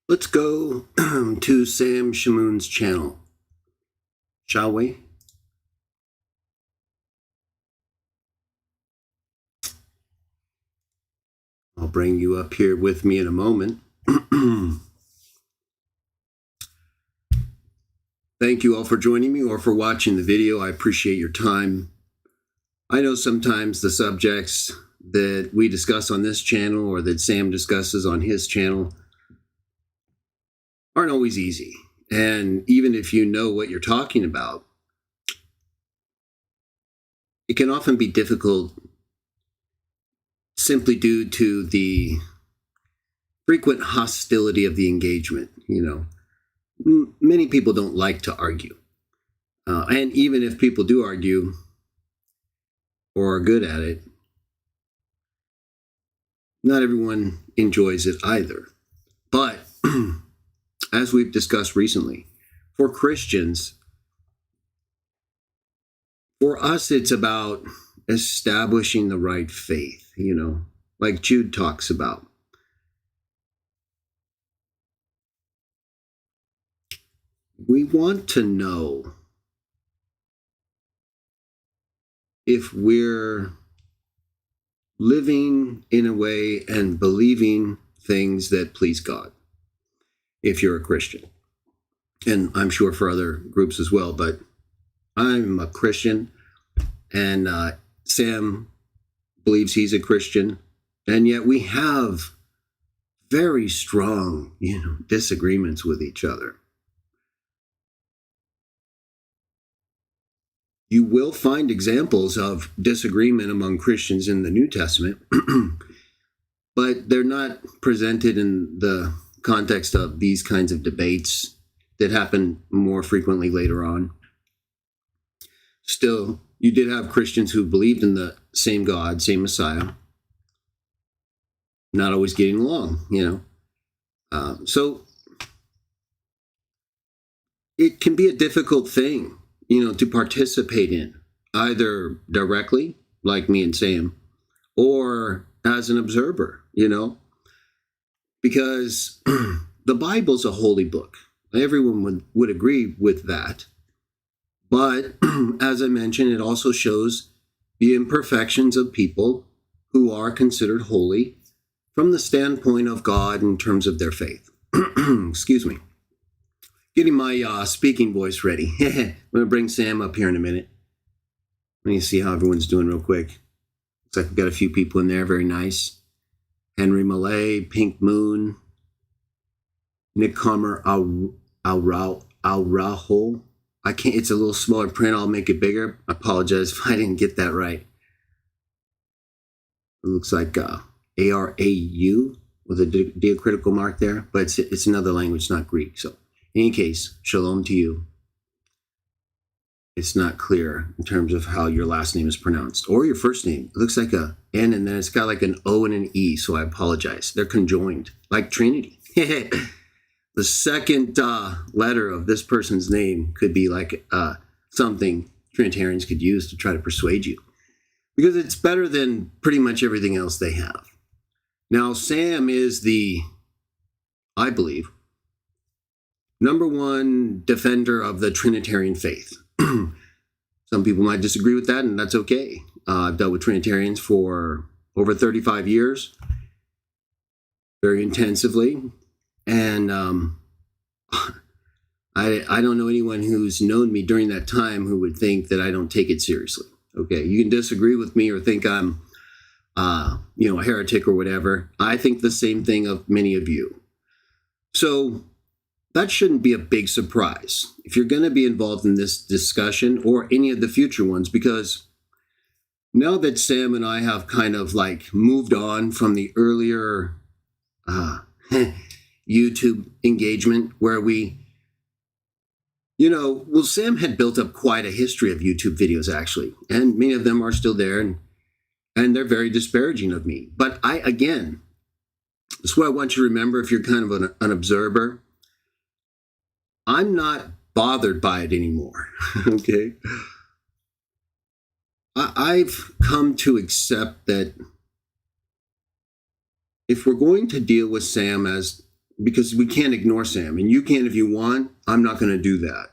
Let's go to Sam Shamoon's channel, shall we? I'll bring you up here with me in a moment. Thank you all for joining me or for watching the video. I appreciate your time. I know sometimes the subjects that we discuss on this channel or that Sam discusses on his channel aren't always easy. And even if you know what you're talking about, it can often be difficult simply due to the frequent hostility of the engagement. Many people don't like to argue. And even if people do argue or are good at it, not everyone enjoys it either. But as we've discussed recently, for Christians, for us, it's about establishing the right faith, like Jude talks about. We want to know if we're living in a way and believing things that please God, if you're a Christian. And I'm sure for other groups as well, but I'm a Christian, and Sam believes he's a Christian, and yet we have very strong, disagreements with each other. You will find examples of disagreement among Christians in the New Testament, but they're not presented in the context of these kinds of debates that happen more frequently later on. Still, you did have Christians who believed in the same God, same Messiah, not always getting along, So it can be a difficult thing, to participate in, either directly, like me and Sam, or as an observer, because the Bible's a holy book. Everyone would agree with that. But as I mentioned, it also shows the imperfections of people who are considered holy from the standpoint of God in terms of their faith. Excuse me. Getting my speaking voice ready. I'm going to bring Sam up here in a minute. Let me see how everyone's doing real quick. Looks like we've got a few people in there. Very nice. Henry Malay, Pink Moon, Nick Comer, Al-Rahul. I can't, it's a little smaller print. I'll make it bigger. I apologize if I didn't get that right. It looks like A-R-A-U with a diacritical mark there, but it's another language, not Greek. So in any case, shalom to you. It's not clear in terms of how your last name is pronounced or your first name. It looks like a N and then it's got like an O and an E, so I apologize. They're conjoined, like Trinity. The second letter of this person's name could be like something Trinitarians could use to try to persuade you, because it's better than pretty much everything else they have. Now, Sam is I believe, number one defender of the Trinitarian faith. Some people might disagree with that, and that's okay. I've dealt with Trinitarians for over 35 years, very intensively. And I don't know anyone who's known me during that time who would think that I don't take it seriously. Okay, you can disagree with me or think I'm, a heretic or whatever. I think the same thing of many of you. So that shouldn't be a big surprise if you're going to be involved in this discussion or any of the future ones, because now that Sam and I have kind of like moved on from the earlier YouTube engagement where Sam had built up quite a history of YouTube videos, actually, and many of them are still there, and they're very disparaging of me. But that's what I want you to remember if you're kind of an observer. I'm not bothered by it anymore, okay? I've come to accept that if we're going to deal with Sam because we can't ignore Sam, and you can if you want, I'm not going to do that.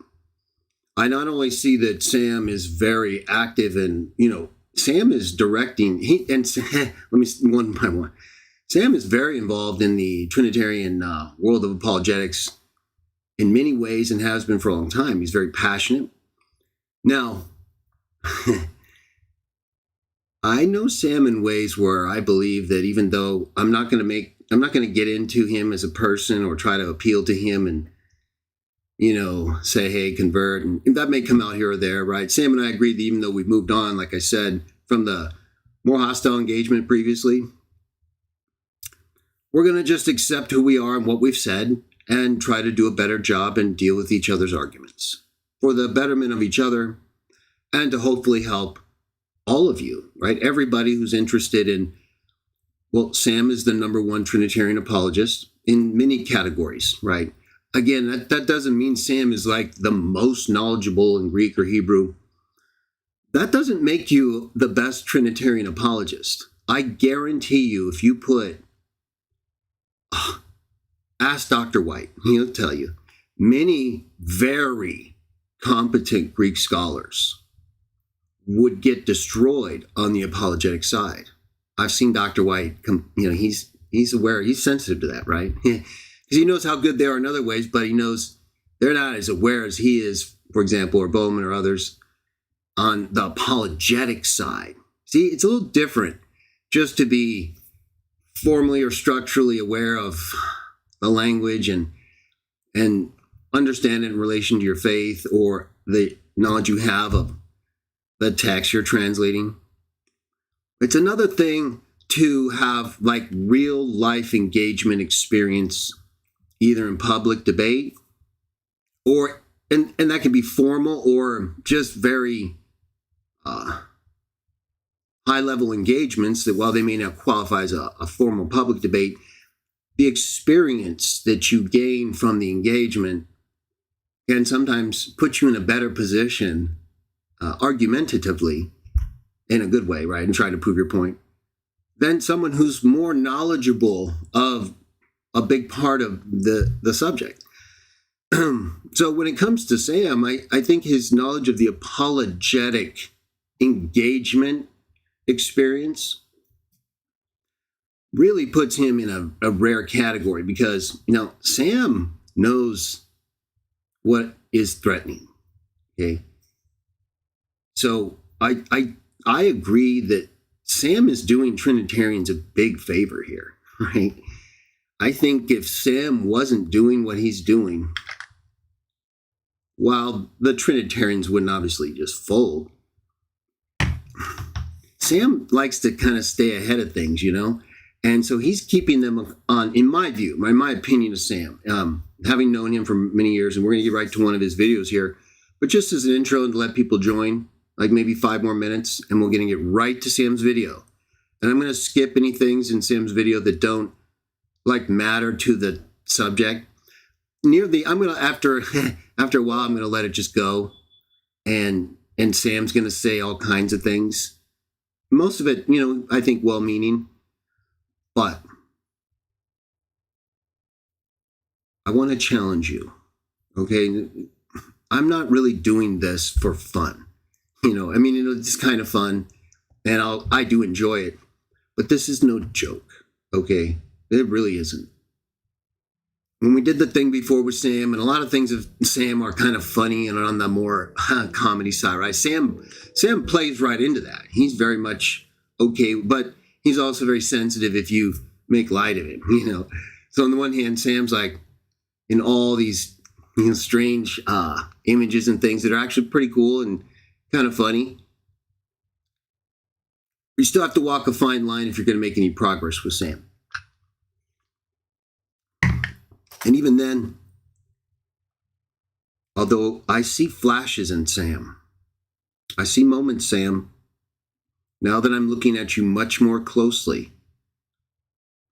I not only see that Sam is very active and, Sam is directing, let me one by one. Sam is very involved in the Trinitarian world of apologetics in many ways and has been for a long time. He's very passionate. Now, I know Sam in ways where I believe that even though I'm not going to get into him as a person or try to appeal to him and, say, hey, convert. And that may come out here or there, right? Sam and I agree that even though we've moved on, like I said, from the more hostile engagement previously, we're going to just accept who we are and what we've said and try to do a better job and deal with each other's arguments for the betterment of each other and to hopefully help all of you, right? Everybody who's interested in, Sam is the number one Trinitarian apologist in many categories, right? Again, that doesn't mean Sam is like the most knowledgeable in Greek or Hebrew. That doesn't make you the best Trinitarian apologist. I guarantee you, if you ask Dr. White, he'll tell you, many very competent Greek scholars would get destroyed on the apologetic side. I've seen Dr. White, he's aware, he's sensitive to that, right? Because he knows how good they are in other ways, but he knows they're not as aware as he is, for example, or Bowman or others, on the apologetic side. See, it's a little different just to be formally or structurally aware of the language and understand it in relation to your faith or the knowledge you have of the text you're translating. It's another thing to have like real life engagement experience, either in public debate or, and that can be formal or just very high level engagements that while they may not qualify as a formal public debate, the experience that you gain from the engagement can sometimes put you in a better position argumentatively, in a good way, right, and try to prove your point, than someone who's more knowledgeable of a big part of the subject. So when it comes to Sam, I think his knowledge of the apologetic engagement experience really puts him in a rare category because, Sam knows what is threatening, okay? So I agree that Sam is doing Trinitarians a big favor here, right? I think if Sam wasn't doing what he's doing, while the Trinitarians wouldn't obviously just fold, Sam likes to kind of stay ahead of things, And so he's keeping them on, in my view, my opinion of Sam, having known him for many years, and we're going to get right to one of his videos here, but just as an intro and to let people join, like maybe 5 more minutes, and we're going to get right to Sam's video. And I'm going to skip any things in Sam's video that don't matter to the subject. I'm going to, after a while, I'm going to let it just go. And Sam's going to say all kinds of things. Most of it, I think well-meaning. But I want to challenge you, okay? I'm not really doing this for fun. It's kind of fun, and I do enjoy it. But this is no joke, okay? It really isn't. when we did the thing before with Sam, and a lot of things of Sam are kind of funny and on the more comedy side, right? Sam plays right into that. He's very much okay, but he's also very sensitive if you make light of him, you know. So on the one hand, Sam's like in all these, you know, strange images and things that are actually pretty cool and kind of funny. You still have to walk a fine line if you're going to make any progress with Sam. And even then, although I see flashes in Sam, I see moments, Sam, now that I'm looking at you much more closely,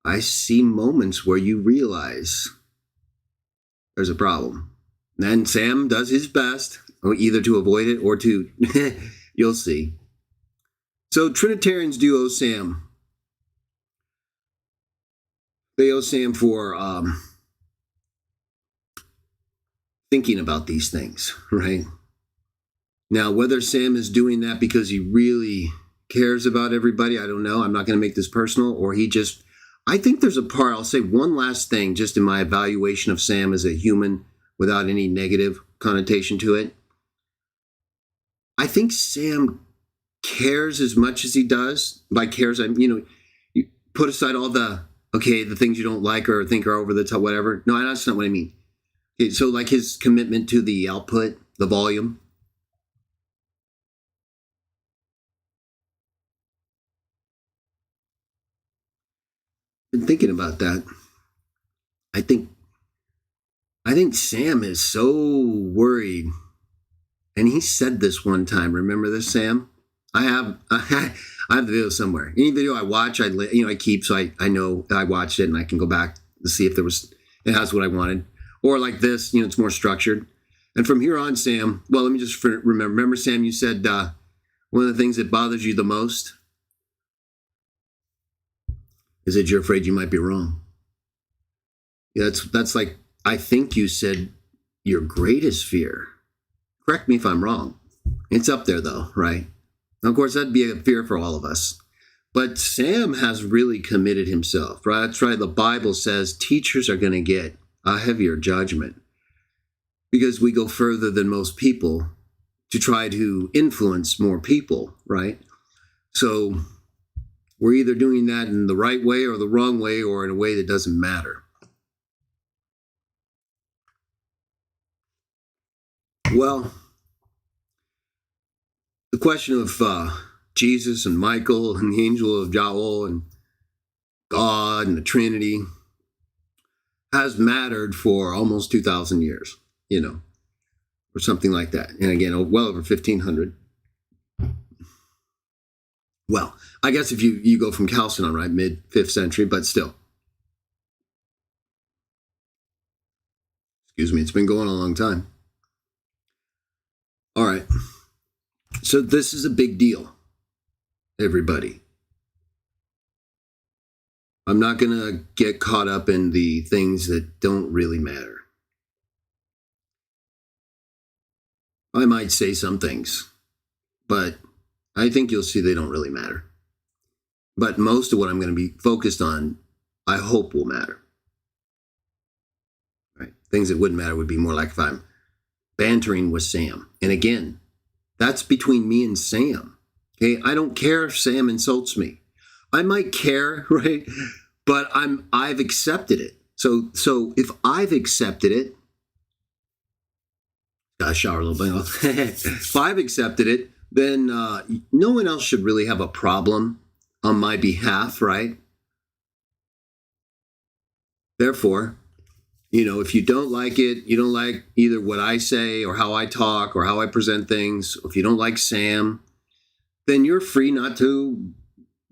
I see moments where you realize there's a problem. And Sam does his best, either to avoid it or to, you'll see. So Trinitarians do owe Sam. They owe Sam for thinking about these things, right? Now, whether Sam is doing that because he really cares about everybody, I don't know. I'm not going to make this personal, or he just, I think there's a part, I'll say one last thing, just in my evaluation of Sam as a human without any negative connotation to it. I think Sam cares as much as he does. By cares, you know, you put aside all the things you don't like or think are over the top, whatever. No, that's not what I mean. Okay, so like his commitment to the output, the volume. Been thinking about that. I think Sam is so worried, and he said this one time. Remember this, Sam? I have the video somewhere. Any video I watch, I keep, so I know I watched it and I can go back to see if it has what I wanted. Or like this, you know, it's more structured. And from here on, Sam, well, let me just remember, Sam, you said one of the things that bothers you the most is that you're afraid you might be wrong. Yeah, that's like, I think you said your greatest fear. Correct me if I'm wrong. It's up there though, right? Of course, that'd be a fear for all of us. But Sam has really committed himself, right? That's right. The Bible says teachers are going to get a heavier judgment because we go further than most people to try to influence more people, right? So we're either doing that in the right way or the wrong way or in a way that doesn't matter. Well, the question of Jesus and Michael and the angel of Joel and God and the Trinity has mattered for almost 2,000 years, you know, or something like that. And again, well over 1,500. Well, I guess if you go from Chalcedon, right, mid-5th century, but still. Excuse me, it's been going on a long time. All right. So this is a big deal, everybody. I'm not going to get caught up in the things that don't really matter. I might say some things, but I think you'll see they don't really matter. But most of what I'm going to be focused on, I hope will matter. Right? Things that wouldn't matter would be more like if I'm bantering with Sam. And again, that's between me and Sam. Okay, I don't care if Sam insults me. I might care, right? But I've accepted it. So if I've accepted it, gotta shower a little bit. If I've accepted it, then no one else should really have a problem on my behalf, right? Therefore, you know, if you don't like it, you don't like either what I say or how I talk or how I present things, if you don't like Sam, then you're free not to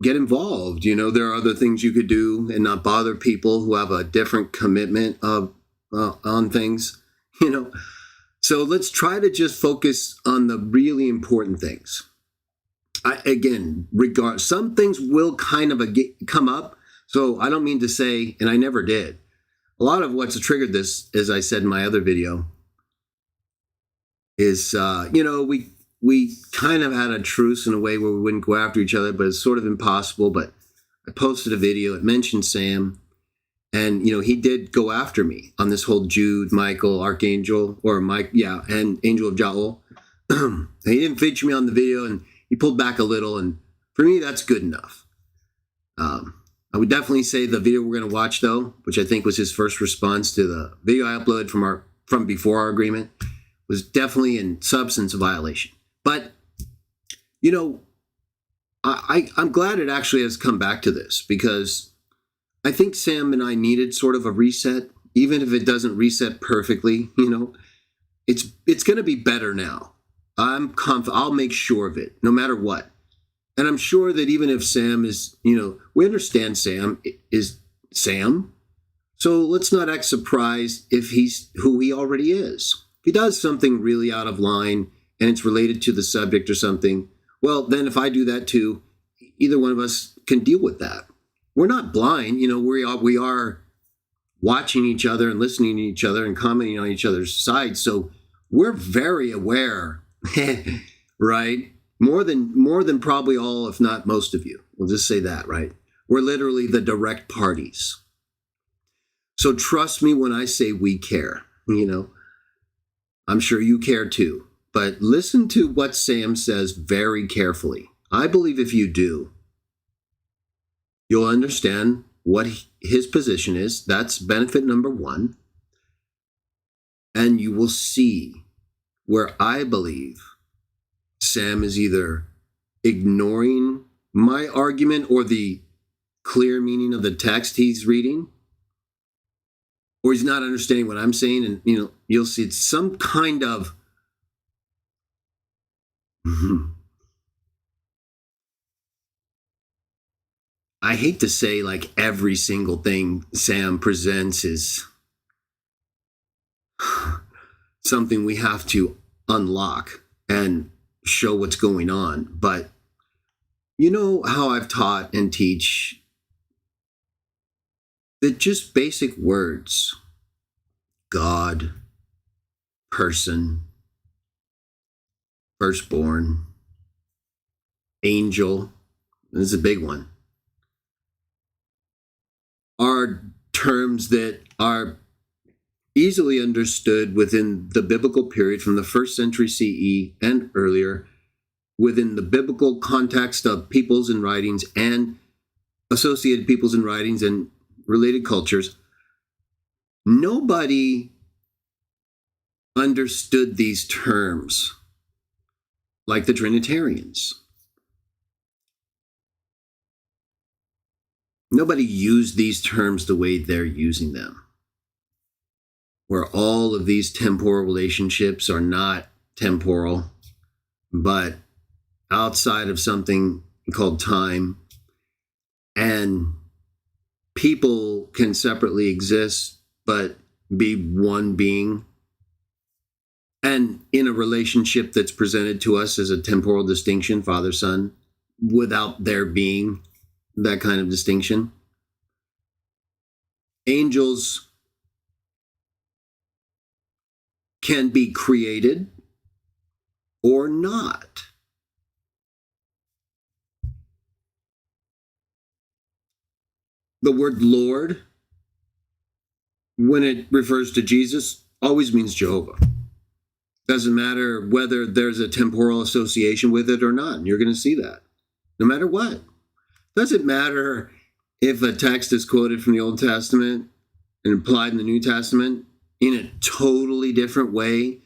get involved. You know, there are other things you could do and not bother people who have a different commitment on things, you know. So let's try to just focus on the really important things. Some things will kind of come up. So I don't mean to say, and I never did. A lot of what's triggered this, as I said in my other video, is, you know, we kind of had a truce in a way where we wouldn't go after each other, but it's sort of impossible. But I posted a video. It mentioned Sam. And, he did go after me on this whole Jude, Michael, Archangel, or Mike, yeah, and Angel of Jael. He didn't feature me on the video, and he pulled back a little. And for me, that's good enough. I would definitely say the video we're going to watch, though, which I think was his first response to the video I uploaded from before our agreement, was definitely in substance a violation. But, I'm glad it actually has come back to this, because I think Sam and I needed sort of a reset, even if it doesn't reset perfectly. It's going to be better now. I'll make sure of it, no matter what. And I'm sure that even if Sam is, we understand Sam is Sam. So let's not act surprised if he's who he already is. If he does something really out of line and it's related to the subject or something, well, then if I do that too, either one of us can deal with that. We're not blind. We are watching each other and listening to each other and commenting on each other's sides. So we're very aware, right? More than probably all, if not most of you. We'll just say that, right? We're literally the direct parties. So trust me when I say we care. I'm sure you care too. But listen to what Sam says very carefully. I believe if you do, you'll understand what his position is. That's benefit number one. And you will see where I believe Sam is either ignoring my argument or the clear meaning of the text he's reading, or he's not understanding what I'm saying. And, you'll see it's some kind of I hate to say like every single thing Sam presents is something we have to unlock and show what's going on. But you know how I've taught and teach that just basic words, God, person, firstborn, angel, this is a big one, are terms that are easily understood within the biblical period from the 1st century CE and earlier, within the biblical context of peoples and writings and associated peoples and writings and related cultures. Nobody understood these terms like the Trinitarians. Nobody used these terms the way they're using them, where all of these temporal relationships are not temporal, but outside of something called time, and people can separately exist, but be one being, and in a relationship that's presented to us as a temporal distinction, father-son, without there being that kind of distinction. Angels can be created or not. The word Lord, when it refers to Jesus, always means Jehovah. Doesn't matter whether there's a temporal association with it or not. You're going to see that no matter what. Doesn't matter if a text is quoted from the Old Testament and applied in the New Testament in a totally different way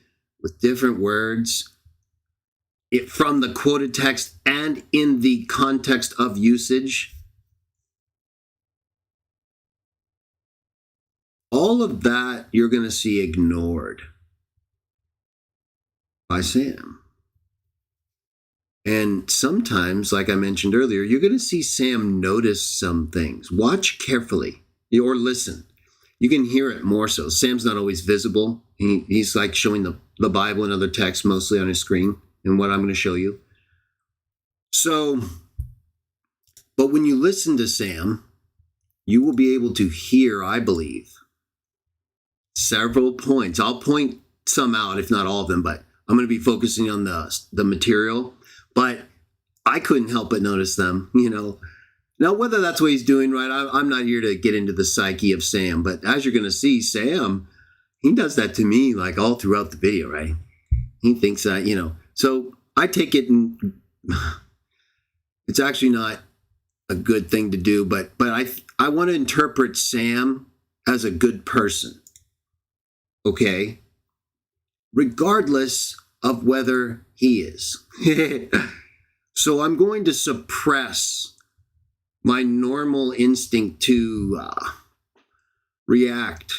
with different words from the quoted text and in the context of usage. All of that you're going to see ignored by Sam. And sometimes, like I mentioned earlier, you're going to see Sam notice some things. Watch carefully or listen. You can hear it more so. Sam's not always visible. He's like showing the Bible and other texts mostly on his screen and what I'm going to show you. So, but when you listen to Sam, you will be able to hear, I believe, several points. I'll point some out, if not all of them, but I'm going to be focusing on the material. But I couldn't help but notice them, Now, whether that's what he's doing right, I'm not here to get into the psyche of Sam, but as you're going to see, Sam, he does that to me like all throughout the video, right? He thinks that, so I take it and it's actually not a good thing to do, but I want to interpret Sam as a good person, okay? Regardless of whether he is. So I'm going to suppress my normal instinct to react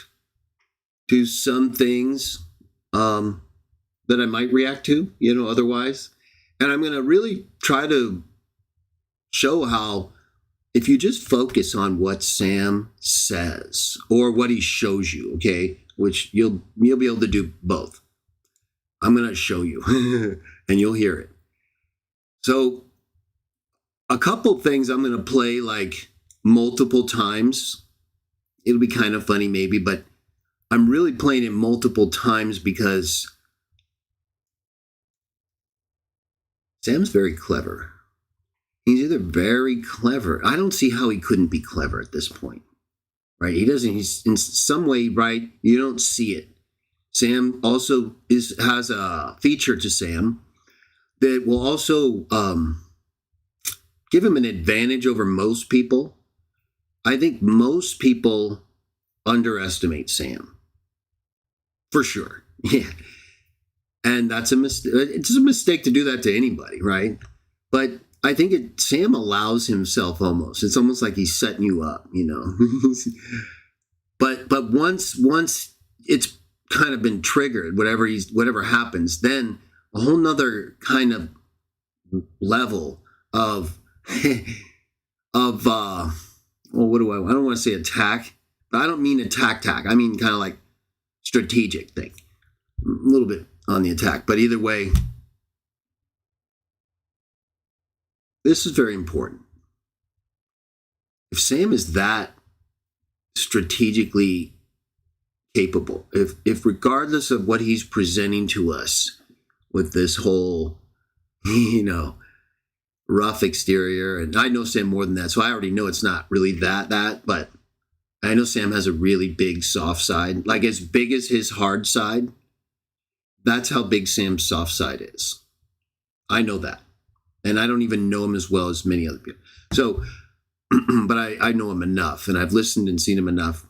to some things that I might react to, otherwise. And I'm going to really try to show how if you just focus on what Sam says or what he shows you, okay, which you'll be able to do both. I'm going to show you and you'll hear it. So a couple things I'm going to play like multiple times. It'll be kind of funny maybe, but I'm really playing it multiple times because Sam's very clever. He's either very clever. I don't see how he couldn't be clever at this point, right? He's in some way, right? You don't see it. Sam also has a feature to Sam that will also give him an advantage over most people. I think most people underestimate Sam. For sure. Yeah. And that's a mistake. It's a mistake to do that to anybody, right? But I think Sam allows himself almost. It's almost like he's setting you up, But once it's kind of been triggered, whatever happens, then a whole nother kind of level of well, I don't want to say attack, but I don't mean attack. I mean kind of like strategic thing. A little bit on the attack, but either way, this is very important. If Sam is that strategically capable, if regardless of what he's presenting to us with this whole, rough exterior, and I know Sam more than that, so I already know it's not really that, but I know Sam has a really big soft side, like as big as his hard side. That's how big Sam's soft side is. I know that. And I don't even know him as well as many other people. So, but I know him enough, and I've listened and seen him enough.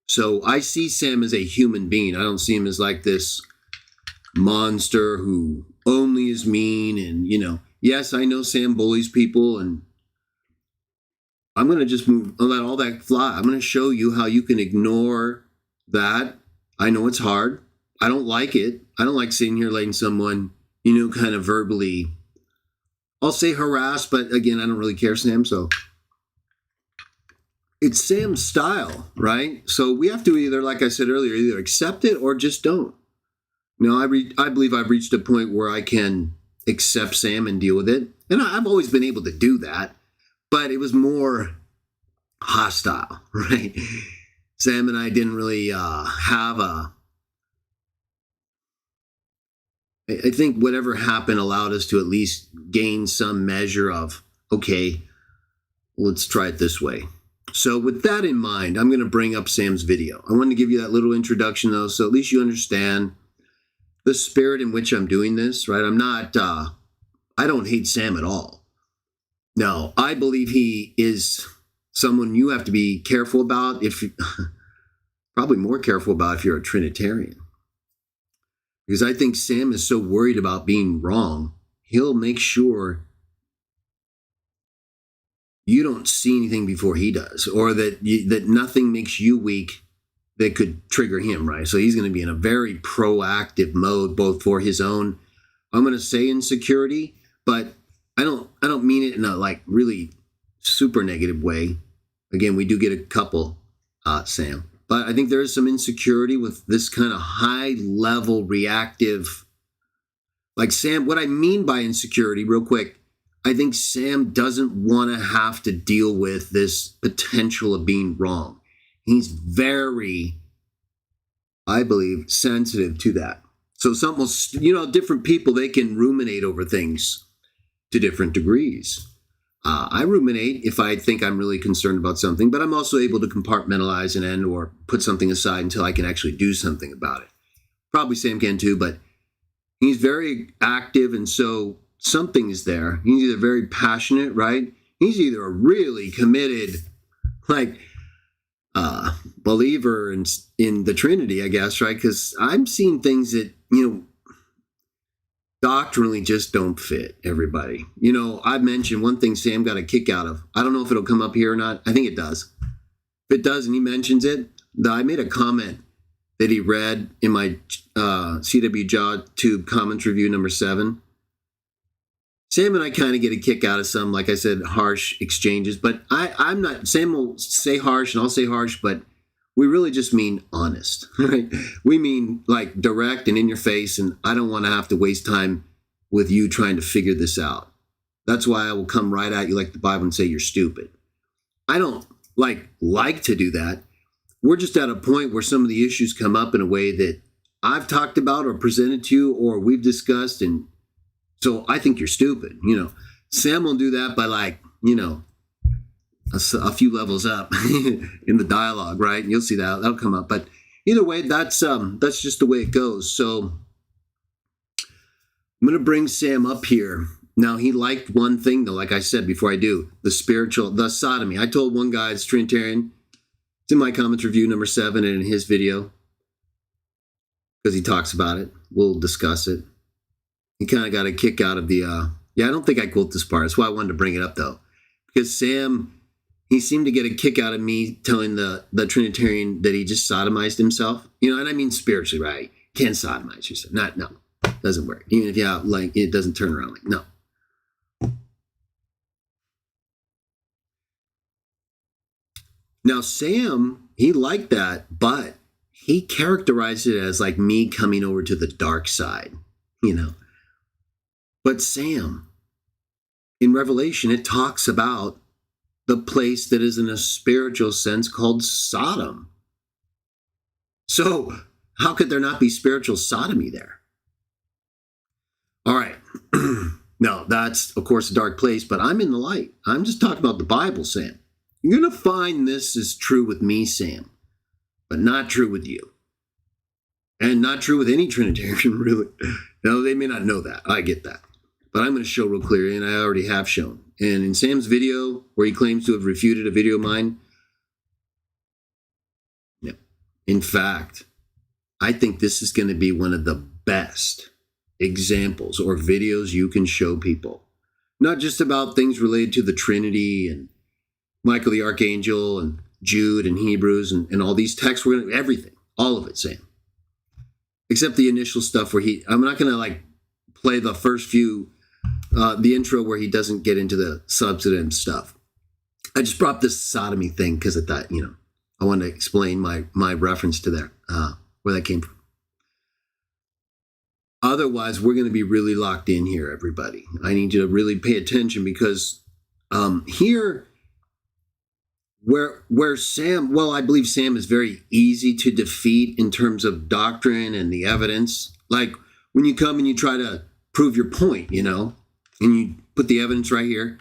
So I see Sam as a human being. I don't see him as like this monster who only is mean. And, yes, I know Sam bullies people, and I'm going to just let all that fly. I'm going to show you how you can ignore that. I know it's hard. I don't like it. I don't like sitting here letting someone, kind of verbally, I'll say harass, but again, I don't really care, Sam. So it's Sam's style, right? So we have to either, like I said earlier, either accept it or just don't. Now, I believe I've reached a point where I can accept Sam and deal with it. And I've always been able to do that, but it was more hostile, right? Sam and I didn't really have I think whatever happened allowed us to at least gain some measure of, okay, let's try it this way. So with that in mind, I'm going to bring up Sam's video. I wanted to give you that little introduction, though, so at least you understand the spirit in which I'm doing this, right? I don't hate Sam at all. No, I believe he is someone you have to be careful about, probably more careful about if you're a Trinitarian. Because I think Sam is so worried about being wrong, he'll make sure you don't see anything before he does, or that nothing makes you weak that could trigger him, right? So he's going to be in a very proactive mode, both for his own, I'm going to say insecurity, but I don't mean it in a like really super negative way. Again, we do get a couple, Sam. But I think there is some insecurity with this kind of high level reactive, like Sam, what I mean by insecurity real quick, I think Sam doesn't want to have to deal with this potential of being wrong. He's very, I believe, sensitive to that. So some will, different people, they can ruminate over things to different degrees. I ruminate if I think I'm really concerned about something, but I'm also able to compartmentalize and end or put something aside until I can actually do something about it. Probably Sam can too, but he's very active, and so something is there. He's either very passionate, right? He's either a really committed, like, believer in the Trinity, I guess, right? Because I'm seeing things that, doctrinally just don't fit everybody. I've mentioned one thing Sam got a kick out of. I don't know if it'll come up here or not. I think it does. If it does and he mentions it, I made a comment that he read in my CW Tube Comments Review number 7. Sam and I kind of get a kick out of some, like I said, harsh exchanges, but I'm not, Sam will say harsh and I'll say harsh, but we really just mean honest, right? We mean like direct and in your face, and I don't want to have to waste time with you trying to figure this out. That's why I will come right at you like the Bible and say you're stupid. I don't like to do that. We're just at a point where some of the issues come up in a way that I've talked about or presented to you or we've discussed, and so I think you're stupid. Sam will do that by a few levels up in the dialogue, right? And you'll see that'll come up. But either way, that's just the way it goes. So I'm going to bring Sam up here. Now, he liked one thing, though, like I said before I do, the sodomy. I told one guy, it's Trinitarian, it's in my comments review number 7 and in his video, because he talks about it. We'll discuss it. He kind of got a kick out of the, I don't think I quote this part. That's why I wanted to bring it up, though. Because Sam, he seemed to get a kick out of me telling the Trinitarian that he just sodomized himself. And I mean spiritually, right? Can't sodomize yourself. No, doesn't work. Even if it doesn't turn around, no. Now, Sam, he liked that, but he characterized it as like me coming over to the dark side, But Sam, in Revelation, it talks about the place that is in a spiritual sense called Sodom. So how could there not be spiritual sodomy there? All right. No, that's, of course, a dark place, but I'm in the light. I'm just talking about the Bible, Sam. You're going to find this is true with me, Sam, but not true with you. And not true with any Trinitarian, really. No, they may not know that. I get that. But I'm going to show real clearly, and I already have shown. And in Sam's video, where he claims to have refuted a video of mine, no. In fact, I think this is going to be one of the best examples or videos you can show people. Not just about things related to the Trinity and Michael the Archangel and Jude and Hebrews and all these texts. We're going to everything, all of it, Sam. Except the initial stuff where I'm not going to play the first few, the intro where he doesn't get into the substantive stuff. I just brought this sodomy thing because I thought, I wanted to explain my reference to that, where that came from. Otherwise, we're going to be really locked in here, everybody. I need you to really pay attention because here, where Sam, I believe Sam is very easy to defeat in terms of doctrine and the evidence. Like when you come and you try to prove your point, and you put the evidence right here,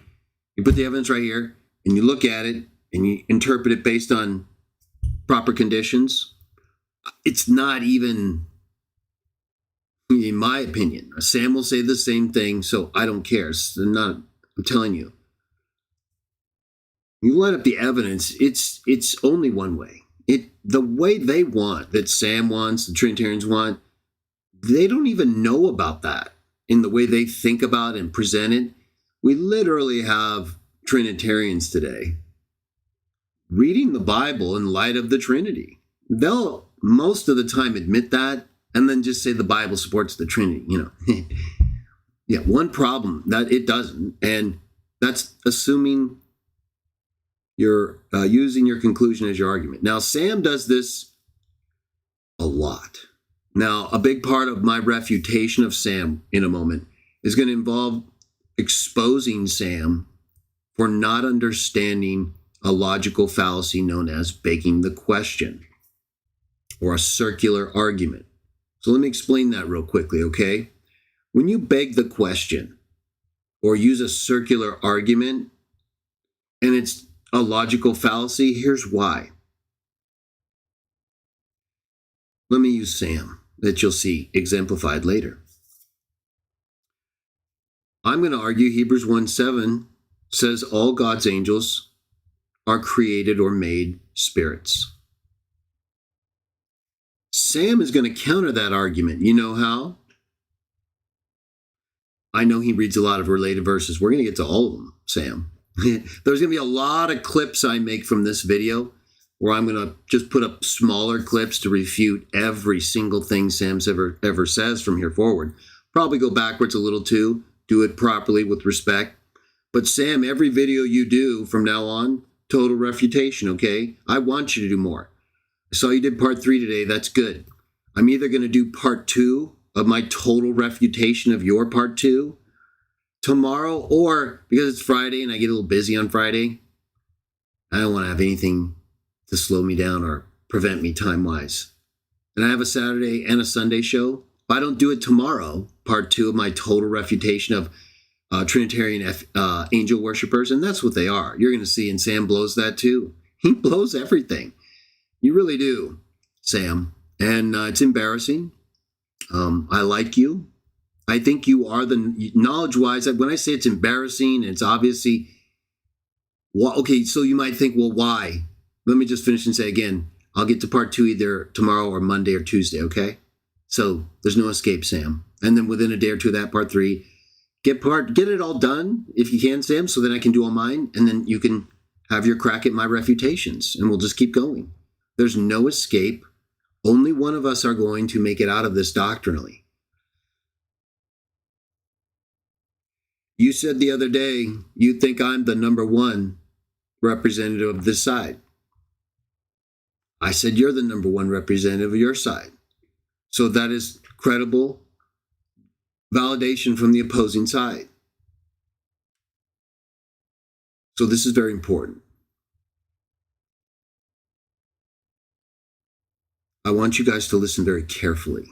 and you look at it and you interpret it based on proper conditions. It's not even, in my opinion, Sam will say the same thing, so I don't care. I'm telling you. You line up the evidence, it's only one way. The way they want, that Sam wants, the Trinitarians want, they don't even know about that in the way they think about and present it. We literally have Trinitarians today reading the Bible in light of the Trinity. They'll most of the time admit that and then just say the Bible supports the Trinity, Yeah, one problem that it doesn't, and that's assuming you're using your conclusion as your argument. Now, Sam does this a lot. Now, a big part of my refutation of Sam in a moment is going to involve exposing Sam for not understanding a logical fallacy known as begging the question or a circular argument. So let me explain that real quickly, okay? When you beg the question or use a circular argument, and it's a logical fallacy. Here's why. Let me use Sam, that you'll see exemplified later. I'm going to argue Hebrews 1:7 says all God's angels are created or made spirits. Sam is going to counter that argument. You know how? I know he reads a lot of related verses. We're going to get to all of them, Sam. There's going to be a lot of clips I make from this video where I'm going to just put up smaller clips to refute every single thing Sam's ever says from here forward. Probably go backwards a little too, do it properly with respect. But Sam, every video you do from now on, total refutation, okay? I want you to do more. I saw you did part 3 today. That's good. I'm either going to do part 2 of my total refutation of your part 2 tomorrow, or because it's Friday and I get a little busy on Friday, I don't want to have anything to slow me down or prevent me time-wise. And I have a Saturday and a Sunday show. If I don't do it tomorrow, part 2 of my total refutation of Trinitarian angel worshipers, and that's what they are. You're going to see, and Sam blows that too. He blows everything. You really do, Sam. And it's embarrassing. I like you. I think you are the knowledge-wise. When I say it's embarrassing, it's obviously, well, okay, so you might think, well, why? Let me just finish and say again, I'll get to part 2 either tomorrow or Monday or Tuesday, okay? So there's no escape, Sam. And then within a day or two of that, part 3, get it all done if you can, Sam, so then I can do all mine, and then you can have your crack at my refutations, and we'll just keep going. There's no escape. Only one of us are going to make it out of this doctrinally. You said the other day you think I'm the number 1 representative of this side. I said you're the number 1 representative of your side. So that is credible validation from the opposing side. So this is very important. I want you guys to listen very carefully.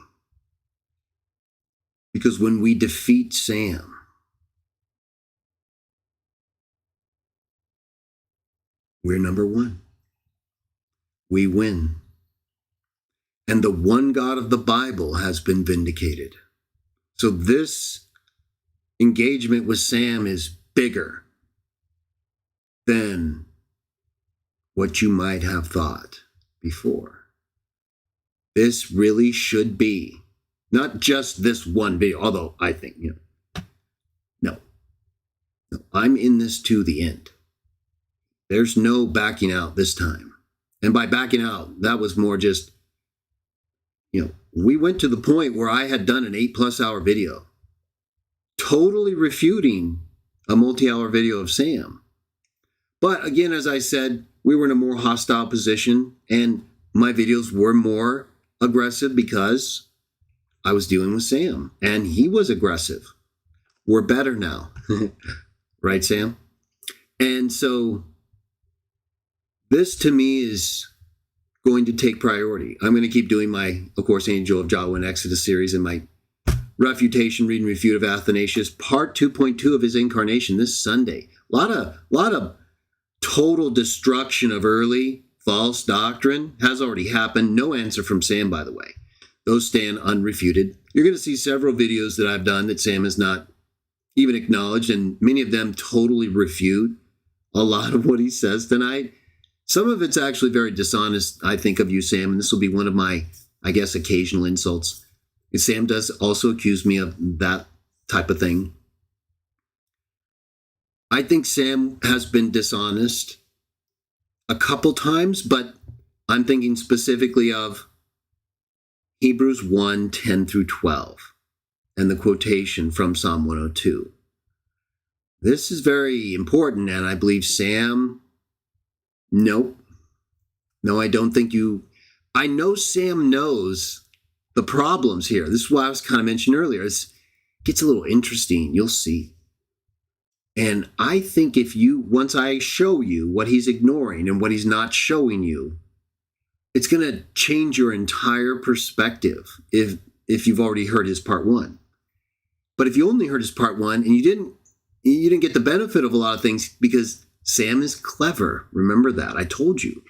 Because when we defeat Sam, we're number 1. We win. And the one God of the Bible has been vindicated. So this engagement with Sam is bigger than what you might have thought before. This really should be not just this one video, although I think, no, I'm in this to the end. There's no backing out this time. And by backing out, that was more just, we went to the point where I had done an 8+ hour video, totally refuting a multi-hour video of Sam. But again, as I said, we were in a more hostile position, and my videos were more aggressive because I was dealing with Sam, and he was aggressive. We're better now. Right, Sam? And so this to me is going to take priority. I'm going to keep doing my, of course, Angel of Yahweh and Exodus series and my refutation, read and refute of Athanasius, part 2.2 of his incarnation this Sunday. A lot of total destruction of early false doctrine has already happened. No answer from Sam, by the way. Those stand unrefuted. You're going to see several videos that I've done that Sam has not even acknowledged, and many of them totally refute a lot of what he says tonight. Some of it's actually very dishonest, I think, of you, Sam, and this will be one of my, I guess, occasional insults. And Sam does also accuse me of that type of thing. I think Sam has been dishonest a couple times, but I'm thinking specifically of Hebrews 1:10 through 12, and the quotation from Psalm 102. This is very important, and I believe Sam, no, I don't think you, I know Sam knows the problems here. This is why I was kind of mentioning earlier. It gets a little interesting, you'll see. And I think once I show you what he's ignoring and what he's not showing you, it's going to change your entire perspective if you've already heard his part 1. But if you only heard his part 1 and you didn't get the benefit of a lot of things because Sam is clever. Remember that. I told you.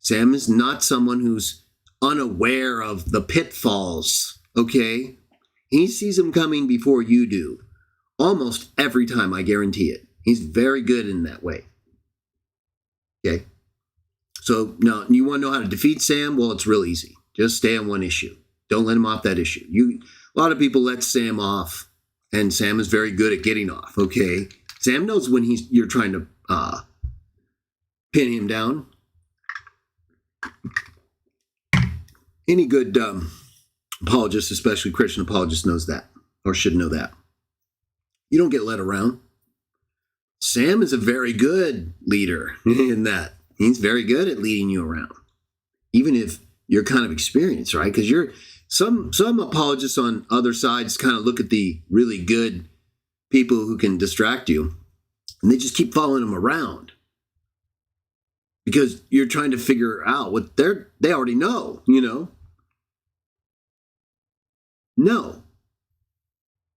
Sam is not someone who's unaware of the pitfalls, okay? He sees them coming before you do. Almost every time, I guarantee it. He's very good in that way. Okay? So, now, you want to know how to defeat Sam? Well, it's real easy. Just stay on one issue. Don't let him off that issue. A lot of people let Sam off, and Sam is very good at getting off, okay? Sam knows when you're trying to pin him down. Any good apologist, especially Christian apologist, knows that, or should know that. You don't get led around. Sam is a very good leader in that. He's very good at leading you around, even if you're kind of experienced, right? Because some apologists on other sides kind of look at the really good people who can distract you, and they just keep following them around because you're trying to figure out what they already know, you know? No.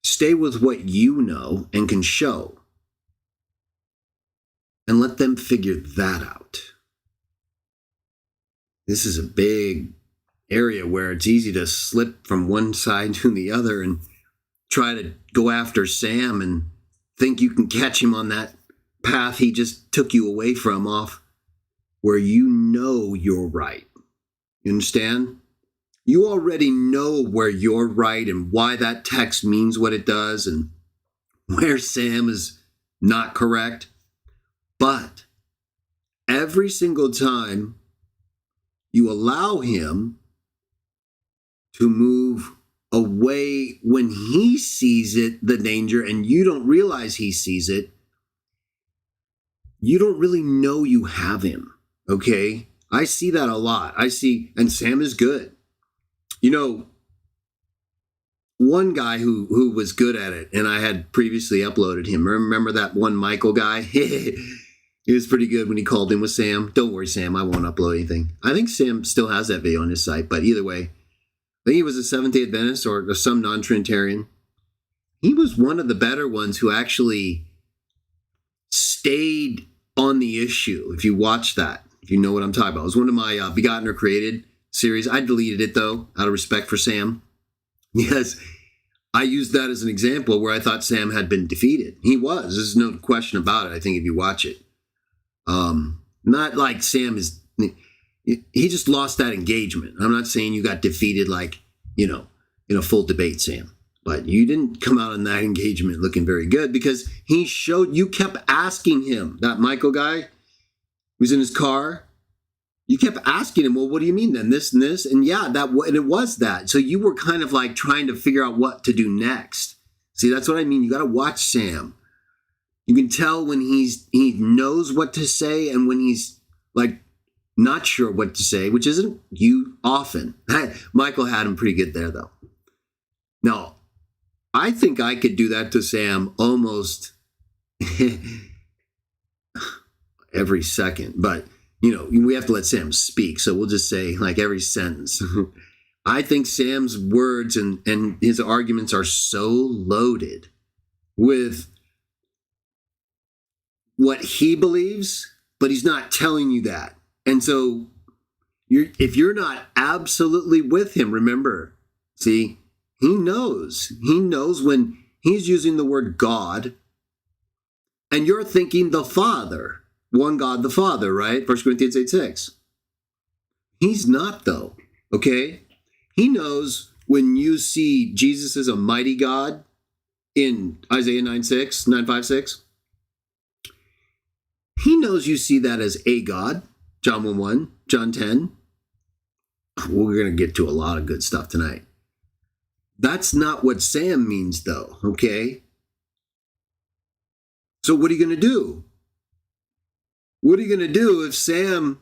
Stay with what you know and can show, and let them figure that out. This is a big area where it's easy to slip from one side to the other and try to go after Sam and think you can catch him on that path he just took you away from, off where you know you're right. You understand? You already know where you're right and why that text means what it does and where Sam is not correct. But every single time you allow him to move away when he sees it, the danger, and you don't realize he sees it, you don't really know you have him, okay? I see that a lot. And Sam is good. You know, one guy who was good at it, and I had previously uploaded him. Remember that one Michael guy? He was pretty good when he called in with Sam. Don't worry, Sam, I won't upload anything. I think Sam still has that video on his site, but either way, I think he was a Seventh-day Adventist or some non-Trinitarian. He was one of the better ones who actually stayed on the issue. If you watch that, if you know what I'm talking about. It was one of my Begotten or Created series. I deleted it, though, out of respect for Sam. Because I used that as an example where I thought Sam had been defeated. He was. There's no question about it, I think, if you watch it. Not like Sam is... He just lost that engagement. I'm not saying you got defeated like, in a full debate, Sam. But you didn't come out in that engagement looking very good because he showed, you kept asking him, that Michael guy who's in his car, you kept asking him, well, what do you mean then? This and this? And yeah, and it was that. So you were kind of like trying to figure out what to do next. See, that's what I mean. You got to watch Sam. You can tell when he knows what to say and when he's like, not sure what to say, which isn't you often. Michael had him pretty good there, though. Now, I think I could do that to Sam almost every second. But, we have to let Sam speak. So we'll just say, like, every sentence. I think Sam's words and his arguments are so loaded with what he believes, but he's not telling you that. And so if you're not absolutely with him, remember, see, he knows when he's using the word God and you're thinking the Father, one God, the Father, right? 1 Corinthians 8:6. He's not, though, okay? He knows when you see Jesus as a mighty God in Isaiah 9:5-6. He knows you see that as a God. John 1:1, John 10. We're going to get to a lot of good stuff tonight. That's not what Sam means, though, okay? So what are you going to do? What are you going to do if Sam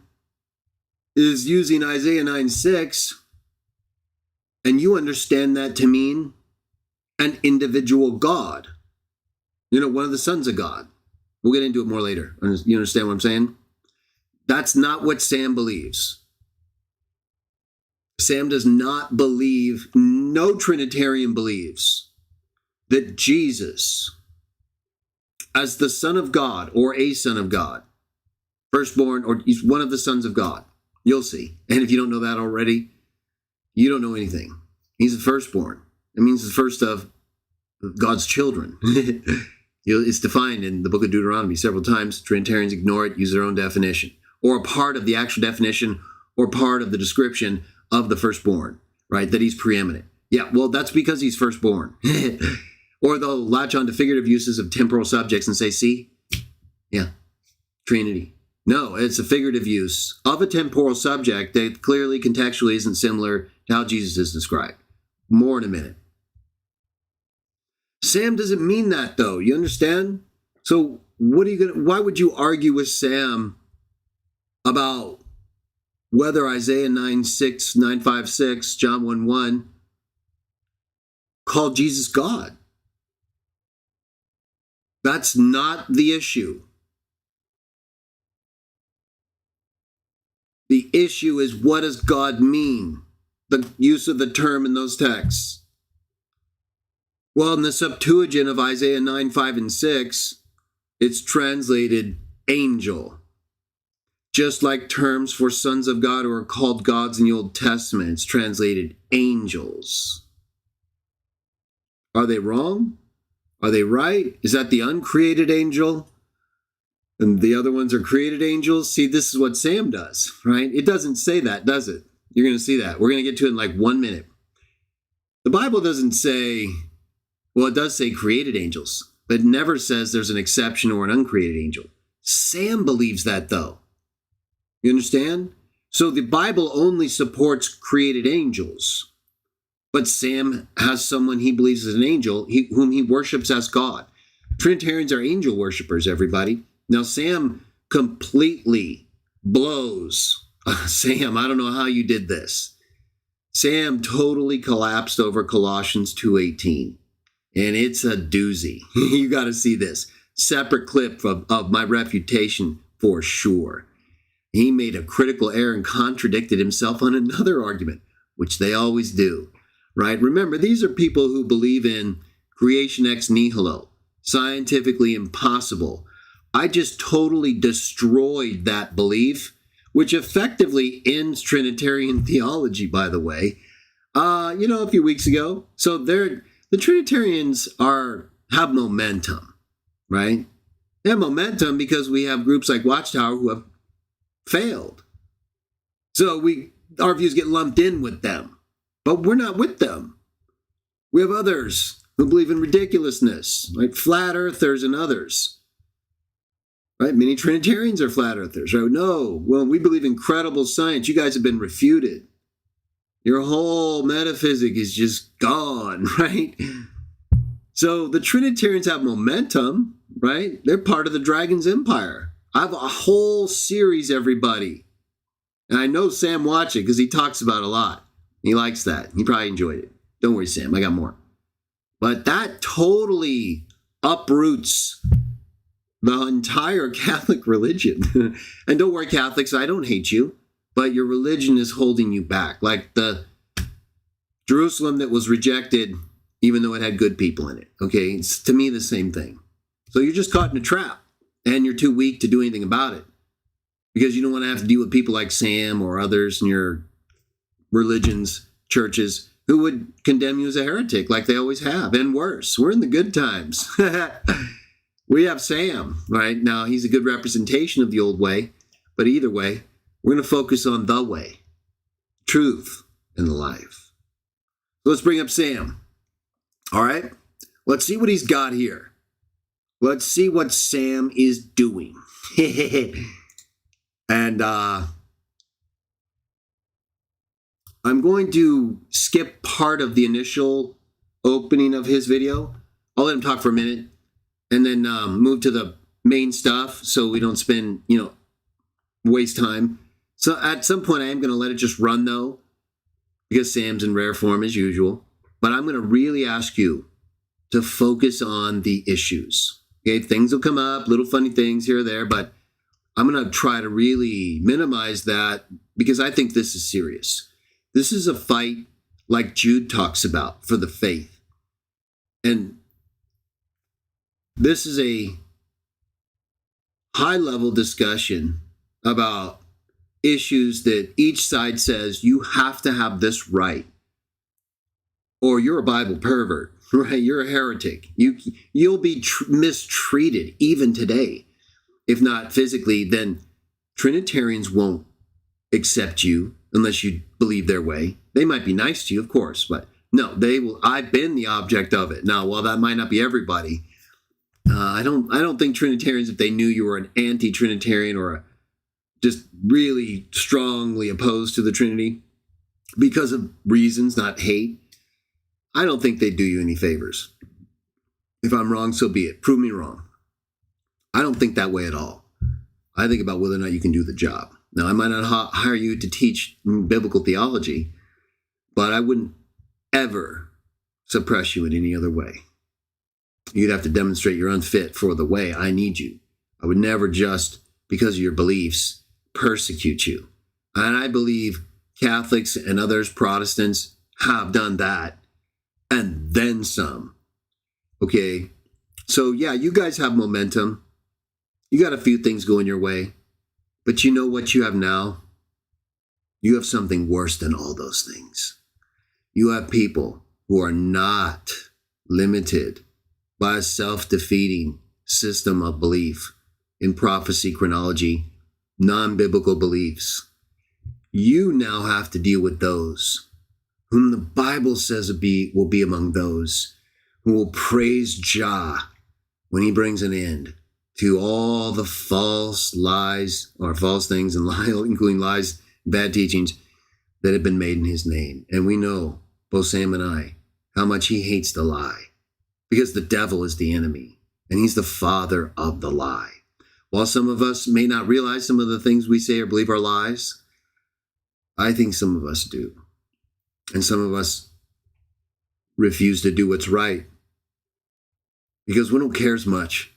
is using Isaiah 9:6 and you understand that to mean an individual God? One of the sons of God. We'll get into it more later. You understand what I'm saying? That's not what Sam believes. Sam does not believe, no Trinitarian believes, that Jesus, as the Son of God or a Son of God, Firstborn, or he's one of the sons of God. You'll see. And if you don't know that already, you don't know anything. He's the firstborn. It means the first of God's children. It's defined in the book of Deuteronomy several times. Trinitarians ignore it, use their own definition, or a part of the actual definition, or part of the description of the firstborn, right? That he's preeminent. Yeah, well, that's because he's firstborn. Or they'll latch on to figurative uses of temporal subjects and say, see, yeah, Trinity. No, it's a figurative use of a temporal subject that clearly contextually isn't similar to how Jesus is described. More in a minute. Sam doesn't mean that, though. You understand? So why would you argue with Sam about whether Isaiah 9:6, 9:5-6, John 1:1 called Jesus God? That's not the issue. The issue is, what does God mean? The use of the term in those texts. Well, in the Septuagint of Isaiah 9, 5, and 6, it's translated angel. Just like terms for sons of God who are called gods in the Old Testament, it's translated angels. Are they wrong? Are they right? Is that the uncreated angel? And the other ones are created angels? See, this is what Sam does, right? It doesn't say that, does it? You're going to see that. We're going to get to it in like 1 minute. The Bible doesn't say, well, it does say created angels, but it never says there's an exception or an uncreated angel. Sam believes that, though. You understand? So the Bible only supports created angels, but Sam has someone he believes is an angel whom he worships as God. Trinitarians are angel worshipers, everybody. Now, Sam completely blows. Sam, I don't know how you did this. Sam totally collapsed over Colossians 2:18. And it's a doozy. You got to see this. Separate clip of my refutation for sure. He made a critical error and contradicted himself on another argument, which they always do, right? Remember, these are people who believe in creation ex nihilo, scientifically impossible. I just totally destroyed that belief, which effectively ends Trinitarian theology, by the way, a few weeks ago. So the Trinitarians have momentum, right? They have momentum because we have groups like Watchtower who have failed. So our views get lumped in with them, but we're not with them. We have others who believe in ridiculousness, like flat earthers and others. Right? Many Trinitarians are flat earthers. Right? No, well, we believe in credible science. You guys have been refuted. Your whole metaphysic is just gone, right? So the Trinitarians have momentum, right? They're part of the Dragon's Empire. I have a whole series, everybody. And I know Sam watched it because he talks about it a lot. He likes that. He probably enjoyed it. Don't worry, Sam, I got more. But that totally uproots the entire Catholic religion. And don't worry, Catholics, I don't hate you, but your religion is holding you back. Like the Jerusalem that was rejected, even though it had good people in it. Okay, it's to me the same thing. So you're just caught in a trap, and you're too weak to do anything about it because you don't want to have to deal with people like Sam or others in your religions, churches, who would condemn you as a heretic like they always have, and worse. We're in the good times. We have Sam, right? Now, he's a good representation of the old way, but either way, we're going to focus on the way, truth, and the life. So let's bring up Sam. All right? Let's see what he's got here. Let's see what Sam is doing. And I'm going to skip part of the initial opening of his video. I'll let him talk for a minute and then move to the main stuff so we don't spend, waste time. So at some point I am going to let it just run though, because Sam's in rare form as usual. But I'm going to really ask you to focus on the issues. Okay, things will come up, little funny things here or there, but I'm going to try to really minimize that because I think this is serious. This is a fight like Jude talks about for the faith. And this is a high-level discussion about issues that each side says you have to have this right, or you're a Bible pervert, right? You're a heretic. You'll be mistreated even today. If not physically, then Trinitarians won't accept you unless you believe their way. They might be nice to you, of course, but no, they will. I've been the object of it. Now, while that might not be everybody, I don't think Trinitarians, if they knew you were an anti-Trinitarian or just really strongly opposed to the Trinity because of reasons, not hate, I don't think they'd do you any favors. If I'm wrong, so be it. Prove me wrong. I don't think that way at all. I think about whether or not you can do the job. Now, I might not hire you to teach biblical theology, but I wouldn't ever suppress you in any other way. You'd have to demonstrate you're unfit for the way. I need you. I would never just, because of your beliefs, persecute you. And I believe Catholics and others, Protestants, have done that, and then some. Okay, so yeah, you guys have momentum. You got a few things going your way. But you know what you have now? You have something worse than all those things. You have people who are not limited by a self-defeating system of belief in prophecy, chronology, non-biblical beliefs. You now have to deal with those whom the Bible says will be among those who will praise Jah when he brings an end to all the false lies or false things, and including lies, bad teachings that have been made in his name. And we know, both Sam and I, how much he hates the lie, because the devil is the enemy and he's the father of the lie. While some of us may not realize some of the things we say or believe are lies, I think some of us do. And some of us refuse to do what's right because we don't care as much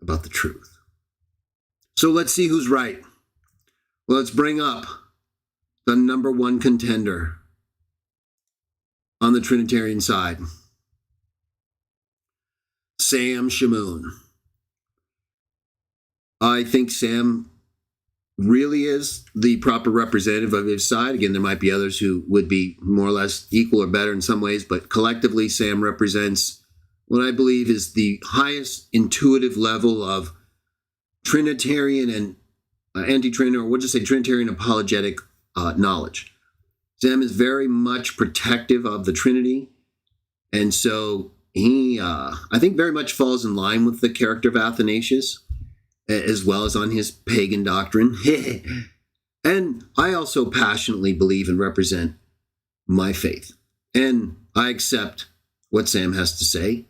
about the truth. So let's see who's right. Let's bring up the number one contender on the Trinitarian side, Sam Shamoun. I think Sam really is the proper representative of his side. Again, there might be others who would be more or less equal or better in some ways, but collectively, Sam represents what I believe is the highest intuitive level of Trinitarian and anti-Trinitarian, or we'll just say Trinitarian apologetic knowledge. Sam is very much protective of the Trinity, and so he, I think, very much falls in line with the character of Athanasius, as well as on his pagan doctrine. And I also passionately believe and represent my faith, and I accept what Sam has to say.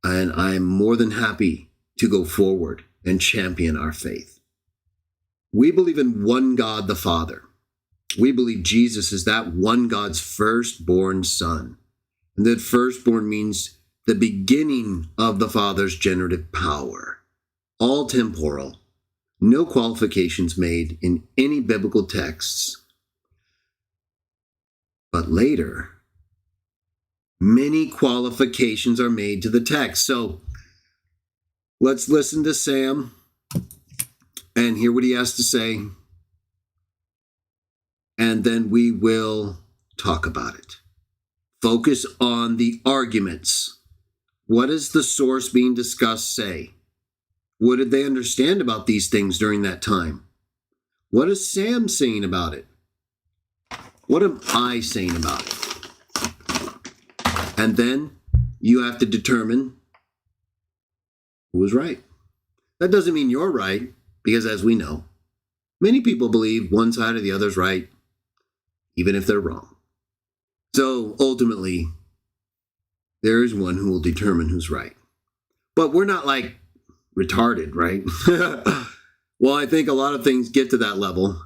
And I'm more than happy to go forward and champion our faith. We believe in one God the Father. We believe Jesus is that one God's firstborn Son. And that firstborn means the beginning of the Father's generative power. All temporal, no qualifications made in any biblical texts. But later, many qualifications are made to the text. So let's listen to Sam and hear what he has to say. And then we will talk about it. Focus on the arguments. What does the source being discussed say? What did they understand about these things during that time? What is Sam saying about it? What am I saying about it? And then you have to determine who was right. That doesn't mean you're right, because as we know, many people believe one side or the other's right, even if they're wrong. So ultimately, there is one who will determine who's right. But we're not like retarded, right? Well, I think a lot of things get to that level.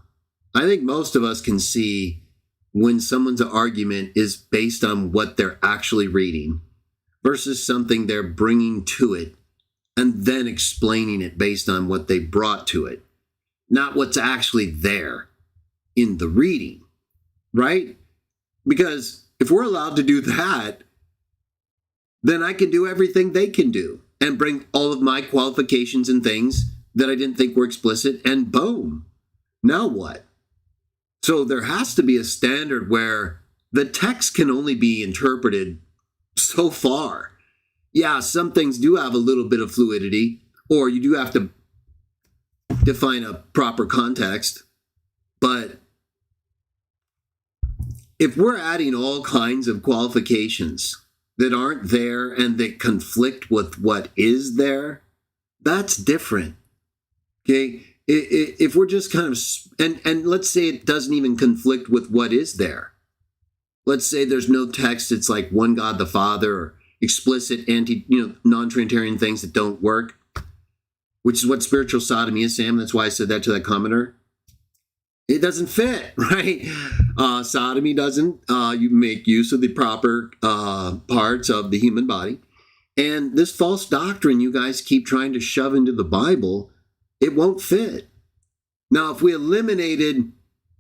I think most of us can see when someone's argument is based on what they're actually reading versus something they're bringing to it and then explaining it based on what they brought to it, not what's actually there in the reading, right? Because if we're allowed to do that, then I can do everything they can do and bring all of my qualifications and things that I didn't think were explicit, and boom, Now what? So there has to be a standard where the text can only be interpreted so far. Yeah, some things do have a little bit of fluidity, or you do have to define a proper context. But if we're adding all kinds of qualifications that aren't there and that conflict with what is there, that's different. Okay? If we're just kind of, and let's say it doesn't even conflict with what is there. Let's say there's no text, it's like one God the Father, or explicit non-Trinitarian things that don't work, which is what spiritual sodomy is, Sam. That's why I said that to that commenter. It doesn't fit, right? Sodomy doesn't. You make use of the proper parts of the human body. And this false doctrine you guys keep trying to shove into the Bible, it won't fit. Now, if we eliminated,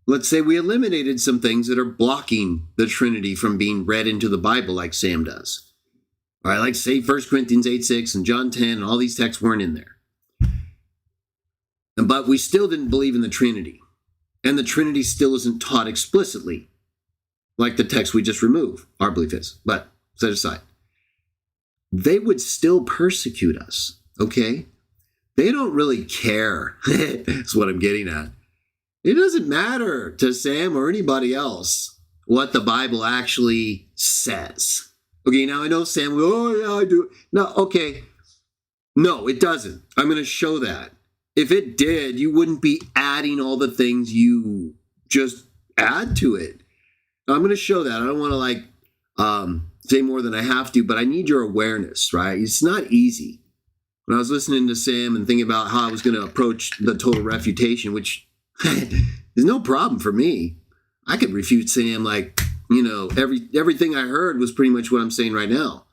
let's say we eliminated some things that are blocking the Trinity from being read into the Bible like Sam does. All right, like say 1 Corinthians 8:6 and John 10, and all these texts weren't in there. But we still didn't believe in the Trinity. And the Trinity still isn't taught explicitly, like the text we just removed, our belief is. But set aside. They would still persecute us, okay? They don't really care. That's what I'm getting at. It doesn't matter to Sam or anybody else what the Bible actually says. Okay, now I know Sam, oh yeah, I do. No, okay. No, it doesn't. I'm going to show that. If it did, you wouldn't be adding all the things you just add to it. I'm going to show that. I don't want to say more than I have to, but I need your awareness, right? It's not easy. When I was listening to Sam and thinking about how I was going to approach the total refutation, which is no problem for me. I could refute Sam everything I heard was pretty much what I'm saying right now.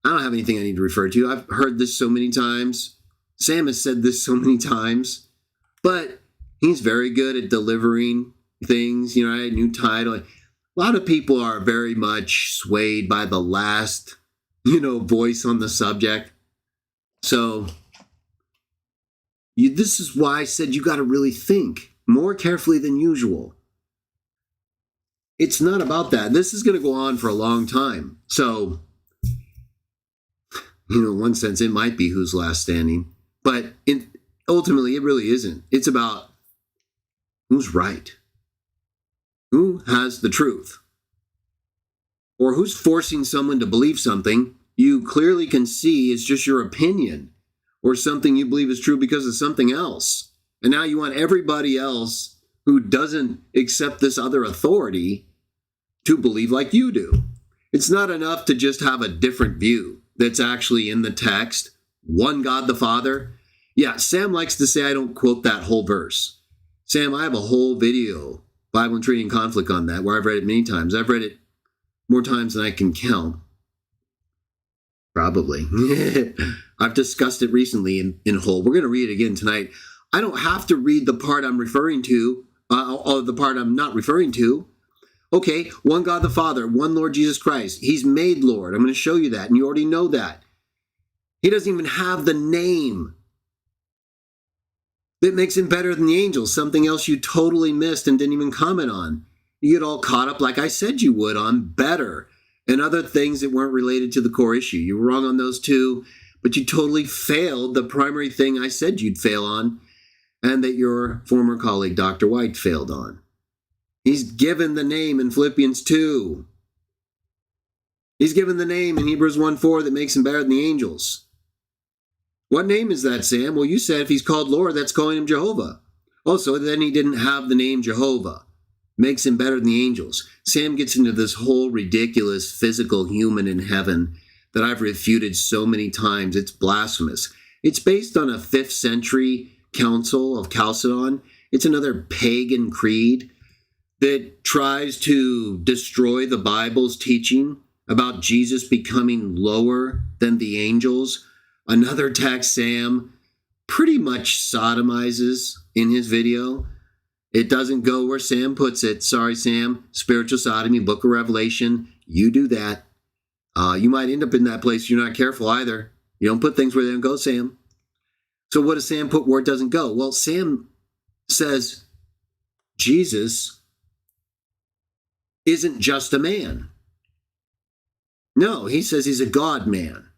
I don't have anything I need to refer to. I've heard this so many times. Sam has said this so many times, but he's very good at delivering things, right? New title. A lot of people are very much swayed by the last, voice on the subject. So this is why I said you got to really think more carefully than usual. It's not about that. This is going to go on for a long time. So, in one sense, it might be who's last standing. But ultimately, it really isn't. It's about who's right, who has the truth, or who's forcing someone to believe something you clearly can see is just your opinion, or something you believe is true because of something else. And now you want everybody else who doesn't accept this other authority to believe like you do. It's not enough to just have a different view that's actually in the text. One God the Father. Yeah, Sam likes to say I don't quote that whole verse. Sam, I have a whole video, Bible and Trinity and Conflict, on that, where I've read it many times. I've read it more times than I can count. Probably. I've discussed it recently in whole. We're going to read it again tonight. I don't have to read the part I'm referring to, or the part I'm not referring to. Okay, one God the Father, one Lord Jesus Christ. He's made Lord. I'm going to show you that, and you already know that. He doesn't even have the name that makes him better than the angels, something else you totally missed and didn't even comment on. You get all caught up, like I said you would, on better and other things that weren't related to the core issue. You were wrong on those too, but you totally failed the primary thing I said you'd fail on, and that your former colleague, Dr. White, failed on. He's given the name in Philippians 2. He's given the name in Hebrews 1:4 that makes him better than the angels. What name is that, Sam? Well, you said if he's called Lord, that's calling him Jehovah. Also, then he didn't have the name Jehovah. Makes him better than the angels. Sam gets into this whole ridiculous physical human in heaven that I've refuted so many times. It's blasphemous. It's based on a 5th century council of Chalcedon. It's another pagan creed that tries to destroy the Bible's teaching about Jesus becoming lower than the angels. Another text Sam pretty much sodomizes in his video. It doesn't go where Sam puts it. Sorry, Sam. Spiritual sodomy, Book of Revelation. You do that. You might end up in that place if you're not careful either. You don't put things where they don't go, Sam. So what does Sam put where it doesn't go? Well, Sam says Jesus isn't just a man. No, he says he's a God-man.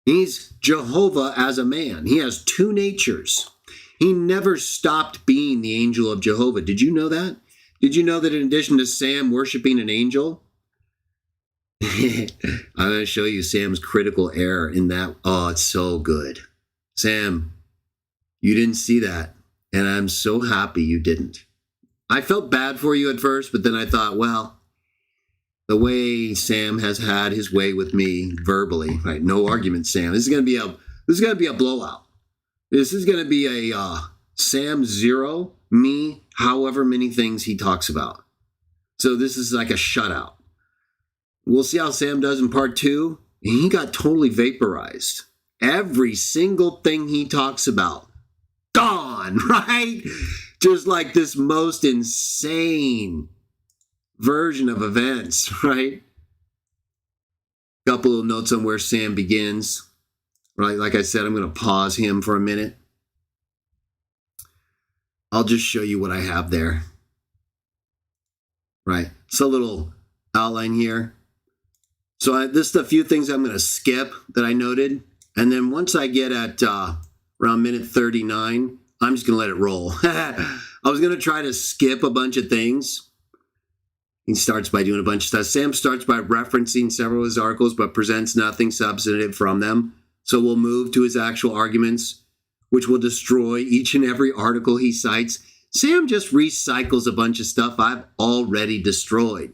He's Jehovah as a man. He has two natures. He never stopped being the angel of Jehovah. Did you know that? Did you know that in addition to Sam worshiping an angel, I'm going to show you Sam's critical error in that. Oh, it's so good. Sam, you didn't see that, and I'm so happy you didn't. I felt bad for you at first, but then I thought, well, the way Sam has had his way with me verbally, right? No argument, Sam. This is going to be a blowout. This is going to be a Sam 0, me, however many things he talks about. So this is like a shutout. We'll see how Sam does in part 2. He got totally vaporized. Every single thing he talks about, gone, right? Just like this most insane version of events, right? Couple of notes on where Sam begins, right? Like I said, I'm going to pause him for a minute. I'll just show you what I have there, right? It's a little outline here. So this is a few things I'm going to skip that I noted. And then once I get at around minute 39, I'm just going to let it roll. I was going to try to skip a bunch of things. He starts by doing a bunch of stuff. Sam starts by referencing several of his articles, but presents nothing substantive from them. So we'll move to his actual arguments, which will destroy each and every article he cites. Sam just recycles a bunch of stuff I've already destroyed.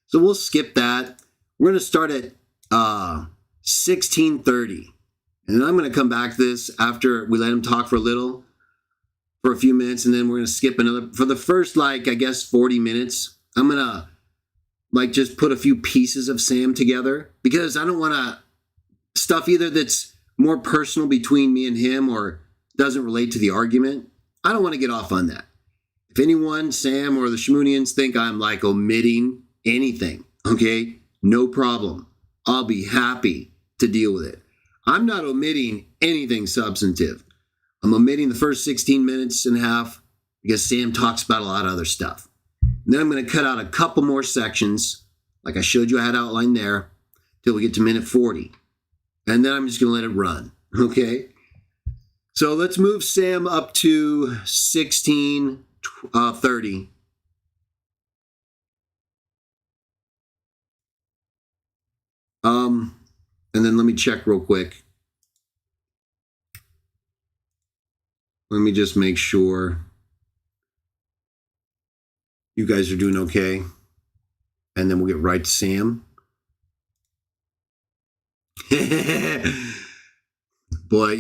So we'll skip that. We're going to start at 16:30. And I'm going to come back to this after we let him talk for a few minutes, and then we're going to skip another. For the first, 40 minutes, I'm going to just put a few pieces of Sam together, because I don't want to stuff either that's more personal between me and him or doesn't relate to the argument. I don't want to get off on that. If anyone, Sam or the Shmoonians, think I'm omitting anything, okay, no problem. I'll be happy to deal with it. I'm not omitting anything substantive. I'm omitting the first 16 minutes and a half because Sam talks about a lot of other stuff. And then I'm going to cut out a couple more sections, like I showed you I had outlined there, till we get to minute 40. And then I'm just going to let it run, okay? So let's move Sam up to 16:30. And then let me check real quick. Let me just make sure you guys are doing okay. And then we'll get right to Sam. Boy,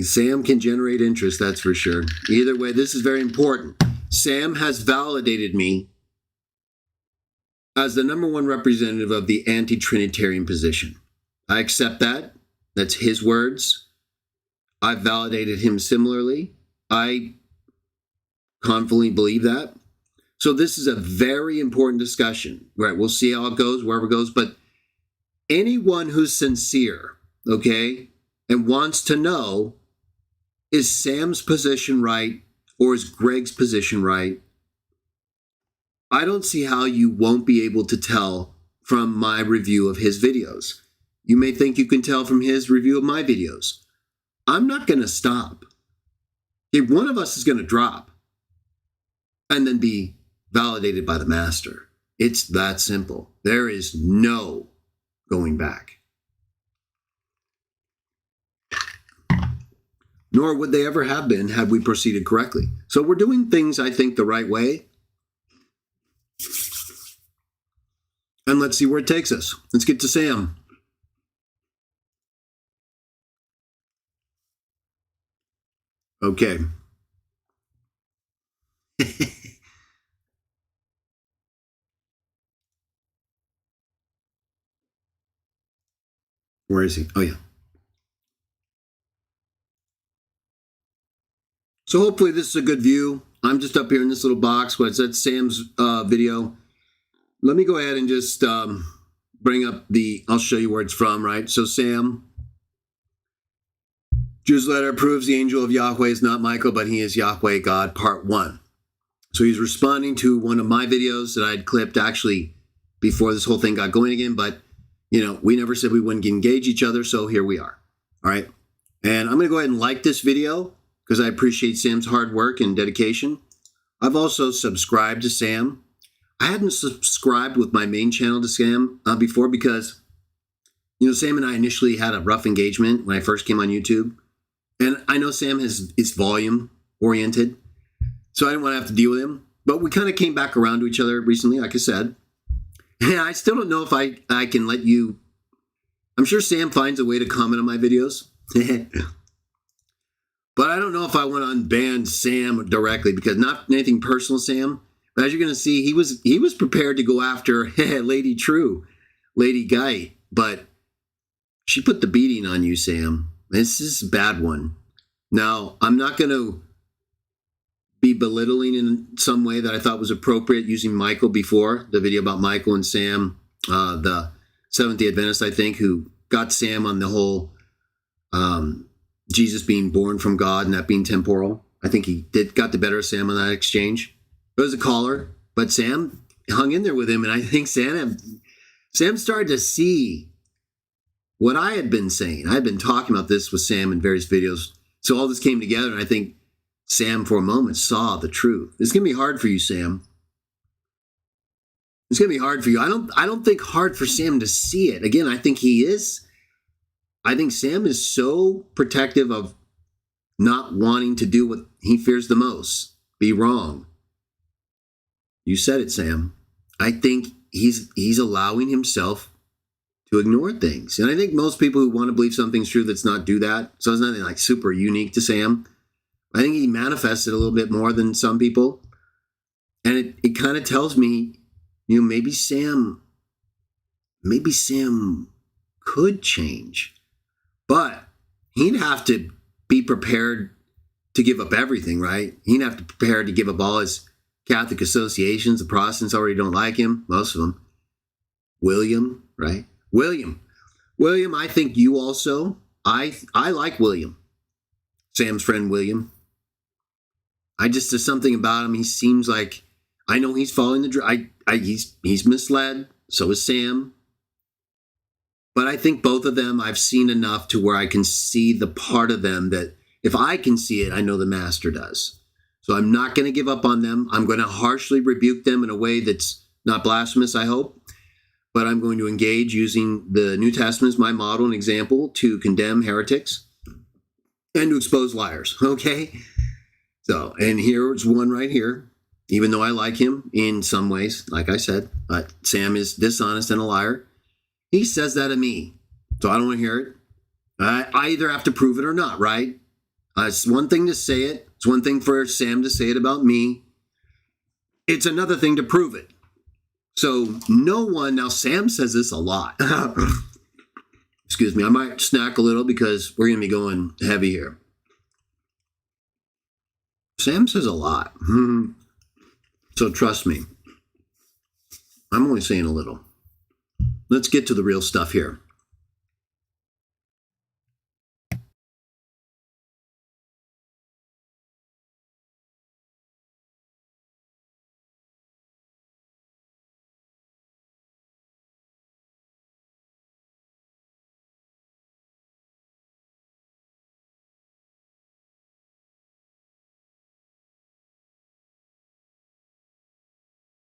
Sam can generate interest, that's for sure. Either way, this is very important. Sam has validated me as the number one representative of the anti-Trinitarian position. I accept that. That's his words. I've validated him similarly. I confidently believe that. So this is a very important discussion. Right, we'll see how it goes, wherever it goes. But anyone who's sincere, okay, and wants to know, is Sam's position right or is Greg's position right? I don't see how you won't be able to tell from my review of his videos. You may think you can tell from his review of my videos. I'm not going to stop. If one of us is going to drop and then be validated by the master, it's that simple. There is no going back. Nor would they ever have been had we proceeded correctly. So we're doing things, I think, the right way. And let's see where it takes us. Let's get to Sam. Okay. Where is he? Oh, yeah. So hopefully this is a good view. I'm just up here in this little box. What's that? Sam's video. Let me go ahead and just bring up I'll show you where it's from, right? So Sam, Jude's letter proves the angel of Yahweh is not Michael, but he is Yahweh God, part 1. So he's responding to one of my videos that I'd clipped actually before this whole thing got going again. But, we never said we wouldn't engage each other. So here we are. All right. And I'm going to go ahead and like this video because I appreciate Sam's hard work and dedication. I've also subscribed to Sam. I hadn't subscribed with my main channel to Sam before because, Sam and I initially had a rough engagement when I first came on YouTube. And I know Sam is volume oriented, so I didn't want to have to deal with him. But we kind of came back around to each other recently, like I said. And I still don't know if I can let you. I'm sure Sam finds a way to comment on my videos. But I don't know if I want to unban Sam directly because not anything personal, Sam. But as you're going to see, he was prepared to go after Lady True, Lady Guy. But she put the beating on you, Sam. This is a bad one. Now, I'm not going to be belittling in some way that I thought was appropriate using Michael before, the video about Michael and Sam, the Seventh-day Adventist, I think, who got Sam on the whole Jesus being born from God and that being temporal. I think he got the better of Sam on that exchange. It was a caller, but Sam hung in there with him, and I think Sam started to see what I had been saying. I had been talking about this with Sam in various videos. So all this came together, and I think Sam, for a moment, saw the truth. It's going to be hard for you, Sam. It's going to be hard for you. I don't think hard for Sam to see it. Again, I think he is. I think Sam is so protective of not wanting to do what he fears the most, be wrong. You said it, Sam. I think he's allowing himself to ignore things. And I think most people who want to believe something's true that's not do that. So it's nothing like super unique to Sam. I think he manifests it a little bit more than some people. And it kind of tells me, maybe Sam could change. But he'd have to be prepared to give up everything, right? He'd have to be prepared to give up all his Catholic associations. The Protestants already don't like him, most of them. William, right? William, I think you also. I like William, Sam's friend William. There's something about him. He seems like, I know he's following he's misled. So is Sam. But I think both of them, I've seen enough to where I can see the part of them that if I can see it, I know the Master does. So I'm not going to give up on them. I'm going to harshly rebuke them in a way that's not blasphemous, I hope. But I'm going to engage using the New Testament as my model and example to condemn heretics and to expose liars, okay? So, and here's one right here. Even though I like him in some ways, like I said, Sam is dishonest and a liar. He says that of me, so I don't want to hear it. I either have to prove it or not, right? It's one thing to say it. It's one thing for Sam to say it about me. It's another thing to prove it. So now Sam says this a lot. Excuse me, I might snack a little because we're going to be going heavy here. Sam says a lot. So trust me, I'm only saying a little. Let's get to the real stuff here.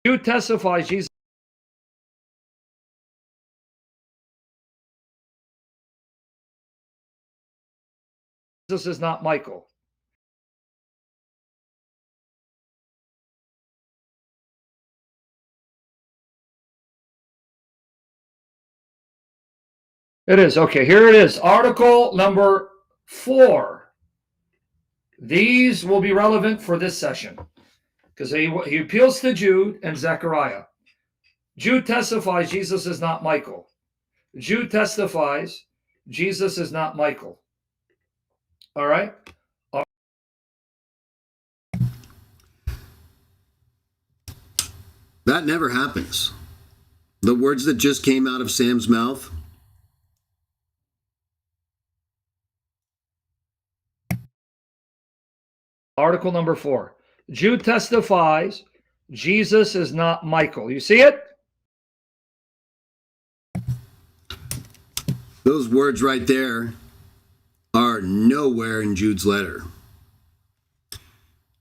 Jude testifies Jesus is not Michael. It is. Okay, here it is. Article number 4. These will be relevant for this session because he appeals to Jude and Zechariah. Jude testifies Jesus is not Michael. Jude testifies Jesus is not Michael. All right? That never happens. The words that just came out of Sam's mouth. Article number 4. Jude testifies Jesus is not Michael. You see it? Those words right there are nowhere in Jude's letter.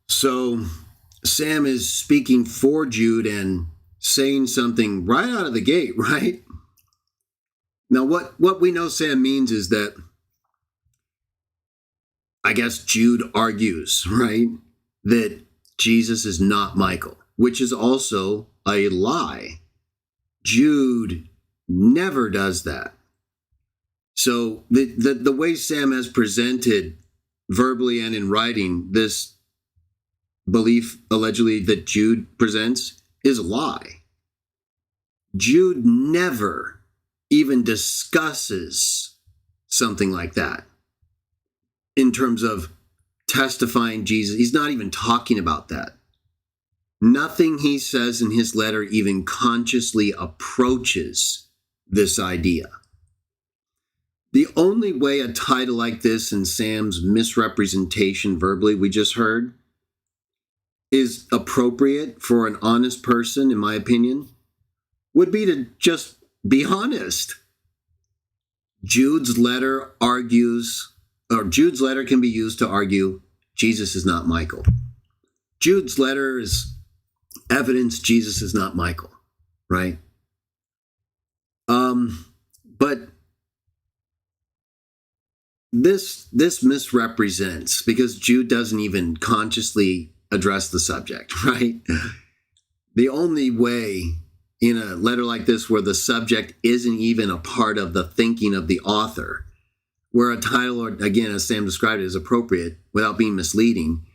So Sam is speaking for Jude and saying something right out of the gate, right? Now, what we know Sam means is that, I guess Jude argues, right, that Jesus is not Michael, which is also a lie. Jude never does that. So the way Sam has presented verbally and in writing this belief allegedly that Jude presents is a lie. Jude never even discusses something like that in terms of testifying Jesus. He's not even talking about that. Nothing he says in his letter even consciously approaches this idea. The only way a title like this in Sam's misrepresentation verbally we just heard is appropriate for an honest person, in my opinion, would be to just be honest. Jude's letter can be used to argue Jesus is not Michael. Jude's letter is evidence Jesus is not Michael, right? But this misrepresents, because Jude doesn't even consciously address the subject, right? The only way in a letter like this where the subject isn't even a part of the thinking of the author, where a title, or again, as Sam described it, is appropriate without being misleading,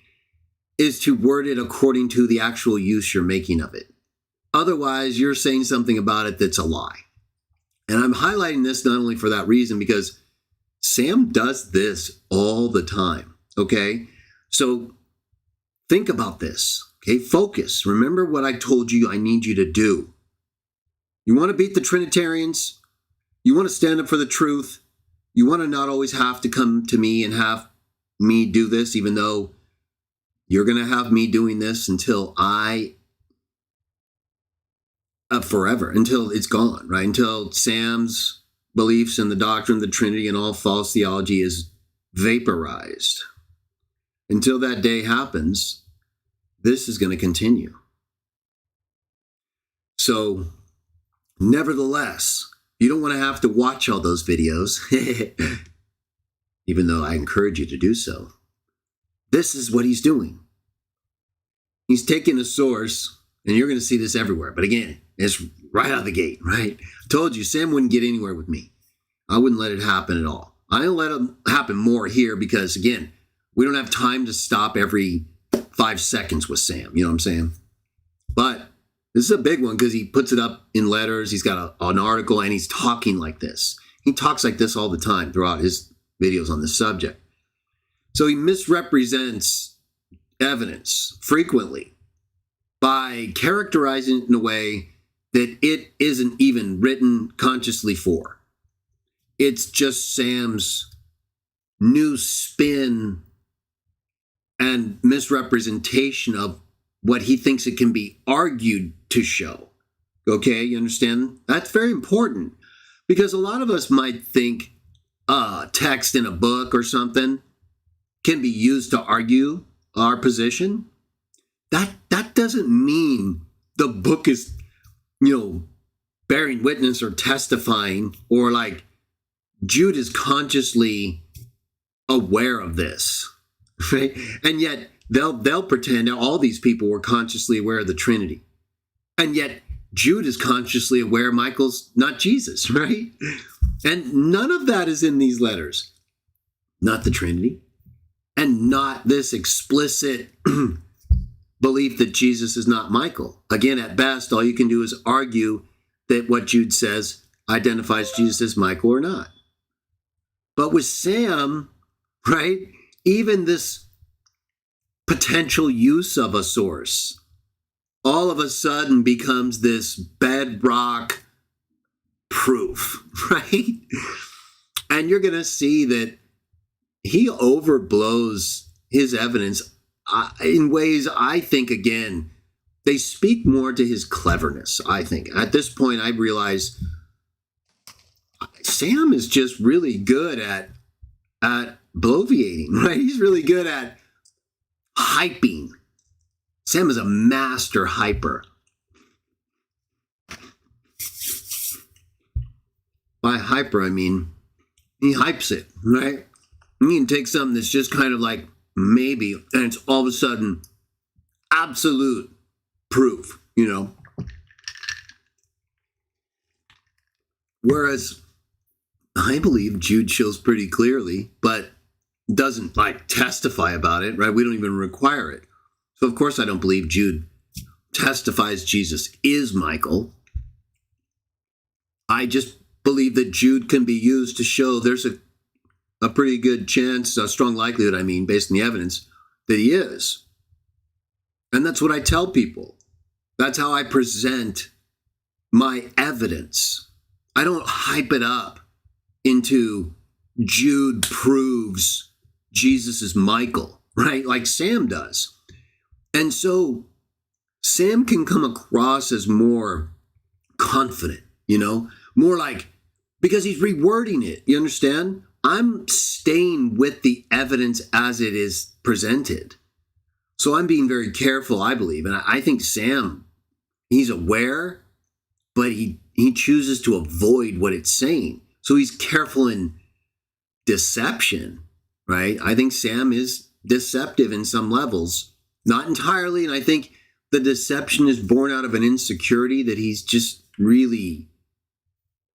is to word it according to the actual use you're making of it. Otherwise, you're saying something about it that's a lie. And I'm highlighting this not only for that reason, because Sam does this all the time, okay? So think about this, okay? Focus. Remember what I told you I need you to do. You want to beat the Trinitarians? You want to stand up for the truth? You want to not always have to come to me and have me do this, even though you're going to have me doing this until forever, until it's gone, right? Until Sam's beliefs in the doctrine of the Trinity and all false theology is vaporized. Until that day happens, this is going to continue. So, nevertheless, you don't want to have to watch all those videos, even though I encourage you to do so. This is what he's doing. He's taking a source, and you're going to see this everywhere. But again, it's right out of the gate, right? I told you, Sam wouldn't get anywhere with me. I wouldn't let it happen at all. I don't let it happen more here because, again, we don't have time to stop every 5 seconds with Sam. You know what I'm saying? But this is a big one because he puts it up in letters. He's got an article, and he's talking like this. He talks like this all the time throughout his videos on this subject. So he misrepresents evidence frequently by characterizing it in a way that it isn't even written consciously for. It's just Sam's new spin and misrepresentation of what he thinks it can be argued to show. Okay, you understand? That's very important because a lot of us might think text in a book or something can be used to argue our position. That doesn't mean the book is, bearing witness or testifying, or like Jude is consciously aware of this, right? And yet they'll pretend that all these people were consciously aware of the Trinity. And yet Jude is consciously aware Michael's not Jesus, right? And none of that is in these letters. Not the Trinity. And not this explicit belief that Jesus is not Michael. Again, at best, all you can do is argue that what Jude says identifies Jesus as Michael or not. But with Sam, right, even this potential use of a source all of a sudden becomes this bedrock proof, right? And you're going to see that he overblows his evidence in ways I think, again, they speak more to his cleverness, I think. At this point, I realize Sam is just really good at bloviating, right? He's really good at hyping. Sam is a master hyper. By hyper, I mean he hypes it, right? You can take something that's just kind of like maybe, and it's all of a sudden absolute proof, you know? Whereas I believe Jude shows pretty clearly, but doesn't like testify about it, right? We don't even require it. So of course I don't believe Jude testifies Jesus is Michael. I just believe that Jude can be used to show there's a pretty good chance, a strong likelihood, I mean, based on the evidence, that he is. And that's what I tell people. That's how I present my evidence. I don't hype it up into Jude proves Jesus is Michael, right? Like Sam does. And so Sam can come across as more confident, you know, more like, because he's rewording it, you understand? I'm staying with the evidence as it is presented. So I'm being very careful, I believe. And I think Sam, he's aware, but he chooses to avoid what it's saying. So he's careful in deception, right? I think Sam is deceptive in some levels, not entirely. And I think the deception is born out of an insecurity that he's just really,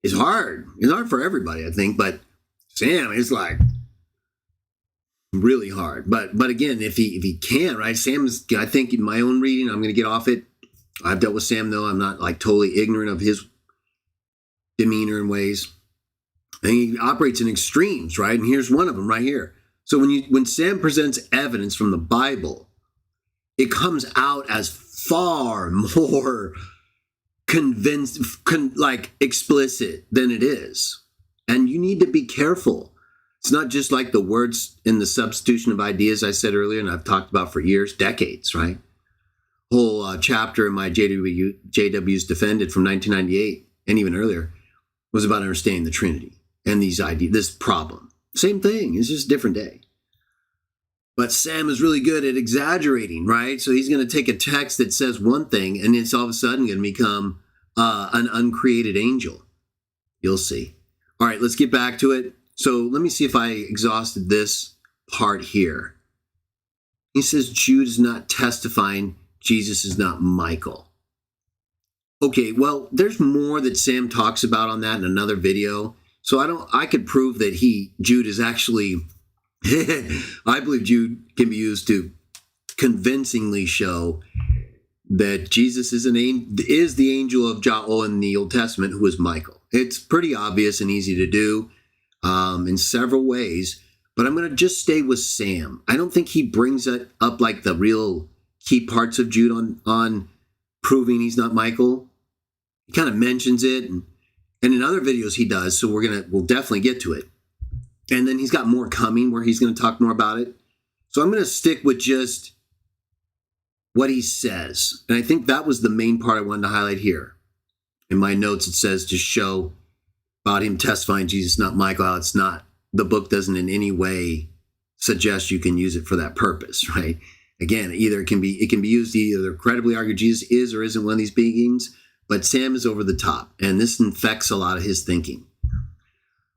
is hard. It's hard for everybody, I think. But Sam is like really hard. But again, if he can't, right? Sam's, I think in my own reading, I'm going to get off it. I've dealt with Sam, though. I'm not like totally ignorant of his demeanor and ways. And he operates in extremes, right? And here's one of them right here. So when Sam presents evidence from the Bible, it comes out as far more convinced, like explicit than it is. And you need to be careful. It's not just like the words in the substitution of ideas I said earlier, and I've talked about for years, decades, right? Whole chapter in my JW's Defended from 1998 and even earlier was about understanding the Trinity and these ideas, this problem. Same thing, it's just a different day. But Sam is really good at exaggerating, right? So he's going to take a text that says one thing and it's all of a sudden going to become an uncreated angel. You'll see. All right, let's get back to it. So let me see if I exhausted this part here. He says Jude is not testifying Jesus is not Michael. Okay, well, there's more that Sam talks about on that in another video. So I could prove that Jude is actually, I believe Jude can be used to convincingly show that Jesus is the angel of Jah in the Old Testament, who is Michael. It's pretty obvious and easy to do in several ways, but I'm going to just stay with Sam. I don't think he brings it up like the real key parts of Jude on proving he's not Michael. He kind of mentions it, and in other videos he does, so we'll definitely get to it. And then he's got more coming where he's going to talk more about it. So I'm going to stick with just what he says. And I think that was the main part I wanted to highlight here. In my notes, it says to show about him testifying Jesus, not Michael, how it's not. The book doesn't in any way suggest you can use it for that purpose, right? Again, it can be used to either credibly argue Jesus is or isn't one of these beings, but Sam is over the top, and this infects a lot of his thinking.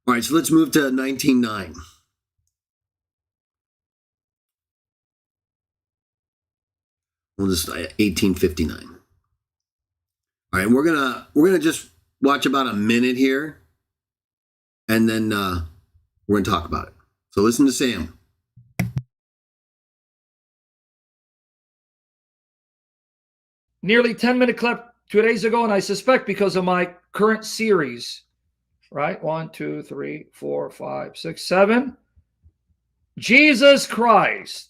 All right, so let's move to 19:9. We'll just 1859. All right, we're gonna just watch about a minute here, and then we're gonna talk about it. So listen to Sam. Nearly 10-minute clip 2 days ago, and I suspect because of my current series, right? 1, 2, 3, 4, 5, 6, 7. Jesus Christ.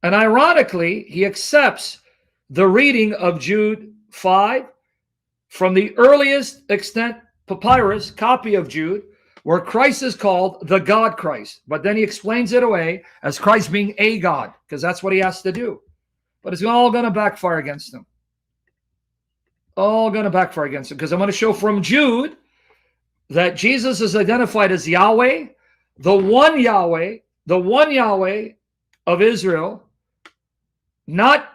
And ironically, he accepts the reading of Jude 5 from the earliest extant papyrus copy of Jude, where Christ is called the God Christ. But then he explains it away as Christ being a God, because that's what he has to do. But it's all going to backfire against him. All going to backfire against him. Because I'm going to show from Jude that Jesus is identified as Yahweh, the one Yahweh of Israel, not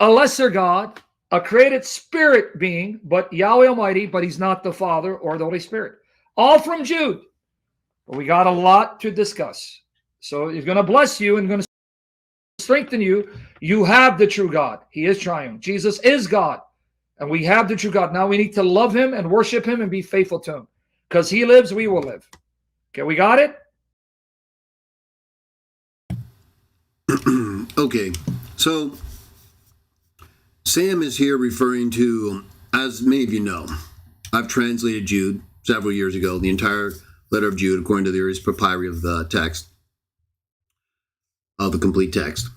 a lesser God, a created spirit being, but Yahweh Almighty, but he's not the Father or the Holy Spirit. All from Jude. But we got a lot to discuss. So he's going to bless you and going to strengthen you. You have the true God. He is triune. Jesus is God. And we have the true God. Now we need to love him and worship him and be faithful to him. Because he lives, we will live. Okay, we got it? Okay, so Sam is here referring to, as many of you know, I've translated Jude several years ago, the entire letter of Jude, according to the Aries Papyri of the text, of the complete text.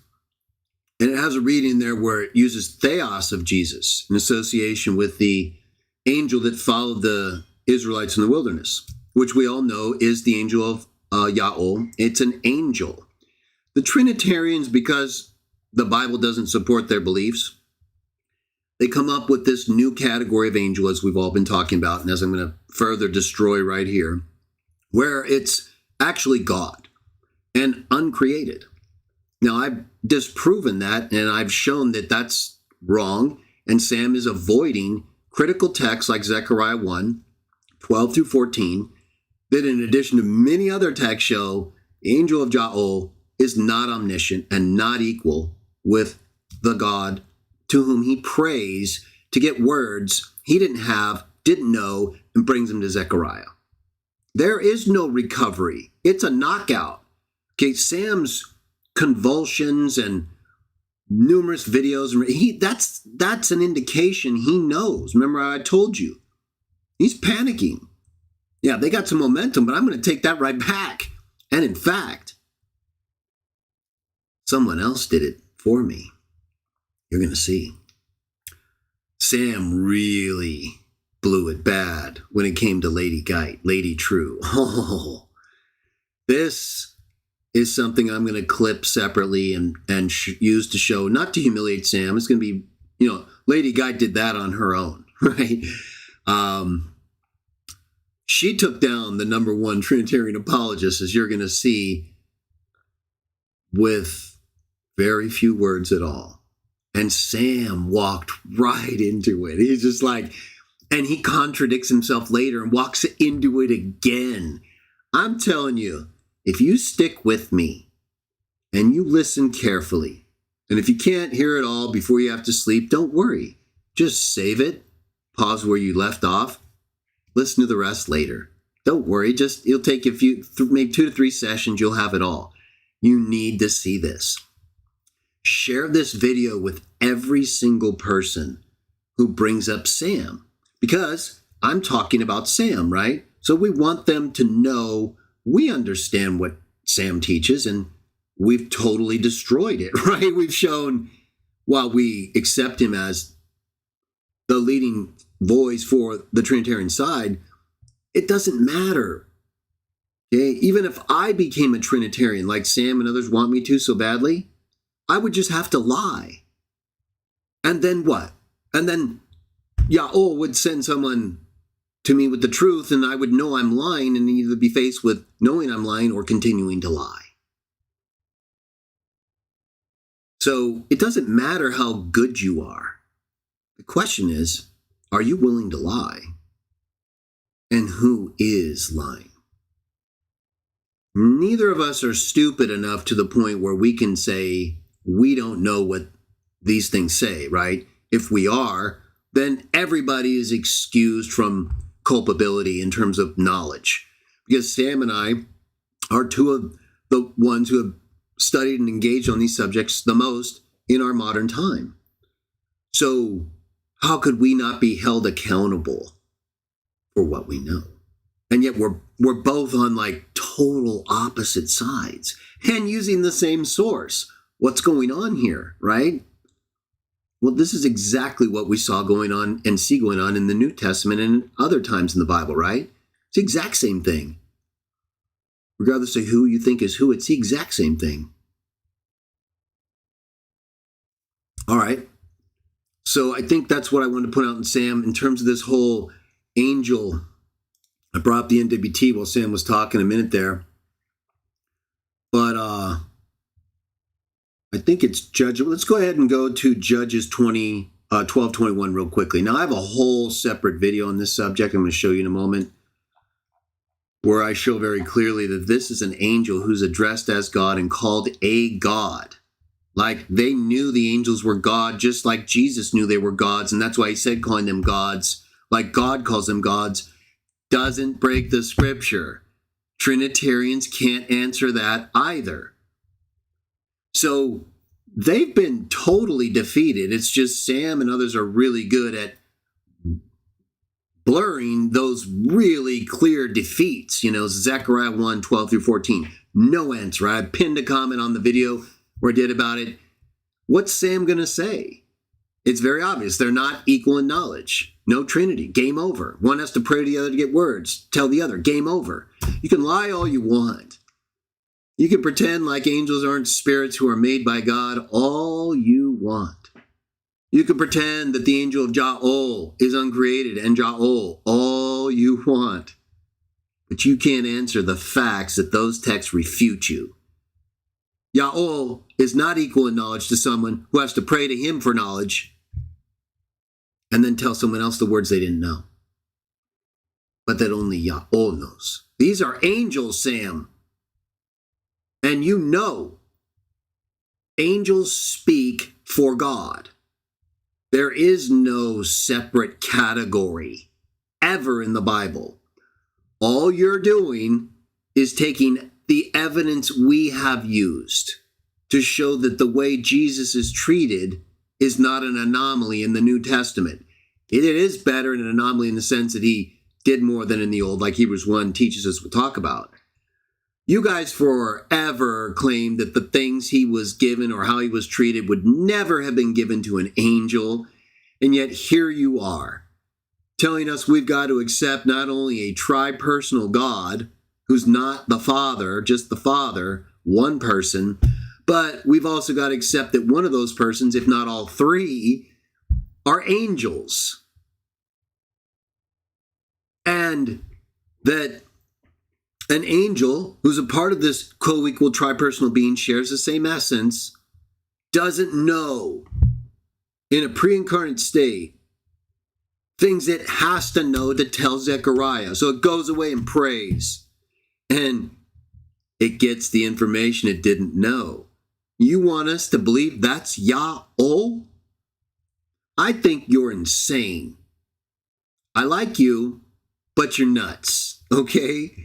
And it has a reading there where it uses theos of Jesus in association with the angel that followed the Israelites in the wilderness, which we all know is the angel of Yahweh. It's an angel. The Trinitarians, because the Bible doesn't support their beliefs, they come up with this new category of angel, as we've all been talking about, and as I'm going to further destroy right here, where it's actually God and uncreated. Now, I've disproven that, and I've shown that that's wrong, and Sam is avoiding critical texts like Zechariah 1, 12 through 14, that in addition to many other texts show the angel of Yahweh is not omniscient and not equal with the God to whom he prays to get words he didn't have, didn't know, and brings them to Zechariah. There is no recovery. It's a knockout. Okay, Sam's convulsions and numerous videos, that's an indication he knows. Remember, I told you, he's panicking. Yeah, they got some momentum, but I'm going to take that right back. And in fact, someone else did it for me. You're going to see. Sam really blew it bad when it came to Lady True. Oh, this is something I'm going to clip separately and use to show, not to humiliate Sam. It's going to be, Lady Guy did that on her own, right? She took down the number one Trinitarian apologist, as you're going to see, with very few words at all. And Sam walked right into it. He's just like, and he contradicts himself later and walks into it again. I'm telling you, if you stick with me and you listen carefully, and if you can't hear it all before you have to sleep, don't worry. Just save it, pause where you left off, listen to the rest later. Don't worry, it'll take you maybe 2 to 3 sessions, you'll have it all. You need to see this. Share this video with every single person who brings up Sam, because I'm talking about Sam, right? So we want them to know we understand what Sam teaches, and we've totally destroyed it, right? We've shown, while we accept him as the leading voice for the Trinitarian side, it doesn't matter. Okay? Even if I became a Trinitarian like Sam and others want me to so badly, I would just have to lie. And then what? And then Yahweh would send someone to me with the truth, and I would know I'm lying and either be faced with knowing I'm lying or continuing to lie. So it doesn't matter how good you are. The question is, are you willing to lie? And who is lying? Neither of us are stupid enough to the point where we can say we don't know what these things say, right? If we are, then everybody is excused from culpability in terms of knowledge. Because Sam and I are two of the ones who have studied and engaged on these subjects the most in our modern time. So how could we not be held accountable for what we know? And yet we're both on like total opposite sides and using the same source. What's going on here, right? Well, this is exactly what we saw going on and see going on in the New Testament and other times in the Bible, right? It's the exact same thing. Regardless of who you think is who, it's the exact same thing. All right. So I think that's what I wanted to point out in Sam in terms of this whole angel. I brought up the NWT while Sam was talking a minute there. But I think it's Judges. Let's go ahead and go to Judges 12:21 real quickly. Now, I have a whole separate video on this subject I'm going to show you in a moment, where I show very clearly that this is an angel who's addressed as God and called a God. Like, they knew the angels were God, just like Jesus knew they were gods, and that's why he said calling them gods, like God calls them gods, doesn't break the scripture. Trinitarians can't answer that either. So they've been totally defeated. It's just Sam and others are really good at blurring those really clear defeats. You know, Zechariah 1:12-14. No answer. I pinned a comment on the video where I did about it. What's Sam going to say? It's very obvious. They're not equal in knowledge. No Trinity. Game over. One has to pray to the other to get words. Tell the other. Game over. You can lie all you want. You can pretend like angels aren't spirits who are made by God all you want. You can pretend that the angel of Ja'ol is uncreated and Ja'ol all you want. But you can't answer the facts that those texts refute you. Ja'ol is not equal in knowledge to someone who has to pray to him for knowledge and then tell someone else the words they didn't know, but that only Ja'ol knows. These are angels, Sam. And you know, angels speak for God. There is no separate category ever in the Bible. All you're doing is taking the evidence we have used to show that the way Jesus is treated is not an anomaly in the New Testament. It is better an anomaly in the sense that he did more than in the Old, like Hebrews 1 teaches us we'll talk about. You guys forever claimed that the things he was given or how he was treated would never have been given to an angel. And yet here you are, telling us we've got to accept not only a tri-personal God, who's not the Father, just the Father, one person, but we've also got to accept that one of those persons, if not all three, are angels. And that an angel who's a part of this co-equal tri-personal being shares the same essence, doesn't know in a pre-incarnate state things it has to know to tell Zechariah. So it goes away and prays. And it gets the information it didn't know. You want us to believe that's Yahweh? I think you're insane. I like you, but you're nuts, okay?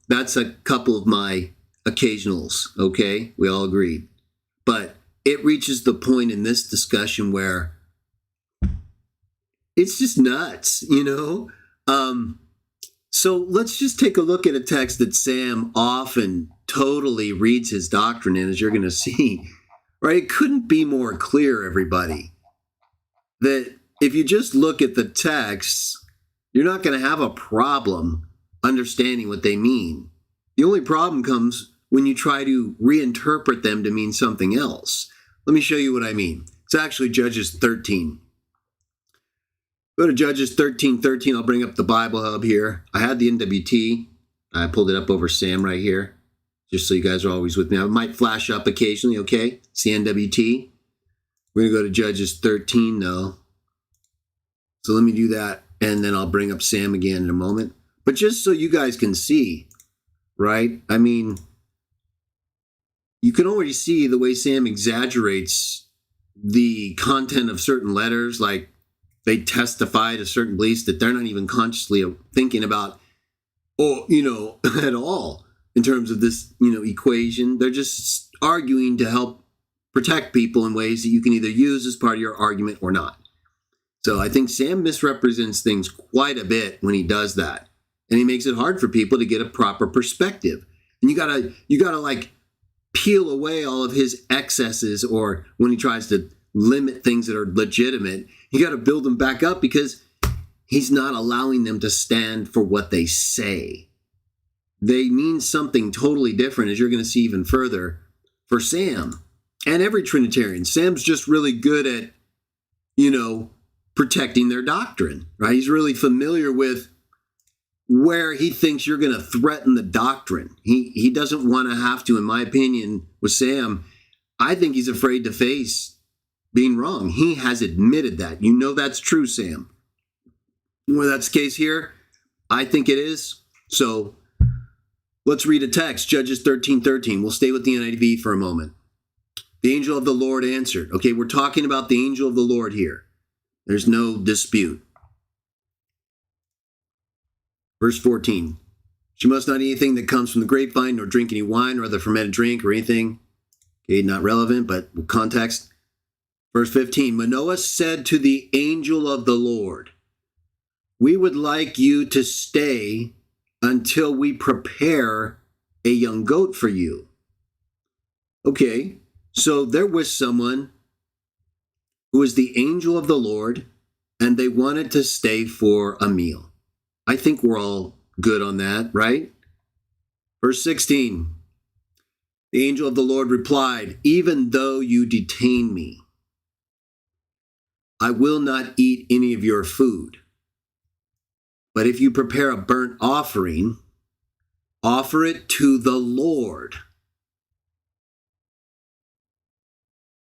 That's a couple of my occasionals, okay? We all agreed. But it reaches the point in this discussion where it's just nuts, you know? So let's just take a look at a text that Sam often totally reads his doctrine in, as you're going to see, right? It couldn't be more clear, everybody, that if you just look at the texts, you're not going to have a problem understanding what they mean. The only problem comes when you try to reinterpret them to mean something else. Let me show you what I mean. It's actually Judges 13. Go to Judges 13:13. I'll bring up the Bible Hub here. I had the NWT. I pulled it up over Sam right here, just so you guys are always with me. I might flash up occasionally, okay? It's the NWT. We're going to go to Judges 13, though. So let me do that, and then I'll bring up Sam again in a moment. But just so you guys can see, right? I mean, you can already see the way Sam exaggerates the content of certain letters, like they testify to certain beliefs that they're not even consciously thinking about, or, you know, at all in terms of this, you know, equation. They're just arguing to help protect people in ways that you can either use as part of your argument or not. So I think Sam misrepresents things quite a bit when he does that. And he makes it hard for people to get a proper perspective. And you gotta like peel away all of his excesses, or when he tries to limit things that are legitimate, you got to build them back up because he's not allowing them to stand for what they say. They mean something totally different, as you're going to see even further, for Sam. and every Trinitarian. Sam's just really good at, you know, protecting their doctrine, right? He's really familiar with where he thinks you're going to threaten the doctrine. He doesn't want to have to, in my opinion, with Sam. I think he's afraid to face being wrong. He has admitted that. You know that's true, Sam. Well, that's the case here. I think it is. So let's read a text, Judges 13:13. We'll stay with the NIV for a moment. The angel of the Lord answered. Okay, we're talking about the angel of the Lord here. There's no dispute. Verse 14. She must not eat anything that comes from the grapevine, nor drink any wine or other fermented drink or anything. Okay, not relevant, but context. Verse 15. Manoah said to the angel of the Lord, we would like you to stay until we prepare a young goat for you. Okay, so there was someone who was the angel of the Lord, and they wanted to stay for a meal. I think we're all good on that, right? Verse 16. The angel of the Lord replied, even though you detain me, I will not eat any of your food. But if you prepare a burnt offering, offer it to the Lord,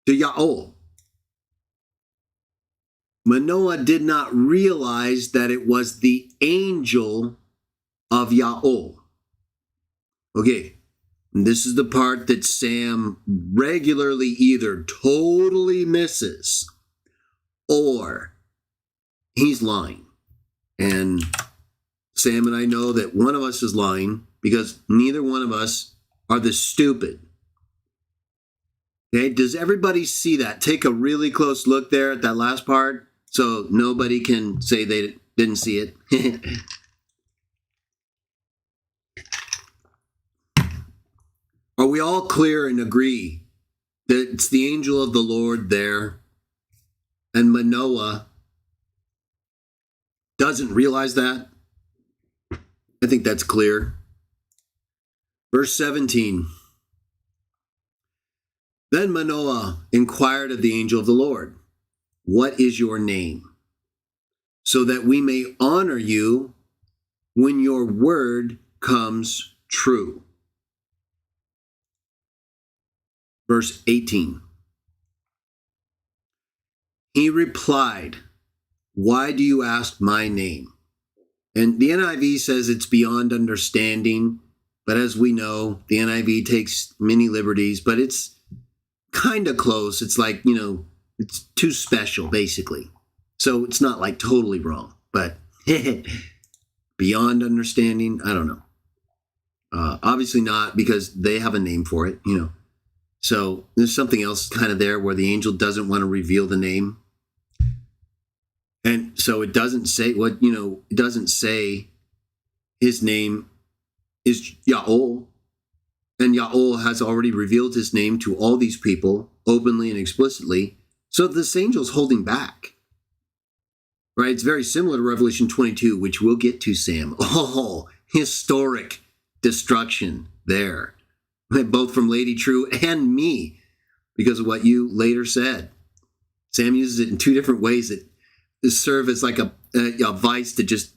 to Yahweh. Manoah did not realize that it was the angel of Yahweh. Okay, and this is the part that Sam regularly either totally misses or he's lying. And Sam and I know that one of us is lying because neither one of us are the stupid. Okay, does everybody see that? Take a really close look there at that last part so nobody can say they didn't see it. Are we all clear and agree that it's the angel of the Lord there and Manoah doesn't realize that? I think that's clear. Verse 17. Then Manoah inquired of the angel of the Lord, what is your name? So that we may honor you when your word comes true. Verse 18. He replied, why do you ask my name? And the NIV says it's beyond understanding, but as we know, the NIV takes many liberties, but it's kind of close. It's like, you know, it's too special, basically. So it's not like totally wrong, but beyond understanding, I don't know. Obviously not, because they have a name for it, you know. So there's something else kind of there where the angel doesn't want to reveal the name. And so it doesn't say what, you know, it doesn't say his name is Yahweh. And Yahweh has already revealed his name to all these people openly and explicitly. So this angel's holding back. Right? It's very similar to Revelation 22, which we'll get to, Sam. Oh, historic destruction there. Both from Lady True and me, because of what you later said. Sam uses it in two different ways that serve as like a vice to just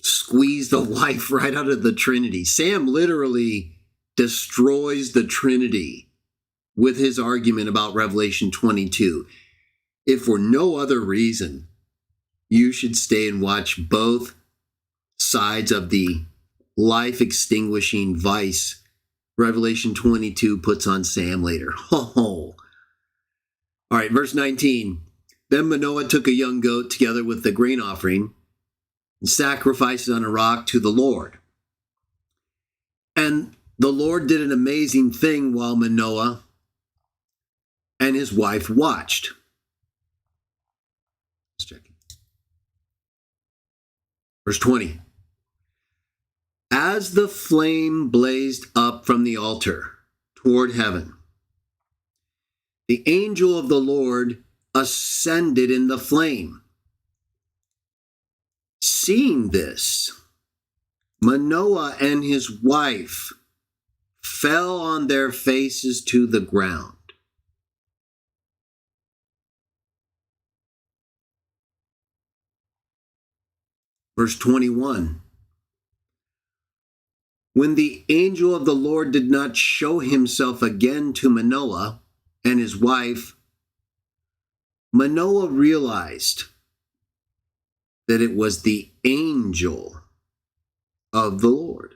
squeeze the life right out of the Trinity. Sam literally destroys the Trinity with his argument about Revelation 22. If for no other reason, you should stay and watch both sides of the life-extinguishing vice Revelation 22 puts on Sam later. Oh. All right, verse 19. Then Manoah took a young goat together with the grain offering and sacrificed it on a rock to the Lord. And the Lord did an amazing thing while Manoah and his wife watched. Let's check it. Verse 20. As the flame blazed up from the altar toward heaven, the angel of the Lord ascended in the flame. Seeing this, Manoah and his wife fell on their faces to the ground. Verse 21. When the angel of the Lord did not show himself again to Manoah and his wife, Manoah realized that it was the angel of the Lord.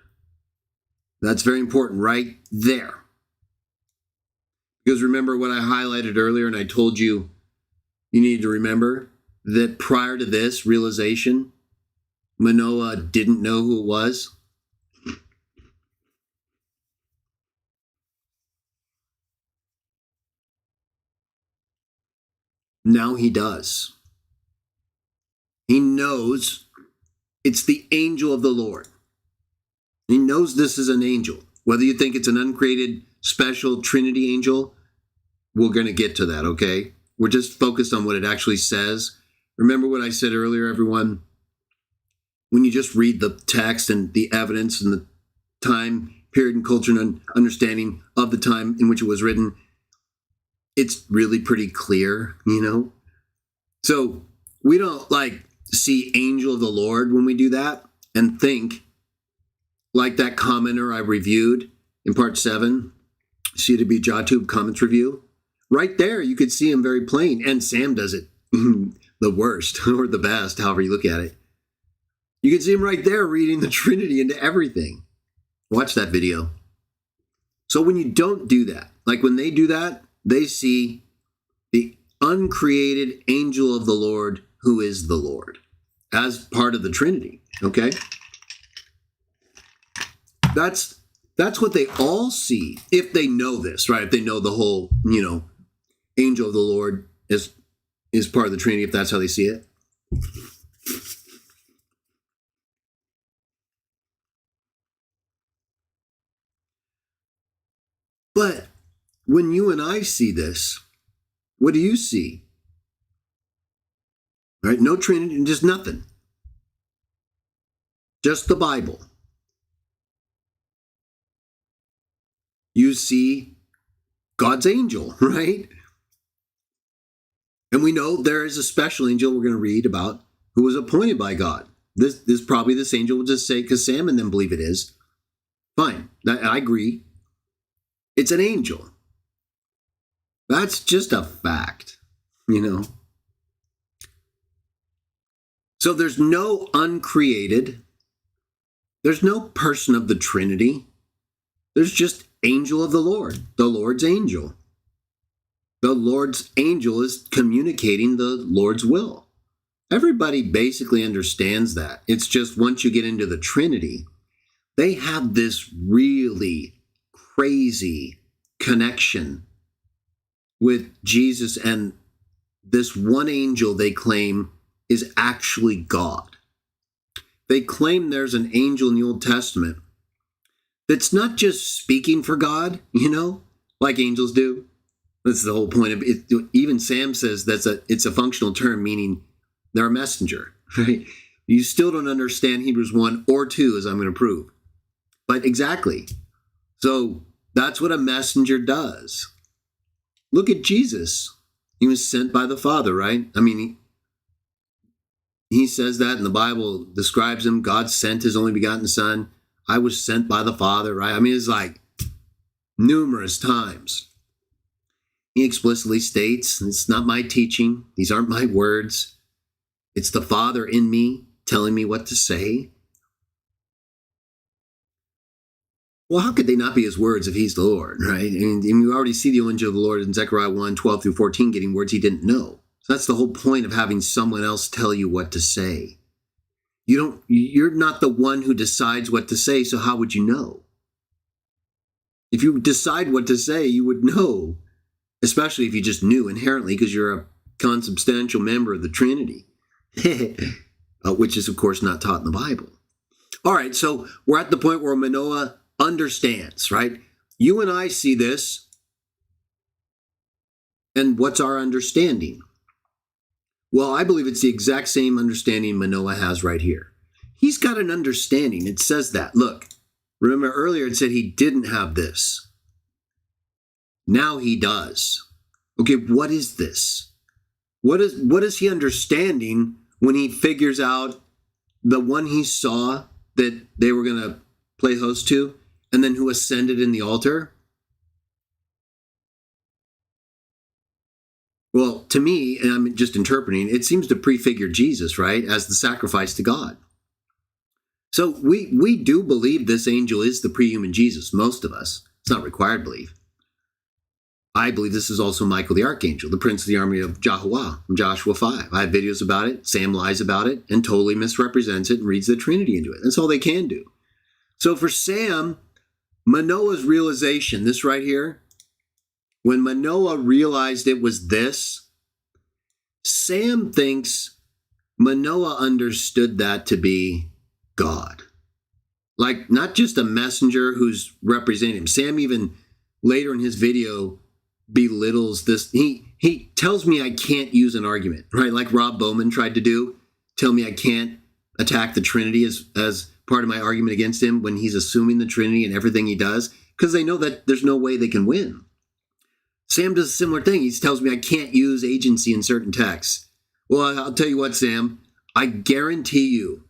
That's very important right there. Because remember what I highlighted earlier, and I told you need to remember that prior to this realization, Manoah didn't know who it was. Now he does. He knows it's the angel of the Lord. He knows this is an angel. Whether you think it's an uncreated, special Trinity angel, we're going to get to that, okay? We're just focused on what it actually says. Remember what I said earlier, everyone? When you just read the text and the evidence and the time, period, and culture and understanding of the time in which it was written, it's really pretty clear, you know? So we don't see angel of the Lord when we do that and think like that commenter I reviewed in part 7, CWJTube comments review. Right there, you could see him very plain. And Sam does it the worst or the best, however you look at it. You can see him right there reading the Trinity into everything. Watch that video. So when you don't do that, like when they do that, they see the uncreated angel of the Lord, who is the Lord, as part of the Trinity, okay? That's what they all see if they know this, right? If they know the whole, angel of the Lord is part of the Trinity, if that's how they see it. But when you and I see this, what do you see? Right? No Trinity, just nothing. Just the Bible. You see God's angel, right? And we know there is a special angel we're going to read about who was appointed by God. This probably this angel will just say, because Sam and them believe it is. Fine, I agree. It's an angel. That's just a fact, So there's no uncreated. There's no person of the Trinity. There's just angel of the Lord, the Lord's angel. The Lord's angel is communicating the Lord's will. Everybody basically understands that. It's just once you get into the Trinity, they have this really crazy connection with Jesus, and this one angel they claim is actually God. They claim there's an angel in the Old Testament that's not just speaking for God, like angels do. That's the whole point of it. Even Sam says it's a functional term, meaning they're a messenger, right? You still don't understand Hebrews 1 or 2, as I'm going to prove. But exactly. So that's what a messenger does. Look at Jesus. He was sent by the Father, right? I mean, he says that in the Bible, describes him. God sent his only begotten Son. I was sent by the Father, right? I mean, it's like numerous times. He explicitly states, it's not my teaching. These aren't my words. It's the Father in me telling me what to say. Well, how could they not be his words if he's the Lord, right? And you already see the angel of the Lord in Zechariah 1, 12 through 14 getting words he didn't know. So that's the whole point of having someone else tell you what to say. You're not the one who decides what to say, so how would you know? If you decide what to say, you would know, especially if you just knew inherently because you're a consubstantial member of the Trinity, which is, of course, not taught in the Bible. All right, so we're at the point where Manoah understands, right? You and I see this, and what's our understanding? Well, I believe it's the exact same understanding Manoah has right here. He's got an understanding. It says that. Look, remember earlier it said he didn't have this. Now he does. Okay, what is this? What is he understanding when he figures out the one he saw that they were going to play host to, and then who ascended in the altar? Well, to me, and I'm just interpreting, it seems to prefigure Jesus, right, as the sacrifice to God. So we do believe this angel is the pre-human Jesus, most of us. It's not required belief. I believe this is also Michael the Archangel, the prince of the army of YHWH from Joshua 5. I have videos about it. Sam lies about it and totally misrepresents it and reads the Trinity into it. That's all they can do. So for Sam, Manoah's realization, this right here, when Manoah realized it was this, Sam thinks Manoah understood that to be God. Like, not just a messenger who's representing him. Sam even later in his video belittles this. He tells me I can't use an argument, right? Like Rob Bowman tried to do. Tell me I can't attack the Trinity as part of my argument against him when he's assuming the Trinity and everything he does, because they know that there's no way they can win. Sam does a similar thing. He tells me I can't use agency in certain texts. Well, I'll tell you what, Sam, I guarantee you,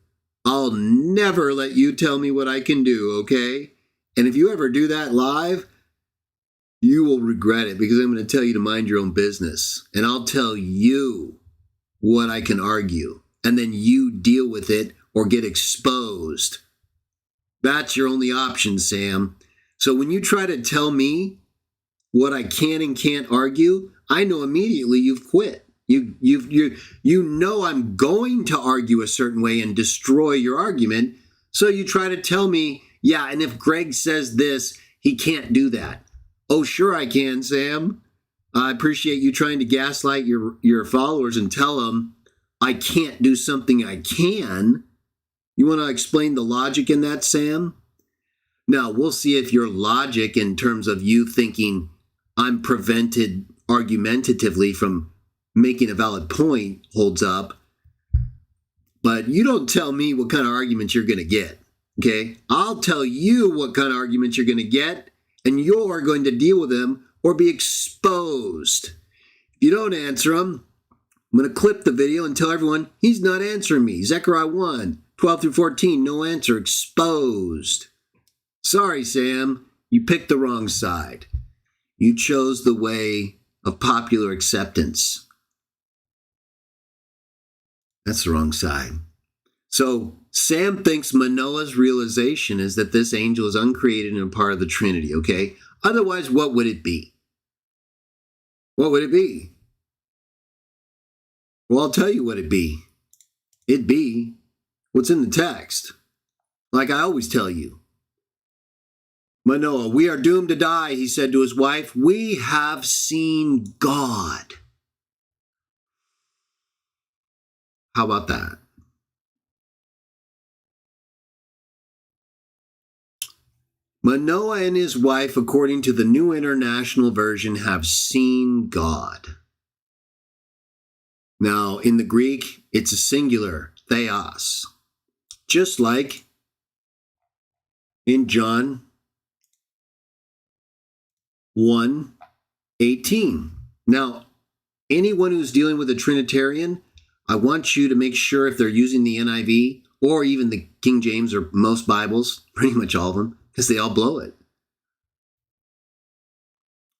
I'll never let you tell me what I can do, okay? And if you ever do that live, you will regret it, because I'm going to tell you to mind your own business. And I'll tell you what I can argue. And then you deal with it or get exposed. That's your only option, Sam. So when you try to tell me what I can and can't argue, I know immediately you've quit. You know I'm going to argue a certain way and destroy your argument. So you try to tell me, yeah, and if Greg says this, he can't do that. Oh, sure I can, Sam. I appreciate you trying to gaslight your followers and tell them I can't do something I can. You want to explain the logic in that, Sam? Now, we'll see if your logic in terms of you thinking I'm prevented argumentatively from making a valid point holds up. But you don't tell me what kind of arguments you're going to get, okay? I'll tell you what kind of arguments you're going to get, and you're going to deal with them or be exposed. If you don't answer them, I'm going to clip the video and tell everyone he's not answering me. Zechariah 1, 12 through 14, no answer, exposed. Sorry, Sam, you picked the wrong side. You chose the way of popular acceptance. That's the wrong side. So Sam thinks Manoah's realization is that this angel is uncreated and a part of the Trinity, okay? Otherwise, what would it be? What would it be? Well, I'll tell you what it'd be. It'd be what's in the text. Like I always tell you. Manoah, we are doomed to die, he said to his wife. We have seen God. How about that? Manoah and his wife, according to the New International Version, have seen God. Now, in the Greek, it's a singular, theos. Just like in John 1:18. Now, anyone who's dealing with a Trinitarian, I want you to make sure if they're using the NIV or even the King James or most Bibles, pretty much all of them, because they all blow it.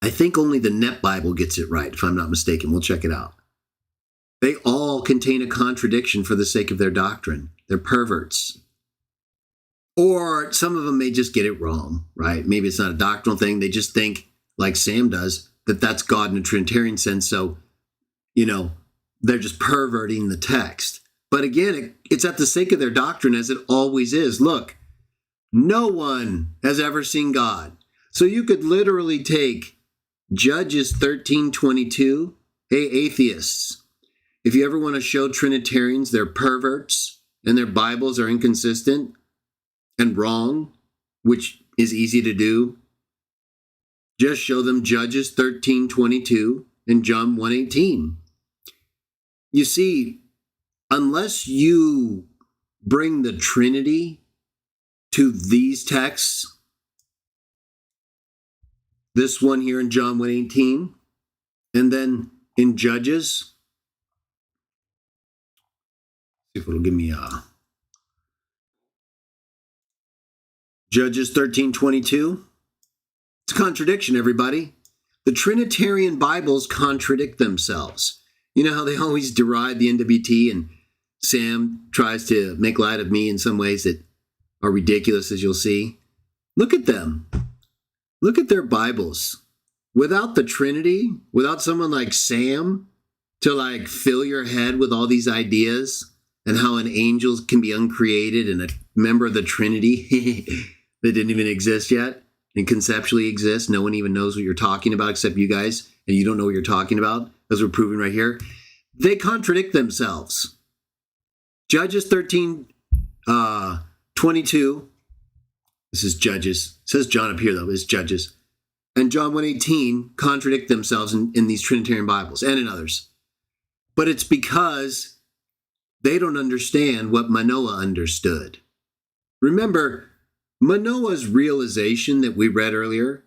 I think only the Net Bible gets it right, if I'm not mistaken. We'll check it out. They all contain a contradiction for the sake of their doctrine. They're perverts. Or some of them may just get it wrong, right? Maybe it's not a doctrinal thing. They just think, like Sam does, that that's God in a Trinitarian sense. So, they're just perverting the text. But again, it's at the sake of their doctrine, as it always is. Look, no one has ever seen God. So you could literally take Judges 13:22. Hey, atheists, if you ever want to show Trinitarians they're perverts and their Bibles are inconsistent and wrong, which is easy to do, just show them Judges 13:22 and John 1:18. You see, unless you bring the Trinity to these texts, this one here in John 1:18, and then in Judges, see if it'll give me Judges 13:22. It's a contradiction, everybody. The Trinitarian Bibles contradict themselves. You know how they always deride the NWT, and Sam tries to make light of me in some ways that are ridiculous, as you'll see. Look at them. Look at their Bibles. Without the Trinity, without someone like Sam to fill your head with all these ideas and how an angel can be uncreated and a member of the Trinity that didn't even exist yet and conceptually exists. No one even knows what you're talking about except you guys, and you don't know what you're talking about, as we're proving right here. They contradict themselves. Judges 13:22. This is Judges. It says John up here, though. It's Judges. And John 1:18 contradict themselves in these Trinitarian Bibles and in others. But it's because they don't understand what Manoah understood. Remember, Manoah's realization that we read earlier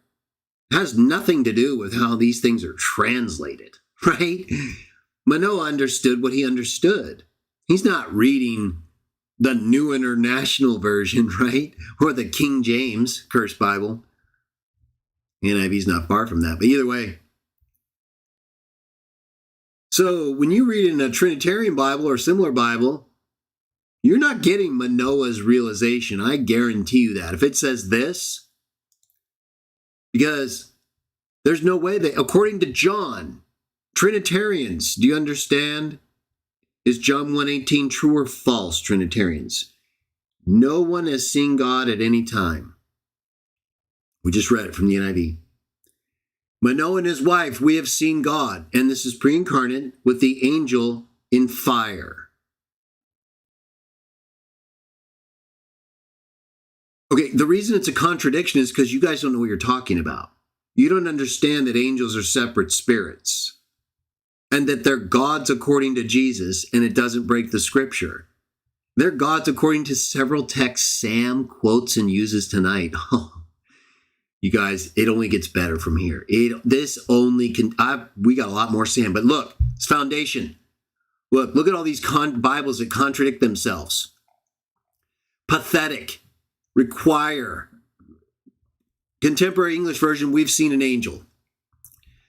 has nothing to do with how these things are translated, right? Manoah understood what he understood. He's not reading the New International Version, right? Or the King James Cursed Bible. NIV's not far from that, but either way. So when you read in a Trinitarian Bible or similar Bible, you're not getting Manoah's realization. I guarantee you that. If it says this, because there's no way that, according to John, Trinitarians, do you understand? Is John 1:18 true or false, Trinitarians? No one has seen God at any time. We just read it from the NIV. Manoah and his wife, we have seen God, and this is pre-incarnate with the angel in fire. Okay, the reason it's a contradiction is because you guys don't know what you're talking about. You don't understand that angels are separate spirits and that they're gods according to Jesus, and it doesn't break the scripture. They're gods according to several texts Sam quotes and uses tonight. You guys, it only gets better from here. We got a lot more Sam, but look, it's foundation. Look at all these Bibles that contradict themselves. Pathetic. Require. Contemporary English version, we've seen an angel.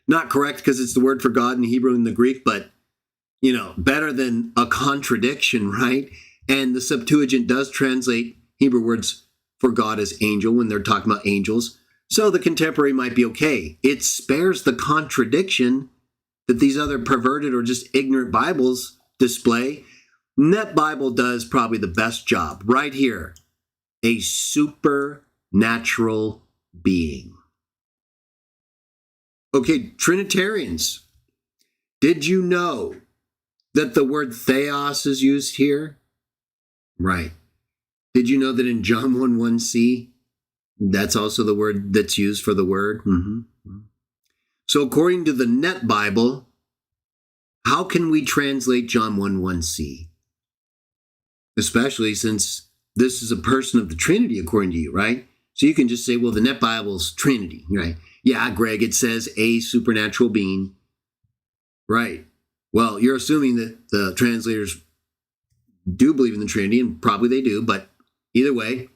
Not correct because it's the word for God in Hebrew and the Greek, but, better than a contradiction, right? And the Septuagint does translate Hebrew words for God as angel when they're talking about angels. So the contemporary might be okay. It spares the contradiction that these other perverted or just ignorant Bibles display. Net Bible does probably the best job right here. A supernatural being. Okay, Trinitarians, did you know that the word theos is used here? Right. Did you know that in John 1:1c, that's also the word that's used for the word? Mm-hmm. So according to the Net Bible, how can we translate John 1:1c? Especially since this is a person of the Trinity, according to you, right? So you can just say, well, the Net Bible's Trinity, right? Yeah, Greg, it says a supernatural being. Right. Well, you're assuming that the translators do believe in the Trinity, and probably they do, but either way,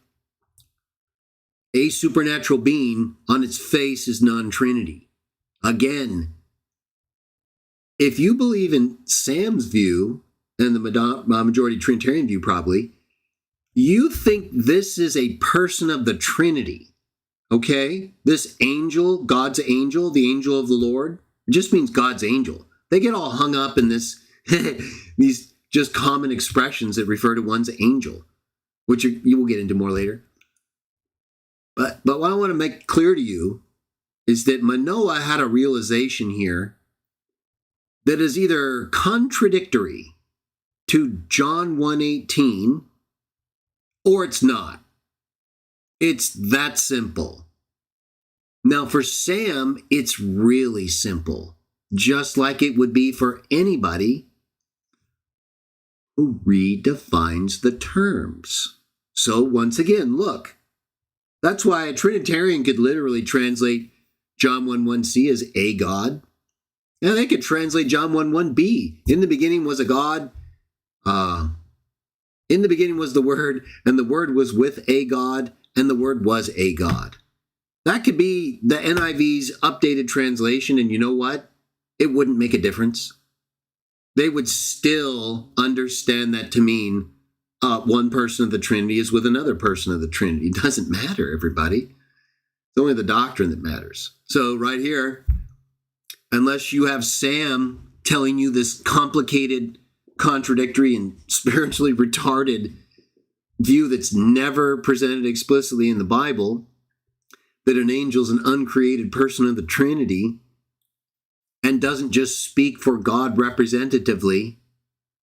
a supernatural being on its face is non-Trinity. Again, if you believe in Sam's view, and the majority Trinitarian view probably, you think this is a person of the Trinity, okay? This angel, God's angel, the angel of the Lord, it just means God's angel. They get all hung up in this, these just common expressions that refer to one's angel, which you will get into more later. But what I want to make clear to you is that Manoah had a realization here that is either contradictory to John 1:18 or it's not. It's that simple. Now for Sam, it's really simple, just like it would be for anybody who redefines the terms. So once again, look, that's why a Trinitarian could literally translate John 1:1c as a God. And they could translate John 1:1b. In the beginning was a God. In the beginning was the Word, and the Word was with a God, and the Word was a God. That could be the NIV's updated translation, and you know what? It wouldn't make a difference. They would still understand that to mean one person of the Trinity is with another person of the Trinity. It doesn't matter, everybody. It's only the doctrine that matters. So right here, unless you have Sam telling you this complicated, contradictory, and spiritually retarded view that's never presented explicitly in the Bible, that an angel is an uncreated person of the Trinity and doesn't just speak for God representatively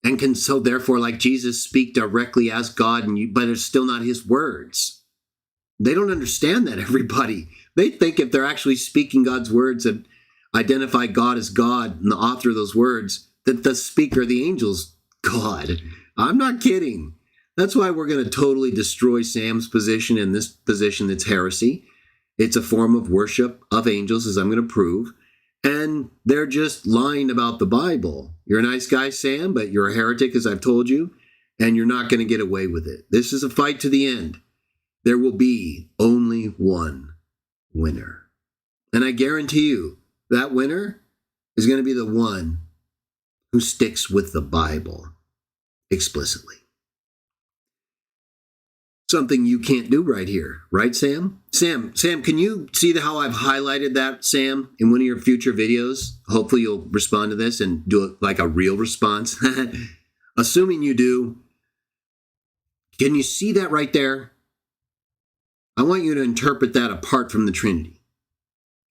and can so therefore, like Jesus, speak directly as God, but it's still not his words. They don't understand that, everybody. They think if they're actually speaking God's words that identify God as God and the author of those words, that the speaker, the angel's God. I'm not kidding. That's why we're going to totally destroy Sam's position and this position that's heresy. It's a form of worship of angels, as I'm going to prove. And they're just lying about the Bible. You're a nice guy, Sam, but you're a heretic, as I've told you, and you're not going to get away with it. This is a fight to the end. There will be only one winner. And I guarantee you, that winner is going to be the one who sticks with the Bible explicitly. Something you can't do right here, right, Sam? Sam, can you see how I've highlighted that, Sam, in one of your future videos? Hopefully you'll respond to this and do it like a real response. Assuming you do, can you see that right there? I want you to interpret that apart from the Trinity.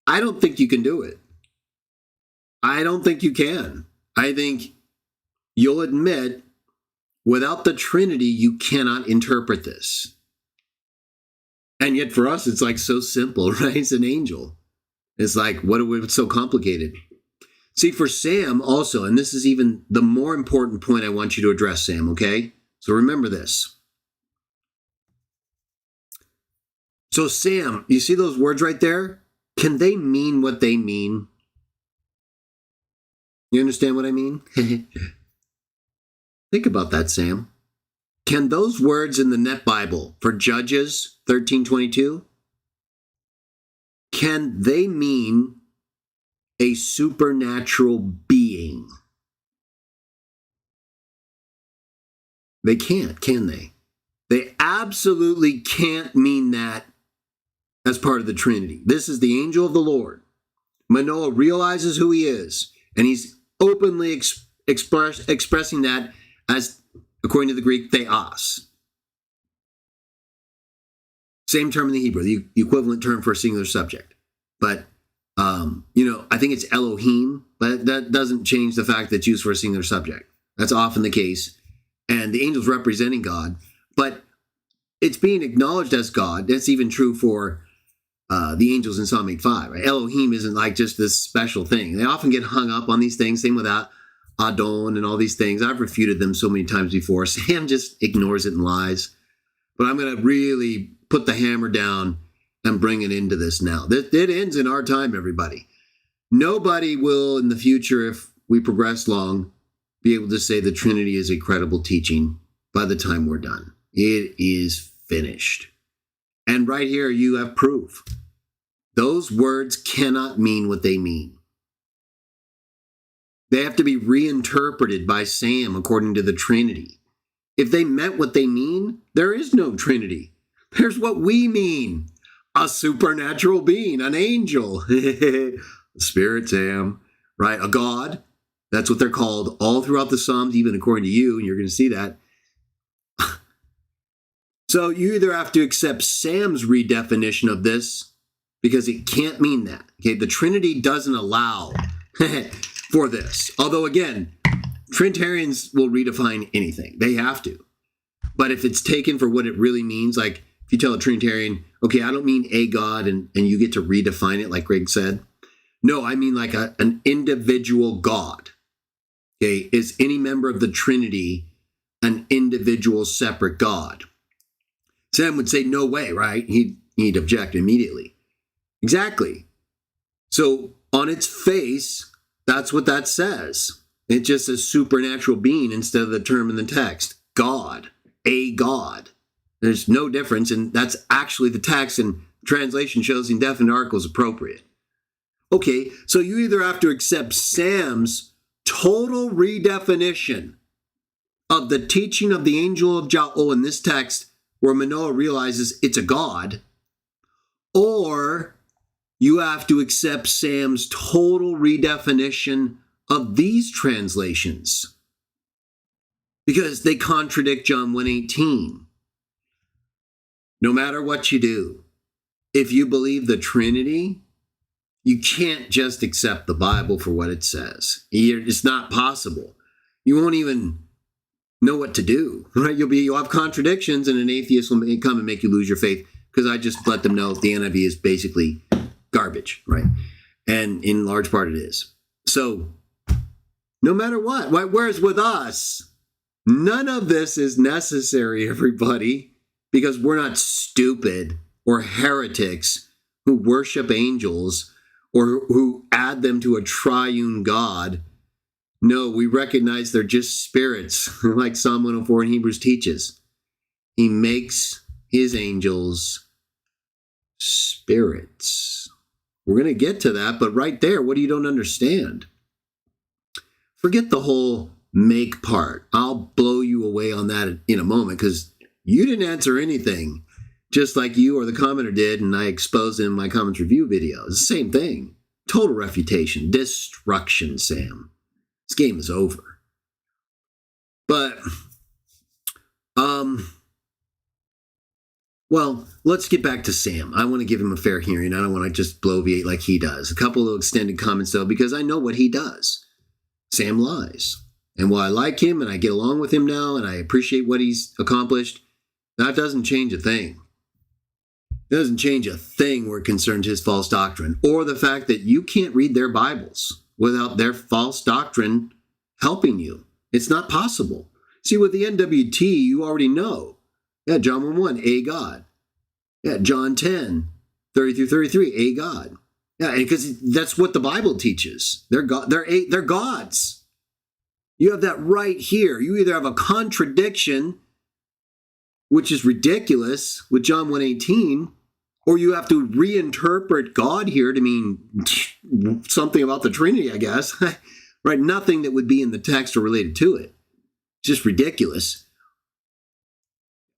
I don't think you can do it. I don't think you can. I think you'll admit without the Trinity, you cannot interpret this. And yet for us, it's like so simple, right? It's an angel. It's like, what's so complicated? See, for Sam also, and this is even the more important point I want you to address, Sam, okay? So remember this. So Sam, you see those words right there? Can they mean what they mean? You understand what I mean? Think about that, Sam. Can those words in the Net Bible for Judges 13:22, can they mean a supernatural being? They can't, can they? They absolutely can't mean that as part of the Trinity. This is the angel of the Lord. Manoah realizes who he is, and he's openly expressing that as, according to the Greek, theos. Same term in the Hebrew, the equivalent term for a singular subject. But, I think it's Elohim, but that doesn't change the fact that it's used for a singular subject. That's often the case. And the angel's representing God, but it's being acknowledged as God. That's even true for the angels in Psalm 8:5. Right? Elohim isn't like just this special thing. They often get hung up on these things, same with Adon and all these things. I've refuted them so many times before. Sam just ignores it and lies. But I'm going to really put the hammer down and bring it into this now. It ends in our time, everybody. Nobody will in the future, if we progress long, be able to say the Trinity is a credible teaching by the time we're done. It is finished. And right here, you have proof. Those words cannot mean what they mean. They have to be reinterpreted by Sam according to the Trinity. If they meant what they mean, there is no Trinity. There's what we mean. A supernatural being, an angel. Spirit, Sam, right? A God. That's what they're called all throughout the Psalms, even according to you, and you're going to see that. So you either have to accept Sam's redefinition of this, because it can't mean that. Okay, the Trinity doesn't allow for this. Although, again, Trinitarians will redefine anything. They have to. But if it's taken for what it really means, like if you tell a Trinitarian, okay, I don't mean a God, and you get to redefine it like Greg said. No, I mean like an individual God. Okay, is any member of the Trinity an individual separate God? Sam would say, no way, right? He'd object immediately. Exactly. So on its face, that's what that says. It's just a supernatural being instead of the term in the text. God, a God. There's no difference, and that's actually the text, and translation shows the indefinite article is appropriate. Okay, so you either have to accept Sam's total redefinition of the teaching of the angel of Jah in this text, where Manoah realizes it's a god, or you have to accept Sam's total redefinition of these translations, because they contradict John 1:18. No matter what you do, if you believe the Trinity, you can't just accept the Bible for what it says. It's not possible. You won't even know what to do, right? You'll have contradictions, and an atheist will come and make you lose your faith, because I just let them know the NIV is basically garbage, right? And in large part it is. So no matter what, whereas with us, none of this is necessary, everybody, because we're not stupid or heretics who worship angels or who add them to a triune God. No, we recognize they're just spirits, like Psalm 104 in Hebrews teaches. He makes his angels spirits. We're going to get to that, but right there, what do you don't understand? Forget the whole make part. I'll blow you away on that in a moment, because you didn't answer anything, just like you or the commenter did, and I exposed in my comments review video. It's the same thing. Total refutation, destruction, Sam. This game is over. But, well, let's get back to Sam. I want to give him a fair hearing. I don't want to just bloviate like he does. A couple of extended comments, though, because I know what he does. Sam lies. And while I like him and I get along with him now and I appreciate what he's accomplished, that doesn't change a thing. It doesn't change a thing where it concerns his false doctrine, or the fact that you can't read their Bibles without their false doctrine helping you. It's not possible. See, with the NWT, you already know. Yeah, John 1:1, a God. Yeah, John 10:30-33, a God. Yeah, because that's what the Bible teaches. They're gods. You have that right here. You either have a contradiction, which is ridiculous, with John 1:18, or you have to reinterpret God here to mean something about the Trinity, I guess. Right? Nothing that would be in the text or related to it. Just ridiculous.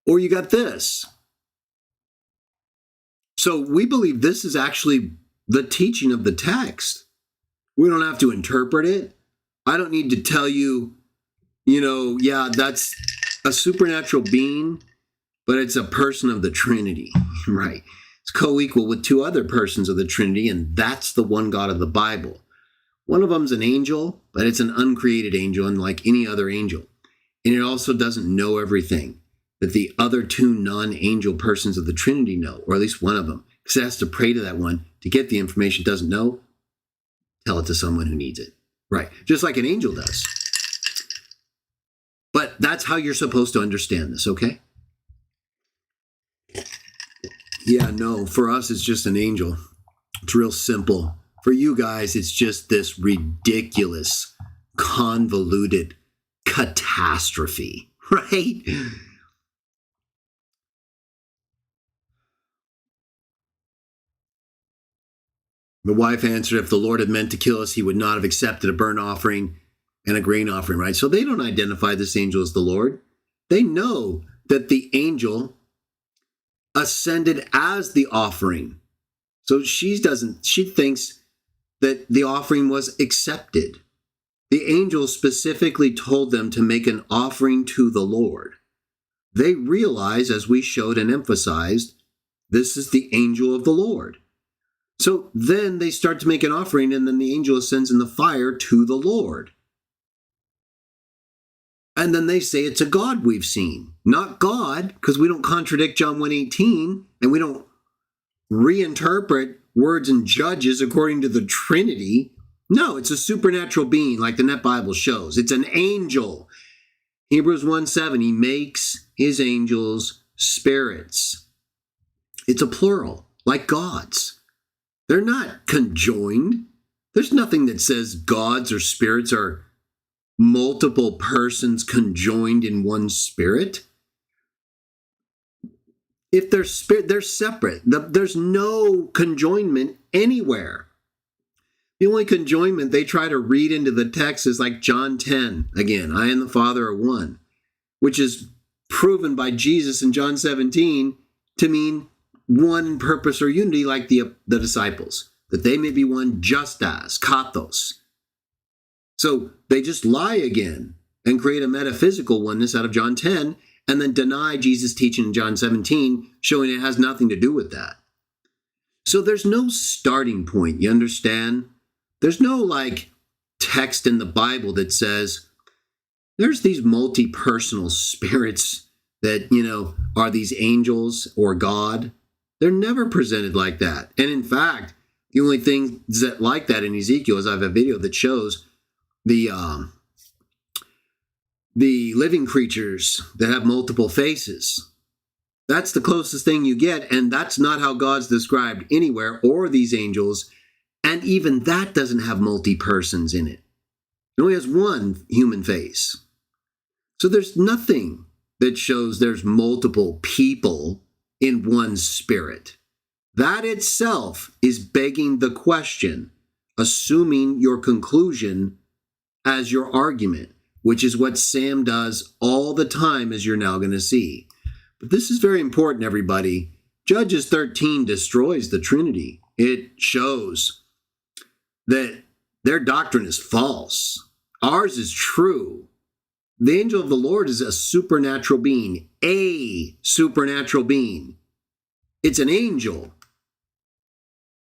Or you got this. So we believe this is actually the teaching of the text. We don't have to interpret it. I don't need to tell you, yeah, that's a supernatural being, but it's a person of the Trinity, right? It's co-equal with two other persons of the Trinity, and that's the one God of the Bible. One of them's an angel, but it's an uncreated angel, unlike any other angel. And it also doesn't know everything that the other two non-angel persons of the Trinity know, or at least one of them, because it has to pray to that one to get the information it doesn't know, tell it to someone who needs it. Right, just like an angel does. But that's how you're supposed to understand this, okay? Yeah, no, for us, it's just an angel. It's real simple. For you guys, it's just this ridiculous, convoluted catastrophe, right? The wife answered, if the Lord had meant to kill us, he would not have accepted a burnt offering and a grain offering, right? So they don't identify this angel as the Lord. They know that the angel ascended as the offering. So she thinks that the offering was accepted. The angel specifically told them to make an offering to the Lord. They realize, as we showed and emphasized, this is the angel of the Lord. So then they start to make an offering, and then the angel ascends in the fire to the Lord. And then they say it's a God we've seen. Not God, because we don't contradict John 1:18, and we don't reinterpret words in Judges according to the Trinity. No, it's a supernatural being like the Net Bible shows. It's an angel. Hebrews 1:7, he makes his angels spirits. It's a plural, like gods. They're not conjoined. There's nothing that says gods or spirits are multiple persons conjoined in one spirit. If they're spirit, they're separate. There's no conjoinment anywhere. The only conjoinment they try to read into the text is like John 10. Again, I and the Father are one, which is proven by Jesus in John 17 to mean one purpose or unity, like the disciples, that they may be one just as, kathos. So they just lie again and create a metaphysical oneness out of John 10 and then deny Jesus' teaching in John 17, showing it has nothing to do with that. So there's no starting point, you understand? There's no like text in the Bible that says there's these multi-personal spirits that, are these angels or God. They're never presented like that. And in fact, the only thing that like that in Ezekiel is I have a video that shows the living creatures that have multiple faces. That's the closest thing you get, and that's not how God's described anywhere, or these angels, and even that doesn't have multi-persons in it. It only has one human face. So there's nothing that shows there's multiple people in one spirit. That itself is begging the question, assuming your conclusion as your argument, which is what Sam does all the time, as you're now going to see. But this is very important, everybody. Judges 13 destroys the Trinity. It shows that their doctrine is false. Ours is true. The angel of the Lord is a supernatural being, a supernatural being. It's an angel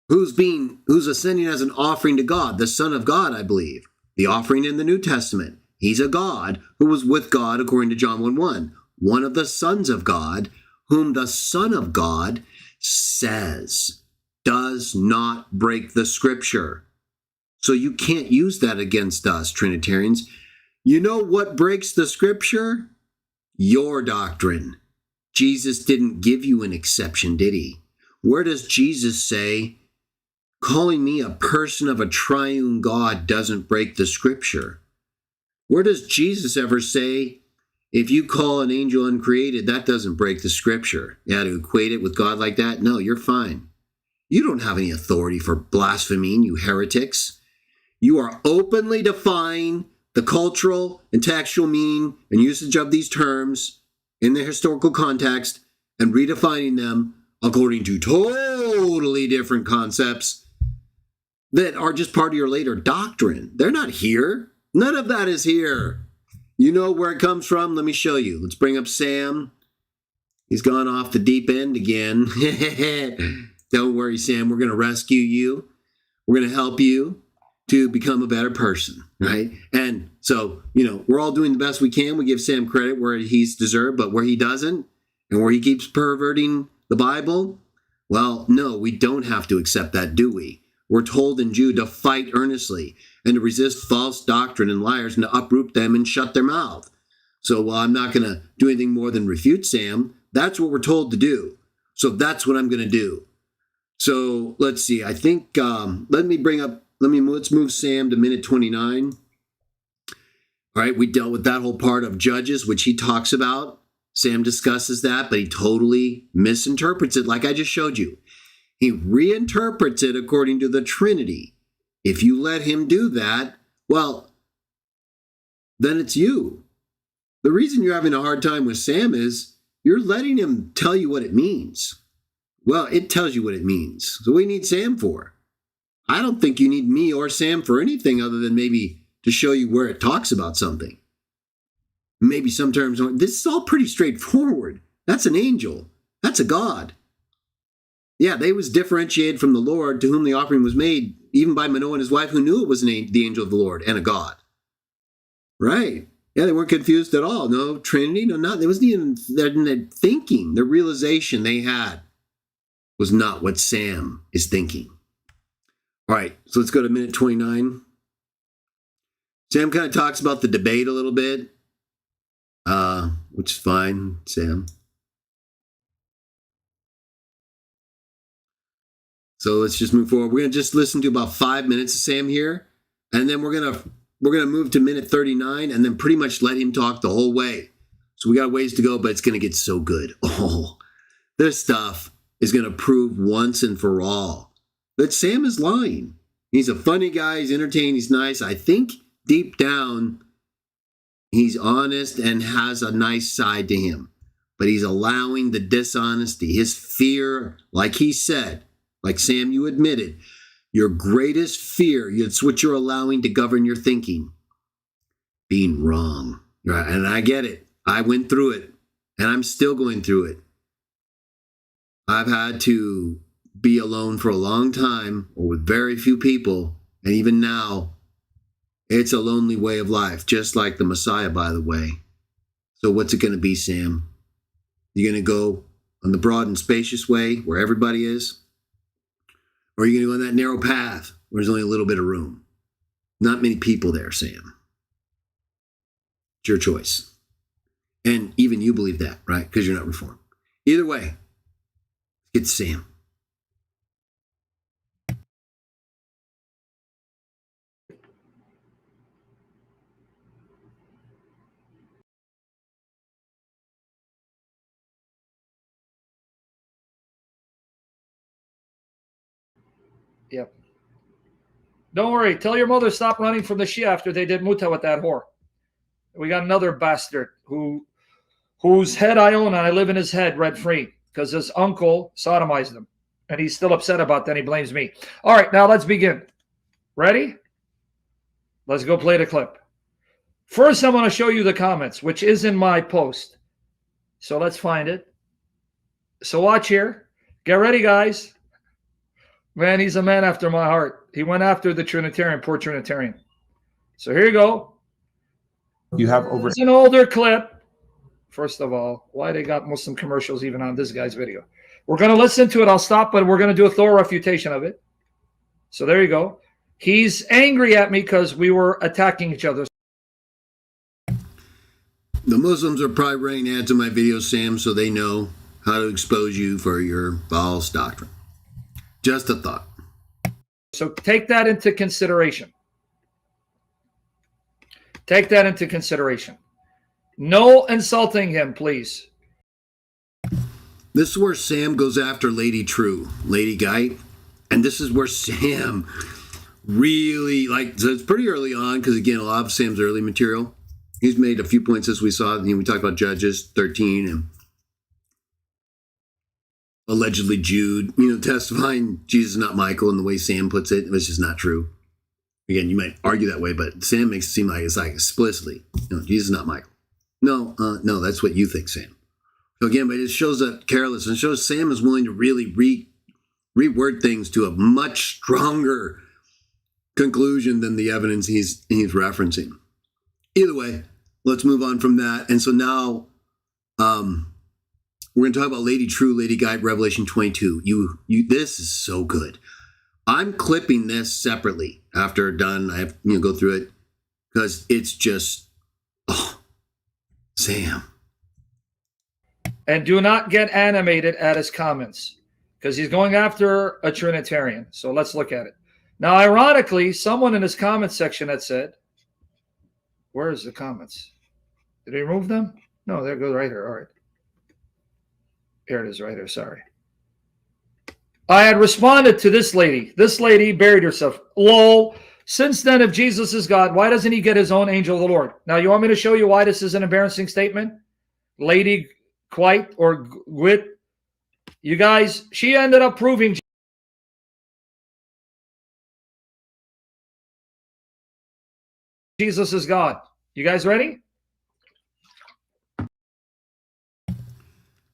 who's ascending as an offering to God, the Son of God, I believe. The offering in the New Testament. He's a God who was with God, according to John 1:1. One of the sons of God, whom the Son of God says does not break the Scripture. So you can't use that against us, Trinitarians. You know what breaks the Scripture? Your doctrine. Jesus didn't give you an exception, did he? Where does Jesus say, calling me a person of a triune God doesn't break the Scripture? Where does Jesus ever say, if you call an angel uncreated, that doesn't break the Scripture? Yeah, to equate it with God like that? No, you're fine. You don't have any authority for blaspheming, you heretics. You are openly defying the cultural and textual meaning and usage of these terms in the historical context and redefining them according to totally different concepts that are just part of your later doctrine. They're not here. None of that is here. You know where it comes from? Let me show you. Let's bring up Sam. He's gone off the deep end again. Don't worry, Sam. We're going to rescue you. We're going to help you to become a better person, right? And so, we're all doing the best we can. We give Sam credit where he's deserved, but where he doesn't, and where he keeps perverting the Bible, well, no, we don't have to accept that, do we? We're told in Jude to fight earnestly and to resist false doctrine and liars and to uproot them and shut their mouth. So while I'm not going to do anything more than refute Sam, that's what we're told to do. So that's what I'm going to do. So let's see. I think, let's move Sam to minute 29. All right, we dealt with that whole part of Judges, which he talks about. Sam discusses that, but he totally misinterprets it like I just showed you. He reinterprets it according to the Trinity. If you let him do that, well, then it's you. The reason you're having a hard time with Sam is you're letting him tell you what it means. Well, it tells you what it means. So what do you need Sam for? I don't think you need me or Sam for anything other than maybe to show you where it talks about something. Maybe some terms, this is all pretty straightforward. That's an angel. That's a God. Yeah, they was differentiated from the Lord to whom the offering was made, even by Manoah and his wife, who knew it was the angel of the Lord and a God. Right. Yeah, they weren't confused at all. No Trinity, no nothing. It wasn't even their thinking. The realization they had was not what Sam is thinking. All right, so let's go to minute 29. Sam kind of talks about the debate a little bit, which is fine, Sam. So let's just move forward. We're going to just listen to about 5 minutes of Sam here, and then we're going to move to minute 39 and then pretty much let him talk the whole way. So we got ways to go, but it's going to get so good. Oh, this stuff is going to prove once and for all that Sam is lying. He's a funny guy. He's entertaining. He's nice. I think deep down, he's honest and has a nice side to him. But he's allowing the dishonesty, his fear, like he said, like Sam, you admitted, your greatest fear, it's what you're allowing to govern your thinking, being wrong. Right? And I get it. I went through it, and I'm still going through it. I've had to be alone for a long time, or with very few people, and even now, it's a lonely way of life, just like the Messiah, by the way. So what's it going to be, Sam? You're going to go on the broad and spacious way where everybody is? Or are you going to go on that narrow path where there's only a little bit of room? Not many people there, Sam. It's your choice. And even you believe that, right? Because you're not Reformed. Either way, it's Sam. Yep. Don't worry. Tell your mother stop running from the Shia after they did muta with that whore. We got another bastard whose head I own and I live in his head rent-free because his uncle sodomized him. And he's still upset about that. And he blames me. All right, now let's begin. Ready? Let's go play the clip. First, I'm going to show you the comments, which is in my post. So let's find it. So watch here. Get ready, guys. Man, he's a man after my heart. He went after the Trinitarian, poor Trinitarian. So here you go. You have over. It's an older clip. First of all, why they got Muslim commercials even on this guy's video? We're going to listen to it. I'll stop, but we're going to do a thorough refutation of it. So there you go. He's angry at me because we were attacking each other. The Muslims are probably running ads on my videos, Sam, so they know how to expose you for your false doctrine. Just a thought. So take that into consideration. Take that into consideration. No insulting him, please. This is where Sam goes after Lady True, Lady Guy. And this is where Sam really, so it's pretty early on, because again, a lot of Sam's early material. He's made a few points as we saw. We talked about Judges 13 and allegedly Jude, testifying Jesus is not Michael, and the way Sam puts it, it's just not true. Again, you might argue that way, but Sam makes it seem like it's explicitly, Jesus is not Michael. No, that's what you think, Sam. So again, but it shows that careless, and shows Sam is willing to really reword things to a much stronger conclusion than the evidence he's referencing. Either way, let's move on from that. And so now, we're going to talk about Lady True, Lady Guide, Revelation 22. This is so good. I'm clipping this separately after done. I have to go through it because it's just, Sam. And do not get animated at his comments because he's going after a Trinitarian. So let's look at it. Now, ironically, someone in his comment section had said, where is the comments? Did he remove them? No, there it goes right here. All right. Here it is right here. Sorry. I had responded to this lady. This lady buried herself. Lol. Since then, if Jesus is God, why doesn't he get his own angel of the Lord? Now, you want me to show you why this is an embarrassing statement? Lady Quite or Gwit. You guys, she ended up proving Jesus is God. You guys ready?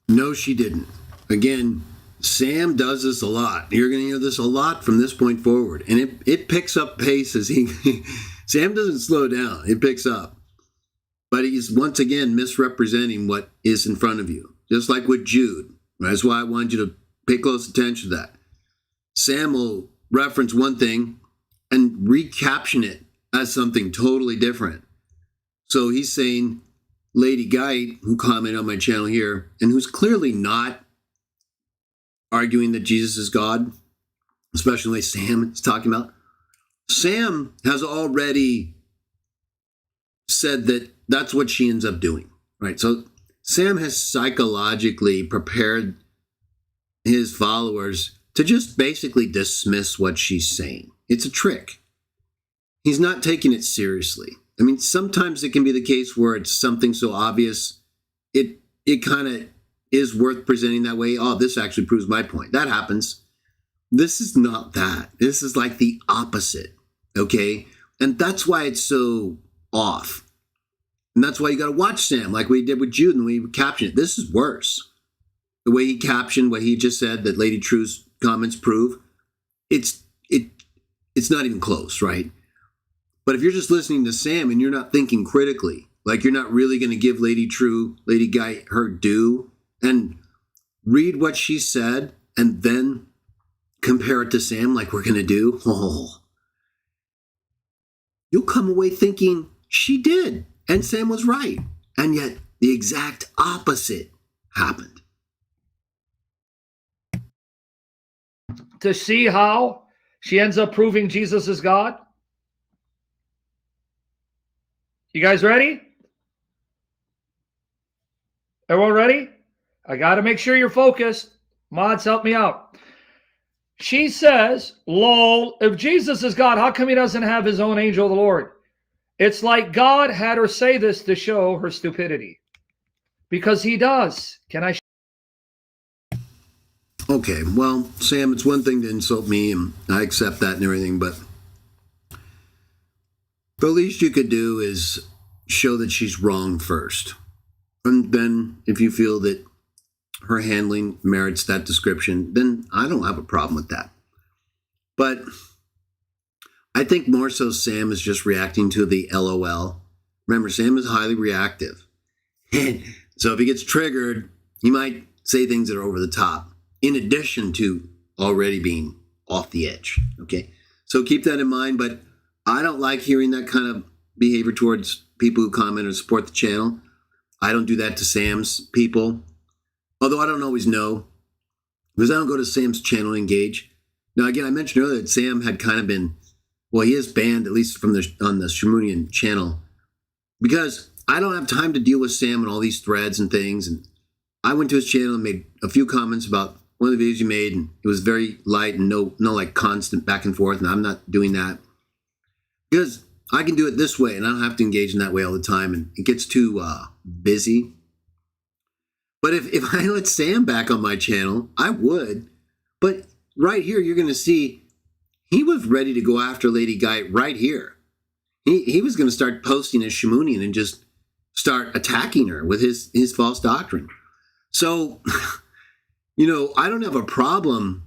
No, she didn't. Again, Sam does this a lot. You're going to hear this a lot from this point forward. And it picks up pace as Sam doesn't slow down. It picks up. But he's once again misrepresenting what is in front of you. Just like with Jude. That's why I wanted you to pay close attention to that. Sam will reference one thing and recaption it as something totally different. So he's saying, Lady Guy, who commented on my channel here, and who's clearly not arguing that Jesus is God, especially the way Sam is talking about. Sam has already said that that's what she ends up doing, right? So Sam has psychologically prepared his followers to just basically dismiss what she's saying. It's a trick. He's not taking it seriously. I mean, sometimes it can be the case where it's something so obvious, it kind of is worth presenting that way. Oh, this actually proves my point. That happens. This is not that. This is like the opposite, okay? And that's why it's so off. And that's why you got to watch Sam, like we did with Jude and we captioned it. This is worse. The way he captioned what he just said that Lady True's comments prove, it's not even close, right? But if you're just listening to Sam and you're not thinking critically, like you're not really going to give Lady True, Lady Guy, her due, and read what she said and then compare it to Sam like we're going to do, you'll come away thinking she did and Sam was right. And yet the exact opposite happened. To see how she ends up proving Jesus is God. You guys ready? Everyone ready? I got to make sure you're focused. Mods, help me out. She says, lol, if Jesus is God, how come he doesn't have his own angel of the Lord? It's like God had her say this to show her stupidity. Because he does. Can I? Okay, well, Sam, it's one thing to insult me, and I accept that and everything, but the least you could do is show that she's wrong first. And then if you feel that her handling merits that description, then I don't have a problem with that. But I think more so Sam is just reacting to the LOL. Remember, Sam is highly reactive. So if he gets triggered, he might say things that are over the top, in addition to already being off the edge. Okay, so keep that in mind. But I don't like hearing that kind of behavior towards people who comment or support the channel. I don't do that to Sam's people, although I don't always know, because I don't go to Sam's channel and engage. Now, again, I mentioned earlier that Sam had kind of been, well, he is banned, at least from on the Shamunian channel, because I don't have time to deal with Sam and all these threads and things. And I went to his channel and made a few comments about one of the videos he made, and it was very light and no like constant back and forth, and I'm not doing that because I can do it this way and I don't have to engage in that way all the time, and it gets too busy. But if I let Sam back on my channel, I would. But right here, you're going to see he was ready to go after Lady Guy right here. He was going to start posting as Shamunian and just start attacking her with his false doctrine. So, I don't have a problem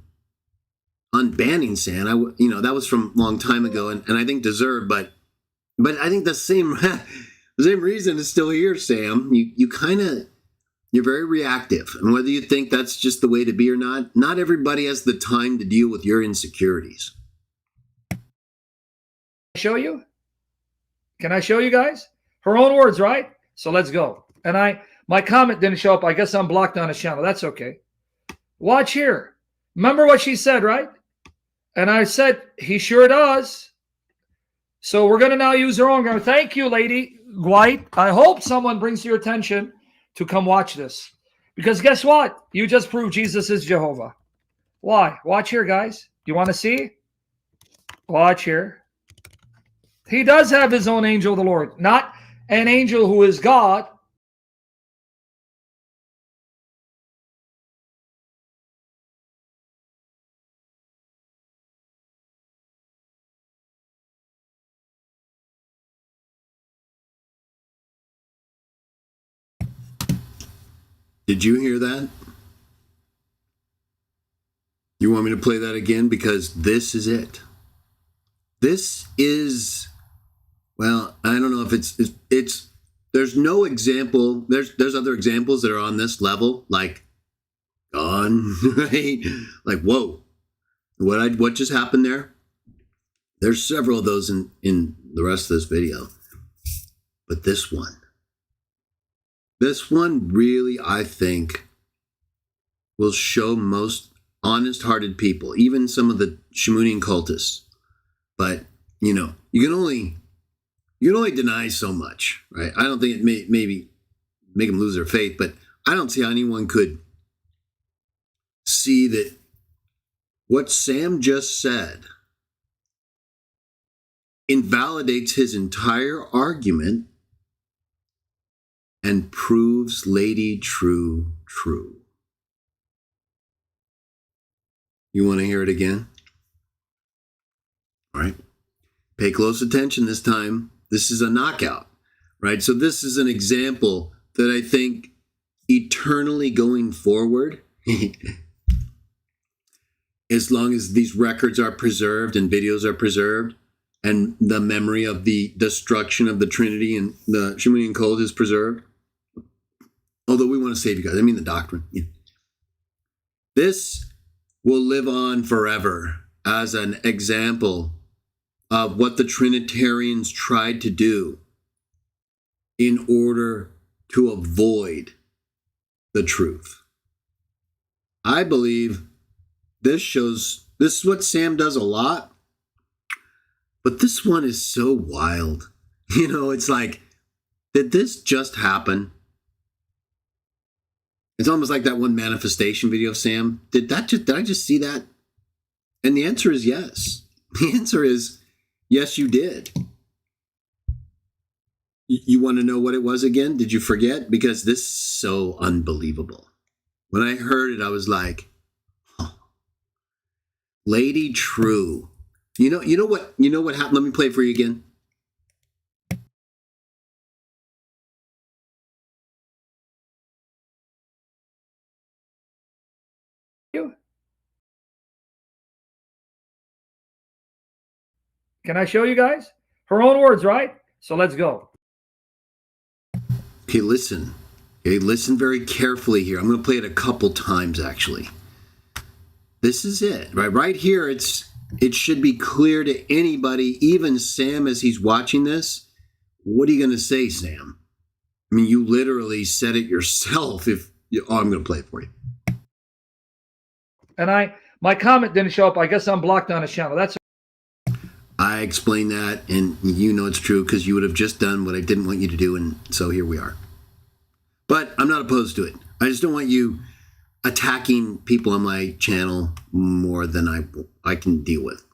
unbanning Sam. That was from a long time ago, and I think deserved, but I think the same reason is still here, Sam. You're very reactive, and whether you think that's just the way to be or not everybody has the time to deal with your insecurities. Show you? Can I show you guys? Her own words, right? So let's go. And my comment didn't show up. I guess I'm blocked on his channel. That's okay. Watch here. Remember what she said, right? And I said, he sure does. So we're going to now use her own grammar. Thank you, Lady White. I hope someone brings to your attention to come watch this. Because guess what? You just proved Jesus is Jehovah. Why? Watch here, guys. You want to see? Watch here. He does have his own angel of the Lord. Not an angel who is God. Did you hear that? You want me to play that again? Because this is it. This is, well, I don't know if it's there's no example. There's other examples that are on this level, like gone, right? Like, whoa, what just happened there? There's several of those in the rest of this video. But this one really, I think, will show most honest-hearted people, even some of the Shamunian cultists. But, you can only deny so much, right? I don't think it maybe make them lose their faith, but I don't see how anyone could see that what Sam just said invalidates his entire argument and proves Lady True true. You want to hear it again? All right. Pay close attention this time. This is a knockout, right? So this is an example that I think eternally going forward, as long as these records are preserved and videos are preserved, and the memory of the destruction of the Trinity and the Shimonian Code is preserved, although we want to save you guys, I mean the doctrine. Yeah. This will live on forever as an example of what the Trinitarians tried to do in order to avoid the truth. I believe this is what Sam does a lot, but this one is so wild. It's like, did this just happen? It's almost like that one manifestation video of Sam. Did I just see that? And the answer is yes. The answer is yes, you did. You want to know what it was again? Did you forget? Because this is so unbelievable. When I heard it, I was like, oh, Lady True. You know what happened? Let me play it for you again. Can I show you guys? Her own words, right? So let's go. Okay, listen. Okay, listen very carefully here. I'm going to play it a couple times, actually. This is it, right? Right here, it should be clear to anybody, even Sam, as he's watching this. What are you going to say, Sam? I mean, you literally said it yourself. I'm going to play it for you. And my comment didn't show up. I guess I'm blocked on his channel. That's I explained that, and it's true because you would have just done what I didn't want you to do, and so here we are. But I'm not opposed to it. I just don't want you attacking people on my channel more than I can deal with.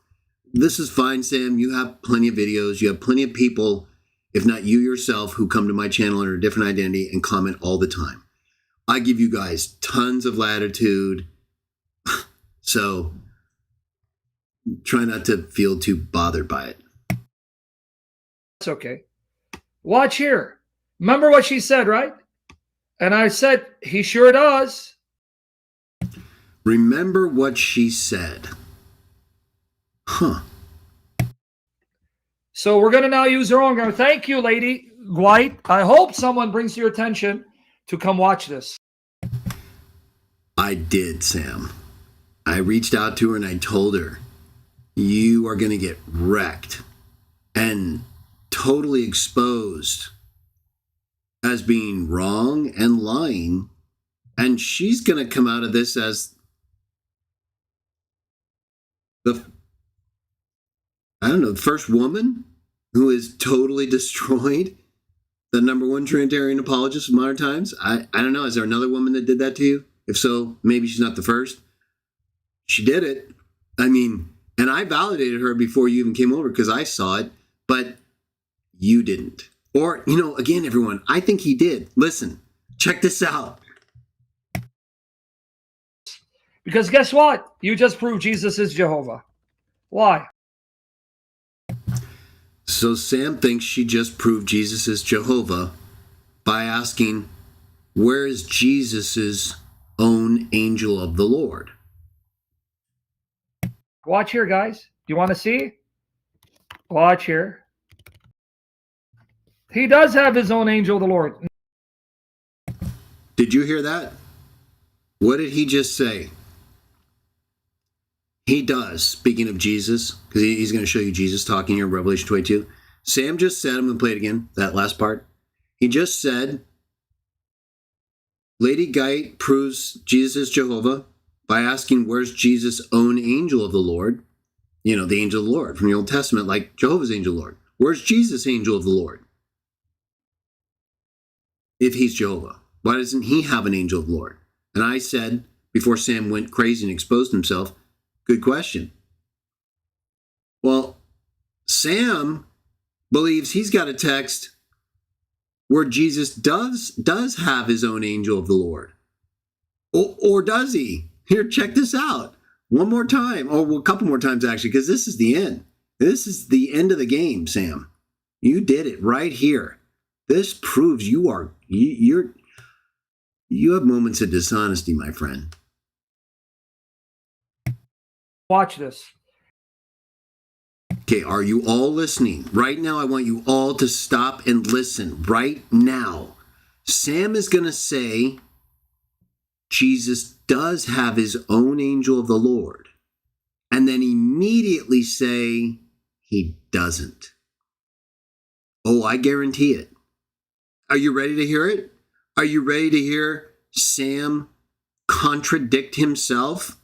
This is fine, Sam. You have plenty of videos. You have plenty of people, if not you yourself, who come to my channel under a different identity and comment all the time. I give you guys tons of latitude. So try not to feel too bothered by it. That's okay. Watch here. Remember what she said, right? And I said, he sure does. Remember what she said. Huh. So we're going to now use her own grammar. Thank you, Lady White. I hope someone brings your attention to come watch this. I did, Sam. I reached out to her and I told her, you are going to get wrecked and totally exposed as being wrong and lying. And she's going to come out of this as the first woman who is totally destroyed the number one Trinitarian apologist of modern times. I don't know. Is there another woman that did that to you? If so, maybe she's not the first. She did it. I mean, and I validated her before you even came over because I saw it, but you didn't. Or, again, everyone, I think he did. Listen, check this out. Because guess what? You just proved Jesus is Jehovah. Why? So Sam thinks she just proved Jesus is Jehovah by asking, where is Jesus's own angel of the Lord? Watch here, guys. Do you want to see? Watch here. He does have his own angel of the Lord. Did you hear that? What did he just say? He does, speaking of Jesus, because he's going to show you Jesus talking here in Revelation 22. Sam just said, I'm going to play it again, that last part. He just said, Lady Geit proves Jesus is Jehovah by asking, where's Jesus' own angel of the Lord? The angel of the Lord from the Old Testament, like Jehovah's angel of the Lord. Where's Jesus' angel of the Lord? If he's Jehovah, why doesn't he have an angel of the Lord? And I said, before Sam went crazy and exposed himself? Good question. Well, Sam believes he's got a text where Jesus does have his own angel of the Lord. Or does he? Here, check this out. One more time, or a couple more times actually, because this is the end. This is the end of the game, Sam. You did it right here. This proves you have moments of dishonesty, my friend. Watch this. Okay, are you all listening? Right now, I want you all to stop and listen right now. Sam is going to say Jesus does have his own angel of the Lord, and then immediately say he doesn't. Oh, I guarantee it. Are you ready to hear it? Are you ready to hear Sam contradict himself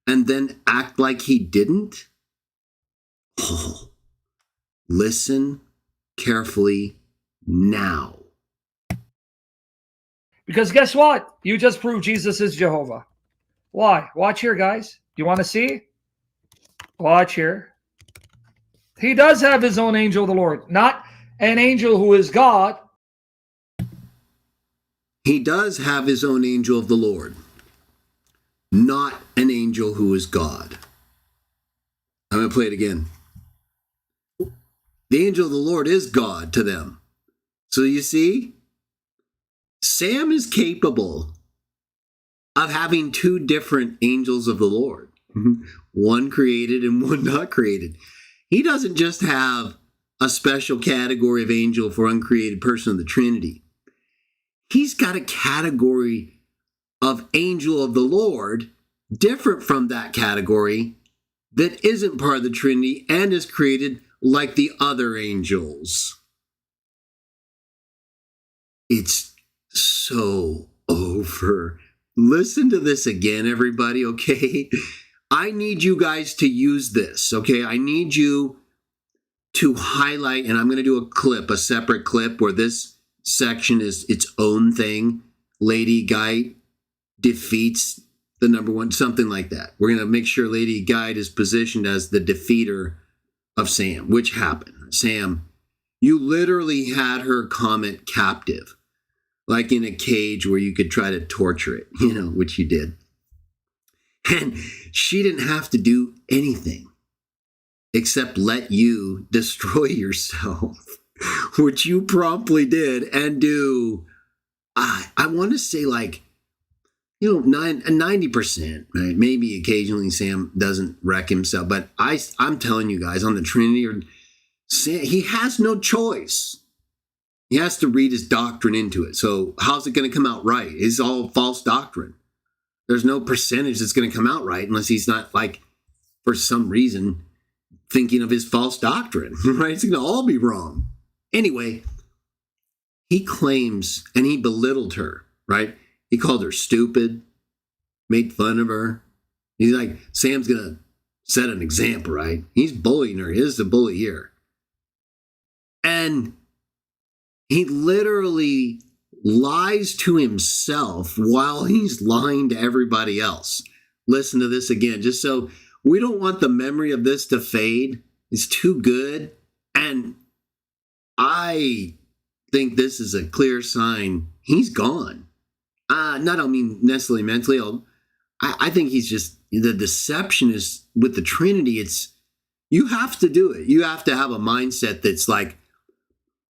and then act like he didn't? Oh, listen carefully now. Because guess what? You just proved Jesus is Jehovah. Why? Watch here, guys. You want to see? Watch here. He does have his own angel of the Lord, not an angel who is God. He does have his own angel of the Lord, not an angel who is God. I'm going to play it again. The angel of the Lord is God to them. So you see, Sam is capable of having two different angels of the Lord, one created and one not created. He doesn't just have a special category of angel for uncreated person of the Trinity. He's got a category of angel of the Lord different from that category that isn't part of the Trinity and is created like the other angels. It's so over. Listen to this again, everybody, okay? I need you guys to use this, okay? I need you to highlight, and I'm going to do a separate clip where this section is its own thing. Lady Guide defeats the number one, something like that. We're going to make sure Lady Guide is positioned as the defeater of Sam, which happened. Sam, you literally had her comment captive, like in a cage where you could try to torture it, which you did. And she didn't have to do anything except let you destroy yourself, which you promptly did and do. I want to say 90%, right? Maybe occasionally Sam doesn't wreck himself, but I'm telling you guys on the Trinity, he has no choice. He has to read his doctrine into it. So how's it going to come out right? It's all false doctrine. There's no percentage that's going to come out right unless he's not, for some reason, thinking of his false doctrine, right? It's going to all be wrong. Anyway, he claims, and he belittled her, right? He called her stupid, made fun of her. He's like, Sam's going to set an example, right? He's bullying her. He's the bully here. And he literally lies to himself while he's lying to everybody else. Listen to this again, just so we don't want the memory of this to fade. It's too good. And I think this is a clear sign he's gone. I don't mean necessarily mentally. I think he's just, the deception is with the Trinity. You have to do it. You have to have a mindset that's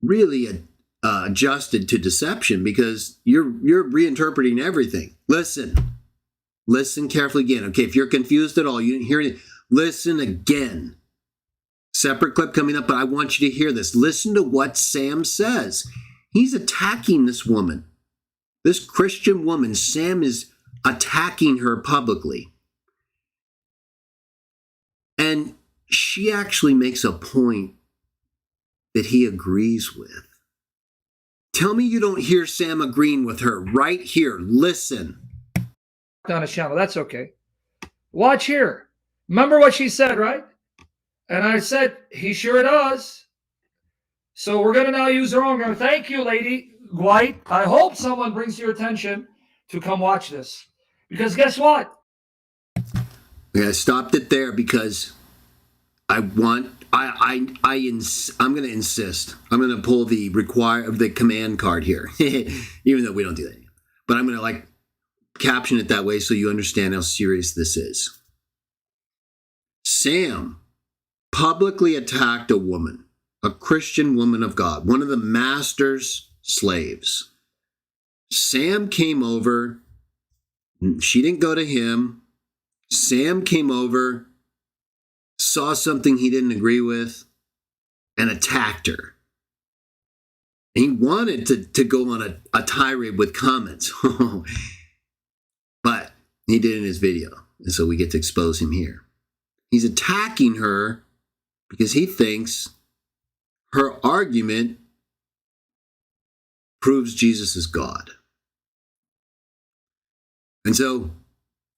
really adjusted to deception, because you're reinterpreting everything. Listen carefully again. Okay, if you're confused at all, you didn't hear anything, listen again. Separate clip coming up, but I want you to hear this. Listen to what Sam says. He's attacking this woman. This Christian woman, Sam is attacking her publicly. And she actually makes a point that he agrees with. Tell me you don't hear Sam agreeing with her right here. Listen. On a channel, that's okay. Watch here. Remember what she said, right? And I said, he sure does. So we're going to now use her own. Thank you, Lady White. I hope someone brings your attention to come watch this. Because guess what? Yeah, I stopped it there because I'm going to insist. I'm going to pull the command card here, even though we don't do that. But I'm going to caption it that way so you understand how serious this is. Sam publicly attacked a woman, a Christian woman of God, one of the master's slaves. Sam came over. She didn't go to him. Sam came over, saw something he didn't agree with, and attacked her. He wanted to go on a tirade with comments, but he did in his video, and so we get to expose him here. He's attacking her because he thinks her argument proves Jesus is God. And so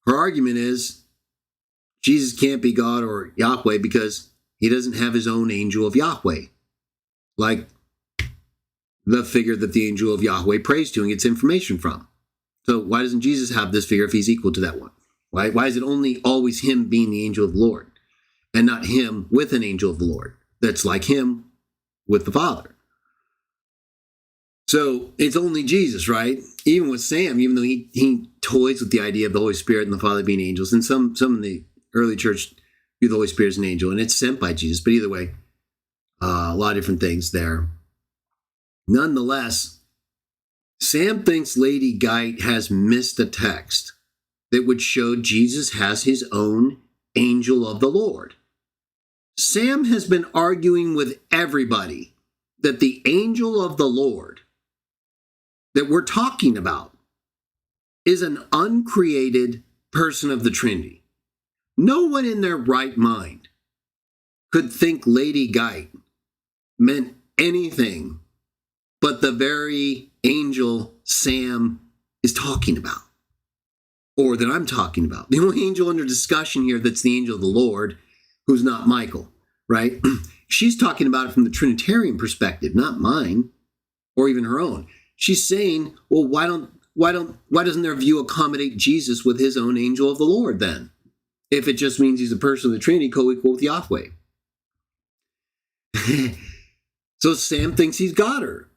her argument is Jesus can't be God or Yahweh because he doesn't have his own angel of Yahweh, like the figure that the angel of Yahweh prays to and gets information from. So why doesn't Jesus have this figure if he's equal to that one? Why is it only always him being the angel of the Lord and not him with an angel of the Lord that's like him with the Father? So it's only Jesus, right? Even with Sam, even though he toys with the idea of the Holy Spirit and the Father being angels, and some in the early church view the Holy Spirit as an angel, and it's sent by Jesus. But either way, a lot of different things there. Nonetheless, Sam thinks Lady Geit has missed a text that would show Jesus has his own angel of the Lord. Sam has been arguing with everybody that the angel of the Lord that we're talking about is an uncreated person of the Trinity. No one in their right mind could think Lady Geit meant anything but the very angel Sam is talking about, or that I'm talking about. The only angel under discussion here that's the angel of the Lord, who's not Michael, right? She's talking about it from the Trinitarian perspective, not mine, or even her own. She's saying, well, why doesn't their view accommodate Jesus with his own angel of the Lord then? If it just means he's a person of the Trinity, co-equal with Yahweh. So Sam thinks he's got her.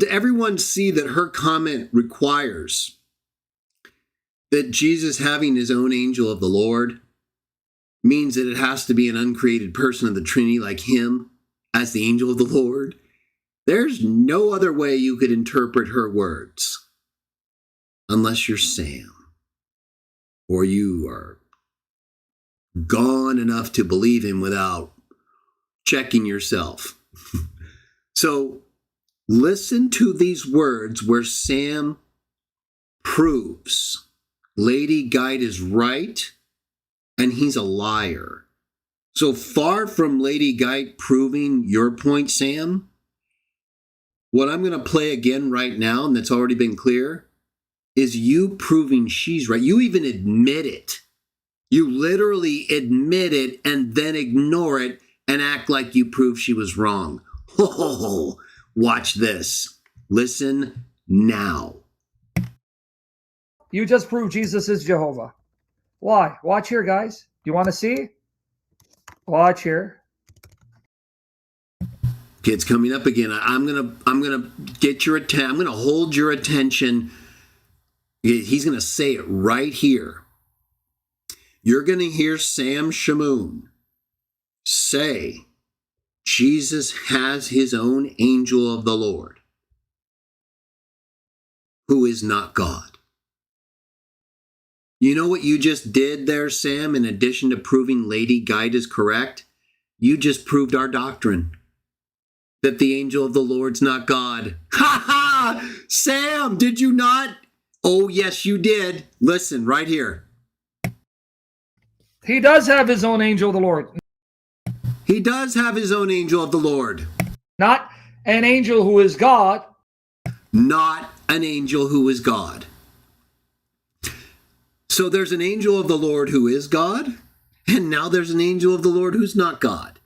Everyone see that her comment requires that Jesus having his own angel of the Lord means that it has to be an uncreated person of the Trinity like him as the angel of the Lord. There's no other way you could interpret her words unless you're Sam, or you are gone enough to believe him without checking yourself. So listen to these words where Sam proves Lady Geit is right and he's a liar. So far from Lady Geit proving your point, Sam, what I'm going to play again right now, and that's already been clear, is you proving she's right. You even admit it. You literally admit it and then ignore it and act like you prove she was wrong. Oh, watch this. Listen now. You just proved Jesus is Jehovah. Why? Watch here, guys. You want to see? Watch here. It's coming up again. I'm gonna get your attention. I'm gonna hold your attention. He's gonna say it right here. You're gonna hear Sam Shamoon say Jesus has his own angel of the Lord, who is not God. You know what you just did there, Sam? In addition to proving Lady Geit is correct, you just proved our doctrine. That the angel of the Lord's not God. Ha ha! Sam, did you not? Oh, yes, you did. Listen, right here. He does have his own angel of the Lord. He does have his own angel of the Lord. Not an angel who is God. Not an angel who is God. So there's an angel of the Lord who is God, and now there's an angel of the Lord who's not God.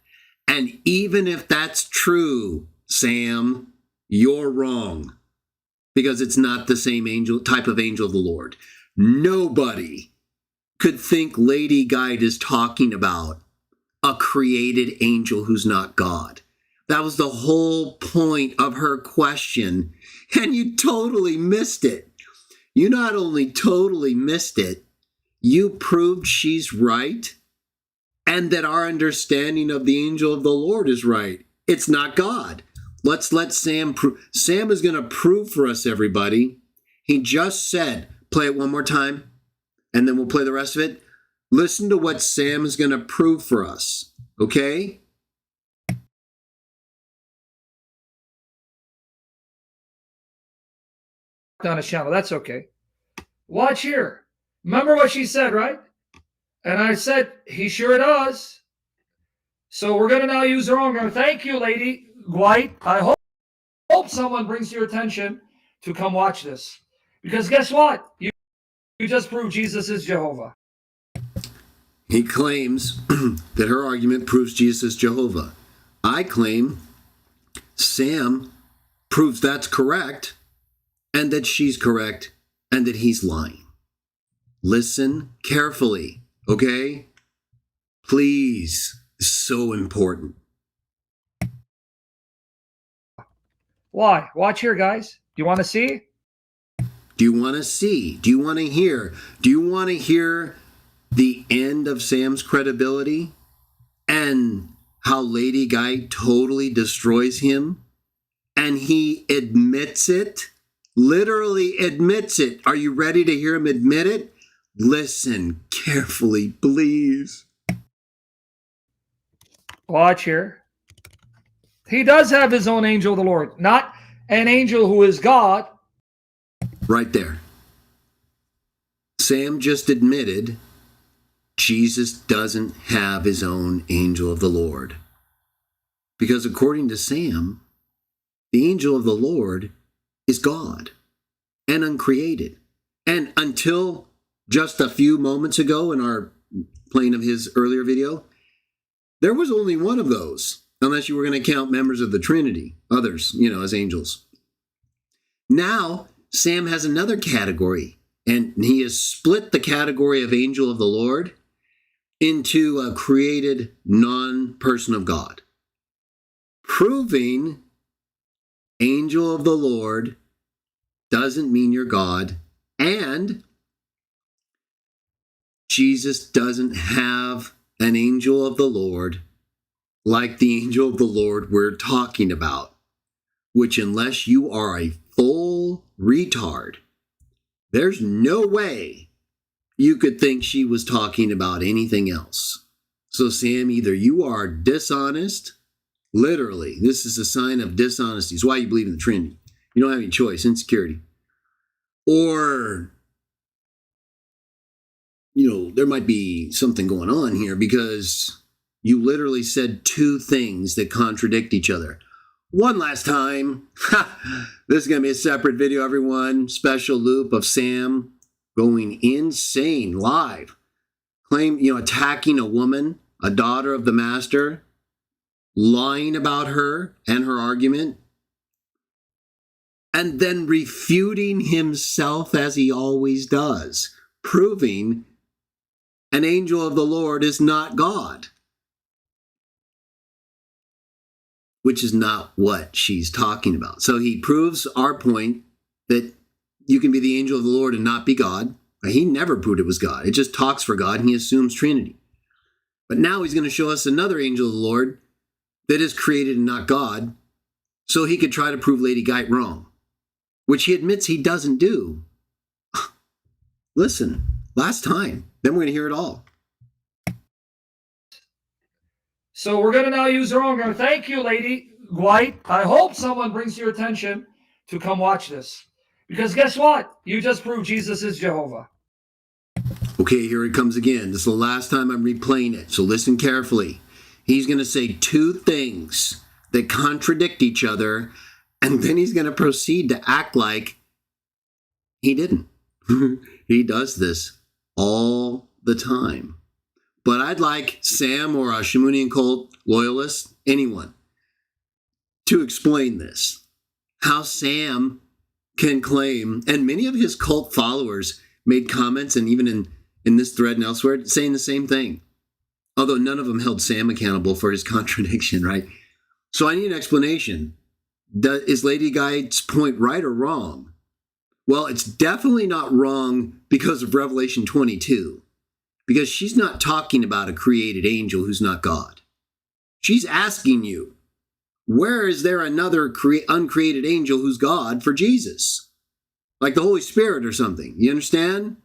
And even if that's true, Sam, you're wrong. because it's not the same type of angel of the Lord. Nobody could think Lady Guide is talking about a created angel who's not God. That was the whole point of her question, and you totally missed it. You not only totally missed it, you proved she's right, and that our understanding of the angel of the Lord is right. It's not God. Let's let Sam prove. Sam is going to prove for us, everybody. He just said, play it one more time, and then we'll play the rest of it. Listen to what Sam is going to prove for us, okay? On a channel. That's okay. Watch here. Remember what she said, right? And I said, he sure does. So we're going to now use her own grammar. Thank you, Lady White. I hope someone brings your attention to come watch this. Because guess what? You just proved Jesus is Jehovah. He claims that her argument proves Jesus is Jehovah. I claim Sam proves that's correct, and that she's correct, and that he's lying. Listen carefully, okay? Please, it's so important. Why? Watch here, guys. Do you want to see? Do you want to see? Do you want to hear? Do you want to hear the end of Sam's credibility and how Lady Guy totally destroys him? And he admits it, literally admits it. Are you ready to hear him admit it? Listen carefully, please. Watch here. He does have his own angel of the Lord, not an angel who is God. Right there. Sam just admitted Jesus doesn't have his own angel of the Lord. Because according to Sam, the angel of the Lord is God and uncreated. And until just a few moments ago in our playing of his earlier video, there was only one of those, unless you were going to count members of the Trinity, others, as angels. Now, Sam has another category, and he has split the category of angel of the Lord into a created non-person of God, proving angel of the Lord doesn't mean you're God, and Jesus doesn't have an angel of the Lord like the angel of the Lord we're talking about, which unless you are a full retard, there's no way you could think she was talking about anything else. So Sam, either you are dishonest, literally, this is a sign of dishonesty. It's why you believe in the Trinity. You don't have any choice, insecurity. Or, there might be something going on here because you literally said two things that contradict each other. One last time. This is going to be a separate video, everyone. Special loop of Sam going insane live. Attacking a woman, a daughter of the master, lying about her and her argument, and then refuting himself as he always does, proving an angel of the Lord is not God, which is not what she's talking about. So he proves our point that you can be the angel of the Lord and not be God. He never proved it was God. It just talks for God, and he assumes Trinity. But now he's going to show us another angel of the Lord that is created and not God, so he could try to prove Lady Geit wrong, which he admits he doesn't do. Listen, last time, then we're going to hear it all. So we're going to now use her own grammar. Thank you, Lady White. I hope someone brings your attention to come watch this. Because guess what? You just proved Jesus is Jehovah. Okay, here it comes again. This is the last time I'm replaying it, so listen carefully. He's going to say two things that contradict each other, and then he's going to proceed to act like he didn't. He does this all the time. But I'd like Sam or a Shamunian cult loyalist, anyone, to explain this. How Sam can claim, and many of his cult followers made comments, and even in this thread and elsewhere, saying the same thing. Although none of them held Sam accountable for his contradiction, right? So I need an explanation. Is Lady Guide's point right or wrong? Well, it's definitely not wrong because of Revelation 22, because she's not talking about a created angel who's not God. She's asking you, where is there another uncreated angel who's God for Jesus? Like the Holy Spirit or something. You understand?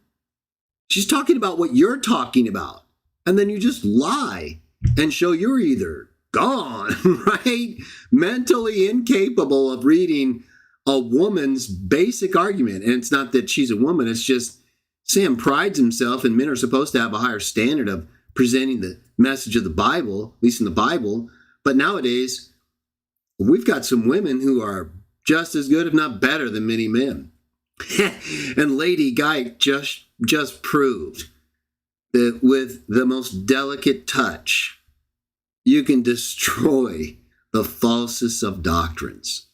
She's talking about what you're talking about. And then you just lie and show you're either gone, right? Mentally incapable of reading a woman's basic argument. And it's not that she's a woman. It's just Sam prides himself, and men are supposed to have a higher standard of presenting the message of the Bible, at least in the Bible. But nowadays, we've got some women who are just as good, if not better, than many men. And Lady Guide just proved that with the most delicate touch, you can destroy the falsest of doctrines,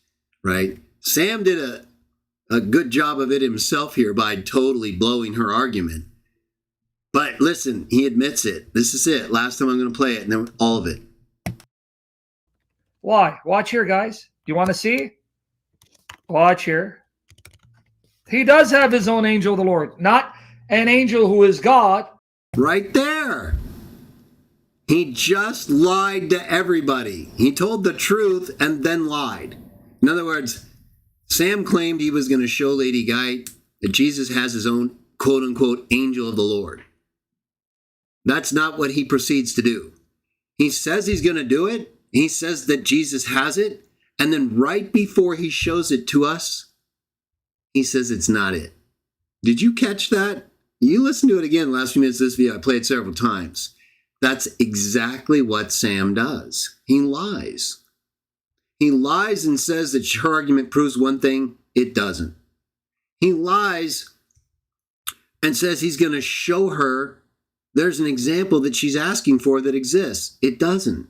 right? Sam did a good job of it himself here by totally blowing her argument. But listen, he admits it. This is it. Last time I'm going to play it, and then all of it. Why? Watch here, guys. Do you want to see? Watch here. He does have his own angel of the Lord, not an angel who is God. Right there. He just lied to everybody. He told the truth and then lied. In other words, Sam claimed he was going to show Lady Guide that Jesus has his own quote-unquote angel of the Lord. That's not what he proceeds to do. He says he's going to do it. He says that Jesus has it. And then right before he shows it to us, he says it's not it. Did you catch that? You listen to it again last few minutes of this video. I played it several times. That's exactly what Sam does. He lies. He lies and says that her argument proves one thing. It doesn't. He lies and says he's going to show her there's an example that she's asking for that exists. It doesn't.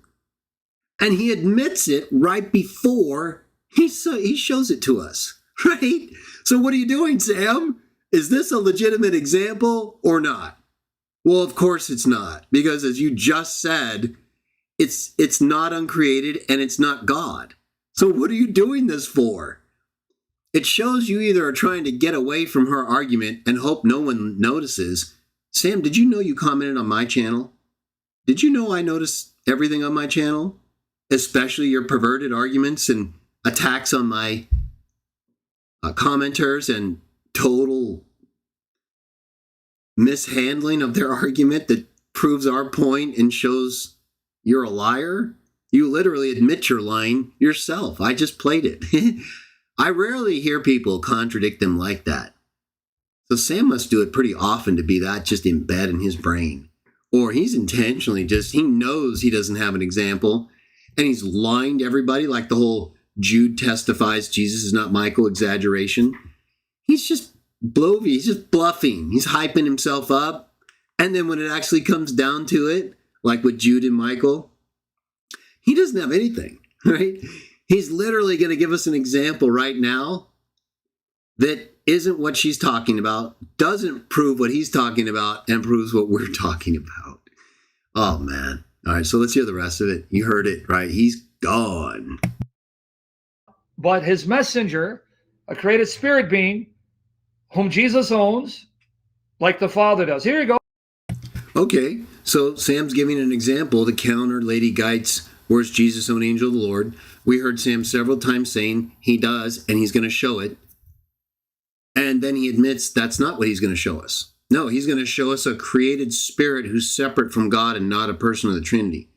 And he admits it right before he shows it to us, right? So what are you doing, Sam? Is this a legitimate example or not? Well, of course it's not, because as you just said, it's not uncreated and it's not God. So what are you doing this for? It shows you either are trying to get away from her argument and hope no one notices. Sam, did you know you commented on my channel? Did you know I noticed everything on my channel? Especially your perverted arguments and attacks on my commenters and total mishandling of their argument that proves our point and shows you're a liar. You literally admit you're lying yourself. I just played it. I rarely hear people contradict them like that. So Sam must do it pretty often to be that just in bed in his brain. Or he's intentionally he knows he doesn't have an example and he's lying to everybody, like the whole Jude testifies Jesus is not Michael exaggeration. He's just blovey. He's just bluffing. He's hyping himself up. And then when it actually comes down to it, like with Jude and Michael, he doesn't have anything, right? He's literally going to give us an example right now that isn't what she's talking about, doesn't prove what he's talking about, and proves what we're talking about. Oh, man. All right, so let's hear the rest of it. You heard it, right? He's gone. But his messenger, a created spirit being, whom Jesus owns, like the Father does. Here you go. Okay, so Sam's giving an example to counter Lady Guide's where's Jesus' own angel of the Lord. We heard Sam several times saying he does, and he's going to show it. And then he admits that's not what he's going to show us. No, he's going to show us a created spirit who's separate from God and not a person of the Trinity.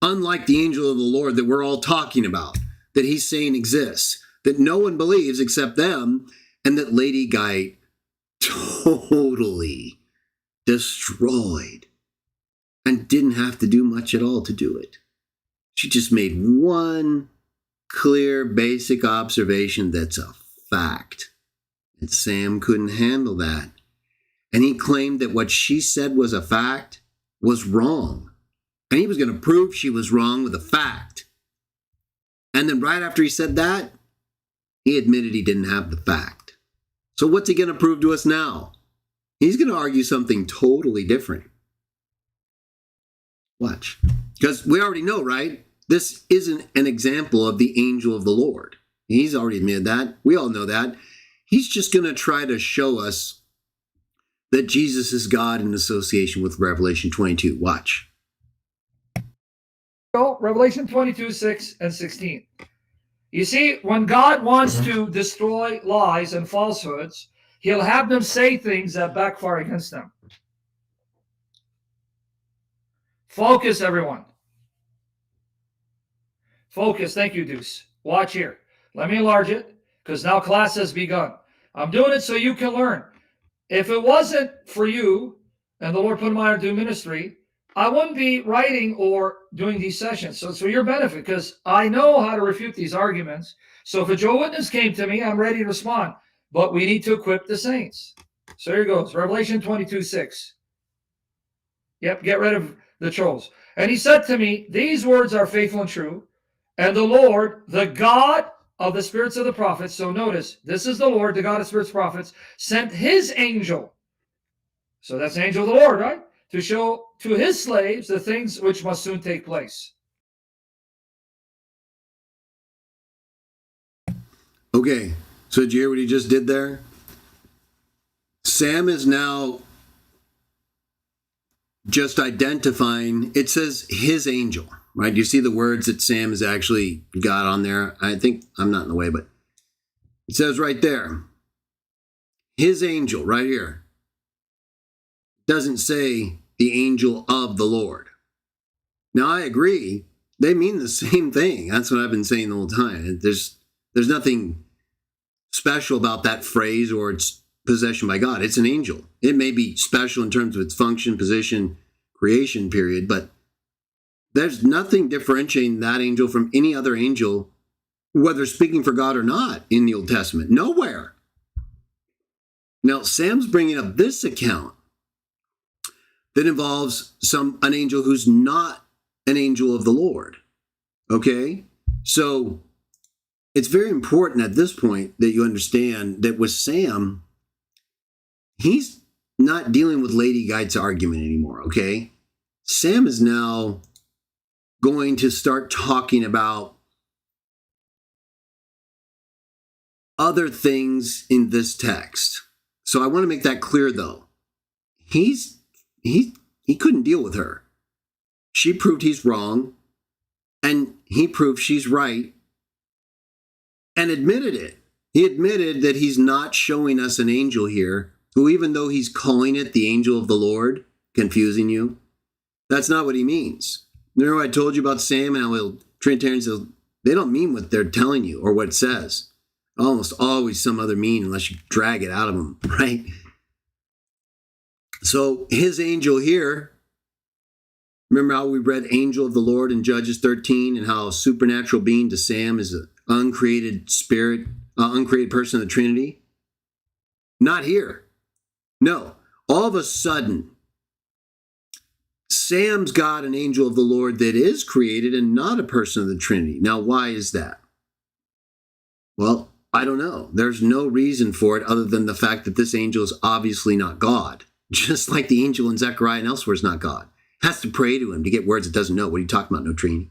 Unlike the angel of the Lord that we're all talking about, that he's saying exists, that no one believes except them, and that Lady Guide totally destroyed and didn't have to do much at all to do it. She just made one clear, basic observation that's a fact. And Sam couldn't handle that. And he claimed that what she said was a fact was wrong. And he was going to prove she was wrong with a fact. And then right after he said that, he admitted he didn't have the fact. So what's he going to prove to us now? He's going to argue something totally different. Watch. Because we already know, right? This isn't an example of the angel of the Lord. He's already admitted that. We all know that. He's just going to try to show us that Jesus is God in association with Revelation 22. Watch. Revelation 22, 6 and 16. You see, when God wants to destroy lies and falsehoods, he'll have them say things that backfire against them. Focus, everyone. Focus. Thank you, Deuce. Watch here. Let me enlarge it, because now class has begun. I'm doing it so you can learn. If it wasn't for you, and the Lord put in my heart to do ministry, I wouldn't be writing or doing these sessions. So it's for your benefit, because I know how to refute these arguments. So if a Jehovah's Witness came to me, I'm ready to respond. But we need to equip the saints. So here goes. Revelation 22, 6. Yep, get rid of the trolls. And he said to me, these words are faithful and true. And the Lord, the God of the spirits of the prophets, so notice, this is the Lord, the God of spirits prophets, sent his angel. So that's the angel of the Lord, right? To show to his slaves the things which must soon take place. Okay, so did you hear what he just did there? Sam is now just identifying, it says his angel, right? You see the words that Sam has actually got on there? I think I'm not in the way, but it says right there, his angel, right here. Doesn't say the angel of the Lord. Now, I agree. They mean the same thing. That's what I've been saying the whole time. There's nothing special about that phrase or its possession by God. It's an angel. It may be special in terms of its function, position, creation period, but there's nothing differentiating that angel from any other angel, whether speaking for God or not, in the Old Testament. Nowhere. Now, Sam's bringing up this account that involves an angel who's not an angel of the Lord. Okay? So it's very important at this point that you understand that with Sam, he's not dealing with Lady Guide's argument anymore, okay? Sam is now going to start talking about other things in this text. So I want to make that clear, though. He couldn't deal with her. She proved he's wrong, and he proved she's right, and admitted it. He admitted that he's not showing us an angel here, who, even though he's calling it the angel of the Lord, confusing you, that's not what he means. Remember I told you about Sam and how Trinitarians, they don't mean what they're telling you or what it says. Almost always some other meaning unless you drag it out of them, right? So his angel here, remember how we read angel of the Lord in Judges 13 and how a supernatural being to Sam is an uncreated spirit, uncreated person of the Trinity? Not here. No. All of a sudden, Sam's got an angel of the Lord that is created and not a person of the Trinity. Now, why is that? Well, I don't know. There's no reason for it other than the fact that this angel is obviously not God. Just like the angel in Zechariah and elsewhere is not God. Has to pray to him to get words it doesn't know. What are you talking about? No Trinity.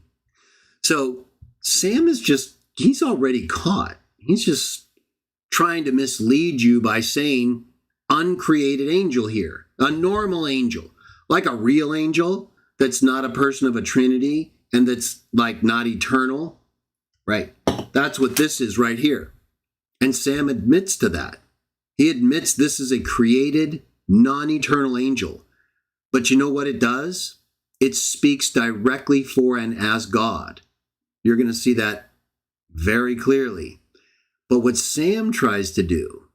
So Sam is he's already caught. He's just trying to mislead you by saying uncreated angel here. A normal angel. Like a real angel that's not a person of a Trinity and that's like not eternal. Right. That's what this is right here. And Sam admits to that. He admits this is a created, non-eternal angel. But you know what it does? It speaks directly for and as God. You're going to see that very clearly. But what Sam tries to do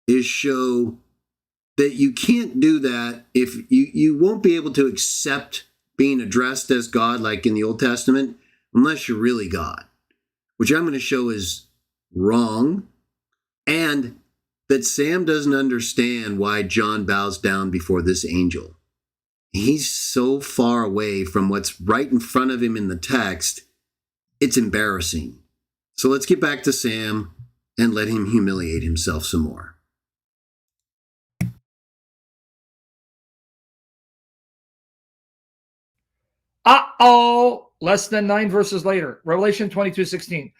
is show that you can't do that if you won't be able to accept being addressed as God like in the Old Testament unless you're really God, which I'm going to show is wrong, and that Sam doesn't understand why John bows down before this angel. He's so far away from what's right in front of him in the text, it's embarrassing. So let's get back to Sam and let him humiliate himself some more. Less than 9 verses later, Revelation 22:16.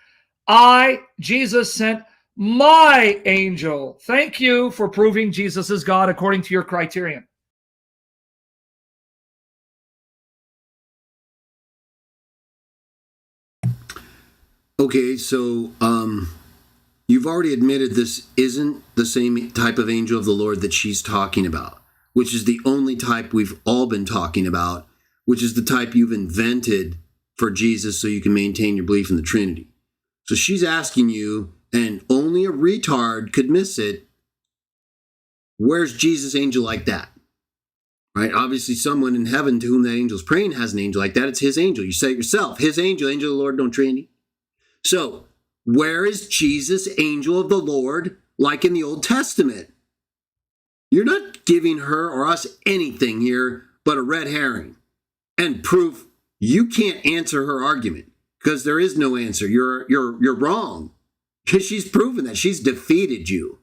I, Jesus, sent my angel. Thank you for proving Jesus is God according to your criterion. Okay, so you've already admitted this isn't the same type of angel of the Lord that she's talking about, which is the only type we've all been talking about, which is the type you've invented for Jesus so you can maintain your belief in the Trinity. So she's asking you, and only a retard could miss it, where's Jesus' angel like that? Right? Obviously, someone in heaven to whom that angel's praying has an angel like that. It's his angel. You say it yourself. His angel, angel of the Lord, don't Trinity. So, where is Jesus, angel of the Lord, like in the Old Testament? You're not giving her or us anything here but a red herring and proof you can't answer her argument because there is no answer. You're wrong because she's proven that she's defeated you,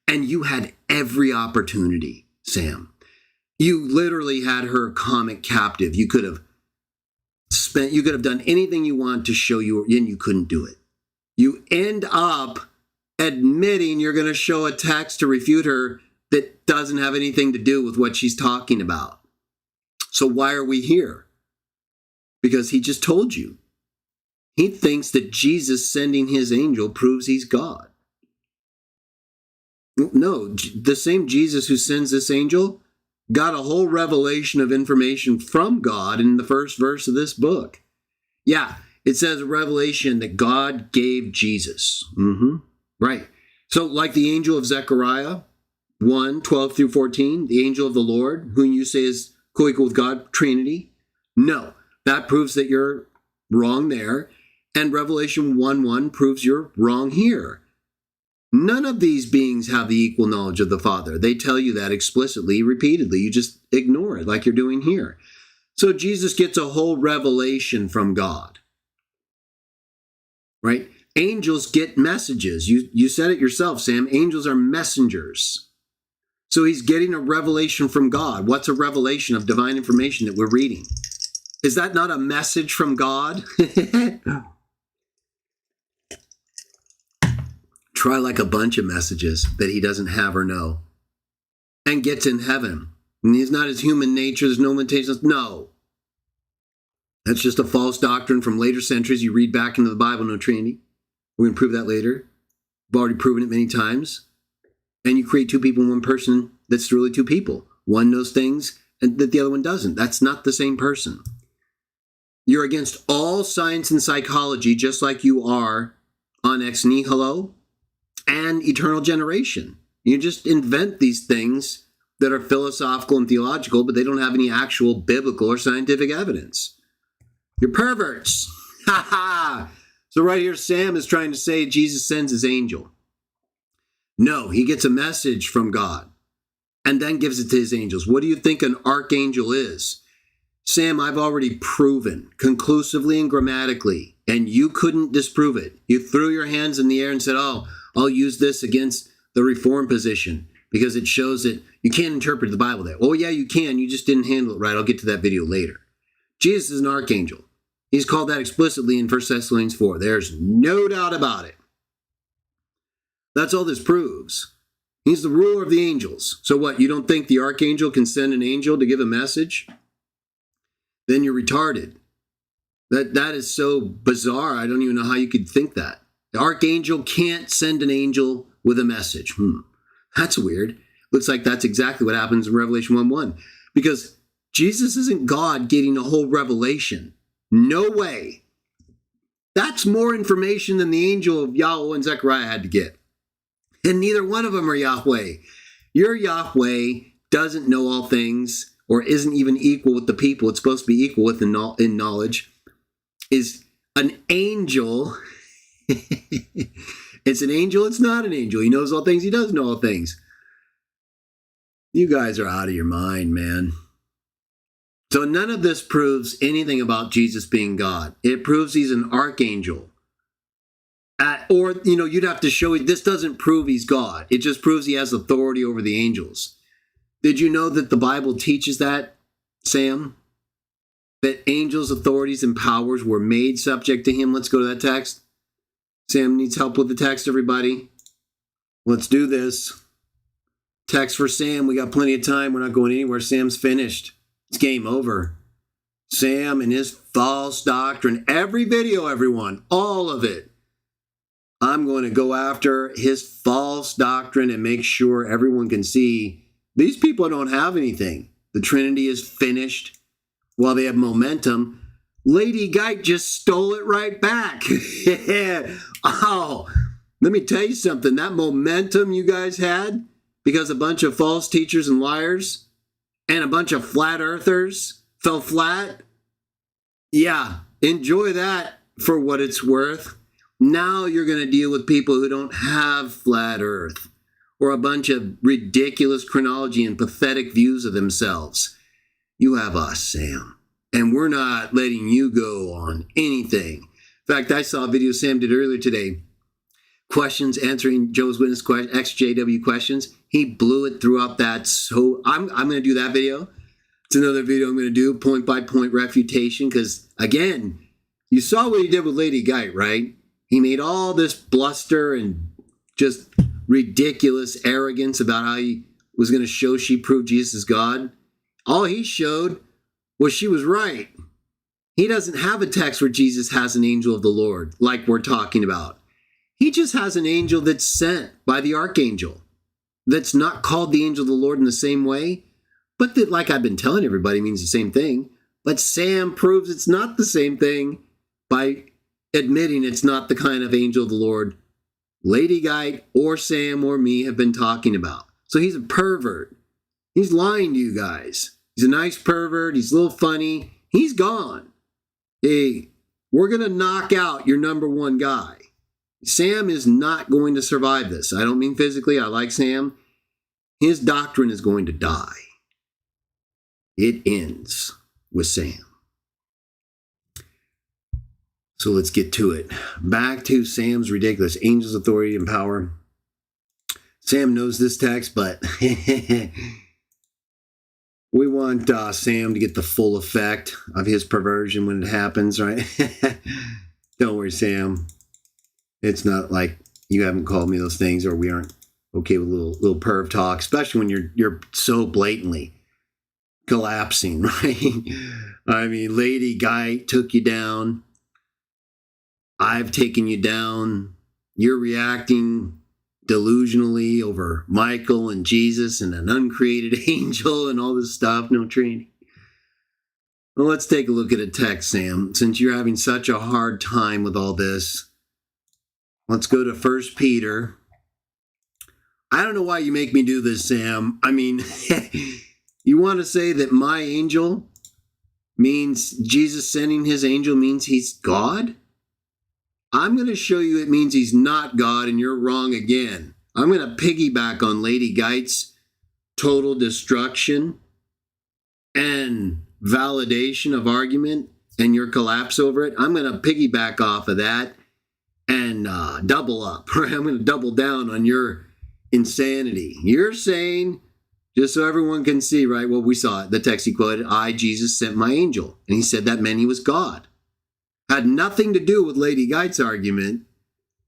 and you had every opportunity, Sam. You literally had her comic captive. You could have done anything you want to show you, and you couldn't do it. You end up admitting you're going to show a text to refute her that doesn't have anything to do with what she's talking about. So why are we here? Because he just told you. He thinks that Jesus sending his angel proves he's God. No, the same Jesus who sends this angel got a whole revelation of information from God in the first verse of this book. Yeah, it says a revelation that God gave Jesus. Right. So like the angel of Zechariah, 1:12-14, the angel of the Lord, whom you say is co-equal with God, Trinity. No, that proves that you're wrong there. And Revelation 1:1 proves you're wrong here. None of these beings have the equal knowledge of the Father. They tell you that explicitly, repeatedly. You just ignore it like you're doing here. So Jesus gets a whole revelation from God. Right? Angels get messages. You said it yourself, Sam. Angels are messengers. So he's getting a revelation from God. What's a revelation of divine information that we're reading? Is that not a message from God? Try like a bunch of messages that he doesn't have or know and gets in heaven. And he's not his human nature. There's no limitations. No. That's just a false doctrine from later centuries. You read back into the Bible, no Trinity. We're going to prove that later. We've already proven it many times. And you create two people in one person that's really two people. One knows things and that the other one doesn't. That's not the same person. You're against all science and psychology, just like you are on ex nihilo and eternal generation. You just invent these things that are philosophical and theological, but they don't have any actual biblical or scientific evidence. You're perverts. Ha ha. So right here, Sam is trying to say Jesus sends his angel. No, he gets a message from God and then gives it to his angels. What do you think an archangel is? Sam, I've already proven conclusively and grammatically, and you couldn't disprove it. You threw your hands in the air and said, oh, I'll use this against the reform position because it shows that you can't interpret the Bible that. Oh, yeah, you can. You just didn't handle it right. I'll get to that video later. Jesus is an archangel. He's called that explicitly in 1 Thessalonians 4. There's no doubt about it. That's all this proves. He's the ruler of the angels. So what, you don't think the archangel can send an angel to give a message? Then you're retarded. That is so bizarre. I don't even know how you could think that. The archangel can't send an angel with a message. That's weird. Looks like that's exactly what happens in Revelation 1:1. Because Jesus isn't God getting a whole revelation. No way. That's more information than the angel of Yahweh and Zechariah had to get. And neither one of them are Yahweh. Your Yahweh doesn't know all things or isn't even equal with the people it's supposed to be equal with in knowledge, is an angel. It's an angel, it's not an angel. He knows all things, he does know all things. You guys are out of your mind, man. So none of this proves anything about Jesus being God. It proves he's an archangel. Or, you'd have to show this doesn't prove he's God. It just proves he has authority over the angels. Did you know that the Bible teaches that, Sam? that angels, authorities, and powers were made subject to him. Let's go to that text. Sam needs help with the text, everybody. Let's do this. Text for Sam. We got plenty of time. We're not going anywhere. Sam's finished. It's game over. Sam and his false doctrine. Every video, everyone. All of it. I'm going to go after his false doctrine and make sure everyone can see these people don't have anything. The Trinity is finished. While they have momentum, Lady Geit just stole it right back. Oh, let me tell you something. That momentum you guys had because a bunch of false teachers and liars and a bunch of flat earthers fell flat. Yeah, enjoy that for what it's worth. Now you're going to deal with people who don't have flat earth or a bunch of ridiculous chronology and pathetic views of themselves. You have us, Sam, and we're not letting you go on anything. In fact, I saw a video Sam did earlier today. Questions answering Jehovah's Witness XJW questions. He blew it throughout that. So I'm going to do that video. It's another video I'm going to do, point by point refutation, because again, you saw what he did with Lady Geit, right? He made all this bluster and just ridiculous arrogance about how he was going to show she proved Jesus is God. All he showed was she was right. He doesn't have a text where Jesus has an angel of the Lord like we're talking about. He just has an angel that's sent by the archangel that's not called the angel of the Lord in the same way, but that, like I've been telling everybody, means the same thing. But Sam proves it's not the same thing by admitting it's not the kind of angel of the Lord Lady Geit or Sam or me have been talking about. So he's a pervert. He's lying to you guys. He's a nice pervert. He's a little funny. He's gone. Hey, we're going to knock out your number one guy. Sam is not going to survive this. I don't mean physically. I like Sam. His doctrine is going to die. It ends with Sam. So let's get to it. Back to Sam's ridiculous angels, authority, and power. Sam knows this text, but we want Sam to get the full effect of his perversion when it happens, right? Don't worry, Sam. It's not like you haven't called me those things or we aren't okay with little perv talk, especially when you're so blatantly collapsing, right? I mean, Lady Geit took you down. I've taken you down. You're reacting delusionally over Michael and Jesus and an uncreated angel and all this stuff. No Trinity. Well, let's take a look at a text, Sam. Since you're having such a hard time with all this, let's go to 1 Peter. I don't know why you make me do this, Sam. I mean, you want to say that my angel means Jesus sending his angel means he's God? I'm going to show you it means he's not God, and you're wrong again. I'm going to piggyback on Lady Geit's total destruction and validation of argument and your collapse over it. I'm going to piggyback off of that and double up. Right? I'm going to double down on your insanity. You're saying, just so everyone can see, right? Well, we saw it. The text he quoted, I, Jesus, sent my angel. And he said that meant he was God. Had nothing to do with Lady Geit's argument,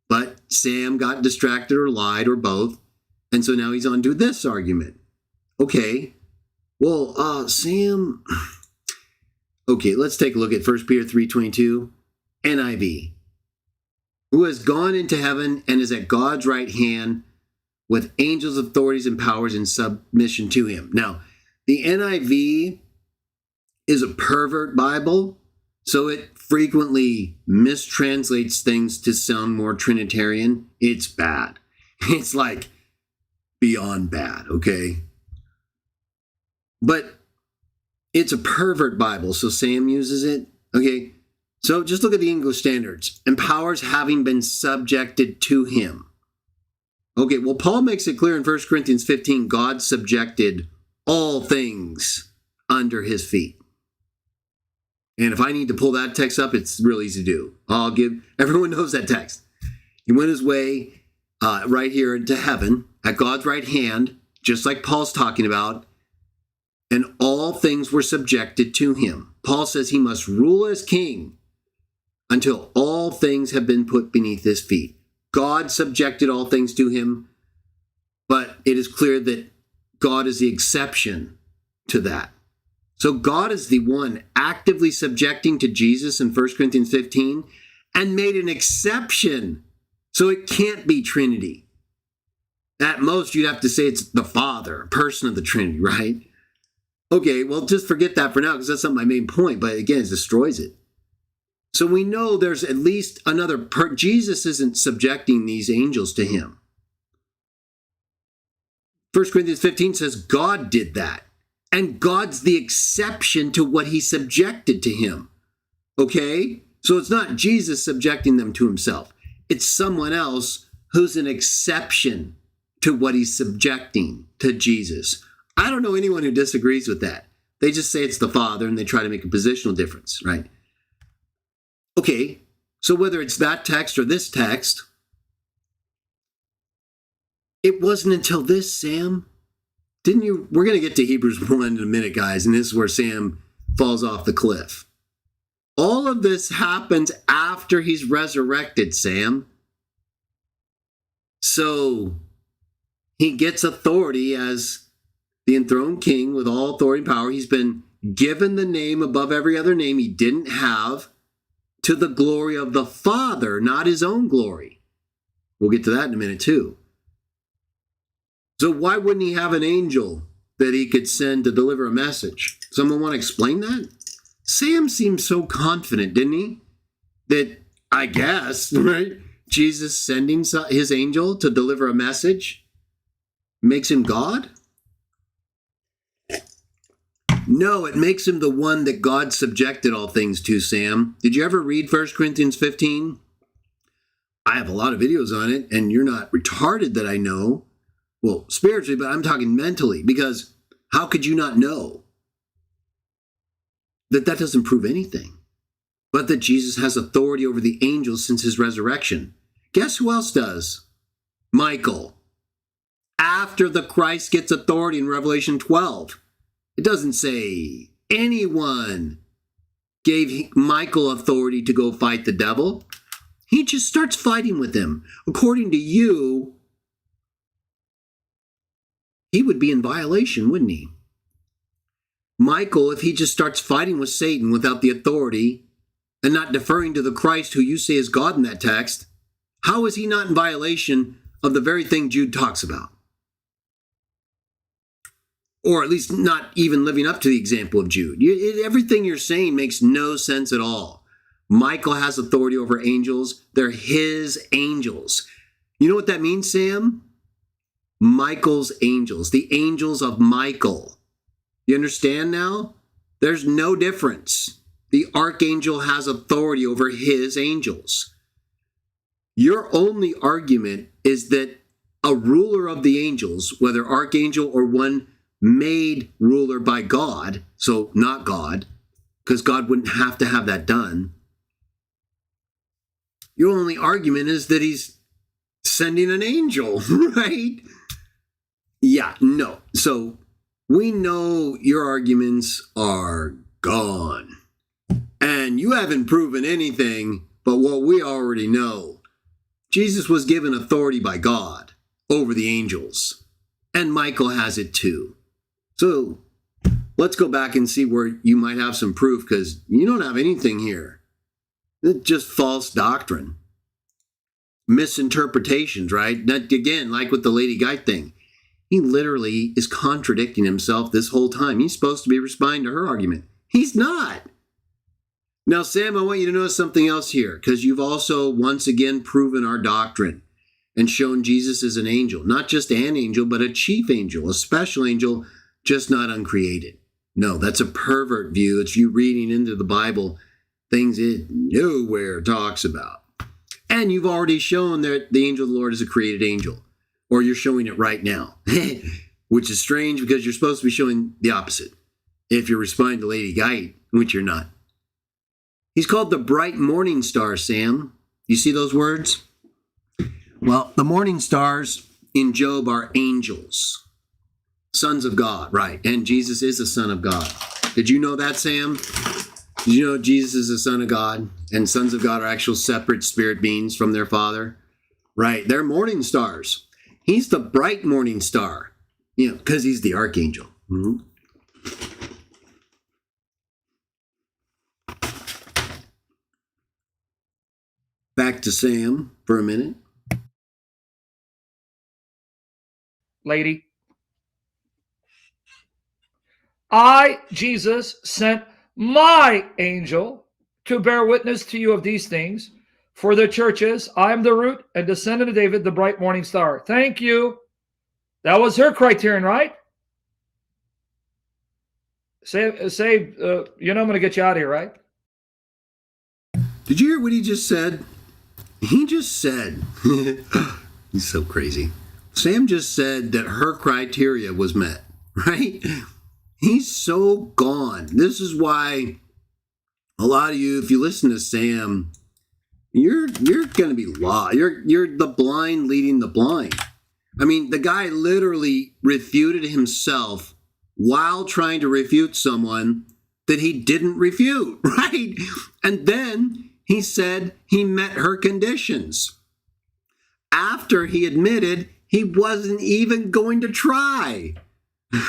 but Sam got distracted or lied or both. And so now he's on to this argument. Okay. Well, Sam. Okay, let's take a look at 1 Peter 3:22, NIV. Who has gone into heaven and is at God's right hand with angels, authorities, and powers in submission to him. Now, the NIV is a pervert Bible, so it frequently mistranslates things to sound more Trinitarian. It's bad. It's like beyond bad, okay? But it's a pervert Bible, so Sam uses it. Okay, so just look at the English standards. And powers having been subjected to him. Okay, well, Paul makes it clear in 1 Corinthians 15, God subjected all things under his feet. And if I need to pull that text up, it's real easy to do. Everyone knows that text. He went his way right here into heaven at God's right hand, just like Paul's talking about. and all things were subjected to him. Paul says he must rule as king until all things have been put beneath his feet. God subjected all things to him, but it is clear that God is the exception to that. So God is the one actively subjecting to Jesus in 1 Corinthians 15 and made an exception. So it can't be Trinity. At most, you'd have to say it's the Father, a person of the Trinity, right? Okay, well, just forget that for now because that's not my main point. But again, it destroys it. So we know there's at least another Jesus isn't subjecting these angels to him. 1 Corinthians 15 says God did that. And God's the exception to what he subjected to him. Okay? So it's not Jesus subjecting them to himself. It's someone else who's an exception to what he's subjecting to Jesus. I don't know anyone who disagrees with that. They just say it's the Father and they try to make a positional difference, right? Okay, so whether it's that text or this text, it wasn't until this, Sam. Didn't you? We're going to get to Hebrews 1 in a minute, guys, and this is where Sam falls off the cliff. All of this happens after he's resurrected, Sam. So he gets authority as the enthroned king with all authority and power. He's been given the name above every other name he didn't have to the glory of the Father, not his own glory. We'll get to that in a minute, too. So why wouldn't he have an angel that he could send to deliver a message? Someone want to explain that? Sam seemed so confident, didn't he? That, I guess, right? Jesus sending his angel to deliver a message makes him God? No, it makes him the one that God subjected all things to, Sam. Did you ever read 1 Corinthians 15? I have a lot of videos on it, and you're not retarded that I know. Well, spiritually, but I'm talking mentally, because how could you not know that doesn't prove anything, but that Jesus has authority over the angels since his resurrection? Guess who else does? Michael. After the Christ gets authority in Revelation 12, it doesn't say anyone gave Michael authority to go fight the devil. He just starts fighting with him. According to you, he would be in violation, wouldn't he? Michael, if he just starts fighting with Satan without the authority and not deferring to the Christ who you say is God in that text, how is he not in violation of the very thing Jude talks about? Or at least not even living up to the example of Jude. Everything you're saying makes no sense at all. Michael has authority over angels. They're his angels. You know what that means, Sam? Michael's angels, the angels of Michael. You understand now? There's no difference. The archangel has authority over his angels. Your only argument is that a ruler of the angels, whether archangel or one made ruler by God, so not God, because God wouldn't have to have that done. Your only argument is that he's sending an angel, right? Yeah, no. So we know your arguments are gone. And you haven't proven anything but what we already know. Jesus was given authority by God over the angels. And Michael has it too. So let's go back and see where you might have some proof, because you don't have anything here. It's just false doctrine. Misinterpretations, right? That, again, like with the Lady Guy thing. He literally is contradicting himself this whole time. He's supposed to be responding to her argument. He's not. Now, Sam, I want you to notice something else here, because you've also once again proven our doctrine and shown Jesus as an angel. Not just an angel, but a chief angel, a special angel, just not uncreated. No, that's a pervert view. It's you reading into the Bible things it nowhere talks about. And you've already shown that the angel of the Lord is a created angel. Or you're showing it right now, which is strange because you're supposed to be showing the opposite. If you're responding to Lady Guy, which you're not. He's called the bright morning star, Sam. You see those words? Well, the morning stars in Job are angels. Sons of God, right. And Jesus is the Son of God. Did you know that, Sam? Did you know Jesus is the Son of God and sons of God are actual separate spirit beings from their Father? Right. They're morning stars. He's the bright morning star, because he's the archangel. Mm-hmm. Back to Sam for a minute. Lady. I, Jesus, sent my angel to bear witness to you of these things for the churches. I am the root and descendant of David, the bright morning star. Thank you. That was her criterion, right? I'm going to get you out of here, right? Did you hear what he just said? He just said, he's so crazy. Sam just said that her criteria was met, right? He's so gone. This is why a lot of you, if you listen to Sam, you're going to be lost. You're the blind leading the blind. I mean, the guy literally refuted himself while trying to refute someone that he didn't refute, right? And then he said he met her conditions after he admitted he wasn't even going to try.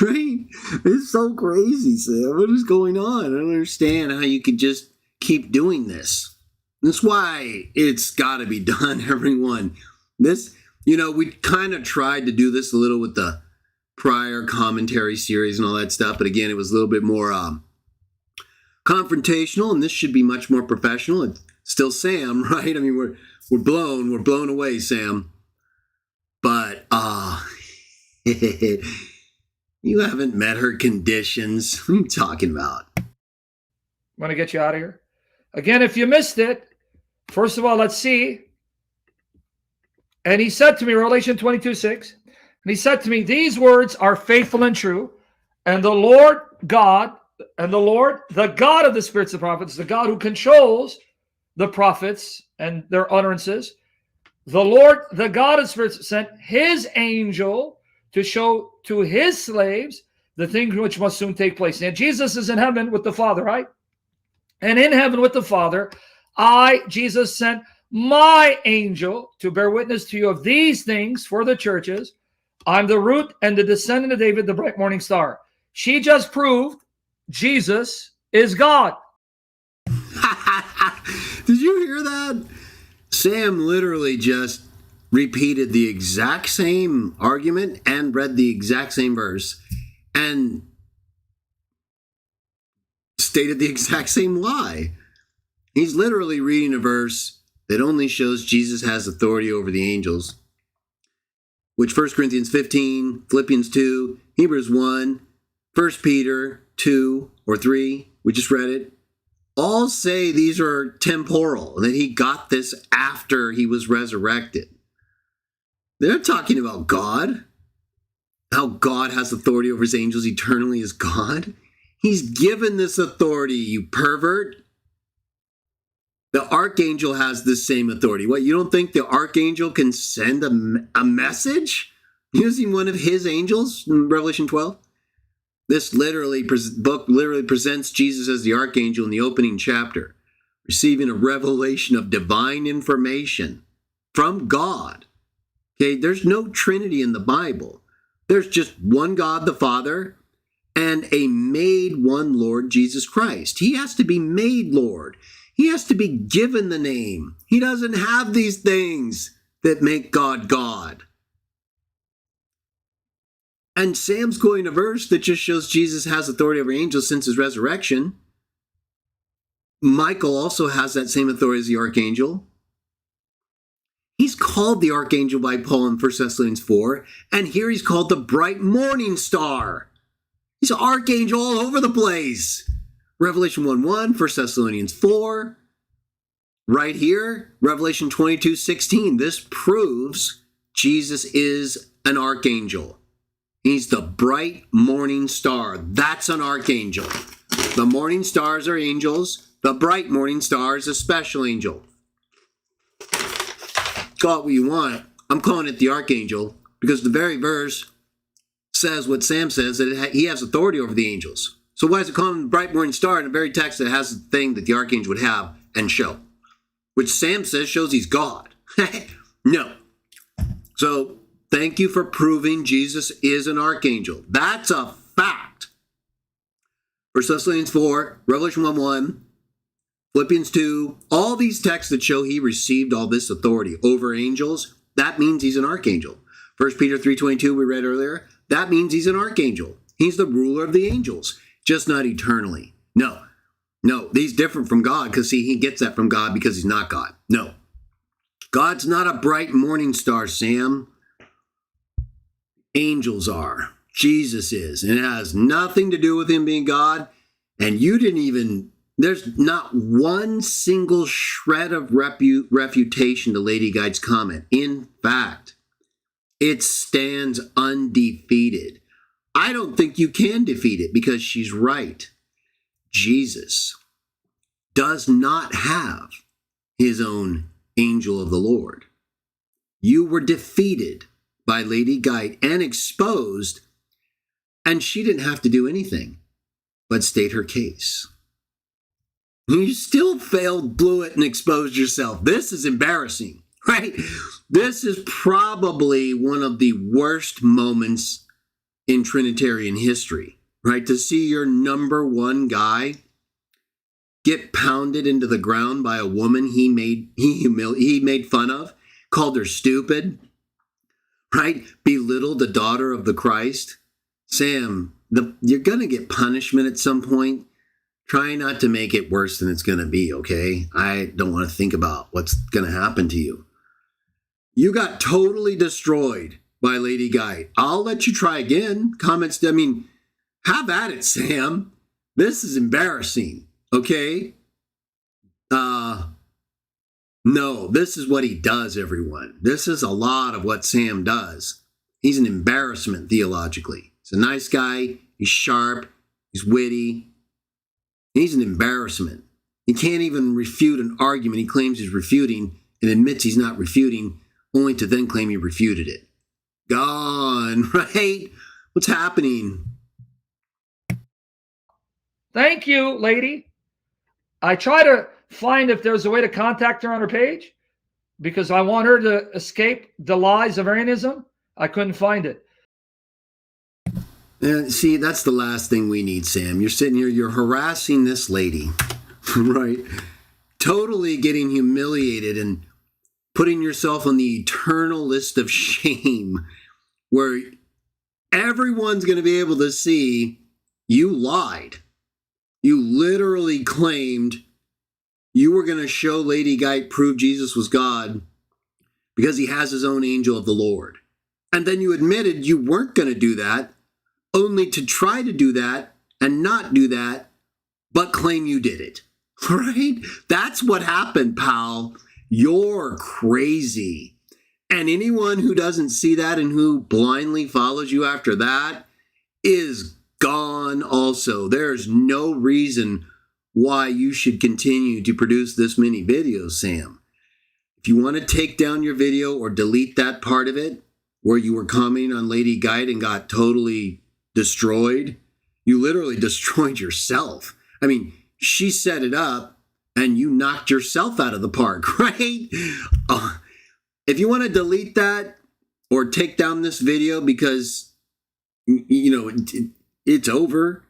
Right? It's so crazy, Sam. What is going on? I don't understand how you could just keep doing this. That's why it's got to be done, everyone. This, we kind of tried to do this a little with the prior commentary series and all that stuff, but again, it was a little bit more confrontational, and this should be much more professional. It's still Sam, right? I mean, we're blown away, Sam. But you haven't met her conditions. What are you talking about? I'm going to get you out of here. Again, if you missed it, first of all, let's see. And he said to me, Revelation 22:6, and he said to me, these words are faithful and true, and the Lord God, the God of the spirits of prophets, the God who controls the prophets and their utterances, the Lord, the God of spirits, sent his angel to show to his slaves the things which must soon take place. Now, Jesus is in heaven with the Father, right? And in heaven with the Father, I, Jesus, sent my angel to bear witness to you of these things for the churches. I'm the root and the descendant of David, the bright morning star. She just proved Jesus is God. Did you hear that? Sam literally just repeated the exact same argument and read the exact same verse and stated the exact same lie. He's literally reading a verse that only shows Jesus has authority over the angels, which 1 Corinthians 15, Philippians 2, Hebrews 1, 1 Peter 2 or 3, we just read it, all say these are temporal, that he got this after he was resurrected. They're talking about God, how God has authority over his angels eternally as God. He's given this authority, you pervert. The archangel has the same authority. What, you don't think the archangel can send a message using one of his angels in Revelation 12? This book literally presents Jesus as the archangel in the opening chapter, receiving a revelation of divine information from God. Okay, there's no Trinity in the Bible. There's just one God, the Father, and a made one Lord Jesus Christ. He has to be made Lord. He has to be given the name. He doesn't have these things that make God God. And Sam's quoting a verse that just shows Jesus has authority over angels since his resurrection. Michael also has that same authority as the archangel. He's called the archangel by Paul in 1 Thessalonians 4, and here he's called the bright morning star. He's an archangel all over the place. Revelation 1:1, 1 Thessalonians 4. Right here, Revelation 22:16. This proves Jesus is an archangel. He's the bright morning star. That's an archangel. The morning stars are angels. The bright morning star is a special angel. Call it what you want. I'm calling it the archangel because the very verse says what Sam says, that he has authority over the angels. So why is it called the bright morning star in the very text that has the thing that the archangel would have and show? Which Sam says shows he's God. No. So thank you for proving Jesus is an archangel. That's a fact. 1 Thessalonians 4, Revelation 1:1, Philippians 2, all these texts that show he received all this authority over angels, that means he's an archangel. 1 Peter 3:22 we read earlier, that means he's an archangel. He's the ruler of the angels, just not eternally. No, he's different from God because, see, he gets that from God because he's not God. No, God's not a bright morning star, Sam. Angels are. Jesus is. And it has nothing to do with him being God. And you didn't even, there's not one single shred of refutation to Lady Guide's comment. In fact, it stands undefeated. I don't think you can defeat it because she's right. Jesus does not have his own angel of the Lord. You were defeated by Lady Guide and exposed, and she didn't have to do anything but state her case. You still failed, blew it, and exposed yourself. This is embarrassing, right? This is probably one of the worst moments in Trinitarian history, right? To see your number one guy get pounded into the ground by a woman he made fun of, called her stupid, right? Belittled the daughter of the Christ. Sam, you're going to get punishment at some point. Try not to make it worse than it's going to be, okay? I don't want to think about what's going to happen to you. You got totally destroyed by Lady Guide. I'll let you try again. Comments, I mean, have at it, Sam. This is embarrassing, okay? No, this is what he does, everyone. This is a lot of what Sam does. He's an embarrassment theologically. He's a nice guy. He's sharp. He's witty. He's an embarrassment. He can't even refute an argument he claims he's refuting and admits he's not refuting, only to then claim he refuted it. Gone, right? What's happening? Thank you, lady. I try to find if there's a way to contact her on her page because I want her to escape the lies of Arianism. I couldn't find it. And see, that's the last thing we need, Sam. You're sitting here, you're harassing this lady, right? Totally getting humiliated and putting yourself on the eternal list of shame where everyone's going to be able to see you lied. You literally claimed you were going to show Lady Guide prove Jesus was God because he has his own angel of the Lord. And then you admitted you weren't going to do that, only to try to do that and not do that, but claim you did it, right? That's what happened, pal. You're crazy. And anyone who doesn't see that and who blindly follows you after that is gone also. There's no reason why you should continue to produce this many videos, Sam. If you want to take down your video or delete that part of it where you were commenting on Lady Guide and got totally destroyed, you literally destroyed yourself. I mean, she set it up and you knocked yourself out of the park, right? If you want to delete that or take down this video because, you know, it's over,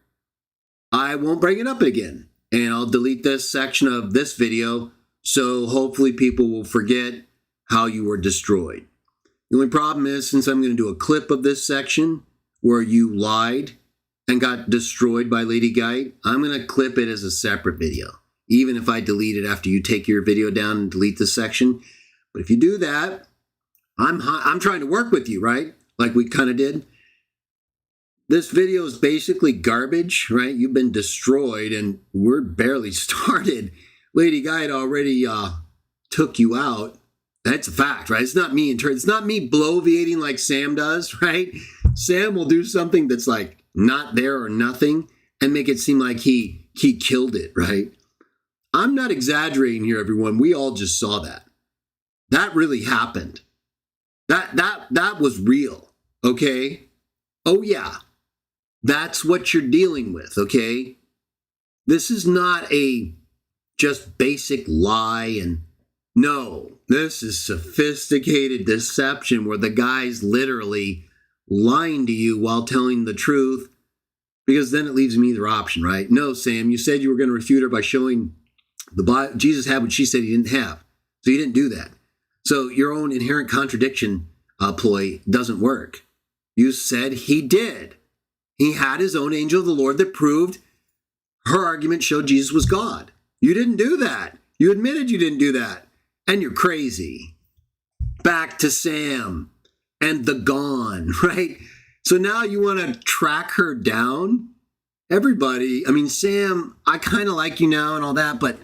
I won't bring it up again. And I'll delete this section of this video so hopefully people will forget how you were destroyed. The only problem is, since I'm going to do a clip of this section where you lied and got destroyed by Lady Guide, I'm going to clip it as a separate video, even if I delete it after you take your video down and delete this section. But if you do that, I'm trying to work with you, right? Like we kind of did. This video is basically garbage, right? You've been destroyed and we're barely started. Lady Guide already took you out. That's a fact, right? It's not me it's not me bloviating like Sam does, right? Sam will do something that's like not there or nothing and make it seem like he killed it, right? I'm not exaggerating here, everyone. We all just saw that. That really happened. That was real, okay? Oh, yeah, that's what you're dealing with, okay? This is not a just basic lie. And no, this is sophisticated deception where the guy's literally lying to you while telling the truth, because then it leaves me either option, right? No, Sam, you said you were going to refute her by showing the Bible. Jesus had what she said he didn't have. So you didn't do that. So your own inherent contradiction ploy doesn't work. You said he did. He had his own angel of the Lord that proved her argument showed Jesus was God. You didn't do that. You admitted you didn't do that. And you're crazy. Back to Sam and the gone, right? So now you want to track her down? Everybody, I mean, Sam, I kind of like you now and all that, but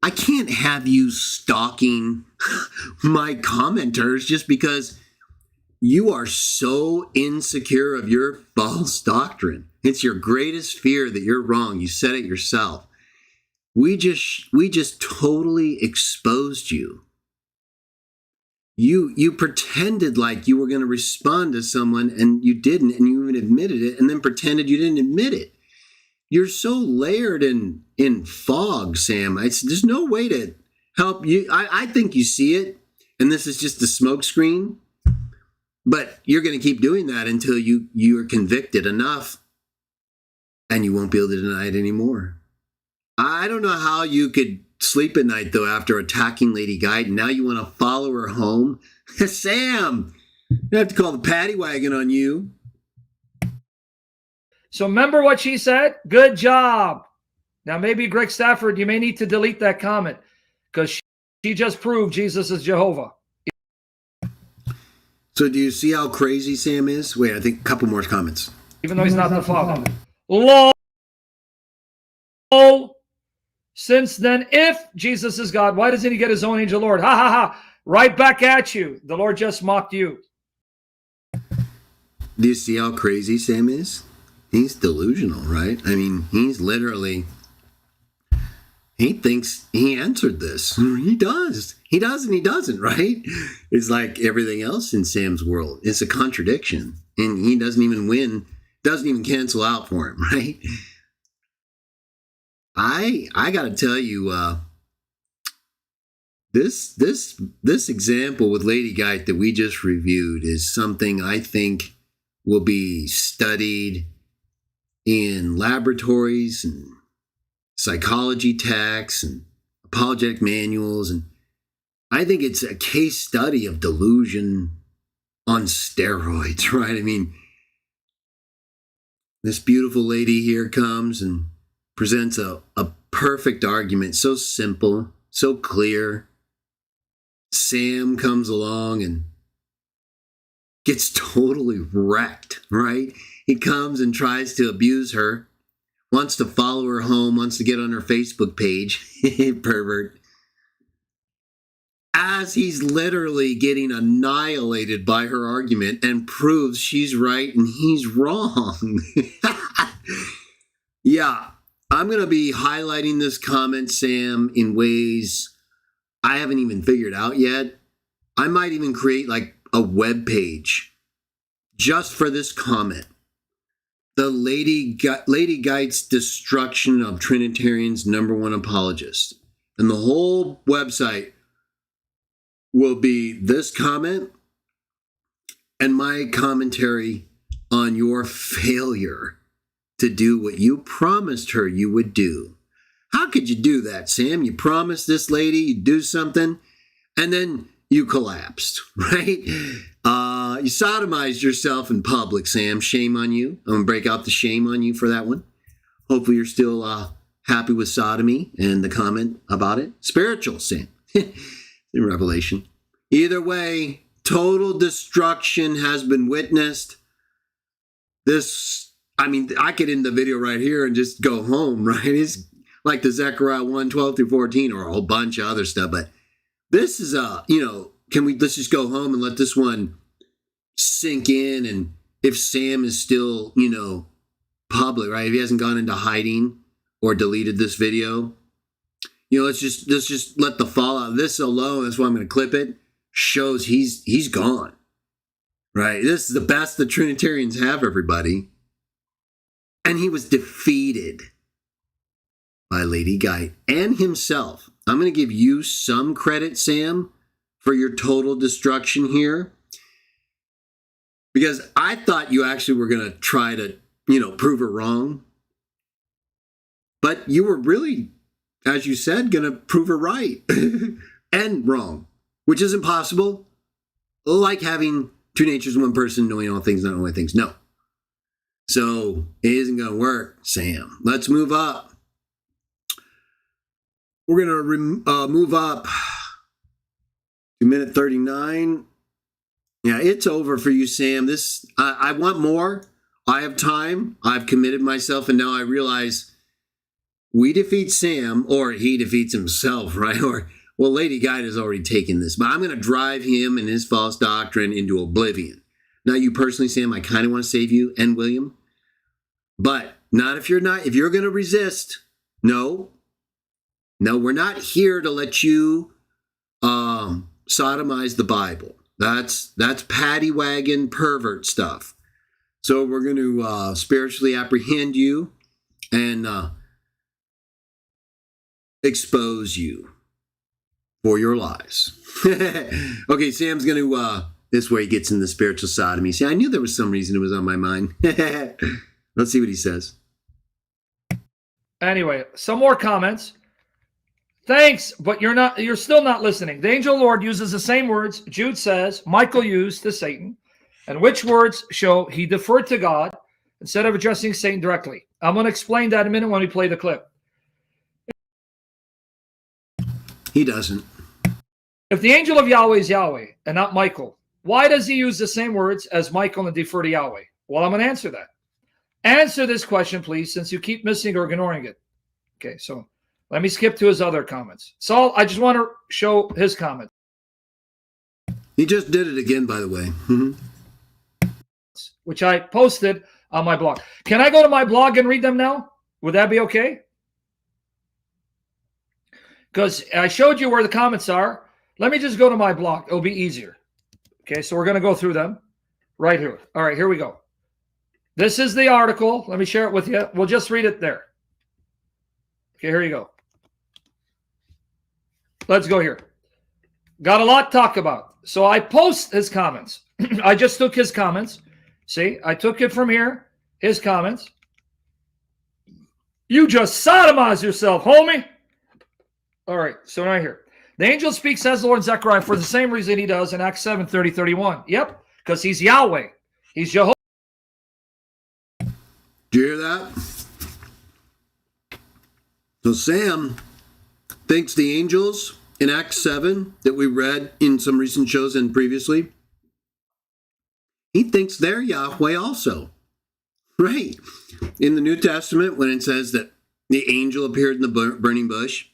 I can't have you stalking my commenters just because you are so insecure of your false doctrine. It's your greatest fear that you're wrong. You said it yourself. We just totally exposed you. You pretended like you were going to respond to someone and you didn't, and you even admitted it and then pretended you didn't admit it. You're so layered in fog, Sam. There's no way to help you. I think you see it, and this is just a smoke screen. But you're going to keep doing that until you are convicted enough, and you won't be able to deny it anymore. I don't know how you could sleep at night, though, after attacking Lady Guide. Now you want to follow her home? Sam, you have to call the paddy wagon on you. So remember what she said? Good job. Now maybe Greg Stafford, you may need to delete that comment because she just proved Jesus is Jehovah. So do you see how crazy Sam is? Wait, I think a couple more comments. Even though he's not the Father. Since then, if Jesus is God, why doesn't he get his own angel Lord? Ha ha ha. Right back at you. The Lord just mocked you. Do you see how crazy Sam is? He's delusional, right? I mean, he's literally, he thinks he answered this. He does. He does and he doesn't, right? It's like everything else in Sam's world. It's a contradiction. And he doesn't even win, doesn't even cancel out for him, right? I got to tell you, this example with Lady Guide that we just reviewed is something I think will be studied in laboratories and psychology texts and apologetic manuals. And I think it's a case study of delusion on steroids, right? I mean, this beautiful lady here comes and presents a perfect argument, so simple, so clear. Sam comes along and gets totally wrecked, right? He comes and tries to abuse her, wants to follow her home, wants to get on her Facebook page, pervert. As he's literally getting annihilated by her argument and proves she's right and he's wrong. Yeah, I'm going to be highlighting this comment, Sam, in ways I haven't even figured out yet. I might even create like a web page just for this comment. The Lady Guide's destruction of Trinitarian's #1 apologist. And the whole website will be this comment and my commentary on your failure to do what you promised her you would do. How could you do that, Sam? You promised this lady you'd do something, and then you collapsed, right? You sodomized yourself in public, Sam. Shame on you. I'm going to break out the shame on you for that one. Hopefully you're still happy with sodomy and the comment about it. Spiritual, Sam. In Revelation. Either way, total destruction has been witnessed. I could end the video right here and just go home, right? It's like the Zechariah 1:12-14 or a whole bunch of other stuff. But this is let's just go home and let this one sink in. And if Sam is still, public, right? If he hasn't gone into hiding or deleted this video, let's just let the fallout. This alone, that's why I'm going to clip it, shows he's gone. Right? This is the best the Trinitarians have, everybody. And he was defeated by Lady Guy and himself. I'm going to give you some credit, Sam, for your total destruction here. Because I thought you actually were going to try to, prove her wrong. But you were really, as you said, going to prove her right and wrong, which is impossible. Like having two natures, one person, knowing all things, not knowing things. No. So it isn't going to work, Sam. Let's move up. We're going to move up to minute 39. Yeah, it's over for you, Sam. I want more. I have time. I've committed myself, and now I realize we defeat Sam, or he defeats himself, right? Well, Lady Guide has already taken this, but I'm going to drive him and his false doctrine into oblivion. Now, you personally, Sam, I kind of want to save you and William, but not if you're going to resist. No, we're not here to let you sodomize the Bible. That's paddy wagon pervert stuff. So we're going to spiritually apprehend you and expose you for your lies. Okay, Sam's going to, this way he gets in the spiritual sodomy. See, I knew there was some reason it was on my mind. Let's see what he says. Anyway, some more comments. Thanks, but you're still not listening. The angel Lord uses the same words Jude says Michael used to Satan, and which words show he deferred to God instead of addressing Satan directly. I'm going to explain that in a minute when we play the clip. He doesn't. If the angel of Yahweh is Yahweh and not Michael, why does he use the same words as Michael and defer to Yahweh? Well, I'm going to answer that. Answer this question, please, since you keep missing or ignoring it. Okay, so let me skip to his other comments. Saul, I just want to show his comment. He just did it again, by the way. Mm-hmm. Which I posted on my blog. Can I go to my blog and read them now? Would that be okay? Because I showed you where the comments are. Let me just go to my blog. It'll be easier. Okay, so we're going to go through them right here. All right, here we go. This is the article. Let me share it with you. We'll just read it there. Okay, here you go. Let's go here. Got a lot to talk about. So I post his comments. I just took his comments. See, I took it from here. His comments. You just sodomize yourself, homie. All right, so right here. The angel speaks as the Lord Zechariah for the same reason he does in Acts 7, 30, 31. Yep, because he's Yahweh. He's Jehovah. Do you hear that? So Sam thinks the angels in Acts 7 that we read in some recent shows and previously, he thinks they're Yahweh also. Right. In the New Testament, when it says that the angel appeared in the burning bush,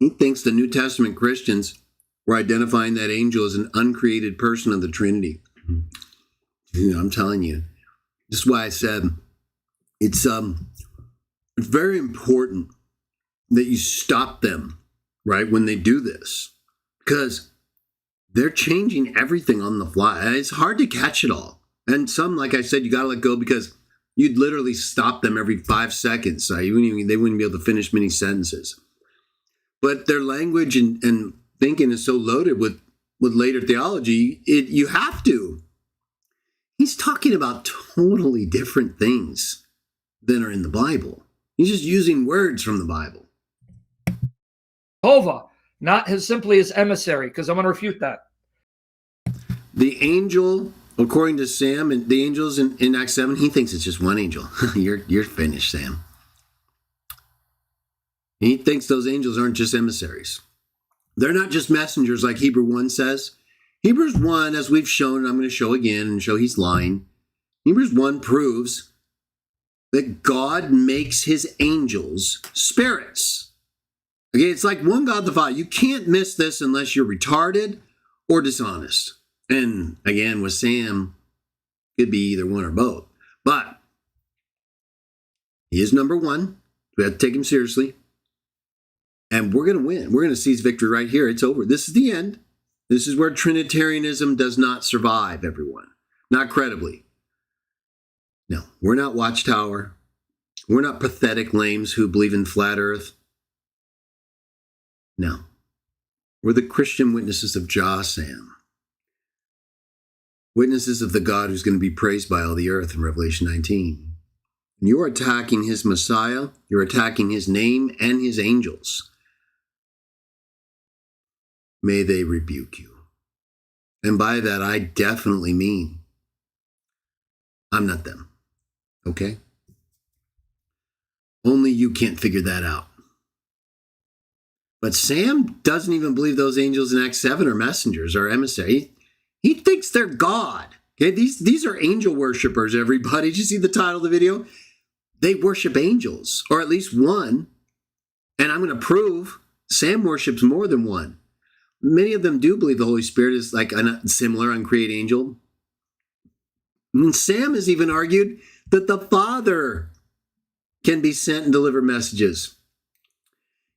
he thinks the New Testament Christians were identifying that angel as an uncreated person of the Trinity. I'm telling you. This is why I said it's very important that you stop them, right, when they do this. Because they're changing everything on the fly. And it's hard to catch it all. And some, like I said, you got to let go because you'd literally stop them every 5 seconds. They wouldn't be able to finish many sentences. But their language and thinking is so loaded with later theology, you have to. He's talking about totally different things than are in the Bible. He's just using words from the Bible. Jehovah, not simply his emissary, because I'm going to refute that. The angel, according to Sam, and the angels in Acts 7, he thinks it's just one angel. You're finished, Sam. He thinks those angels aren't just emissaries. They're not just messengers like Hebrews 1 says. Hebrews 1, as we've shown, and I'm going to show again and show he's lying. Hebrews 1 proves that God makes his angels spirits. Okay, it's like one God the Father. You can't miss this unless you're retarded or dishonest. And again, with Sam, it could be either one or both. But he is number one. We have to take him seriously. And we're going to win. We're going to seize victory right here. It's over. This is the end. This is where Trinitarianism does not survive, everyone. Not credibly. No, we're not Watchtower. We're not pathetic lames who believe in flat earth. No. We're the Christian witnesses of Jah, Sam. Witnesses of the God who's going to be praised by all the earth in Revelation 19. You're attacking his Messiah. You're attacking his name and his angels. May they rebuke you. And by that, I definitely mean I'm not them. Okay? Only you can't figure that out. But Sam doesn't even believe those angels in Acts 7 are messengers or emissaries. He thinks they're God. Okay, these are angel worshipers, everybody. Did you see the title of the video? They worship angels, or at least one. And I'm going to prove Sam worships more than one. Many of them do believe the Holy Spirit is like a similar uncreated angel. And Sam has even argued that the Father can be sent and deliver messages.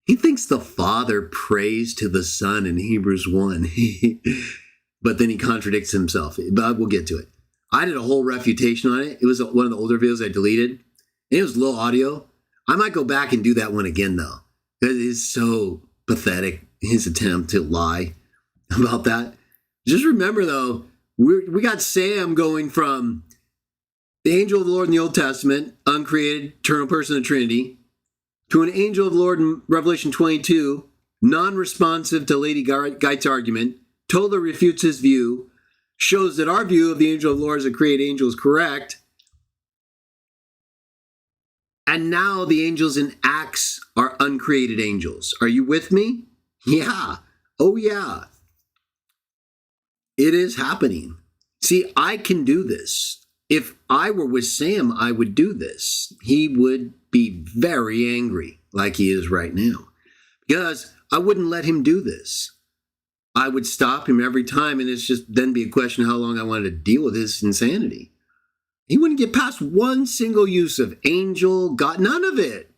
He thinks the Father prays to the Son in Hebrews 1. But then he contradicts himself. But we'll get to it. I did a whole refutation on it. It was one of the older videos I deleted. And it was low audio. I might go back and do that one again, though. Because it is so pathetic, his attempt to lie about that. Just remember, though, we got Sam going from the angel of the Lord in the Old Testament, uncreated, eternal person of the Trinity, to an angel of the Lord in Revelation 22, non-responsive to Lady Geit's argument, totally refutes his view, shows that our view of the angel of the Lord as a created angel is correct. And now the angels in Acts are uncreated angels. Are you with me? Yeah. Oh, yeah. It is happening. See, I can do this. If I were with Sam, I would do this. He would be very angry, like he is right now, because I wouldn't let him do this. I would stop him every time, and it's just then be a question of how long I wanted to deal with his insanity. He wouldn't get past one single use of angel, God, none of it.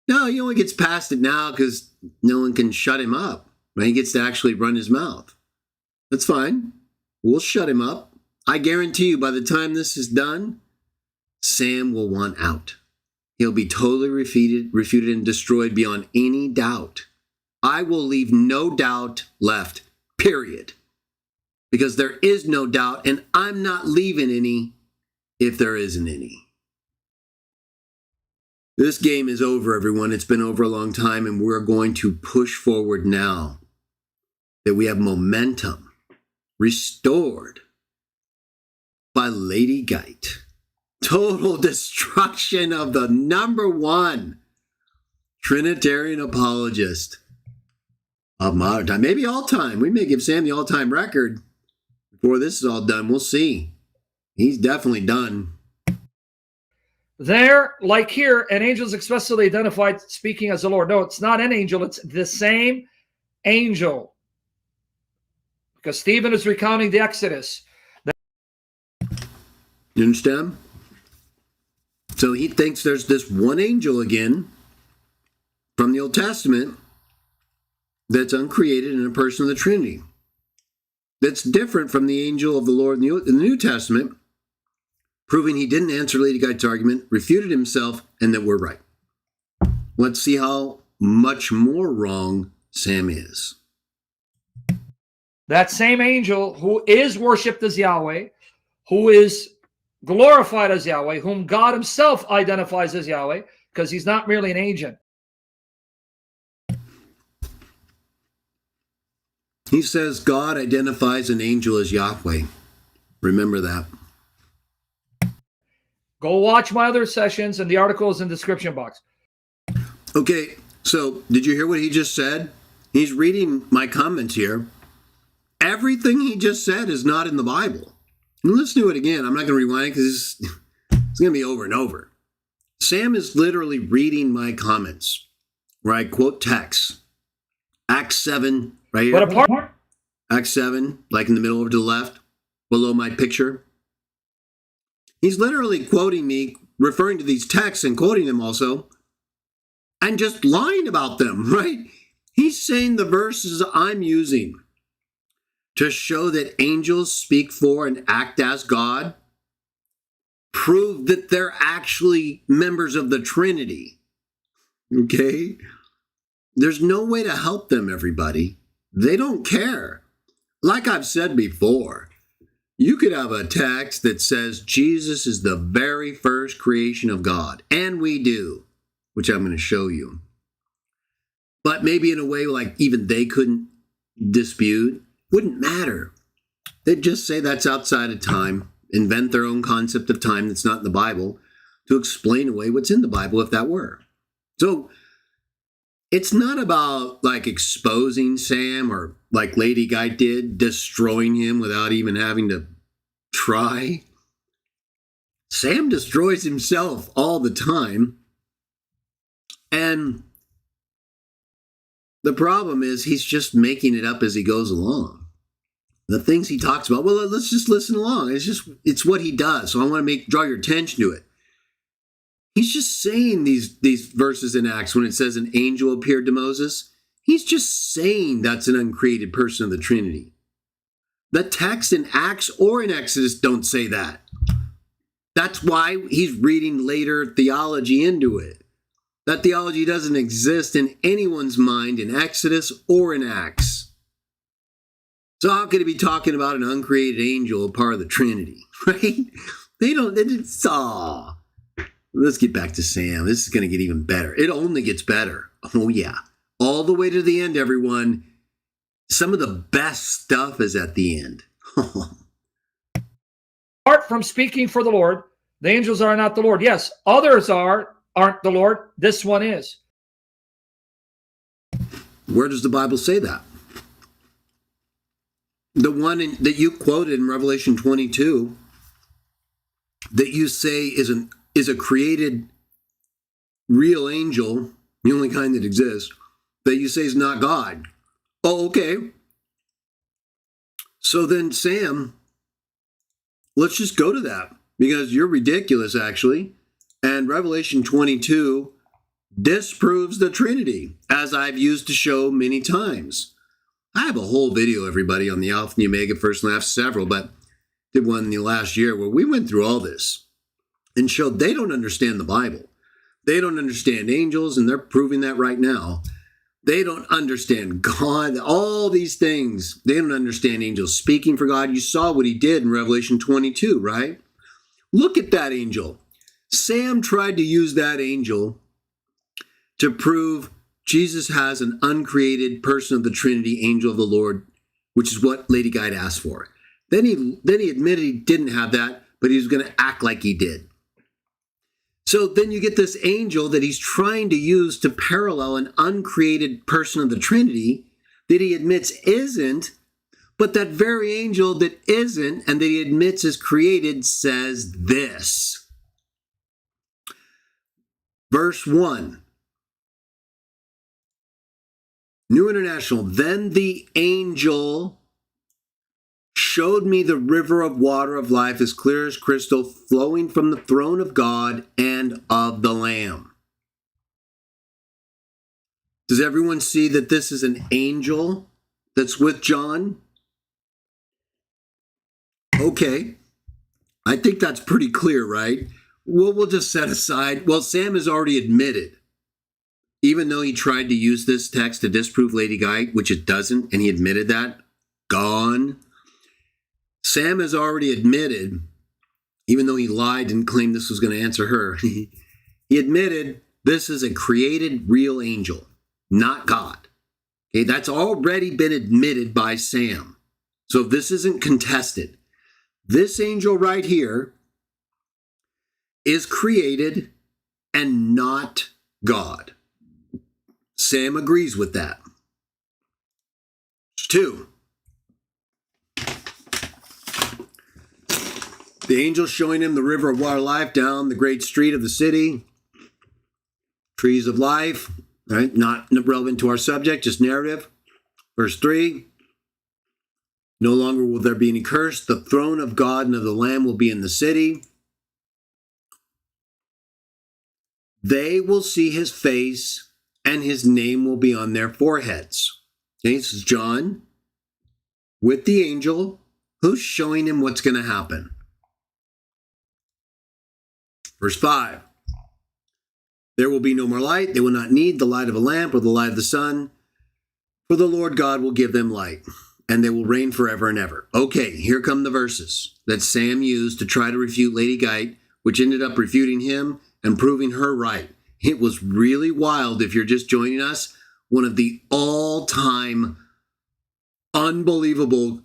No, he only gets past it now because no one can shut him up. Right? He gets to actually run his mouth. That's fine. We'll shut him up. I guarantee you by the time this is done, Sam will want out. He'll be totally refuted and destroyed beyond any doubt. I will leave no doubt left, period. Because there is no doubt, and I'm not leaving any if there isn't any. This game is over, everyone. It's been over a long time, and we're going to push forward now that we have momentum restored by Lady Geit. Total destruction of the number one Trinitarian apologist of modern time. Maybe all time. We may give Sam the all-time record before this is all done. We'll see. He's definitely done. There, like here, an angel is expressly identified speaking as the Lord. No, it's not an angel. It's the same angel. Because Stephen is recounting the Exodus. You understand? So he thinks there's this one angel again from the Old Testament that's uncreated in a person of the Trinity. That's different from the angel of the Lord in the New Testament, proving he didn't answer Lady Geit's argument, refuted himself, and that we're right. Let's see how much more wrong Sam is. That same angel who is worshipped as Yahweh, who is glorified as Yahweh, whom God himself identifies as Yahweh, because he's not merely an agent. He says God identifies an angel as Yahweh. Remember that. Go watch my other sessions, and the article is in the description box. Okay, so did you hear what he just said? He's reading my comments here. Everything he just said is not in the Bible. And let's do it again. I'm not going to rewind it because it's going to be over and over. Sam is literally reading my comments where I quote text. Acts 7, right here. But apart, Acts 7, like in the middle over to the left, below my picture. He's literally quoting me, referring to these texts and quoting them also, and just lying about them, right? He's saying the verses I'm using to show that angels speak for and act as God, prove that they're actually members of the Trinity. Okay? There's no way to help them, everybody. They don't care. Like I've said before, you could have a text that says Jesus is the very first creation of God, and we do, which I'm going to show you. But maybe in a way like even they couldn't dispute, wouldn't matter. They'd just say that's outside of time, invent their own concept of time that's not in the Bible to explain away what's in the Bible if that were. So it's not about like exposing Sam or like Lady Guy did, destroying him without even having to try. Sam destroys himself all the time. And the problem is he's just making it up as he goes along. The things he talks about, well, let's just listen along. It's what he does. So I want to draw your attention to it. He's just saying these verses in Acts when it says an angel appeared to Moses. He's just saying that's an uncreated person of the Trinity. The text in Acts or in Exodus don't say that. That's why he's reading later theology into it. That theology doesn't exist in anyone's mind in Exodus or in Acts. So how could he be talking about an uncreated angel, a part of the Trinity, right? Let's get back to Sam. This is going to get even better. It only gets better. Oh, yeah. All the way to the end, everyone. Some of the best stuff is at the end. Apart from speaking for the Lord, the angels are not the Lord. Yes, others aren't the Lord. This one is. Where does the Bible say that? The one that you quoted in Revelation 22 that you say is a created real angel, the only kind that exists, that you say is not God. Oh, okay. So then, Sam, let's just go to that because you're ridiculous, actually. And Revelation 22 disproves the Trinity, as I've used to show many times. I have a whole video, everybody, on the Alpha and the Omega, first and last, several, but did one in the last year where we went through all this and showed they don't understand the Bible. They don't understand angels, and they're proving that right now. They don't understand God, all these things. They don't understand angels speaking for God. You saw what he did in Revelation 22, right? Look at that angel. Sam tried to use that angel to prove Jesus has an uncreated person of the Trinity, angel of the Lord, which is what Lady Guide asked for. Then he admitted he didn't have that, but he was going to act like he did. So then you get this angel that he's trying to use to parallel an uncreated person of the Trinity that he admits isn't, but that very angel that isn't and that he admits is created says this. Verse 1. New International. Then the angel showed me the river of water of life as clear as crystal flowing from the throne of God and of the Lamb. Does everyone see that this is an angel that's with John? Okay. I think that's pretty clear, right? We'll just set aside. Well, Sam has already admitted, even though he tried to use this text to disprove Lady Guy, which it doesn't, and he admitted that, gone. Sam has already admitted, even though he lied and claimed this was going to answer her, he admitted this is a created real angel, not God. Okay, that's already been admitted by Sam. So this isn't contested. This angel right here is created and not God. Sam agrees with that. 2. The angel showing him the river of water life down the great street of the city. Trees of life, right? Not relevant to our subject, just narrative. Verse 3. No longer will there be any curse. The throne of God and of the Lamb will be in the city. They will see his face, and his name will be on their foreheads. Okay, this is John. with the angel who's showing him what's going to happen. Verse 5. There will be no more light. They will not need the light of a lamp or the light of the sun, for the Lord God will give them light, and they will reign forever and ever. Okay, here come the verses that Sam used to try to refute Lady Geit, which ended up refuting him and proving her right. It was really wild if you're just joining us. One of the all-time unbelievable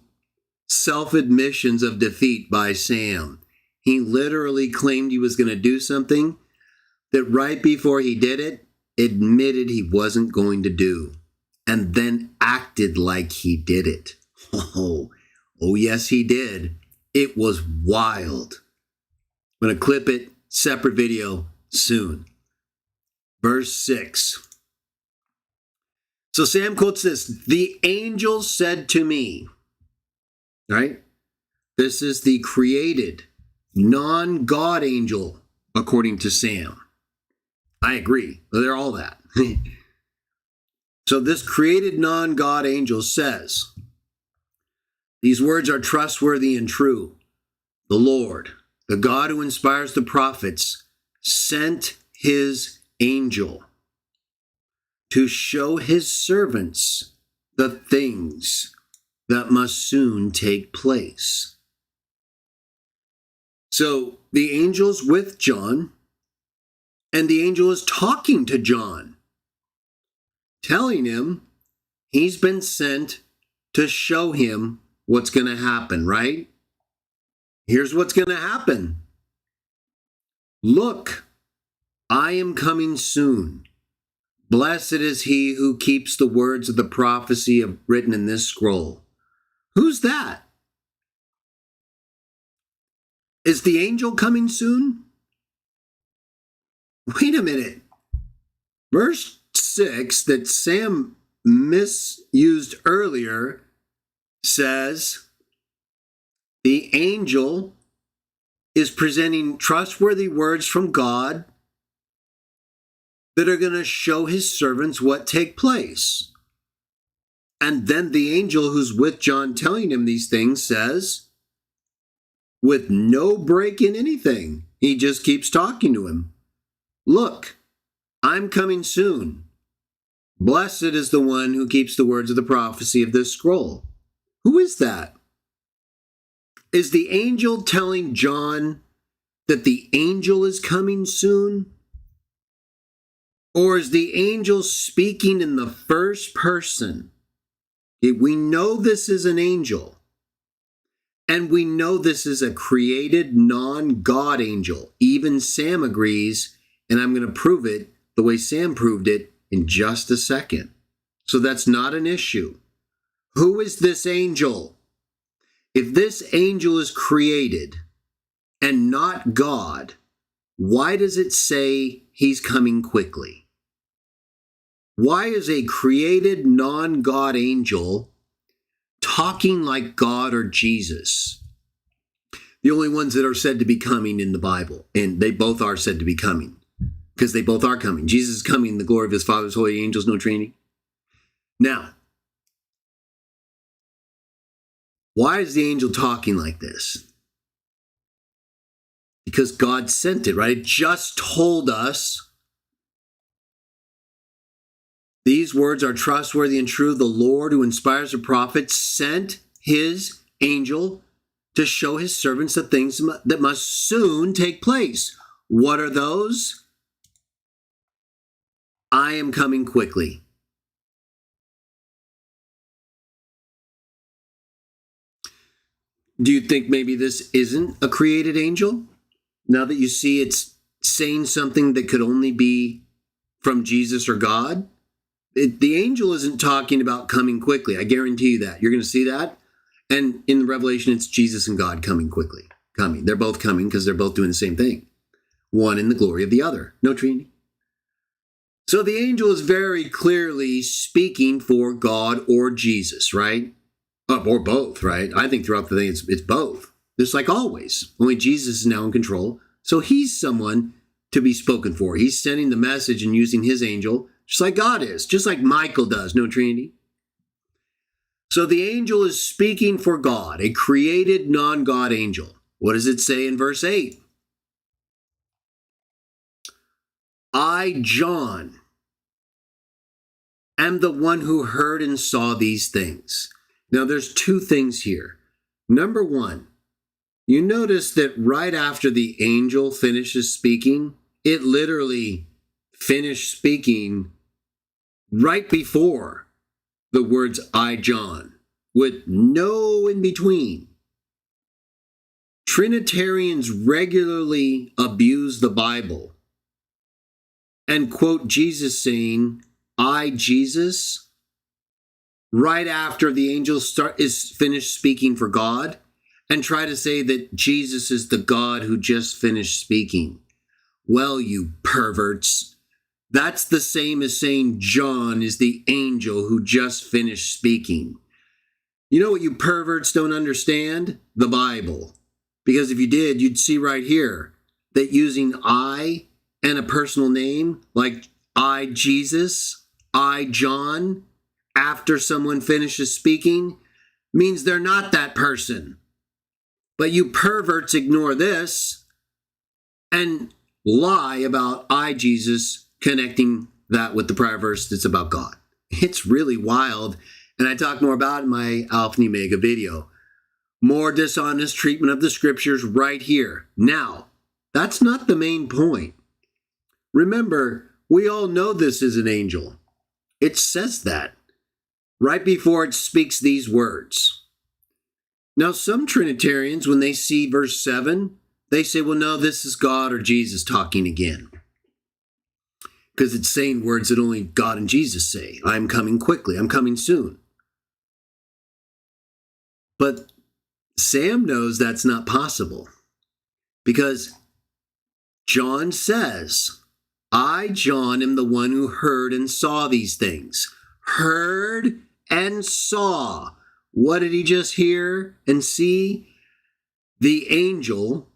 self-admissions of defeat by Sam. He literally claimed he was going to do something that right before he did it, admitted he wasn't going to do, and then acted like he did it. Oh yes, he did. It was wild. I'm going to clip it, separate video soon. Verse 6. So Sam quotes this, the angel said to me, right? This is the created, non-God angel, according to Sam. I agree. They're all that. So this created non-God angel says, these words are trustworthy and true. The Lord, the God who inspires the prophets, sent his angel to show his servants the things that must soon take place. So the angel's with John, and the angel is talking to John, telling him he's been sent to show him what's going to happen, right? Here's what's going to happen. Look, I am coming soon. Blessed is he who keeps the words of the prophecy written in this scroll. Who's that? Is the angel coming soon? Wait a minute. Verse 6 that Sam misused earlier says the angel is presenting trustworthy words from God that are going to show his servants what take place. And then the angel who's with John telling him these things says, with no break in anything, he just keeps talking to him. Look, I'm coming soon. Blessed is the one who keeps the words of the prophecy of this scroll. Who is that? Is the angel telling John that the angel is coming soon? Or is the angel speaking in the first person? We know this is an angel. And we know this is a created non-God angel. Even Sam agrees, and I'm going to prove it the way Sam proved it in just a second. So that's not an issue. Who is this angel? If this angel is created and not God, why does it say he's coming quickly? Why is a created non-God angel talking like God or Jesus? The only ones that are said to be coming in the Bible, and they both are said to be coming, because they both are coming. Jesus is coming in the glory of his Father's holy angels, no Trinity. Now, why is the angel talking like this? Because God sent it, right? It just told us these words are trustworthy and true. The Lord who inspires the prophets sent his angel to show his servants the things that must soon take place. What are those? I am coming quickly. Do you think maybe this isn't a created angel? Now that you see it's saying something that could only be from Jesus or God? The angel isn't talking about coming quickly. I guarantee you that. You're going to see that. And in the Revelation, it's Jesus and God coming quickly. Coming. They're both coming because they're both doing the same thing. One in the glory of the other. No Trinity. So the angel is very clearly speaking for God or Jesus, right? Or both, right? I think throughout the thing, it's both. Just like always. Only Jesus is now in control. So he's someone to be spoken for. He's sending the message and using his angel, just like God is, just like Michael does. No Trinity. So the angel is speaking for God, a created non-God angel. What does it say in verse 8? I, John, am the one who heard and saw these things. Now there's two things here. Number one, you notice that right after the angel finishes speaking, it literally finished speaking right before the words I, John, with no in between. Trinitarians regularly abuse the Bible and quote Jesus saying, I, Jesus, right after the angel is finished speaking for God, and try to say that Jesus is the God who just finished speaking. Well, you perverts, that's the same as saying John is the angel who just finished speaking. You know what you perverts don't understand? The Bible. Because if you did, you'd see right here that using I and a personal name, like I, Jesus, I, John, after someone finishes speaking, means they're not that person. But you perverts ignore this and lie about I, Jesus, connecting that with the prior verse that's about God. It's really wild, and I talk more about it in my Alpha and Omega video. More dishonest treatment of the scriptures right here. Now, that's not the main point. Remember, we all know this is an angel. It says that right before it speaks these words. Now, some Trinitarians, when they see verse 7, they say, well, no, this is God or Jesus talking again. Because it's saying words that only God and Jesus say. I'm coming quickly. I'm coming soon. But Sam knows that's not possible. Because John says, I, John, am the one who heard and saw these things. Heard and saw. What did he just hear and see? The angel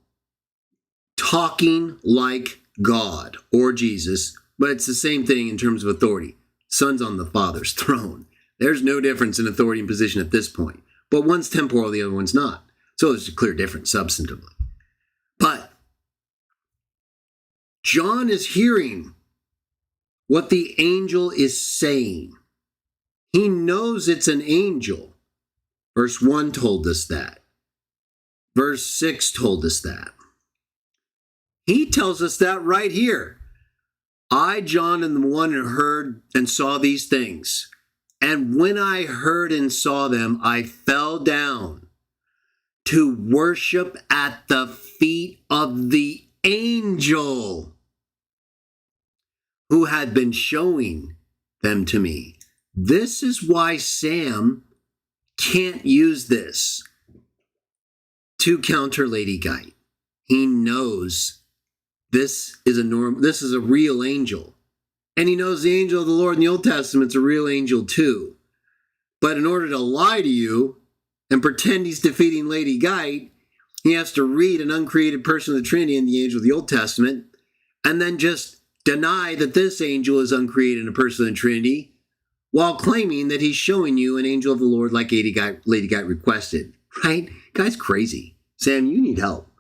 talking like God or Jesus, but it's the same thing in terms of authority. Son's on the Father's throne. There's no difference in authority and position at this point, but one's temporal, the other one's not. So there's a clear difference substantively. But John is hearing what the angel is saying. He knows it's an angel. Verse 1 told us that. Verse 6 told us that. He tells us that right here. I, John, am the one who heard and saw these things. And when I heard and saw them, I fell down to worship at the feet of the angel who had been showing them to me. This is why Sam can't use this to counter Lady Guy. He knows this is a real angel. And he knows the angel of the Lord in the Old Testament's a real angel too. But in order to lie to you and pretend he's defeating Lady Guy, he has to read an uncreated person of the Trinity in the angel of the Old Testament and then just deny that this angel is uncreated in a person of the Trinity, while claiming that he's showing you an angel of the Lord like Lady Guy requested, right? Guy's crazy. Sam, you need help.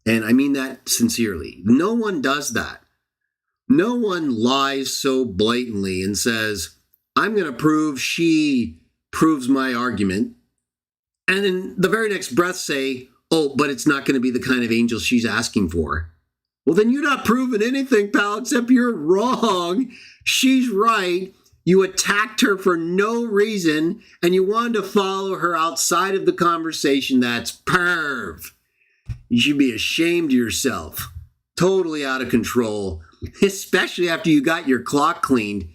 And I mean that sincerely. No one does that. No one lies so blatantly and says, I'm going to prove she proves my argument. And in the very next breath say, oh, but it's not going to be the kind of angel she's asking for. Well, then you're not proving anything, pal, except you're wrong. She's right. You attacked her for no reason, and you wanted to follow her outside of the conversation. That's perv. You should be ashamed of yourself. Totally out of control, especially after you got your clock cleaned.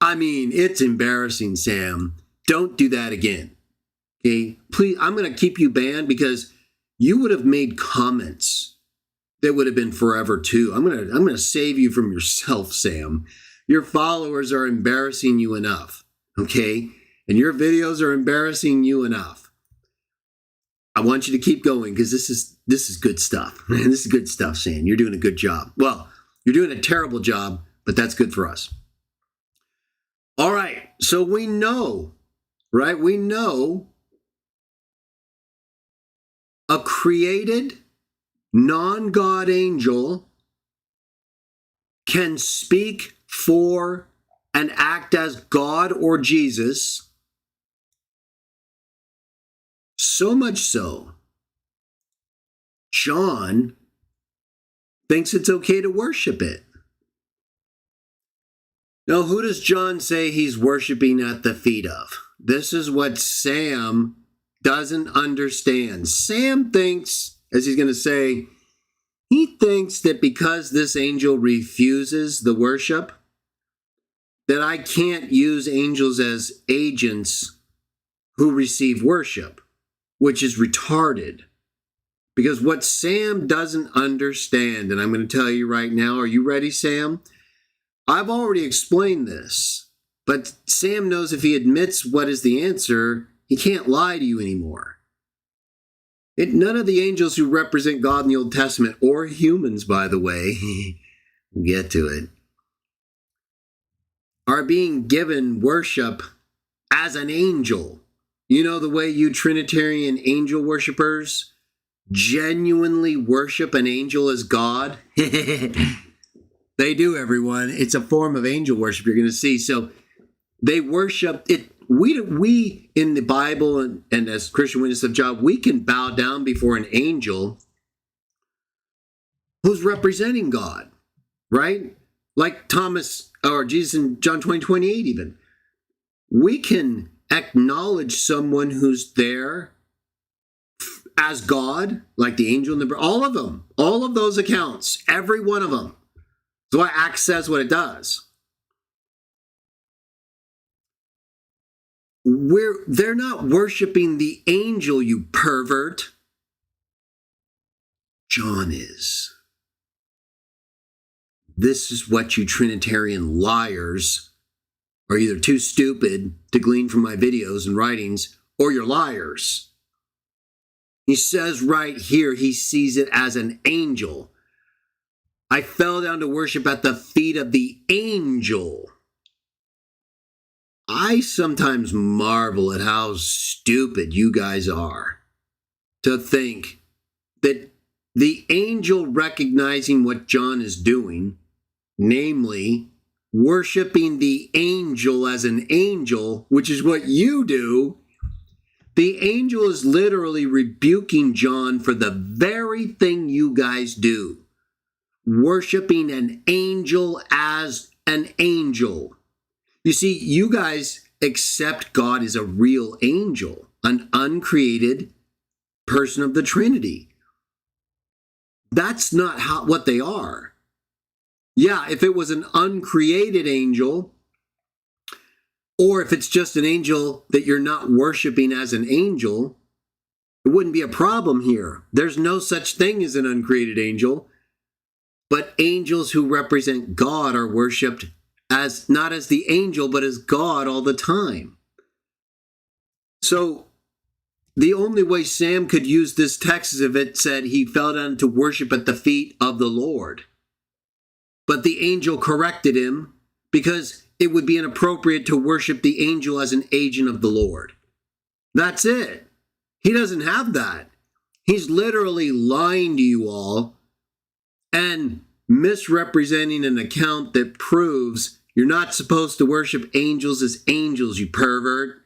I mean, it's embarrassing, Sam. Don't do that again. Okay? Please, I'm going to keep you banned because you would have made comments that would have been forever too. I'm going to save you from yourself, Sam. Your followers are embarrassing you enough, okay? And your videos are embarrassing you enough. I want you to keep going because this is good stuff. Man, this is good stuff, Sam. You're doing a good job. Well, you're doing a terrible job, but that's good for us. All right, so we know right? We know a created non-God angel can speak for and act as God or Jesus, so much so, John thinks it's okay to worship it. Now, who does John say he's worshiping at the feet of? This is what Sam doesn't understand. Sam thinks, as he's going to say, he thinks that because this angel refuses the worship, that I can't use angels as agents who receive worship, which is retarded. Because what Sam doesn't understand, and I'm going to tell you right now, are you ready, Sam? I've already explained this, but Sam knows if he admits what is the answer, he can't lie to you anymore. None of the angels who represent God in the Old Testament, or humans, by the way, we'll get to it, are being given worship as an angel. You know the way you Trinitarian angel worshipers genuinely worship an angel as God? They do, everyone. It's a form of angel worship you're going to see. So they worship it. We in the Bible and as Christian witness of John, we can bow down before an angel who's representing God, right? Like Thomas or Jesus in John 20:28 even. We can acknowledge someone who's there as God, like the angel in the all of them, all of those accounts, every one of them. That's why Acts says what it does. They're not worshiping the angel, you pervert. John is. This is what you Trinitarian liars are either too stupid to glean from my videos and writings, or you're liars. He says right here, he sees it as an angel. I fell down to worship at the feet of the angel. I sometimes marvel at how stupid you guys are to think that the angel recognizing what John is doing, namely worshiping the angel as an angel, which is what you do, the angel is literally rebuking John for the very thing you guys do. Worshiping an angel as an angel. You see, you guys accept God as a real angel, an uncreated person of the Trinity. That's not what they are. Yeah, if it was an uncreated angel, or if it's just an angel that you're not worshiping as an angel, it wouldn't be a problem here. There's no such thing as an uncreated angel. But angels who represent God are worshipped as not as the angel, but as God all the time. So the only way Sam could use this text is if it said he fell down to worship at the feet of the Lord. But the angel corrected him because it would be inappropriate to worship the angel as an agent of the Lord. That's it. He doesn't have that. He's literally lying to you all and misrepresenting an account that proves you're not supposed to worship angels as angels, you pervert.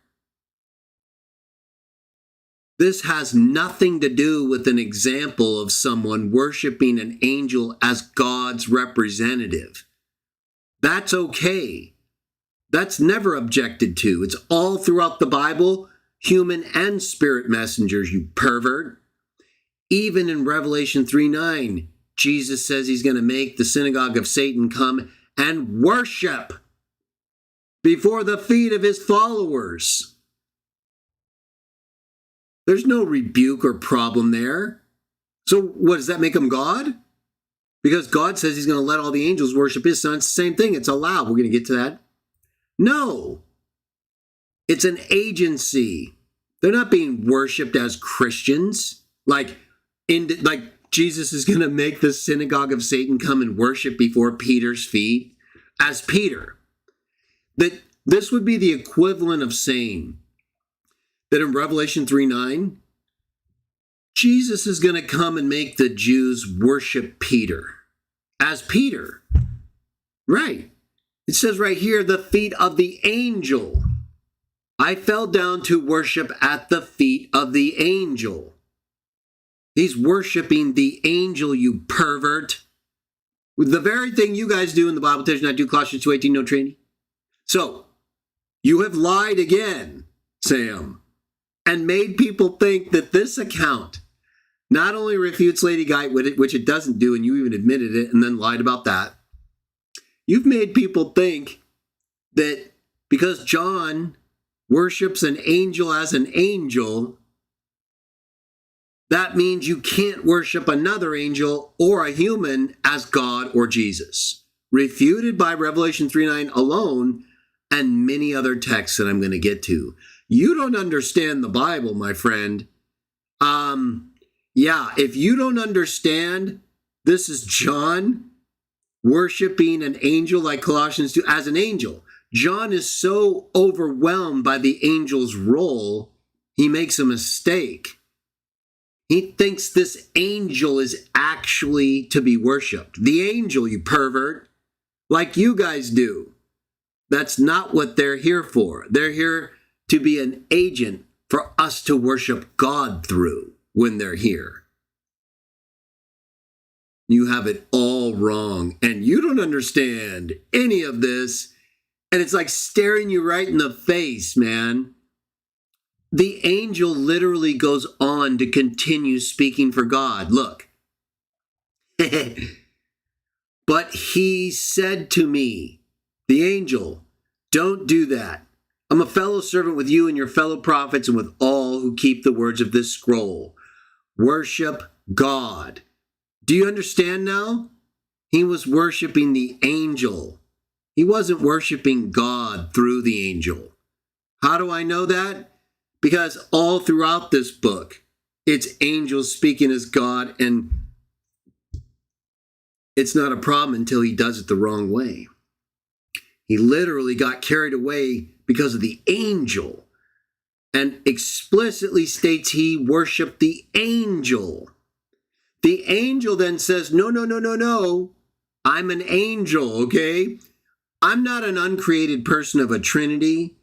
This has nothing to do with an example of someone worshiping an angel as God's representative. That's okay. That's never objected to. It's all throughout the Bible, human and spirit messengers, you pervert. Even in Revelation 3:9, Jesus says he's going to make the synagogue of Satan come and worship before the feet of his followers. There's no rebuke or problem there. So what, does that make him God? Because God says he's going to let all the angels worship his son. It's the same thing. It's allowed. We're going to get to that. No. It's an agency. They're not being worshiped as Christians. Like Jesus is going to make the synagogue of Satan come and worship before Peter's feet as Peter. That this would be the equivalent of saying that in Revelation 3:9, Jesus is going to come and make the Jews worship Peter as Peter. Right. It says right here, the feet of the angel. I fell down to worship at the feet of the angel. He's worshiping the angel, you pervert. The very thing you guys do in the Bible tells you not to do, Colossians 2:18, no training. So, you have lied again, Sam, and made people think that this account not only refutes Lady Guy, which it doesn't do, and you even admitted it and then lied about that. You've made people think that because John worships an angel as an angel, that means you can't worship another angel or a human as God or Jesus. Refuted by Revelation 3:9 alone and many other texts that I'm going to get to. You don't understand the Bible, my friend. If you don't understand this is John worshiping an angel like Colossians 2 as an angel. John is so overwhelmed by the angel's role, he makes a mistake. He thinks this angel is actually to be worshiped. The angel, you pervert, like you guys do. That's not what they're here for. They're here to be an agent for us to worship God through when they're here. You have it all wrong, and you don't understand any of this, and it's like staring you right in the face, man. The angel literally goes on to continue speaking for God. Look. But he said to me, the angel, don't do that. I'm a fellow servant with you and your fellow prophets and with all who keep the words of this scroll. Worship God. Do you understand now? He was worshiping the angel. He wasn't worshiping God through the angel. How do I know that? Because all throughout this book, it's angels speaking as God, and it's not a problem until he does it the wrong way. He literally got carried away because of the angel and explicitly states he worshiped the angel. The angel then says, no. I'm an angel, okay? I'm not an uncreated person of a Trinity,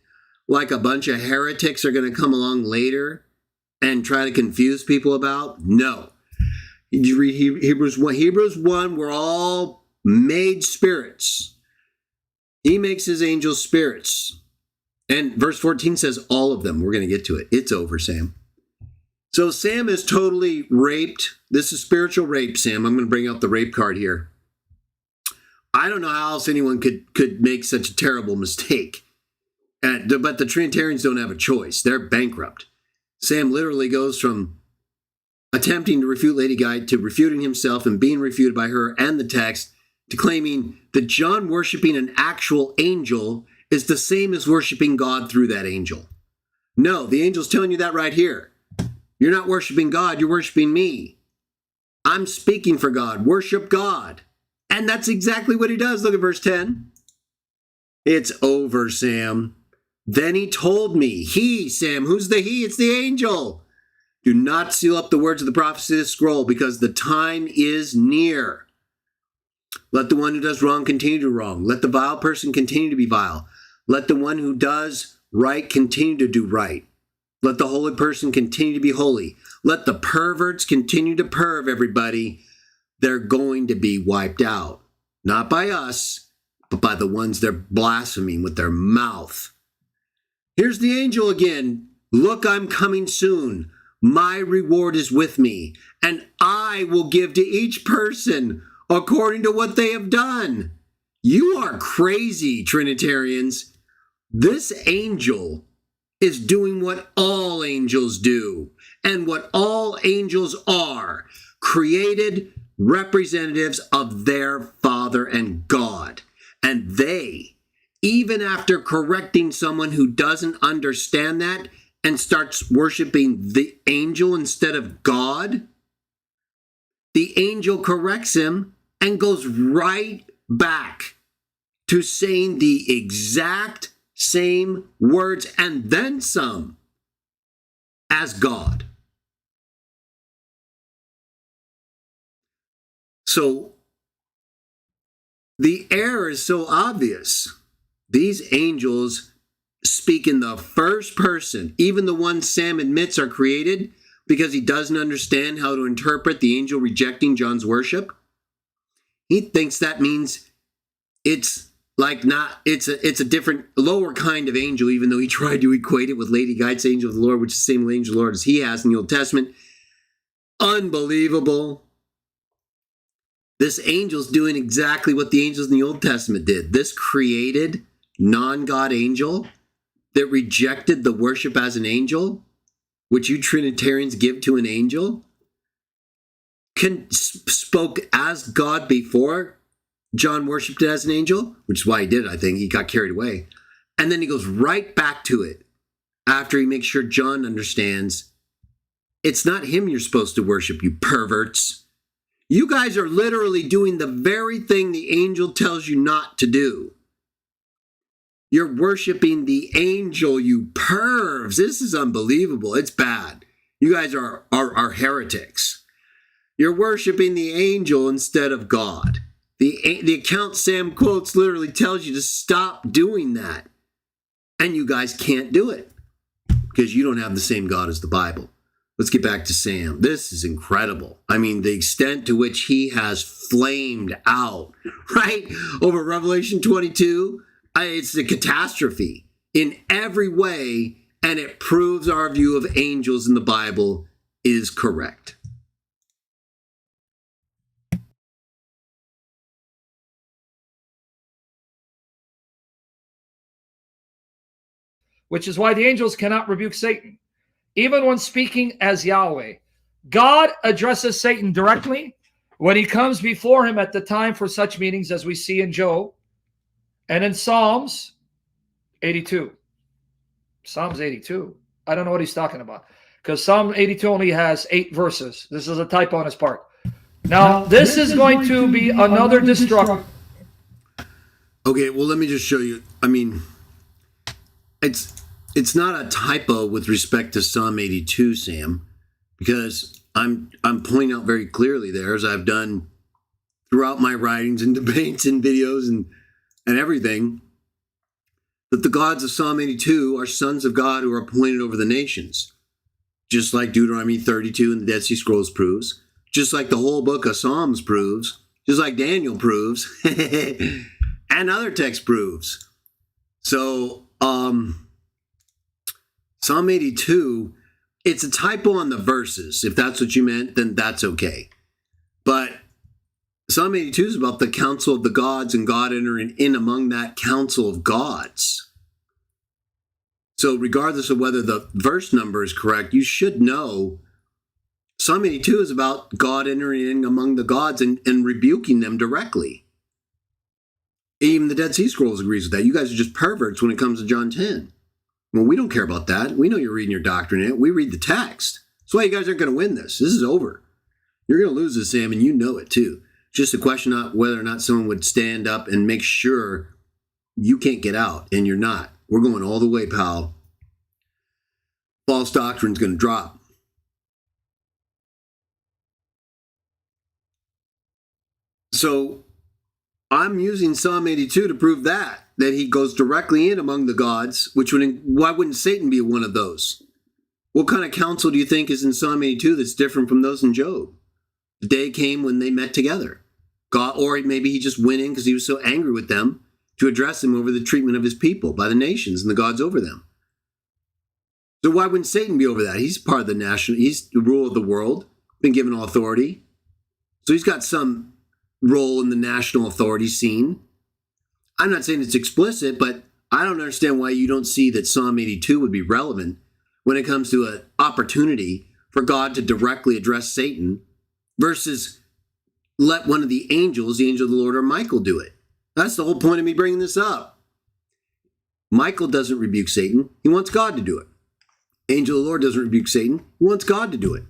like a bunch of heretics are going to come along later and try to confuse people about. No. You read Hebrews 1, we're all made spirits. He makes his angels spirits. And verse 14 says all of them. We're going to get to it. It's over, Sam. So Sam is totally raped. This is spiritual rape, Sam. I'm going to bring out the rape card here. I don't know how else anyone could make such a terrible mistake. But the Trinitarians don't have a choice. They're bankrupt. Sam literally goes from attempting to refute Lady Guy to refuting himself and being refuted by her and the text to claiming that John worshiping an actual angel is the same as worshiping God through that angel. No, the angel's telling you that right here. You're not worshiping God, you're worshiping me. I'm speaking for God. Worship God. And that's exactly what he does. Look at verse 10. It's over, Sam. Then he told me, he, Sam, who's the he? It's the angel. Do not seal up the words of the prophecy of this scroll because the time is near. Let the one who does wrong continue to do wrong. Let the vile person continue to be vile. Let the one who does right continue to do right. Let the holy person continue to be holy. Let the perverts continue to perv, everybody. They're going to be wiped out. Not by us, but by the ones they're blaspheming with their mouth. Here's the angel again. Look, I'm coming soon. My reward is with me, and I will give to each person according to what they have done. You are crazy, Trinitarians. This angel is doing what all angels do and what all angels are, created representatives of their Father and God. And they, even after correcting someone who doesn't understand that and starts worshiping the angel instead of God, the angel corrects him and goes right back to saying the exact same words and then some. as God. So the error is so obvious. These angels speak in the first person, even the ones Sam admits are created, because he doesn't understand how to interpret the angel rejecting John's worship. He thinks that means it's like not, it's a different, lower kind of angel, even though he tried to equate it with Lady Guide's angel of the Lord, which is the same angel of the Lord as he has in the Old Testament. Unbelievable. This angel's doing exactly what the angels in the Old Testament did. This created non-God angel that rejected the worship as an angel, which you Trinitarians give to an angel, spoke as God before John worshipped it as an angel, which is why he did it, I think. He got carried away. And then he goes right back to it after he makes sure John understands it's not him you're supposed to worship, you perverts. You guys are literally doing the very thing the angel tells you not to do. You're worshiping the angel, you pervs. This is unbelievable. It's bad. You guys are heretics. You're worshiping the angel instead of God. The account Sam quotes literally tells you to stop doing that. And you guys can't do it because you don't have the same God as the Bible. Let's get back to Sam. This is incredible. I mean, the extent to which he has flamed out, right? Over Revelation 22, it's a catastrophe in every way, and it proves our view of angels in the Bible is correct. Which is why the angels cannot rebuke Satan, even when speaking as Yahweh. God addresses Satan directly when he comes before him at the time for such meetings as we see in Job and in Psalms 82. Psalms 82. I don't know what he's talking about because Psalm 82 only has 8 verses. This is a typo on his part. Now, this is going to be another destruction. Okay, well, let me just show you. I mean, it's not a typo with respect to Psalm 82, Sam, because I'm pointing out very clearly there, as I've done throughout my writings and debates and videos and everything, that the gods of Psalm 82 are sons of God who are appointed over the nations, just like Deuteronomy 32 and the Dead Sea Scrolls proves, just like the whole book of Psalms proves, just like Daniel proves, and other texts proves. So, Psalm 82, it's a typo on the verses. If that's what you meant, then that's okay. But Psalm 82 is about the council of the gods and God entering in among that council of gods. So regardless of whether the verse number is correct, you should know Psalm 82 is about God entering in among the gods and rebuking them directly. Even the Dead Sea Scrolls agrees with that. You guys are just perverts when it comes to John 10. Well, we don't care about that. We know you're reading your doctrine in it. We read the text. That's why you guys aren't going to win this. This is over. You're going to lose this, Sam, and you know it too. It's just a question of whether or not someone would stand up and make sure you can't get out, and you're not. We're going all the way, pal. False doctrine's going to drop. So I'm using Psalm 82 to prove that he goes directly in among the gods, why wouldn't Satan be one of those? What kind of counsel do you think is in Psalm 82 that's different from those in Job? The day came when they met together. God, or maybe he just went in because he was so angry with them to address them over the treatment of his people by the nations and the gods over them. So why wouldn't Satan be over that? He's part of the he's the rule of the world, been given authority. So he's got some role in the national authority scene. I'm not saying it's explicit, but I don't understand why you don't see that Psalm 82 would be relevant when it comes to an opportunity for God to directly address Satan versus let one of the angels, the angel of the Lord or Michael, do it. That's the whole point of me bringing this up. Michael doesn't rebuke Satan. He wants God to do it. Angel of the Lord doesn't rebuke Satan. He wants God to do it.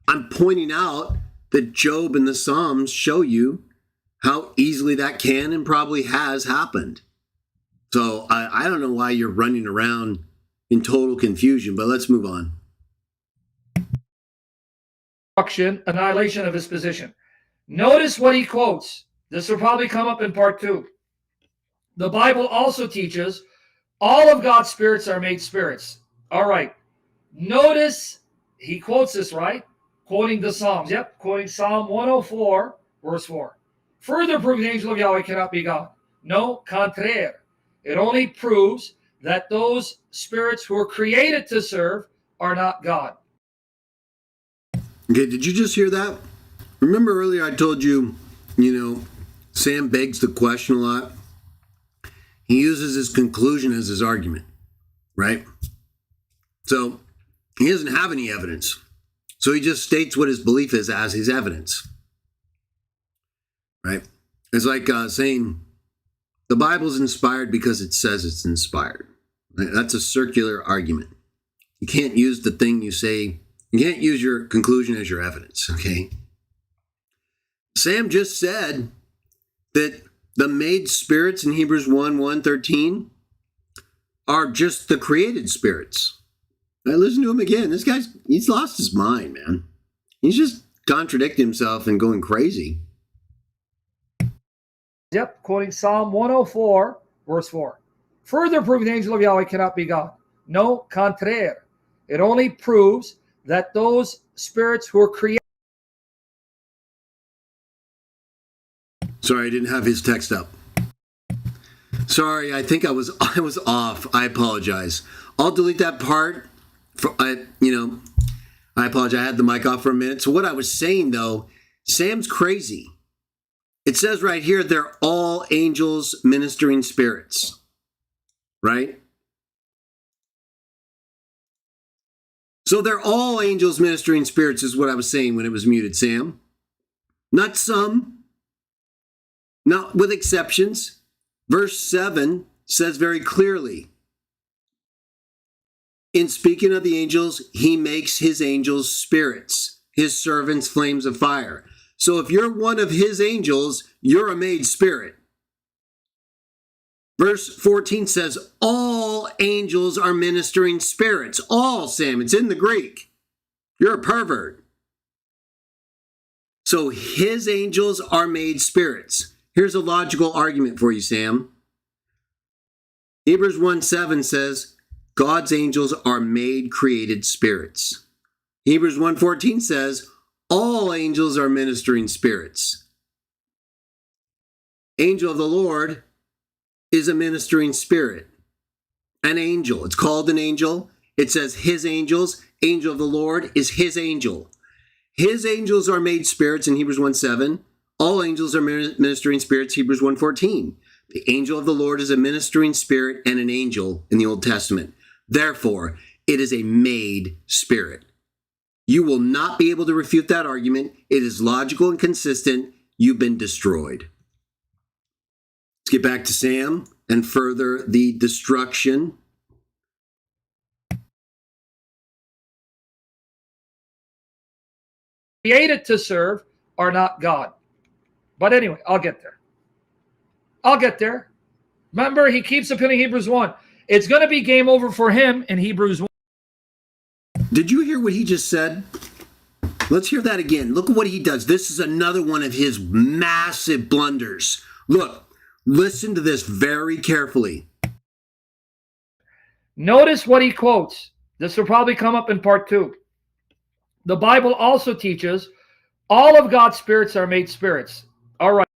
I'm pointing out that Job and the Psalms show you how easily that can and probably has happened. So I don't know why you're running around in total confusion, but let's move on. annihilation of his position. Notice what he quotes. This will probably come up in part 2. The Bible also teaches all of God's spirits are made spirits. All right. Notice he quotes this, right? Quoting the Psalms. Yep, quoting Psalm 104, verse 4. Further proof the angel of Yahweh cannot be God. No, contraire. It only proves that those spirits who are created to serve are not God. Okay, did you just hear that? Remember earlier I told you, Sam begs the question a lot. He uses his conclusion as his argument, right? So he doesn't have any evidence. So he just states what his belief is as his evidence, right? It's like saying the Bible's inspired because it says it's inspired. Right? That's a circular argument. You can't use the thing you say. You can't use your conclusion as your evidence, okay? Sam just said that the made spirits in Hebrews 1:13 are just the created spirits. I listen to him again. This he's lost his mind, man. He's just contradicting himself and going crazy. Yep, quoting Psalm 104, verse 4. Further proof the angel of Yahweh cannot be God. No, contraire. It only proves that those spirits who are created. Sorry, I didn't have his text up. Sorry, I think I was off. I apologize. I'll delete that part. I apologize. I had the mic off for a minute. So what I was saying, though, Sam's crazy. It says right here, they're all angels ministering spirits, right? So they're all angels ministering spirits is what I was saying when it was muted, Sam. Not some, not with exceptions. Verse 7 says very clearly, in speaking of the angels, he makes his angels spirits, his servants flames of fire. So if you're one of his angels, you're a made spirit. Verse 14 says, all angels are ministering spirits. All, Sam, it's in the Greek. You're a pervert. So his angels are made spirits. Here's a logical argument for you, Sam. Hebrews 1:7 says, God's angels are made created spirits. Hebrews 1:14 says, all angels are ministering spirits. Angel of the Lord is a ministering spirit. An angel. It's called an angel. It says his angels. Angel of the Lord is his angel. His angels are made spirits in Hebrews 1:7. All angels are ministering spirits, Hebrews 1:14. The angel of the Lord is a ministering spirit and an angel in the Old Testament. Therefore, it is a made spirit. You will not be able to refute that argument. It is logical and consistent. You've been destroyed. Let's get back to Sam and further the destruction. Created to serve are not God. But anyway, I'll get there. Remember, he keeps appealing Hebrews 1. It's going to be game over for him in Hebrews 1. Did you hear what he just said? Let's hear that again. Look at what he does. This is another one of his massive blunders. Look, listen to this very carefully. Notice what he quotes. This will probably come up in part 2. The Bible also teaches all of God's spirits are made spirits. All right.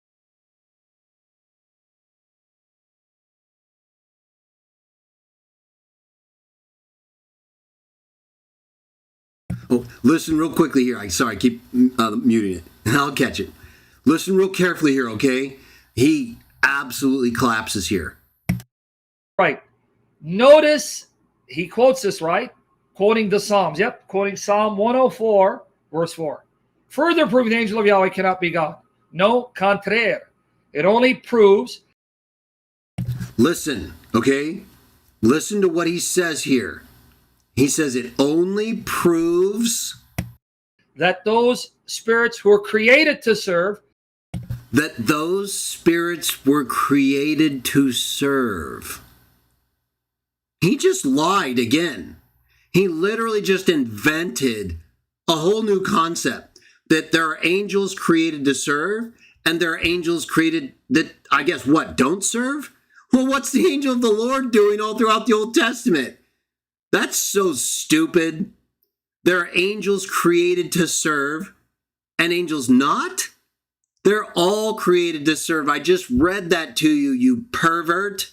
Oh, listen real quickly here. I keep muting it. I'll catch it. Listen real carefully here, okay? He absolutely collapses here. Right. Notice he quotes this, right? Quoting the Psalms. Yep, quoting Psalm 104, verse 4. Further proof the angel of Yahweh cannot be God. No, contraire. It only proves. Listen, okay? Listen to what he says here. He says it only proves that those spirits who are created to serve. That those spirits were created to serve. He just lied again. He literally just invented a whole new concept. that there are angels created to serve, and there are angels created that, I guess, what, don't serve? Well, what's the angel of the Lord doing all throughout the Old Testament? That's so stupid. There are angels created to serve and angels not? They're all created to serve. I just read that to you, you pervert.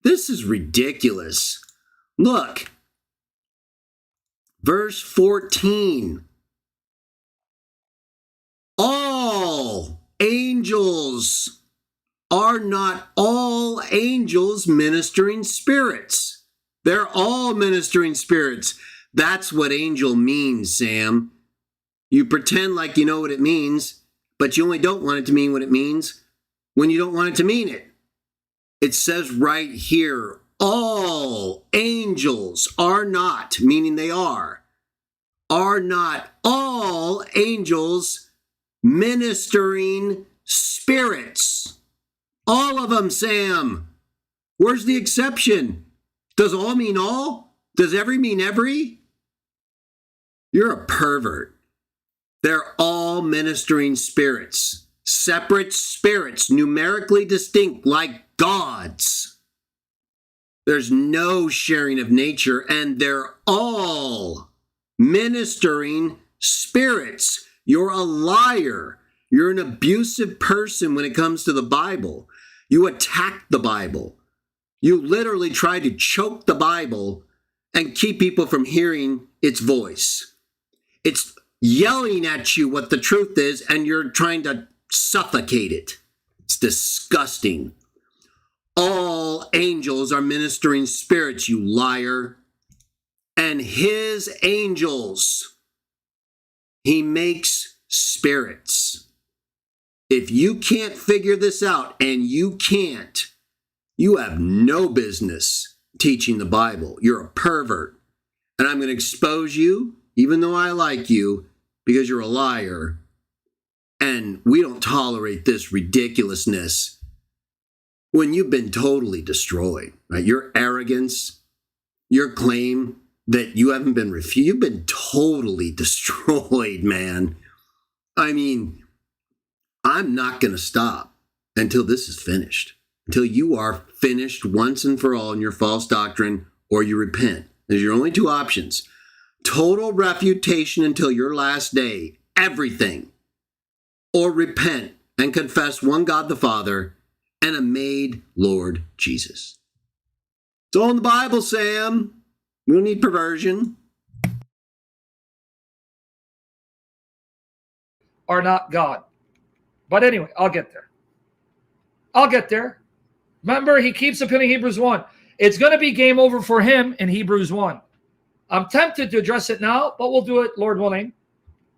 This is ridiculous. Look, verse 14. All angels are not all angels ministering spirits. They're all ministering spirits. That's what angel means, Sam. You pretend like you know what it means, but you only don't want it to mean what it means when you don't want it to mean it. It says right here, all angels are not, meaning they are not all angels ministering spirits. All of them, Sam. Where's the exception? Does all mean all? Does every mean every? You're a pervert. They're all ministering spirits, separate spirits, numerically distinct like gods. There's no sharing of nature, and they're all ministering spirits. You're a liar. You're an abusive person when it comes to the Bible. You attack the Bible. You literally try to choke the Bible and keep people from hearing its voice. It's yelling at you what the truth is, and you're trying to suffocate it. It's disgusting. All angels are ministering spirits, you liar. And his angels, he makes spirits. If you can't figure this out, and you can't, you have no business teaching the Bible. You're a pervert. And I'm going to expose you, even though I like you, because you're a liar. And we don't tolerate this ridiculousness when you've been totally destroyed, right? Your arrogance, your claim that you haven't been refuted, you've been totally destroyed, man. I mean, I'm not going to stop until this is finished, until you are finished once and for all in your false doctrine, or you repent. There's your only two options. Total refutation until your last day, everything, or repent and confess one God the Father and a made Lord Jesus. It's all in the Bible, Sam. We don't need perversion. Are not God. But anyway, I'll get there. I'll get there. Remember, he keeps appealing Hebrews 1. It's going to be game over for him in Hebrews 1. I'm tempted to address it now, but we'll do it, Lord willing,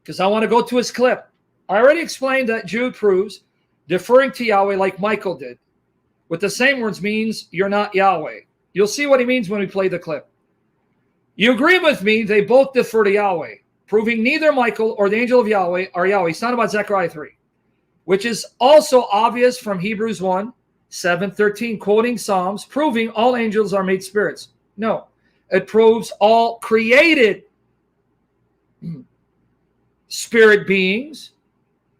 because I want to go to his clip. I already explained that Jude proves deferring to Yahweh like Michael did, with the same words means you're not Yahweh. You'll see what he means when we play the clip. You agree with me, they both defer to Yahweh, proving neither Michael or the angel of Yahweh are Yahweh. It's not about Zechariah 3, which is also obvious from Hebrews 1, 7, 13, quoting Psalms, proving all angels are made spirits. No, it proves all created spirit beings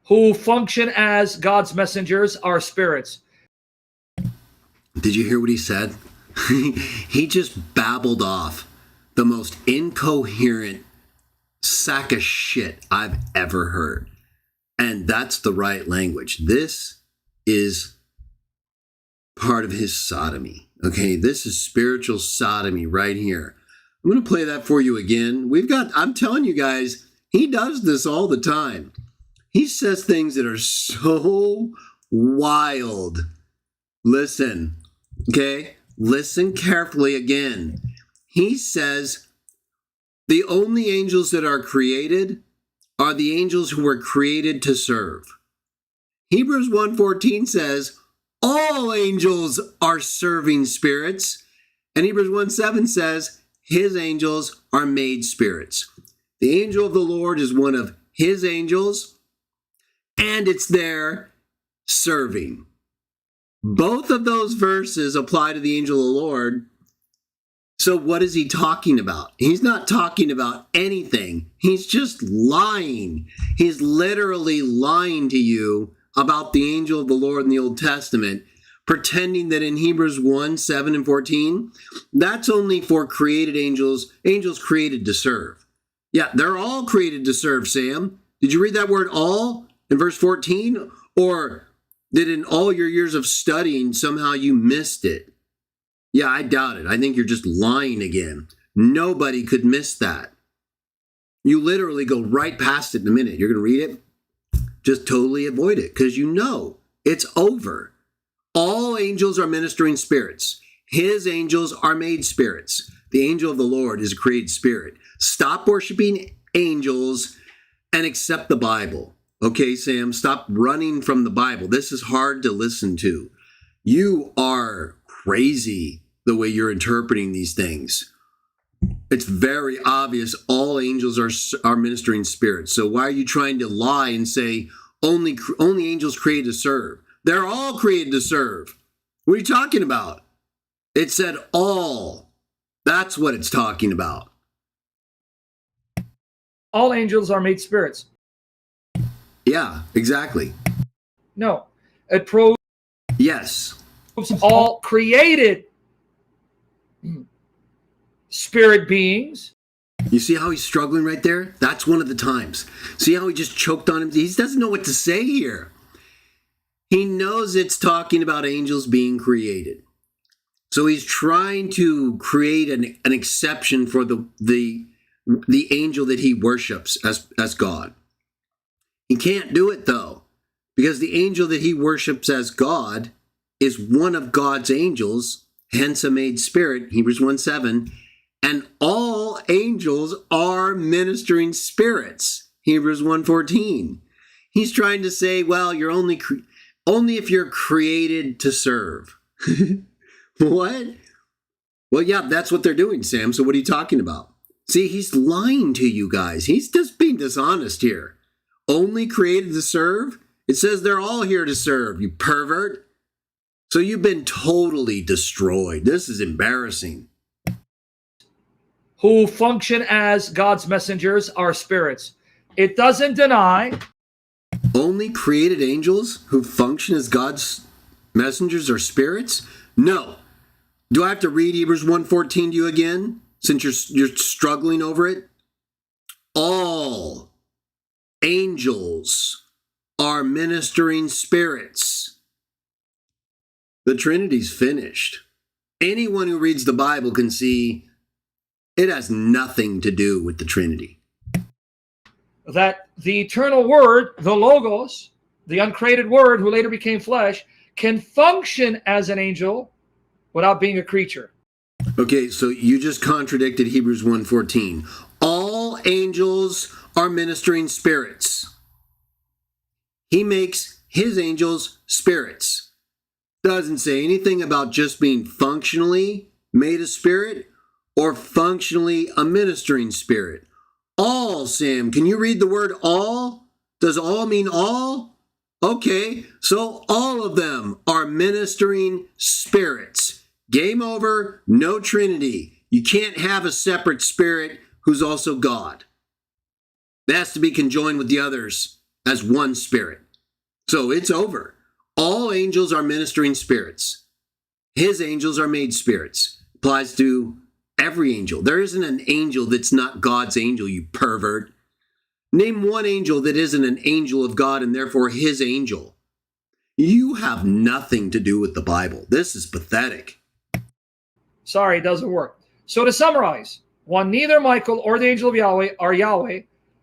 who function as God's messengers are spirits. Did you hear what he said? He just babbled off the most incoherent sack of shit I've ever heard. And that's the right language. This is part of his sodomy. Okay, this is spiritual sodomy right here. I'm going to play that for you again. I'm telling you guys, he does this all the time. He says things that are so wild. Listen, okay? Listen carefully again. He says the only angels that are created are the angels who were created to serve. Hebrews 1:14 says all angels are serving spirits. And Hebrews 1:7 says his angels are made spirits. The angel of the Lord is one of his angels, and it's there serving. Both of those verses apply to the angel of the Lord. So what is he talking about? He's not talking about anything. He's just lying. He's literally lying to you about the angel of the Lord in the Old Testament, pretending that in Hebrews 1, 7 and 14, that's only for created angels, angels created to serve. Yeah, they're all created to serve, Sam. Did you read that word all in verse 14? Or did in all your years of studying somehow you missed it? Yeah, I doubt it. I think you're just lying again. Nobody could miss that. You literally go right past it in a minute. You're going to read it. Just totally avoid it because you know it's over. All angels are ministering spirits. His angels are made spirits. The angel of the Lord is a created spirit. Stop worshiping angels and accept the Bible. Okay, Sam, stop running from the Bible. This is hard to listen to. You are crazy the way you're interpreting these things. It's very obvious all angels are ministering spirits. So why are you trying to lie and say only angels created to serve? They're all created to serve. What are you talking about? It said all. That's what it's talking about. All angels are made spirits. Yeah, exactly. No, it proves Yes. all created spirit beings. You see how he's struggling right there? That's one of the times. See how he just choked on him? He doesn't know what to say here. He knows it's talking about angels being created. So he's trying to create an exception for the angel that he worships as God. He can't do it though, because the angel that he worships as God is one of God's angels, hence a made spirit, Hebrews 1:7, and all angels are ministering spirits, Hebrews 1:14. He's trying to say, well, you're only if you're created to serve. What? Well, yeah, that's what they're doing, Sam. So what are you talking about? See, he's lying to you guys. He's just being dishonest here. Only created to serve? It says they're all here to serve, you pervert. So you've been totally destroyed. This is embarrassing. Who function as God's messengers are spirits. It doesn't deny. Only created angels who function as God's messengers are spirits? No. Do I have to read Hebrews 1:14 to you again, since you're struggling over it? All angels are ministering spirits. The Trinity's finished. Anyone who reads the Bible can see it has nothing to do with the Trinity. That the eternal word, the Logos, the uncreated word who later became flesh, can function as an angel without being a creature. Okay, so you just contradicted Hebrews 1:14. All angels are ministering spirits. He makes his angels spirits. Doesn't say anything about just being functionally made a spirit or functionally a ministering spirit. All, Sam, can you read the word all? Does all mean all? Okay, so all of them are ministering spirits. Game over, no Trinity. You can't have a separate spirit who's also God. It has to be conjoined with the others as one spirit. So it's over. All angels are ministering spirits. His angels are made spirits. Applies to every angel. There isn't an angel that's not God's angel, you pervert. Name one angel that isn't an angel of God and therefore his angel. You have nothing to do with the Bible. This is pathetic. Sorry, it doesn't work. So to summarize, one, neither Michael or the angel of Yahweh are Yahweh,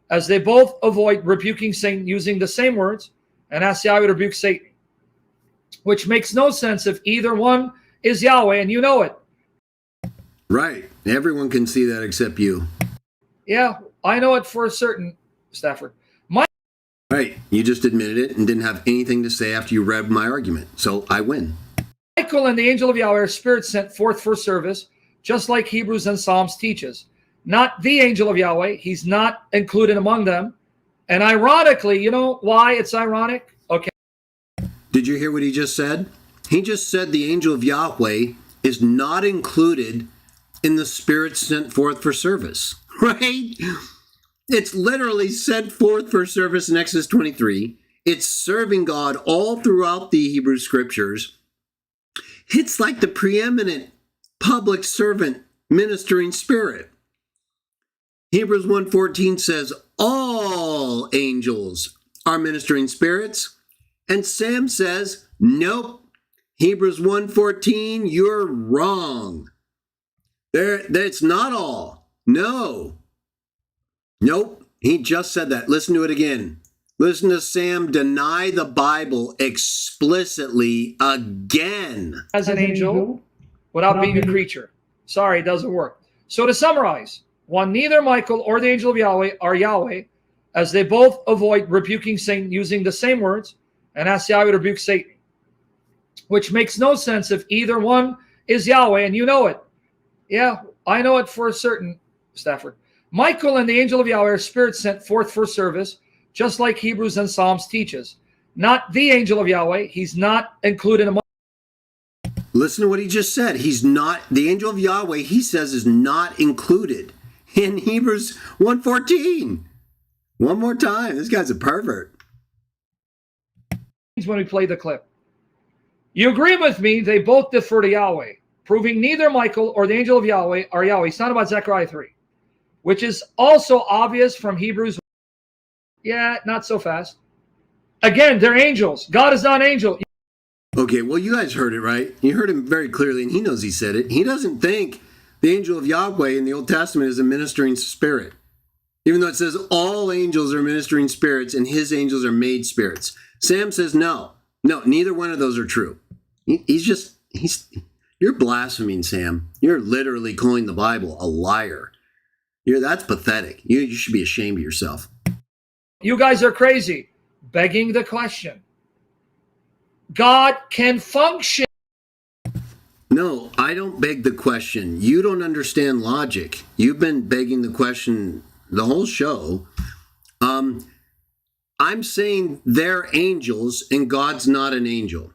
as they both avoid rebuking Satan using the same words, and ask Yahweh to rebuke Satan, which makes no sense if either one is Yahweh and you know it. Right. Everyone can see that except you. Yeah, I know it for certain, Stafford. Right. You just admitted it and didn't have anything to say after you read my argument. So I win. Michael and the angel of Yahweh are spirits sent forth for service, just like Hebrews and Psalms teaches. Not the angel of Yahweh. He's not included among them. And ironically, you know why it's ironic? Okay. Did you hear what he just said? He just said the angel of Yahweh is not included in the Spirit sent forth for service, right? It's literally sent forth for service in Exodus 23. It's serving God all throughout the Hebrew scriptures. It's like the preeminent public servant ministering spirit. Hebrews 1:14 says all angels are ministering spirits. And Sam says, nope. Hebrews 1:14, you're wrong. That's not all. No. Nope. He just said that. Listen to it again. Listen to Sam deny the Bible explicitly again. As an angel without being a creature. Sorry, it doesn't work. So to summarize, one, neither Michael or the angel of Yahweh are Yahweh, as they both avoid rebuking Satan using the same words, and ask Yahweh to rebuke Satan, which makes no sense if either one is Yahweh, and you know it. Yeah, I know it for certain, Stafford. Michael and the angel of Yahweh are spirits sent forth for service, just like Hebrews and Psalms teaches. Not the angel of Yahweh. He's not included among. Listen to what he just said. He's not, the angel of Yahweh, he says, is not included in Hebrews 1:14. One more time. This guy's a pervert. When we play the clip. You agree with me, they both defer to Yahweh, proving neither Michael or the angel of Yahweh are Yahweh. It's not about Zechariah 3, which is also obvious from Hebrews. Yeah, not so fast. Again, they're angels. God is not an angel. Okay, well, you guys heard it, right? You heard him very clearly, and he knows he said it. He doesn't think the angel of Yahweh in the Old Testament is a ministering spirit, even though it says all angels are ministering spirits and his angels are made spirits. Sam says no, neither one of those are true. You're blaspheming, Sam. You're literally calling the Bible a liar. That's pathetic. You should be ashamed of yourself. You guys are crazy. Begging the question. God can function. No, I don't beg the question. You don't understand logic. You've been begging the question the whole show. I'm saying they're angels and God's not an angel.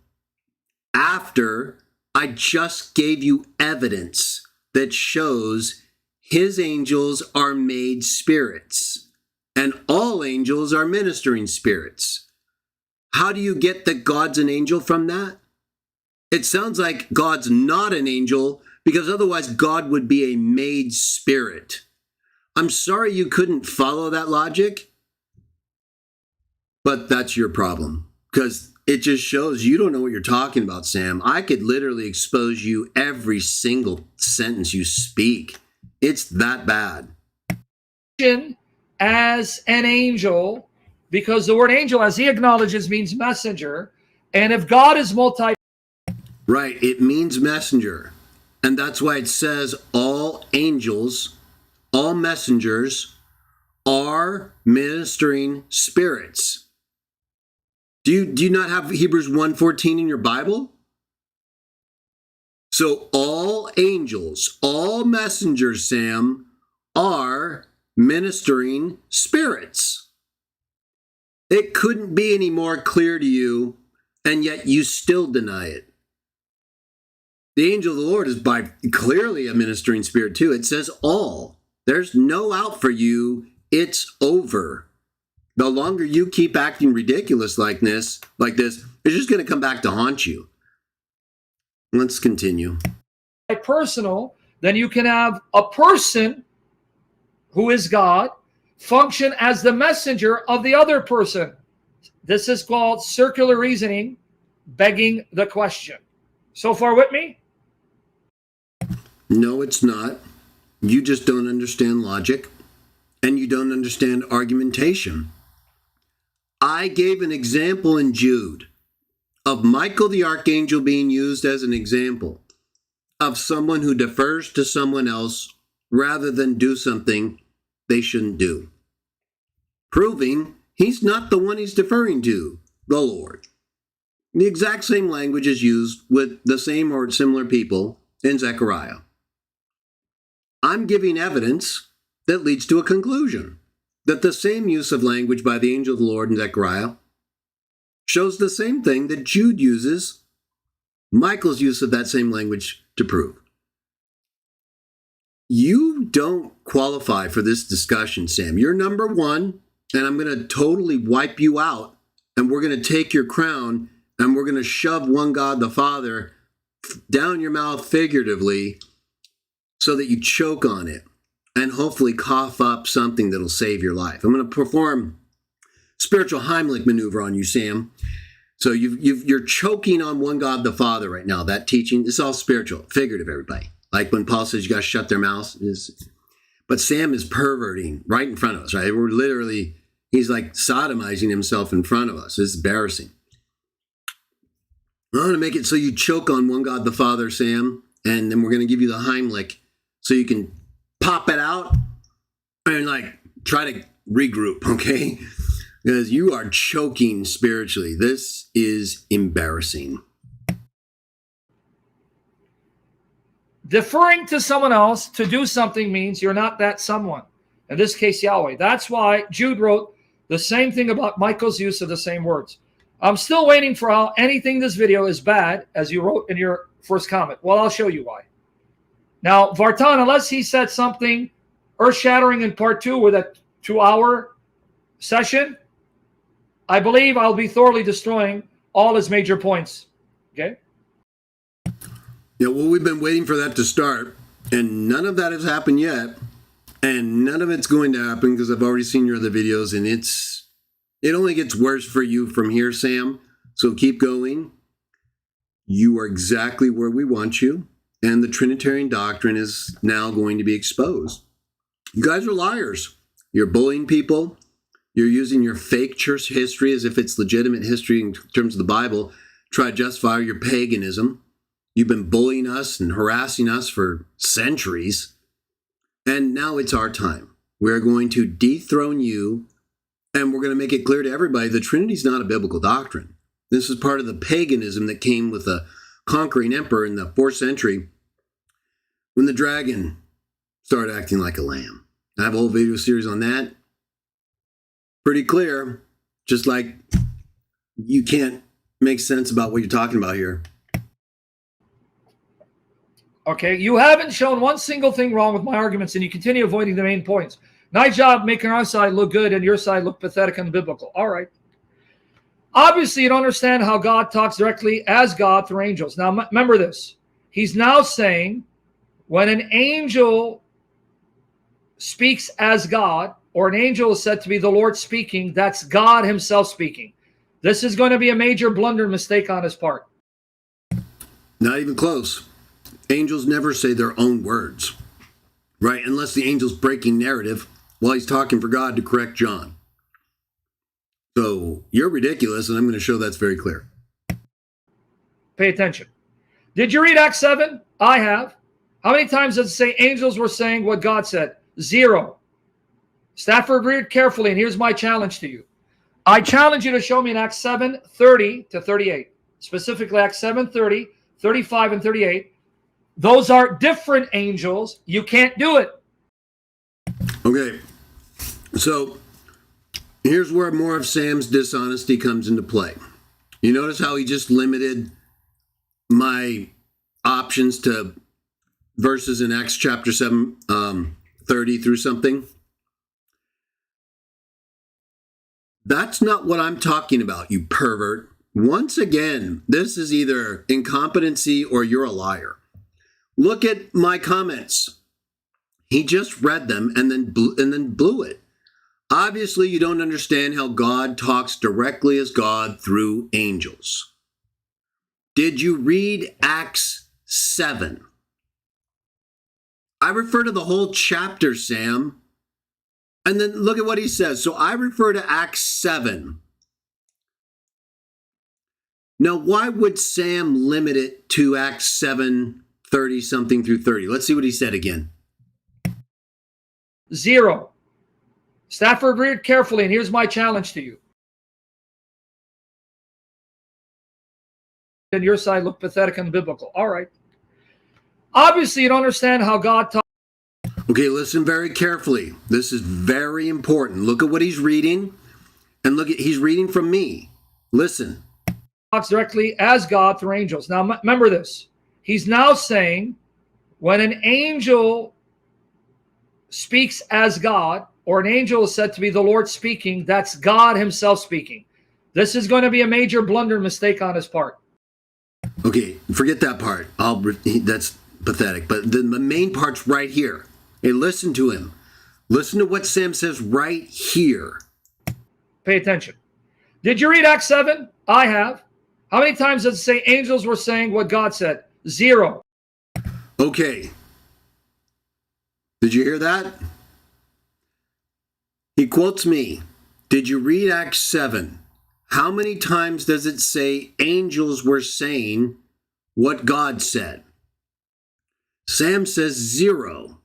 After I just gave you evidence that shows his angels are made spirits and all angels are ministering spirits. How do you get that God's an angel from that? It sounds like God's not an angel because otherwise God would be a made spirit. I'm sorry you couldn't follow that logic, but that's your problem because it just shows you don't know what you're talking about, Sam. I could literally expose you every single sentence you speak. It's that bad. As an angel, because the word angel, as he acknowledges, means messenger. And if God is Right, it means messenger. And that's why it says all angels, all messengers are ministering spirits. Do you not have Hebrews 1:14 in your Bible? So all angels, all messengers, Sam, are ministering spirits. It couldn't be any more clear to you, and yet you still deny it. The angel of the Lord is clearly a ministering spirit too. It says all. There's no out for you. It's over. The longer you keep acting ridiculous like this, it's just going to come back to haunt you. Let's continue. personal, then you can have a person who is God function as the messenger of the other person. This is called circular reasoning, begging the question. So far with me? No, it's not. You just don't understand logic, and you don't understand argumentation. I gave an example in Jude of Michael the archangel being used as an example of someone who defers to someone else rather than do something they shouldn't do, proving he's not the one he's deferring to, the Lord. The exact same language is used with the same or similar people in Zechariah. I'm giving evidence that leads to a conclusion that the same use of language by the angel of the Lord in Zechariah shows the same thing that Jude uses Michael's use of that same language to prove. You don't qualify for this discussion, Sam. You're number one, and I'm going to totally wipe you out, and we're going to take your crown, and we're going to shove one God the Father down your mouth figuratively so that you choke on it and hopefully cough up something that'll save your life. I'm going to perform spiritual Heimlich maneuver on you, Sam. So you're choking on one God the Father right now. That teaching, it's all spiritual, figurative, everybody. Like when Paul says you got to shut their mouths. But Sam is perverting right in front of us, right? We're literally, he's like sodomizing himself in front of us. It's embarrassing. I'm going to make it so you choke on one God the Father, Sam, and then we're going to give you the Heimlich so you can pop it out and like try to regroup, okay? Because you are choking spiritually. This is embarrassing. Deferring to someone else to do something means you're not that someone. In this case, Yahweh. That's why Jude wrote the same thing about Michael's use of the same words. I'm still waiting for how anything in this video is bad, as you wrote in your first comment. Well, I'll show you why. Now, Vartan, unless he said something earth-shattering in part 2 with a 2-hour session, I believe I'll be thoroughly destroying all his major points. Okay? Yeah, well, we've been waiting for that to start, and none of that has happened yet, and none of it's going to happen because I've already seen your other videos, and it only gets worse for you from here, Sam. So keep going. You are exactly where we want you, and the Trinitarian doctrine is now going to be exposed. You guys are liars. You're bullying people. You're using your fake church history as if it's legitimate history in terms of the Bible. Try to justify your paganism. You've been bullying us and harassing us for centuries. And now it's our time. We're going to dethrone you, and we're going to make it clear to everybody the Trinity is not a biblical doctrine. This is part of the paganism that came with a conquering emperor in the 4th century when the dragon started acting like a lamb. I have a whole video series on that. Pretty clear, just like you can't make sense about what you're talking about here. Okay, you haven't shown one single thing wrong with my arguments, and you continue avoiding the main points. Nice job making our side look good and your side look pathetic and biblical. All right. Obviously, you don't understand how God talks directly as God through angels. Now, remember this. He's now saying when an angel speaks as God, or an angel is said to be the Lord speaking, that's God himself speaking. This is going to be a major blunder mistake on his part. Not even close. Angels never say their own words, right? Unless the angel's breaking narrative while he's talking for God to correct John. So you're ridiculous, and I'm going to show that's very clear. Pay attention. Did you read Acts 7? I have. How many times does it say angels were saying what God said? 0. Stafford, read carefully, and here's my challenge to you. I challenge you to show me in Acts 7:30 to 38. Specifically, Acts 7:30, 35, and 38. Those are different angels. You can't do it. Okay, so here's where more of Sam's dishonesty comes into play. You notice how he just limited my options to verses in Acts chapter 7, 30 through something? That's not what I'm talking about, you pervert. Once again, this is either incompetency or you're a liar. Look at my comments. He just read them and then blew it. Obviously, you don't understand how God talks directly as God through angels. Did you read Acts 7? I refer to the whole chapter, Sam. And then look at what he says. So I refer to Acts 7. Now, why would Sam limit it to Acts 7, 30 something through 30? Let's see what he said again. 0. Stafford, read carefully, and here's my challenge to you. And your side look pathetic and biblical. All right. Obviously, you don't understand how God talks. Okay, listen very carefully. This is very important. Look at what he's reading, and he's reading from me. Listen. Talks directly as God through angels. Now, remember this. He's now saying when an angel speaks as God, or an angel is said to be the Lord speaking, that's God himself speaking. This is going to be a major blunder mistake on his part. Okay, forget that part. That's pathetic. But the main part's right here. Hey, listen to him. Listen to what Sam says right here. Pay attention. Did you read Acts 7? I have. How many times does it say angels were saying what God said? 0. Okay. Did you hear that? He quotes me. Did you read Acts 7? How many times does it say angels were saying what God said? Sam says 0,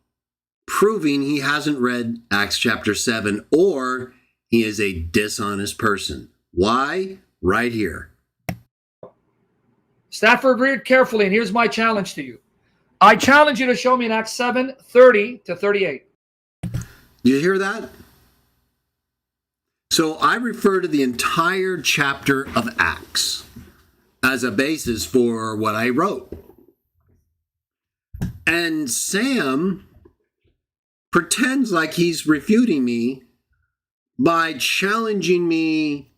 proving he hasn't read Acts chapter 7, or he is a dishonest person. Why? Right here. Stafford, read carefully, and here's my challenge to you. I challenge you to show me in Acts 7:30 to 38. You hear that? So I refer to the entire chapter of Acts as a basis for what I wrote. And Sam pretends like he's refuting me by challenging me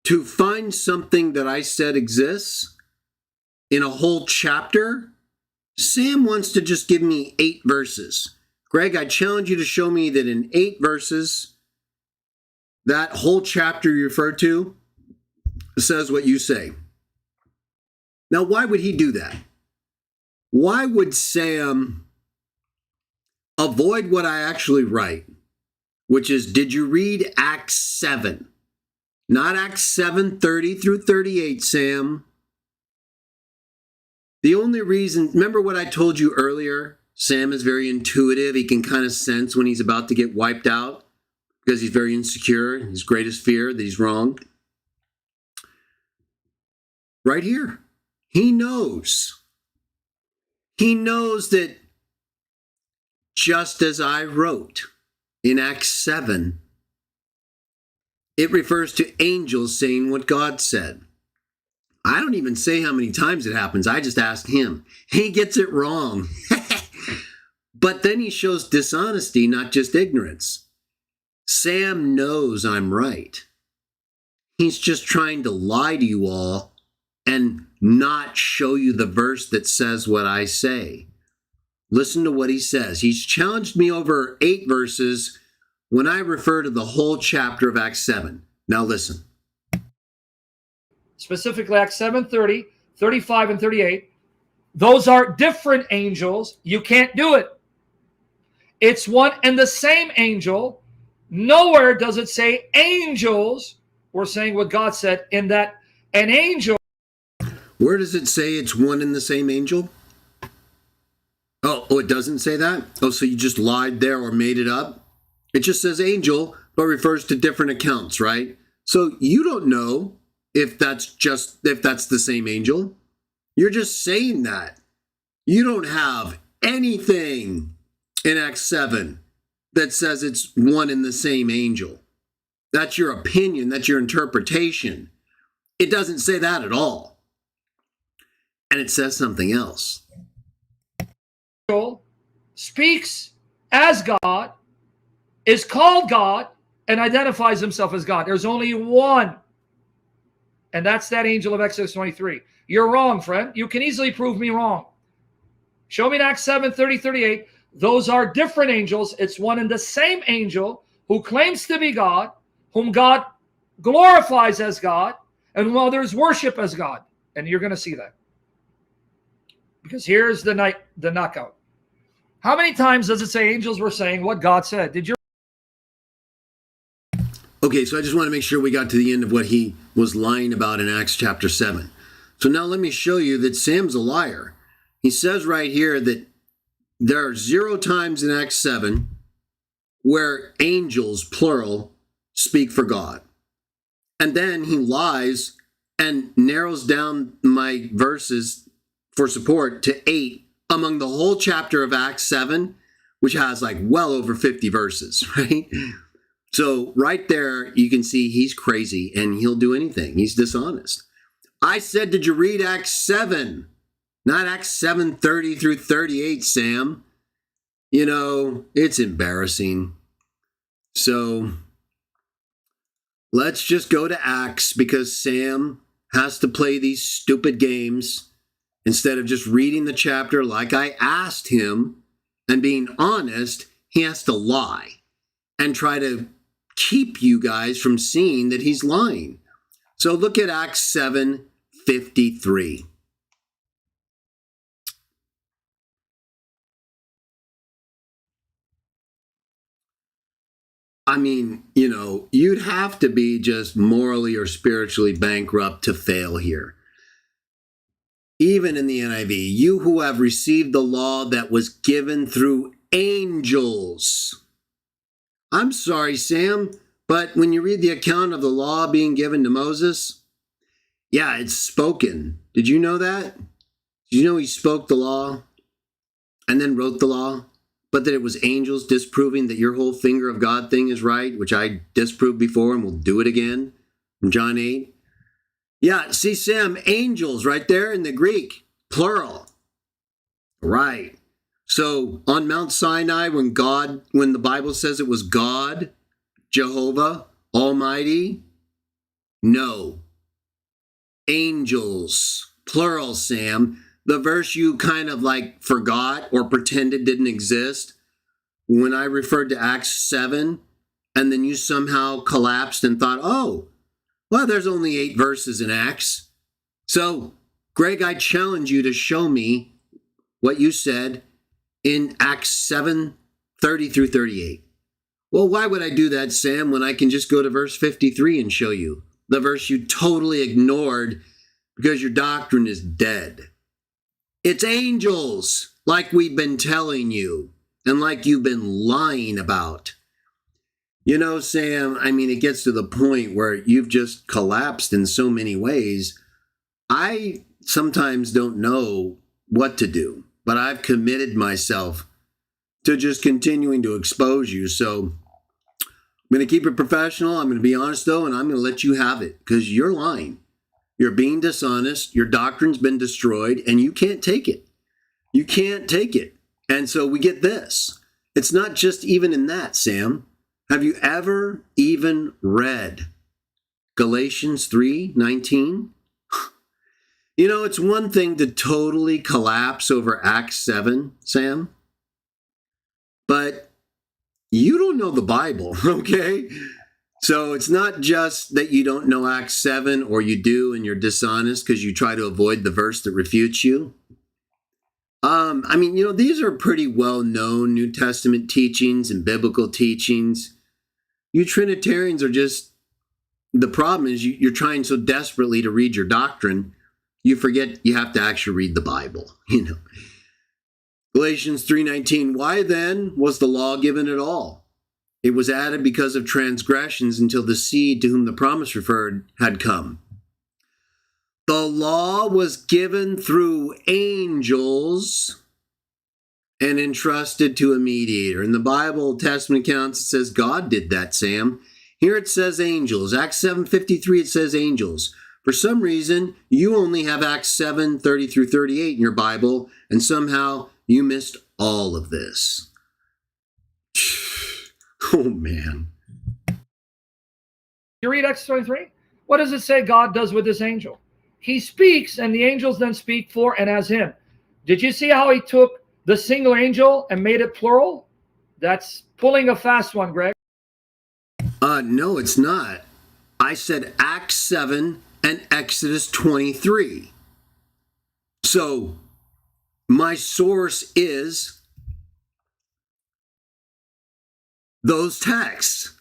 to find something that I said exists in a whole chapter. Sam wants to just give me 8 verses. Greg, I challenge you to show me that in 8 verses, that whole chapter you refer to says what you say. Now, why would he do that? Why would Sam avoid what I actually write, which is, did you read Acts 7? Not Acts 7:30 through 38, Sam. The only reason, remember what I told you earlier? Sam is very intuitive. He can kind of sense when he's about to get wiped out because he's very insecure. His greatest fear that he's wrong. Right here. He knows. He knows that just as I wrote in Acts 7, it refers to angels saying what God said. I don't even say how many times it happens. I just ask him. He gets it wrong. But then he shows dishonesty, not just ignorance. Sam knows I'm right. He's just trying to lie to you all and not show you the verse that says what I say. Listen to what he says. He's challenged me over 8 verses when I refer to the whole chapter of Acts 7. Now listen. Specifically Acts 7:30, 35, and 38. Those are different angels. You can't do it. It's one and the same angel. Nowhere does it say angels were saying what God said, in that an angel. Where does it say it's one and the same angel? Oh, it doesn't say that? Oh, so you just lied there or made it up? It just says angel, but refers to different accounts, right? So you don't know if that's the same angel. You're just saying that. You don't have anything in Acts 7 that says it's one and the same angel. That's your opinion. That's your interpretation. It doesn't say that at all. And it says something else. Speaks as God, is called God, and identifies himself as God. There's only one. And that's that angel of Exodus 23. You're wrong, friend. You can easily prove me wrong. Show me in Acts 7:30, 38. Those are different angels. It's one and the same angel who claims to be God, whom God glorifies as God, and whom others worship as God. And you're going to see that. Because here's the knockout. How many times does it say angels were saying what God said? Did you? Okay, so I just want to make sure we got to the end of what he was lying about in Acts chapter 7. So now let me show you that Sam's a liar. He says right here that there are 0 times in Acts 7 where angels, plural, speak for God. And then he lies and narrows down my verses for support to 8 among the whole chapter of Acts 7, which has like well over 50 verses, right? So right there, you can see he's crazy and he'll do anything. He's dishonest. I said, did you read Acts 7? Not Acts 7:30 through 38, Sam. You know, it's embarrassing. So let's just go to Acts because Sam has to play these stupid games instead of just reading the chapter like I asked him and being honest. He has to lie and try to keep you guys from seeing that he's lying. So look at Acts 7:53. I mean, you know, you'd have to be just morally or spiritually bankrupt to fail here. Even in the NIV, you who have received the law that was given through angels. I'm sorry, Sam, but when you read the account of the law being given to Moses, yeah, it's spoken. Did you know that? Did you know he spoke the law and then wrote the law? But that it was angels disproving that your whole finger of God thing is right, which I disproved before and will do it again from John 8. Yeah, see, Sam, angels right there in the Greek, plural. Right. So on Mount Sinai, when the Bible says it was God, Jehovah, Almighty, no. Angels, plural, Sam. The verse you kind of like forgot or pretended didn't exist when I referred to Acts 7, and then you somehow collapsed and thought, oh, well, there's only 8 verses in Acts. So, Greg, I challenge you to show me what you said in Acts 7:30 through 38. Well, why would I do that, Sam, when I can just go to verse 53 and show you the verse you totally ignored because your doctrine is dead? It's angels, like we've been telling you, and like you've been lying about. You know, Sam, I mean, it gets to the point where you've just collapsed in so many ways. I sometimes don't know what to do, but I've committed myself to just continuing to expose you. So I'm going to keep it professional. I'm going to be honest, though, and I'm going to let you have it because you're lying. You're being dishonest. Your doctrine's been destroyed, and you can't take it. You can't take it. And so we get this. It's not just even in that, Sam. Have you ever even read Galatians 3:19? You know, it's one thing to totally collapse over Acts 7, Sam, but you don't know the Bible, okay? So it's not just that you don't know Acts 7 or you do and you're dishonest because you try to avoid the verse that refutes you. I mean, you know, these are pretty well-known New Testament teachings and biblical teachings. You Trinitarians are just, the problem is you're trying so desperately to read your doctrine, you forget you have to actually read the Bible, you know. Galatians 3:19, why then was the law given at all? It was added because of transgressions until the seed to whom the promise referred had come. The law was given through angels and entrusted to a mediator. In the Bible, Old Testament accounts, it says God did that, Sam. Here it says angels. Acts 7:53, it says angels. For some reason, you only have Acts 7:30 through 38 in your Bible, and somehow you missed all of this. Oh, man. You read Acts 23? What does it say God does with this angel? He speaks, and the angels then speak for and as him. Did you see how he took the single angel and made it plural? That's pulling a fast one, Greg. No, it's not. I said Acts 7 and Exodus 23. So my source is those texts.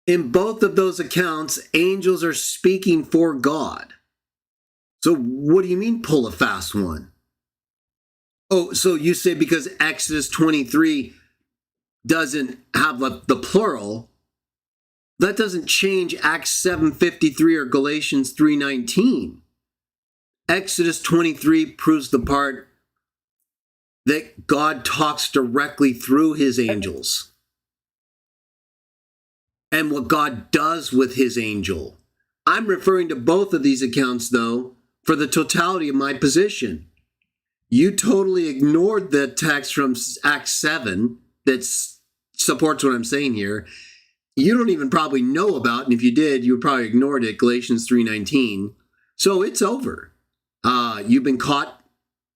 In both of those accounts, angels are speaking for God. So what do you mean pull a fast one? Oh, so you say because Exodus 23 doesn't have the plural, that doesn't change Acts 7:53 or Galatians 3:19. Exodus 23 proves the part that God talks directly through his angels. And what God does with his angel. I'm referring to both of these accounts, though, for the totality of my position. You totally ignored the text from Acts 7 that supports what I'm saying here. You don't even probably know about, and if you did, you would probably ignored it, Galatians 3:19. So it's over. You've been caught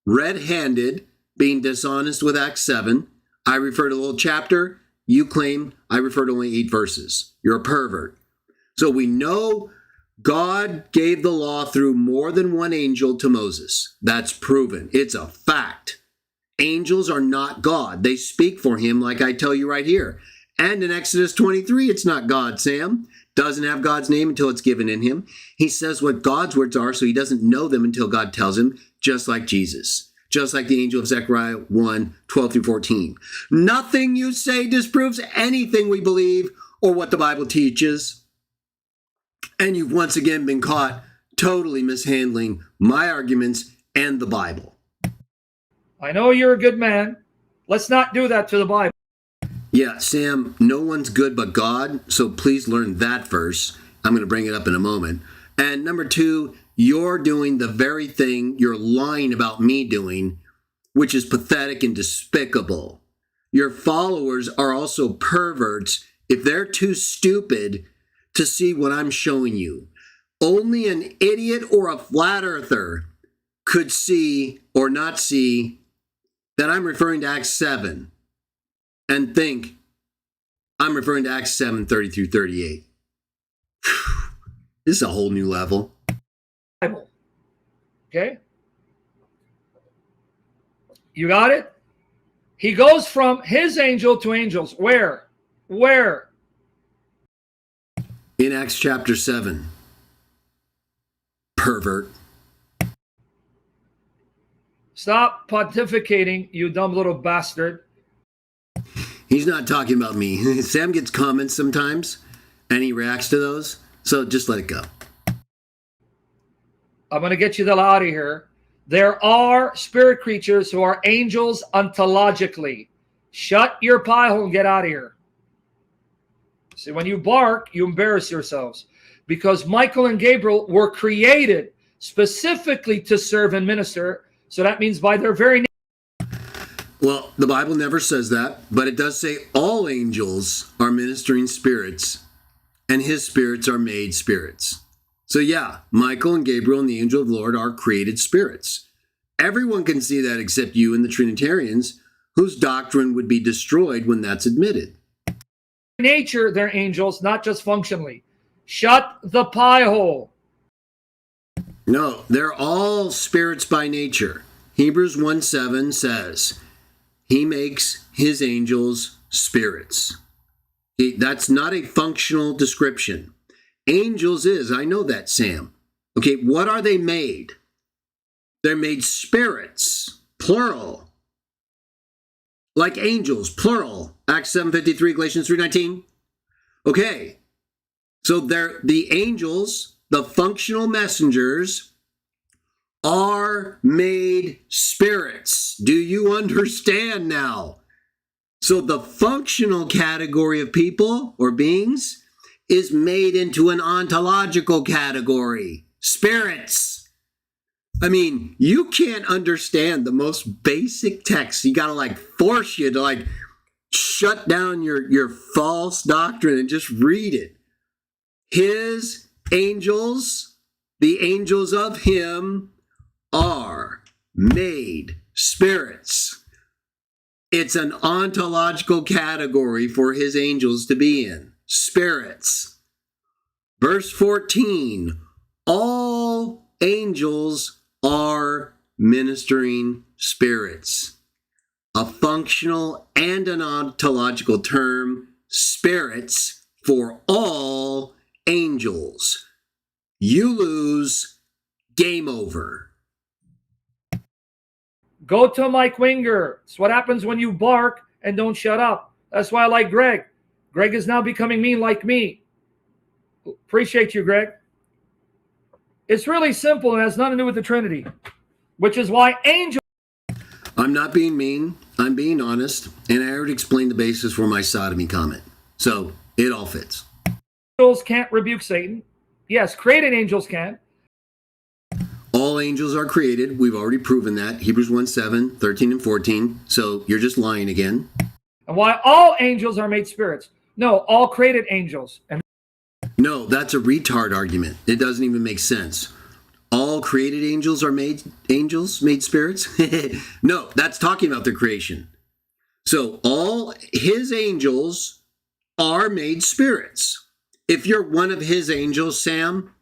red-handed, being dishonest with Acts 7. I refer to a little chapter. You claim I refer to only 8 verses. You're a pervert. So we know God gave the law through more than one angel to Moses. That's proven. It's a fact. Angels are not God. They speak for him, like I tell you right here. And in Exodus 23, it's not God, Sam. Doesn't have God's name until it's given in him. He says what God's words are, so he doesn't know them until God tells him, just like Jesus. Just like the angel of Zechariah 1:12-14. Nothing you say disproves anything we believe or what the Bible teaches. And you've once again been caught totally mishandling my arguments and the Bible. I know you're a good man. Let's not do that to the Bible. Yeah, Sam, no one's good but God, so please learn that verse. I'm going to bring it up in a moment. And number 2, you're doing the very thing you're lying about me doing, which is pathetic and despicable. Your followers are also perverts if they're too stupid to see what I'm showing you. Only an idiot or a flat earther could see or not see that I'm referring to Acts 7 and think I'm referring to Acts 7:30-38. This is a whole new level. Bible. Okay? You got it? He goes from his angel to angels. Where? Where? In Acts chapter 7. Pervert. Stop pontificating, you dumb little bastard. He's not talking about me. Sam gets comments sometimes, and he reacts to those, so just let it go. I'm going to get you the hell out of here. There are spirit creatures who are angels ontologically. Shut your pie hole and get out of here. See, when you bark, you embarrass yourselves. Because Michael and Gabriel were created specifically to serve and minister. So that means by their very name. Well, the Bible never says that, but it does say all angels are ministering spirits, and his spirits are made spirits. So yeah, Michael and Gabriel and the angel of the Lord are created spirits. Everyone can see that except you and the Trinitarians, whose doctrine would be destroyed when that's admitted. Nature, they're angels, not just functionally. Shut the pie hole. No, they're all spirits by nature. Hebrews 1:7 says, he makes his angels spirits. That's not a functional description. Angels is, I know that, Sam. Okay, what are they made? They're made spirits, plural. Like angels, plural. Acts 7:53, Galatians 3:19. Okay, so they're the angels, the functional messengers, are made spirits. Do you understand now? So the functional category of people or beings is made into an ontological category. Spirits. I mean, you can't understand the most basic text. You got to force you to shut down your false doctrine and just read it. His angels, the angels of him, are made spirits. It's an ontological category for his angels to be in. Spirits. Verse 14, all angels are ministering spirits. A functional and an ontological term, spirits, for all angels. You lose, game over. Go to Mike Winger. It's what happens when you bark and don't shut up. That's why I like Greg. Greg is now becoming mean like me. Appreciate you, Greg. It's really simple and has nothing to do with the Trinity, which is why angels. I'm not being mean. I'm being honest. And I already explained the basis for my sodomy comment. So it all fits. Angels can't rebuke Satan. Yes, created angels can. All angels are created. We've already proven that. Hebrews 1:7, 13 and 14. So you're just lying again. And why all angels are made spirits. No, all created angels. And No, that's a retard argument. It doesn't even make sense. All created angels are made spirits? No, that's talking about their creation. So all his angels are made spirits. If you're one of his angels, Sam,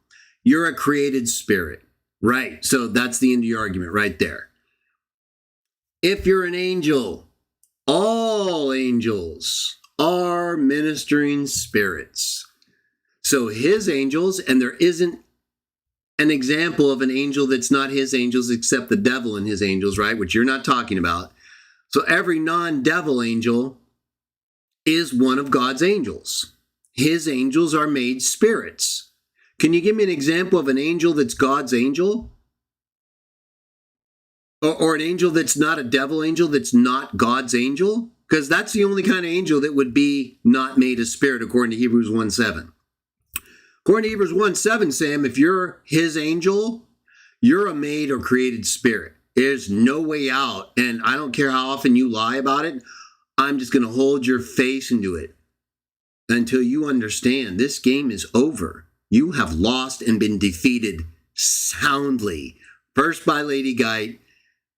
you're a created spirit. Right. So that's the end of your argument right there. If you're an angel, all angels are ministering spirits. So his angels, and there isn't an example of an angel that's not his angels except the devil and his angels, right? Which you're not talking about. So every non-devil angel is one of God's angels. His angels are made spirits. Can you give me an example of an angel that's God's angel? Or an angel that's not a devil angel, that's not God's angel? Because that's the only kind of angel that would be not made a spirit, according to Hebrews 1:7. According to Hebrews 1:7, Sam, if you're his angel, you're a made or created spirit. There's no way out. And I don't care how often you lie about it. I'm just going to hold your face into it until you understand this game is over. You have lost and been defeated soundly, first by Lady Guide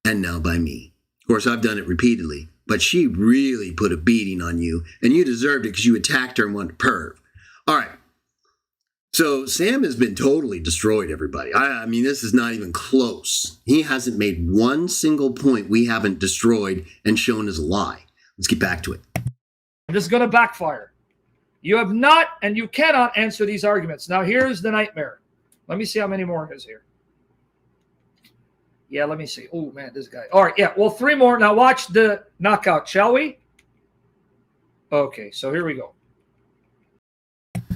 and now by me. Of course, I've done it repeatedly, but she really put a beating on you, and you deserved it because you attacked her and wanted to perv. All right. So Sam has been totally destroyed, everybody. I mean, this is not even close. He hasn't made one single point we haven't destroyed and shown as a lie. Let's get back to it. this is going to backfire. You have not and you cannot answer these arguments. Now, here's the nightmare. Let me see how many more is here. Yeah, let me see. Oh, man, this guy. All right, yeah, well, 3 more. Now, watch the knockout, shall we? Okay, so here we go.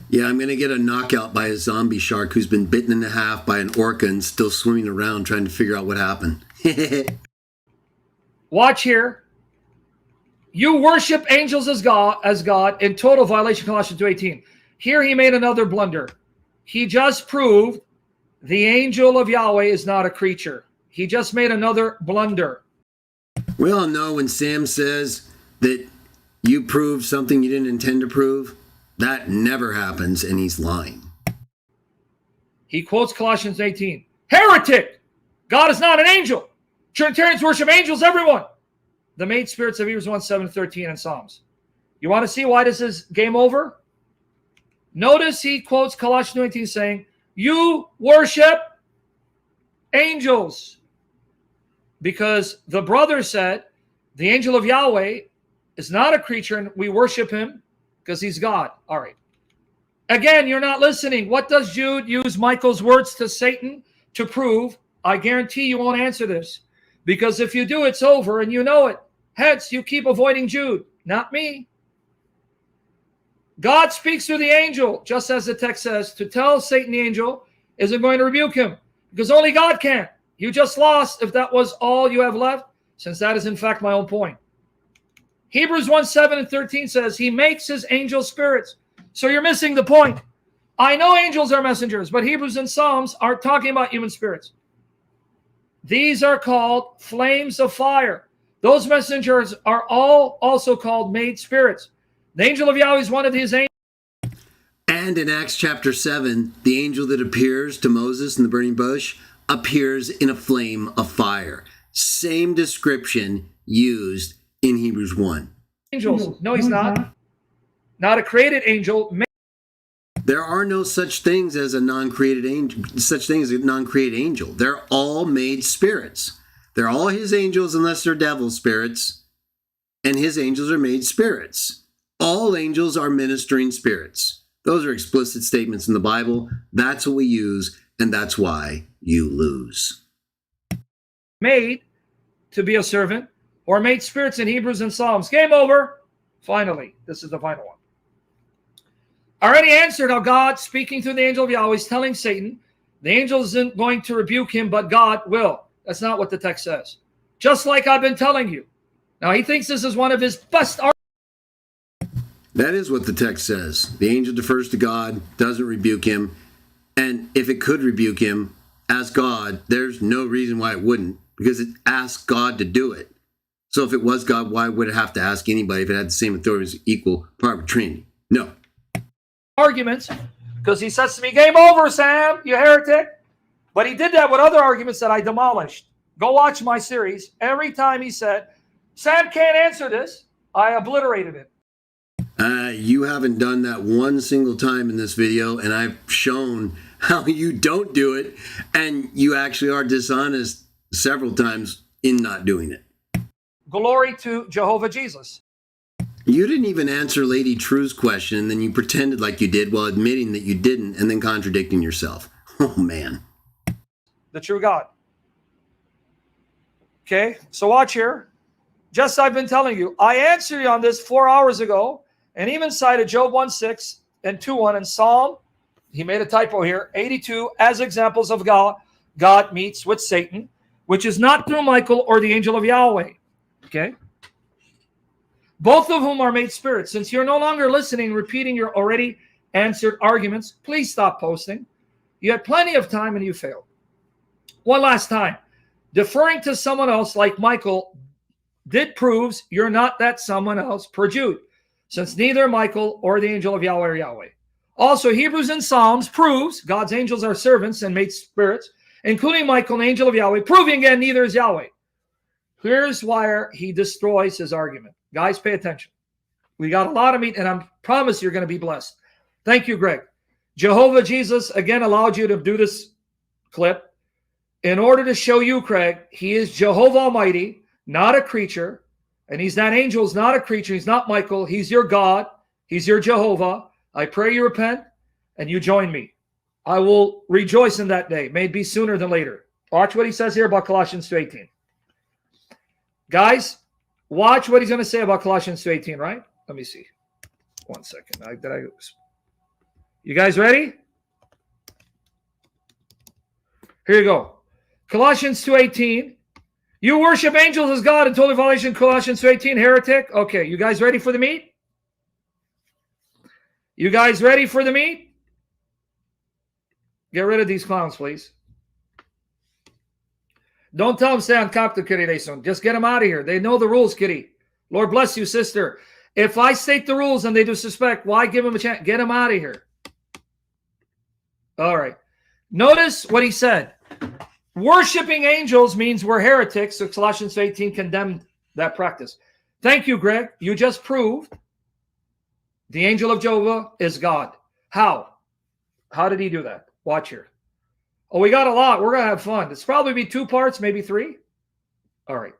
Yeah, I'm going to get a knockout by a zombie shark who's been bitten in half by an orca and still swimming around trying to figure out what happened. Watch here. You worship angels as God in total violation of Colossians 2:18. Here he made another blunder. He just proved the angel of Yahweh is not a creature. He just made another blunder. We all know when Sam says that you proved something you didn't intend to prove, that never happens, and he's lying. He quotes Colossians 18. Heretic! God is not an angel. Trinitarians worship angels, everyone. The made spirits of Hebrews 1:7-13 and Psalms. You want to see why this is game over? Notice he quotes Colossians 2:18 saying, you worship angels. Because the brother said, the angel of Yahweh is not a creature and we worship him because he's God. All right. Again, you're not listening. What does Jude use Michael's words to Satan to prove? I guarantee you won't answer this. Because if you do, it's over and you know it. Hence, you keep avoiding Jude, not me. God speaks through the angel, just as the text says, to tell Satan the angel isn't going to rebuke him. Because only God can. You just lost if that was all you have left, since that is in fact my own point. Hebrews 1:7-13 says he makes his angels spirits. So you're missing the point. I know angels are messengers, but Hebrews and Psalms aren't talking about human spirits. These are called flames of fire. Those messengers are all also called made spirits. The angel of Yahweh is one of his angels. And in Acts chapter 7, the angel that appears to Moses in the burning bush appears in a flame of fire. Same description used in Hebrews 1. Angels. No, he's not. Not a created angel. There are no such things as a non-created angel. They're all made spirits. They're all his angels unless they're devil spirits. And his angels are made spirits. All angels are ministering spirits. Those are explicit statements in the Bible. That's what we use, and that's why you lose. Made to be a servant, or made spirits in Hebrews and Psalms. Game over. Finally, this is the final one. I already answered how God, speaking through the angel of Yahweh, is telling Satan, the angel isn't going to rebuke him, but God will. That's not what the text says. Just like I've been telling you. Now, he thinks this is one of his best arguments. That is what the text says. The angel defers to God, doesn't rebuke him. And if it could rebuke him, ask God, there's no reason why it wouldn't, because it asked God to do it. So if it was God, why would it have to ask anybody if it had the same authority as equal part of Trinity? No. Arguments, because he says to me, game over, Sam, you heretic. But he did that with other arguments that I demolished. Go watch my series. Every time he said, Sam can't answer this, I obliterated it. You haven't done that one single time in this video, and I've shown how you don't do it, and you actually are dishonest several times in not doing it. Glory to Jehovah Jesus. You didn't even answer Lady True's question, and then you pretended like you did while admitting that you didn't, and then contradicting yourself. Oh, man. The true God. Okay, so watch here. Just I've been telling you, I answered you on this 4 hours ago, and even cited Job 1:6 and 2:1 and Psalm, he made a typo here, 82 as examples of God meets with Satan, which is not through Michael or the angel of Yahweh. Okay? Both of whom are made spirits. Since you're no longer listening, repeating your already answered arguments, please stop posting. You had plenty of time and you failed. One last time. Deferring to someone else like Michael proves you're not that someone else per Jude, since neither Michael or the angel of Yahweh are Yahweh. Also, Hebrews and Psalms proves God's angels are servants and made spirits, including Michael, an angel of Yahweh, proving again neither is Yahweh. Here's why he destroys his argument. Guys, pay attention. We got a lot of meat, and I promise you're going to be blessed. Thank you, Greg. Jehovah Jesus, again, allowed you to do this clip in order to show you, Craig, he is Jehovah Almighty, not a creature, and he's not angels, not a creature. He's not Michael. He's your God. He's your Jehovah. I pray you repent and you join me. I will rejoice in that day. May it be sooner than later. Watch what he says here about Colossians 2:18. Guys, watch what he's going to say about Colossians 2:18, right? Let me see. 1 second. You guys ready? Here you go. Colossians 2:18. You worship angels as God in total violation. Colossians 2:18. Heretic. Okay, you guys ready for the meat? You guys ready for the meat? Get rid of these clowns, please. Don't tell them stay on top to Kitty Dayson. Just get them out of here. They know the rules, Kitty. Lord bless you, sister. If I state the rules and they disrespect, why give them a chance? Get them out of here. All right. Notice what he said. Worshipping angels means we're heretics. So Colossians 18 condemned that practice. Thank you, Greg. You just proved the angel of Jehovah is God. How? How did he do that? Watch here. Oh, we got a lot. We're going to have fun. It's probably be 2 parts, maybe 3. All right.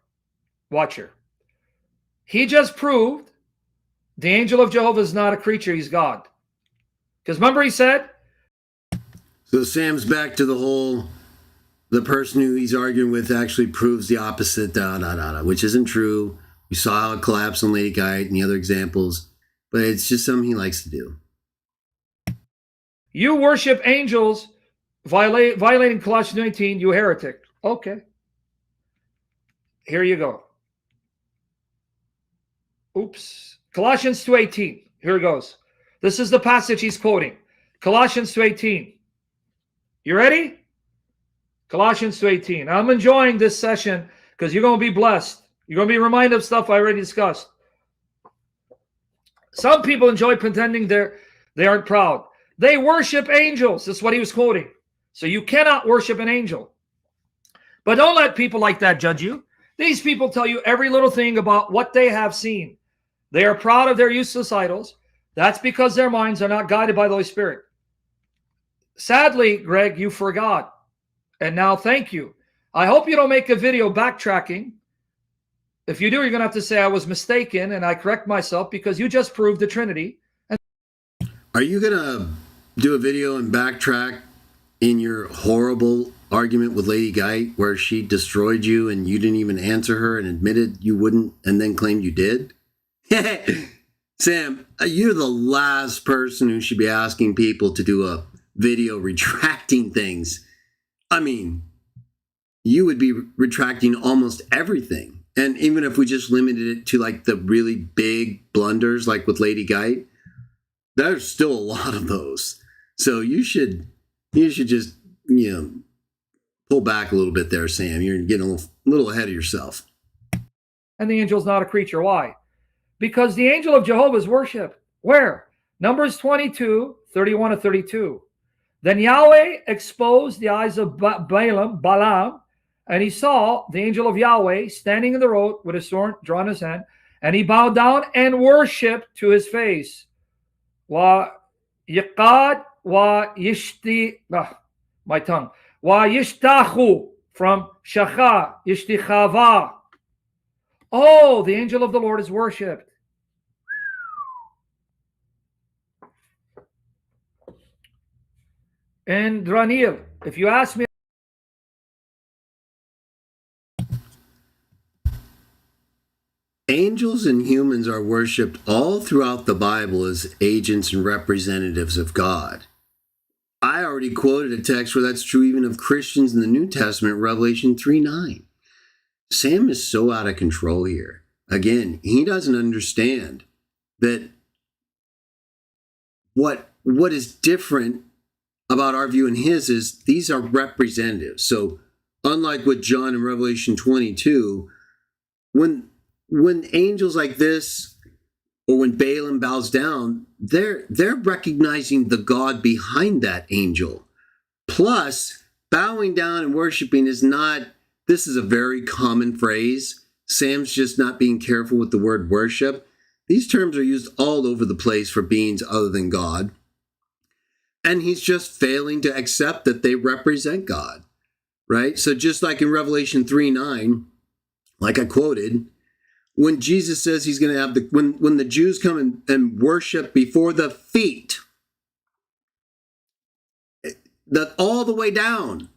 Watch here. He just proved the angel of Jehovah is not a creature. He's God. Because remember he said? So Sam's back to the person who he's arguing with actually proves the opposite, which isn't true. We saw how it collapsed on Lady Guide and the other examples, but it's just something he likes to do. You worship angels violating Colossians 19, you heretic. Okay. Here you go. Oops. Colossians 2:18. Here it goes. This is the passage he's quoting. Colossians 2:18. You ready? Colossians 2:18. I'm enjoying this session because you're going to be blessed. You're going to be reminded of stuff I already discussed. Some people enjoy pretending they aren't proud. They worship angels. That's what he was quoting. So you cannot worship an angel. But don't let people like that judge you. These people tell you every little thing about what they have seen. They are proud of their useless idols. That's because their minds are not guided by the Holy Spirit. Sadly, Greg, you forgot. And now thank you. I hope you don't make a video backtracking. If you do, you're going to have to say I was mistaken and I correct myself because you just proved the Trinity. Are you going to do a video and backtrack in your horrible argument with Lady Guy where she destroyed you and you didn't even answer her and admitted you wouldn't and then claimed you did? Sam, you're the last person who should be asking people to do a video retracting things. I mean, you would be retracting almost everything. And even if we just limited it to like the really big blunders, like with Lady Guy, there's still a lot of those. So you should just, Pull back a little bit there, Sam. You're getting a little ahead of yourself. And the angel's not a creature. Why? Because the angel of Jehovah is worshipped. Where? Numbers 22, 31 to 32. Then Yahweh exposed the eyes of Balaam, and he saw the angel of Yahweh standing in the road with his sword drawn in his hand, and he bowed down and worshipped to his face. Wa yiqad wa yishti, my tongue. Wa yishtachu, from shacha, yishtichava. Oh, the angel of the Lord is worshipped. And Dranil, if you ask me, angels and humans are worshipped all throughout the Bible as agents and representatives of God. I already quoted a text where that's true even of Christians in the New Testament, Revelation 3:9. Sam is so out of control here. Again, he doesn't understand that what is different about our view and his is these are representatives. So unlike with John in Revelation 22, when angels like this, or when Balaam bows down, they're recognizing the God behind that angel. Plus, bowing down and worshiping is not, this is a very common phrase. Sam's just not being careful with the word worship. These terms are used all over the place for beings other than God. And he's just failing to accept that they represent God, right? So just like in Revelation 3:9, like I quoted, when Jesus says he's going to have when the Jews come and worship before the feet, all the way down,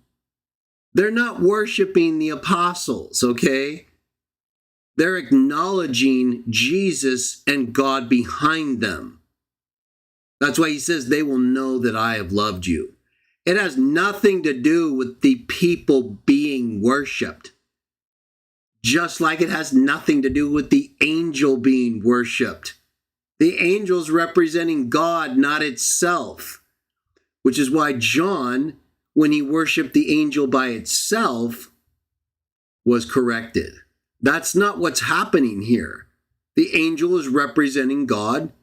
they're not worshiping the apostles, okay? They're acknowledging Jesus and God behind them. That's why he says they will know that I have loved you. It has nothing to do with the people being worshiped. Just like it has nothing to do with the angel being worshipped. The angel's representing God, not itself. Which is why John, when he worshiped the angel by itself, was corrected. That's not what's happening here. The angel is representing God,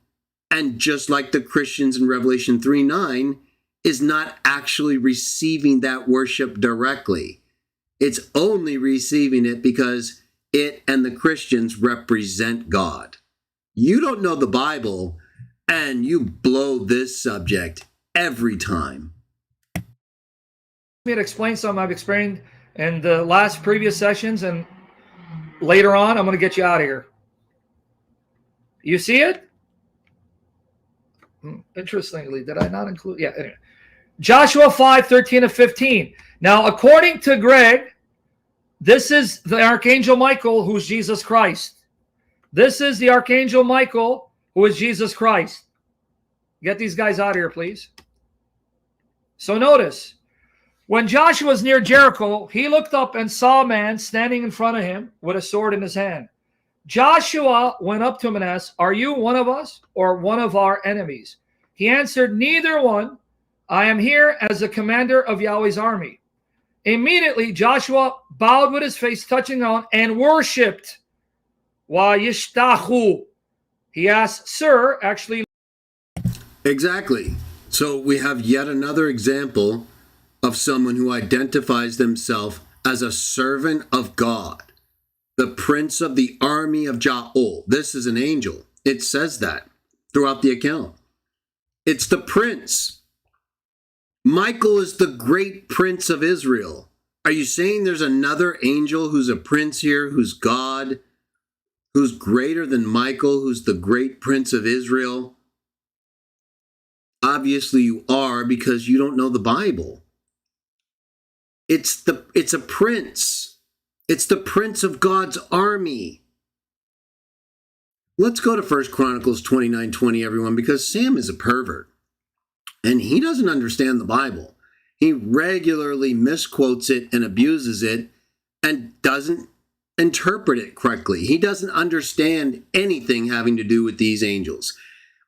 and just like the Christians in Revelation 3:9, is not actually receiving that worship directly. It's only receiving it because it and the Christians represent God. You don't know the Bible, and you blow this subject every time. me to explain something I've explained in the last previous sessions, and later on, I'm going to get you out of here. You see it? Interestingly, did I not include? Yeah, anyway. Joshua 5:13-15. Now, according to Greg, this is the Archangel Michael, who's Jesus Christ. This is the Archangel Michael, who is Jesus Christ. Get these guys out of here, please. So notice, when Joshua was near Jericho, he looked up and saw a man standing in front of him with a sword in his hand. Joshua went up to him and asked, "Are you one of us or one of our enemies?" He answered, "Neither one. I am here as the commander of Yahweh's army." Immediately, Joshua bowed with his face touching the ground and worshipped. Wa yishtachu. He asked, "Sir," actually. Exactly. So we have yet another example of someone who identifies themselves as a servant of God, the prince of the army of Ja'ol. This is an angel. It says that throughout the account. It's the prince. Michael is the great prince of Israel. Are you saying there's another angel who's a prince here, who's God, who's greater than Michael, who's the great prince of Israel? Obviously you are, because you don't know the Bible. It's a prince. It's the prince of God's army. Let's go to 1 Chronicles 29:20, everyone, because Sam is a pervert. And he doesn't understand the Bible. He regularly misquotes it and abuses it and doesn't interpret it correctly. He doesn't understand anything having to do with these angels.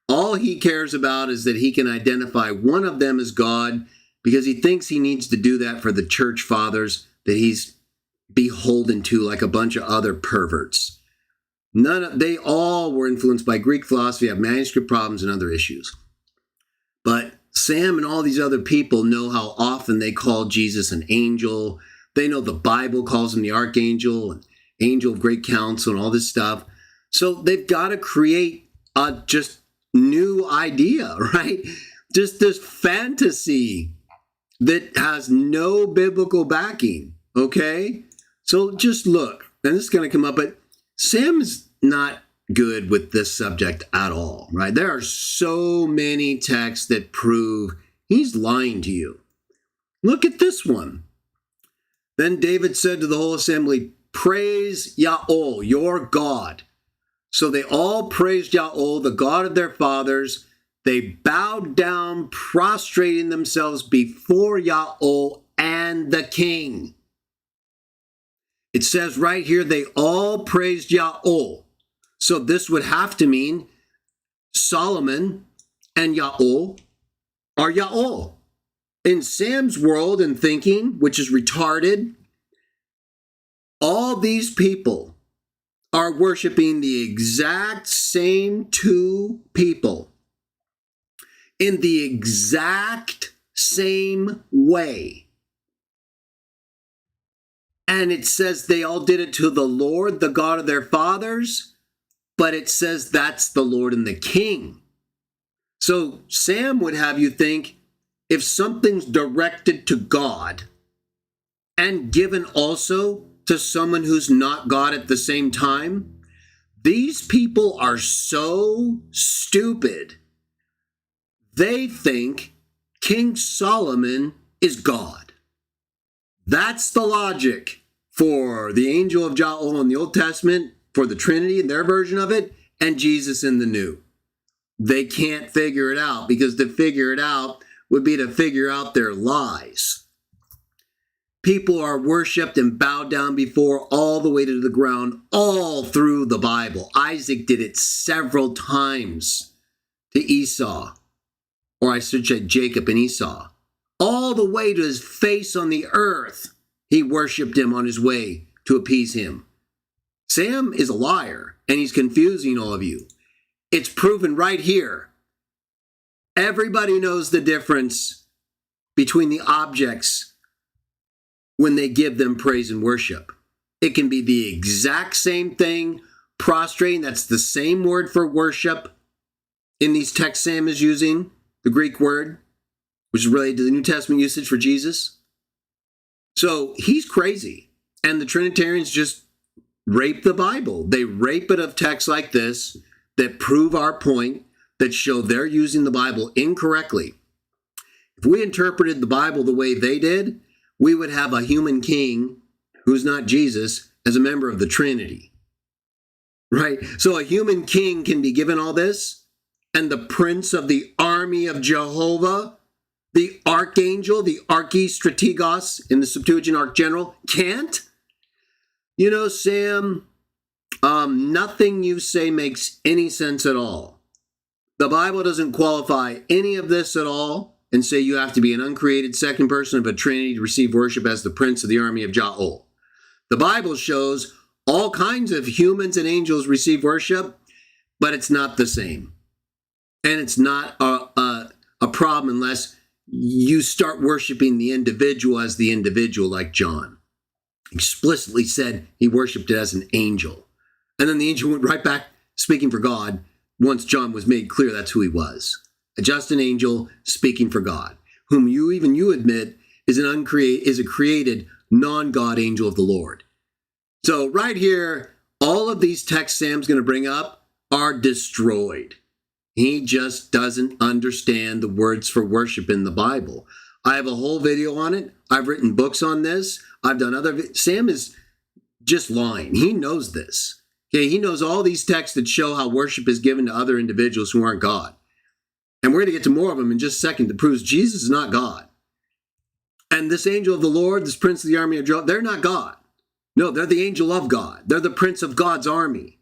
All he cares about is that he can identify one of them as God because he thinks he needs to do that for the church fathers that he's beholden to, like a bunch of other perverts. They all were influenced by Greek philosophy, have manuscript problems and other issues. But Sam and all these other people know how often they call Jesus an angel. They know the Bible calls him the archangel and angel of great counsel and all this stuff. So they've got to create a just new idea, right? Just this fantasy that has no biblical backing, okay? So just look, and this is going to come up, but Sam's not good with this subject at all, right? There are so many texts that prove he's lying to you. Look at this one. Then David said to the whole assembly, praise Yahweh, your God. So they all praised Yahweh, the God of their fathers. They bowed down, prostrating themselves before Yahweh and the king. It says right here, they all praised Yahweh. So this would have to mean Solomon and Yahweh are Yahweh. In Sam's world and thinking, which is retarded, all these people are worshiping the exact same two people in the exact same way. And it says they all did it to the Lord, the God of their fathers, but it says that's the Lord and the King. So Sam would have you think if something's directed to God and given also to someone who's not God at the same time, these people are so stupid. They think King Solomon is God. That's the logic for the angel of Yahweh in the Old Testament, for the Trinity in their version of it, and Jesus in the New. They can't figure it out, because to figure it out would be to figure out their lies. People are worshipped and bowed down before all the way to the ground, all through the Bible. Isaac did it several times to Esau, or I should say Jacob and Esau. All the way to his face on the earth, he worshipped him on his way to appease him. Sam is a liar, and he's confusing all of you. It's proven right here. Everybody knows the difference between the objects when they give them praise and worship. It can be the exact same thing, prostrating, that's the same word for worship in these texts Sam is using, the Greek word, which is related to the New Testament usage for Jesus. So he's crazy. And the Trinitarians just rape the Bible. They rape it of texts like this that prove our point, that show they're using the Bible incorrectly. If we interpreted the Bible the way they did, we would have a human king who's not Jesus as a member of the Trinity. Right? So a human king can be given all this, and the prince of the army of Jehovah, the archangel, the archistrategos in the Septuagint archgeneral, can't? You know, Sam, nothing you say makes any sense at all. The Bible doesn't qualify any of this at all and say you have to be an uncreated second person of a Trinity to receive worship as the prince of the army of Yahweh. The Bible shows all kinds of humans and angels receive worship, but it's not the same. And it's not a problem unless you start worshiping the individual as the individual, like John explicitly said he worshiped it as an angel. And then the angel went right back speaking for God once John was made clear that's who he was. Just an angel speaking for God, whom you admit is a created non-God angel of the Lord. So right here, all of these texts Sam's going to bring up are destroyed. He just doesn't understand the words for worship in the Bible. I have a whole video on it. I've written books on this. I've done Sam is just lying. He knows this. Okay, he knows all these texts that show how worship is given to other individuals who aren't God. And we're going to get to more of them in just a second that proves Jesus is not God. And this angel of the Lord, this prince of the army of Jehovah, they're not God. No, they're the angel of God. They're the prince of God's army.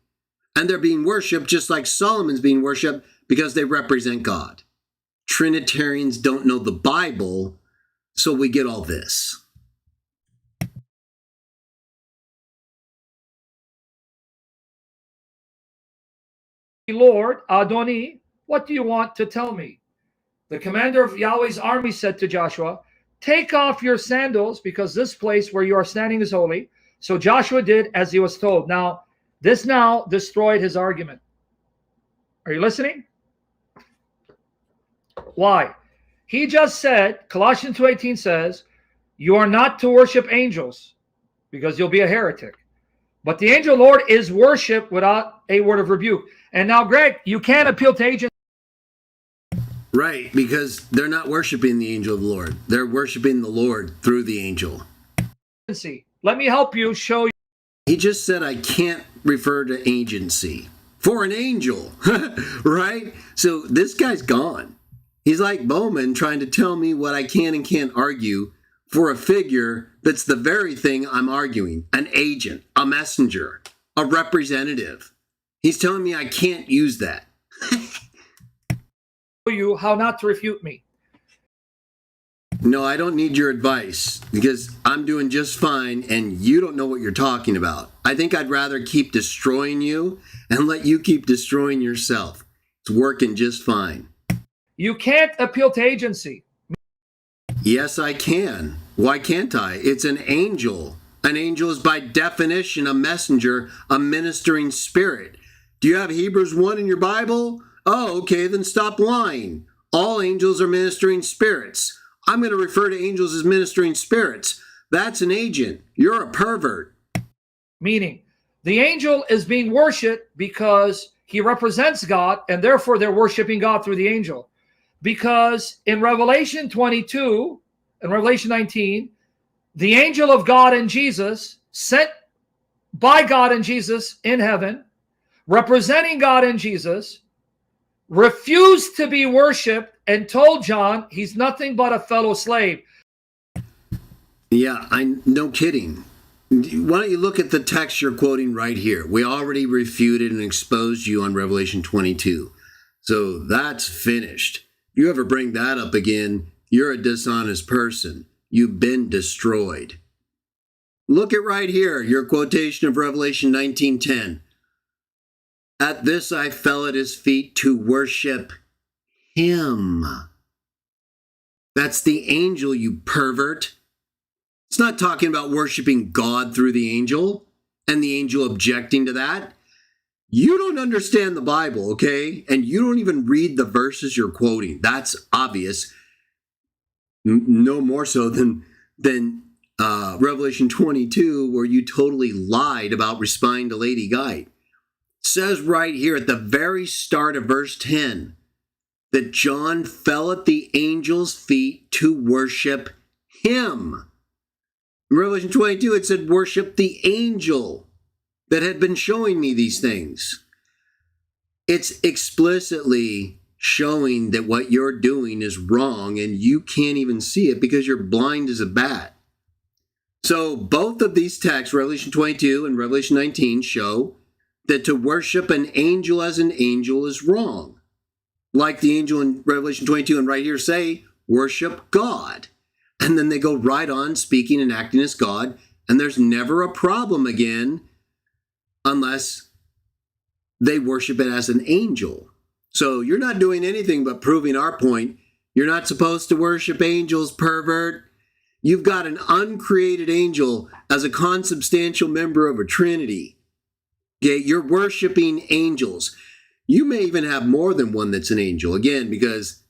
And they're being worshipped just like Solomon's being worshipped because they represent God. Trinitarians don't know the Bible, So we get all this. Lord, Adoni, what do you want to tell me? The commander of Yahweh's army said to Joshua, take off your sandals, because this place where you are standing is holy. So Joshua did as he was told. Now, this now destroyed his argument. Are you listening? Why? He just said, Colossians 2:18 says, you are not to worship angels, because you'll be a heretic. But the angel Lord is worship without a word of rebuke. And now, Greg, you can't appeal to agents. Right, because they're not worshiping the angel of the Lord. They're worshiping the Lord through the angel. Let me help you show you. He just said I can't refer to agency for an angel, right? So this guy's gone. He's like Bowman trying to tell me what I can and can't argue for a figure that's the very thing I'm arguing, an agent, a messenger, a representative. He's telling me I can't use that. You how not to refute me. No, I don't need your advice because I'm doing just fine and you don't know what you're talking about. I think I'd rather keep destroying you and let you keep destroying yourself. It's working just fine. You can't appeal to agency. Yes, I can. Why can't I? It's an angel. An angel is by definition a messenger, a ministering spirit. Do you have Hebrews 1 in your Bible? Oh, okay, then stop lying. All angels are ministering spirits. I'm going to refer to angels as ministering spirits. That's an agent. You're a pervert. Meaning, the angel is being worshipped because he represents God, and therefore they're worshiping God through the angel. Because in Revelation 22 and Revelation 19, the angel of God and Jesus, sent by God and Jesus in heaven, representing God and Jesus, refused to be worshipped and told John he's nothing but a fellow slave. Yeah, no kidding. Why don't you look at the text you're quoting right here? We already refuted and exposed you on Revelation 22. So that's finished. If you ever bring that up again, you're a dishonest person. You've been destroyed. Look at right here, your quotation of Revelation 19:10. At this I fell at his feet to worship him. That's the angel, you pervert. It's not talking about worshiping God through the angel and the angel objecting to that. You don't understand the Bible, okay? And you don't even read the verses you're quoting. That's obvious. No more so than Revelation 22, where you totally lied about responding to Lady Guide. Says right here at the very start of verse 10 that John fell at the angel's feet to worship him. In Revelation 22, it said worship the angel that had been showing me these things. It's explicitly showing that what you're doing is wrong and you can't even see it because you're blind as a bat. So both of these texts, Revelation 22 and Revelation 19, show that to worship an angel as an angel is wrong. Like the angel in Revelation 22 and right here say, worship God. And then they go right on speaking and acting as God, and there's never a problem again unless they worship it as an angel. So you're not doing anything but proving our point. You're not supposed to worship angels, pervert. You've got an uncreated angel as a consubstantial member of a trinity. Okay, you're worshiping angels. You may even have more than one that's an angel, again, because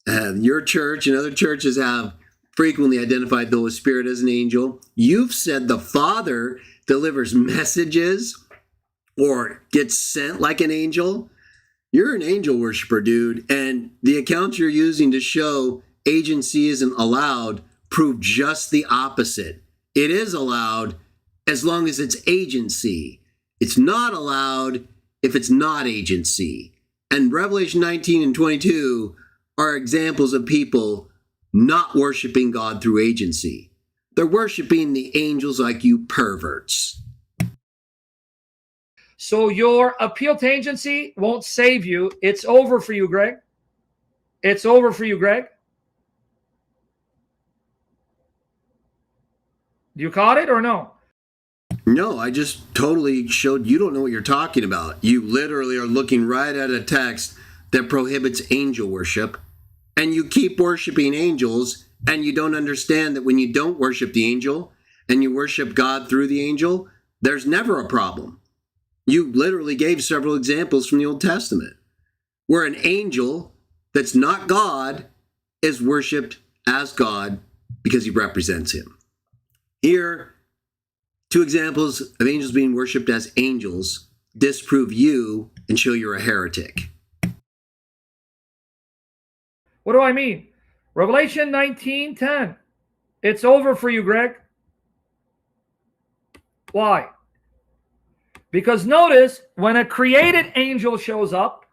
your church and other churches have frequently identified the Holy Spirit as an angel. You've said the Father delivers messages or gets sent like an angel. You're an angel worshiper, dude. And the accounts you're using to show agency isn't allowed prove just the opposite. It is allowed as long as it's agency. It's not allowed if it's not agency. And Revelation 19 and 22 are examples of people not worshiping God through agency. They're worshiping the angels like you perverts. So your appeal to agency won't save you. It's over for you, Greg. It's over for you, Greg. You caught it or no? No, I just totally showed you don't know what you're talking about. You literally are looking right at a text that prohibits angel worship, and you keep worshiping angels, and you don't understand that when you don't worship the angel and you worship God through the angel, there's never a problem. You literally gave several examples from the Old Testament where an angel that's not God is worshiped as God because he represents him. Here, 2 examples of angels being worshiped as angels disprove you and show you're a heretic. What do I mean? Revelation 19:10. It's over for you, Greg. Why? Because notice, when a created angel shows up,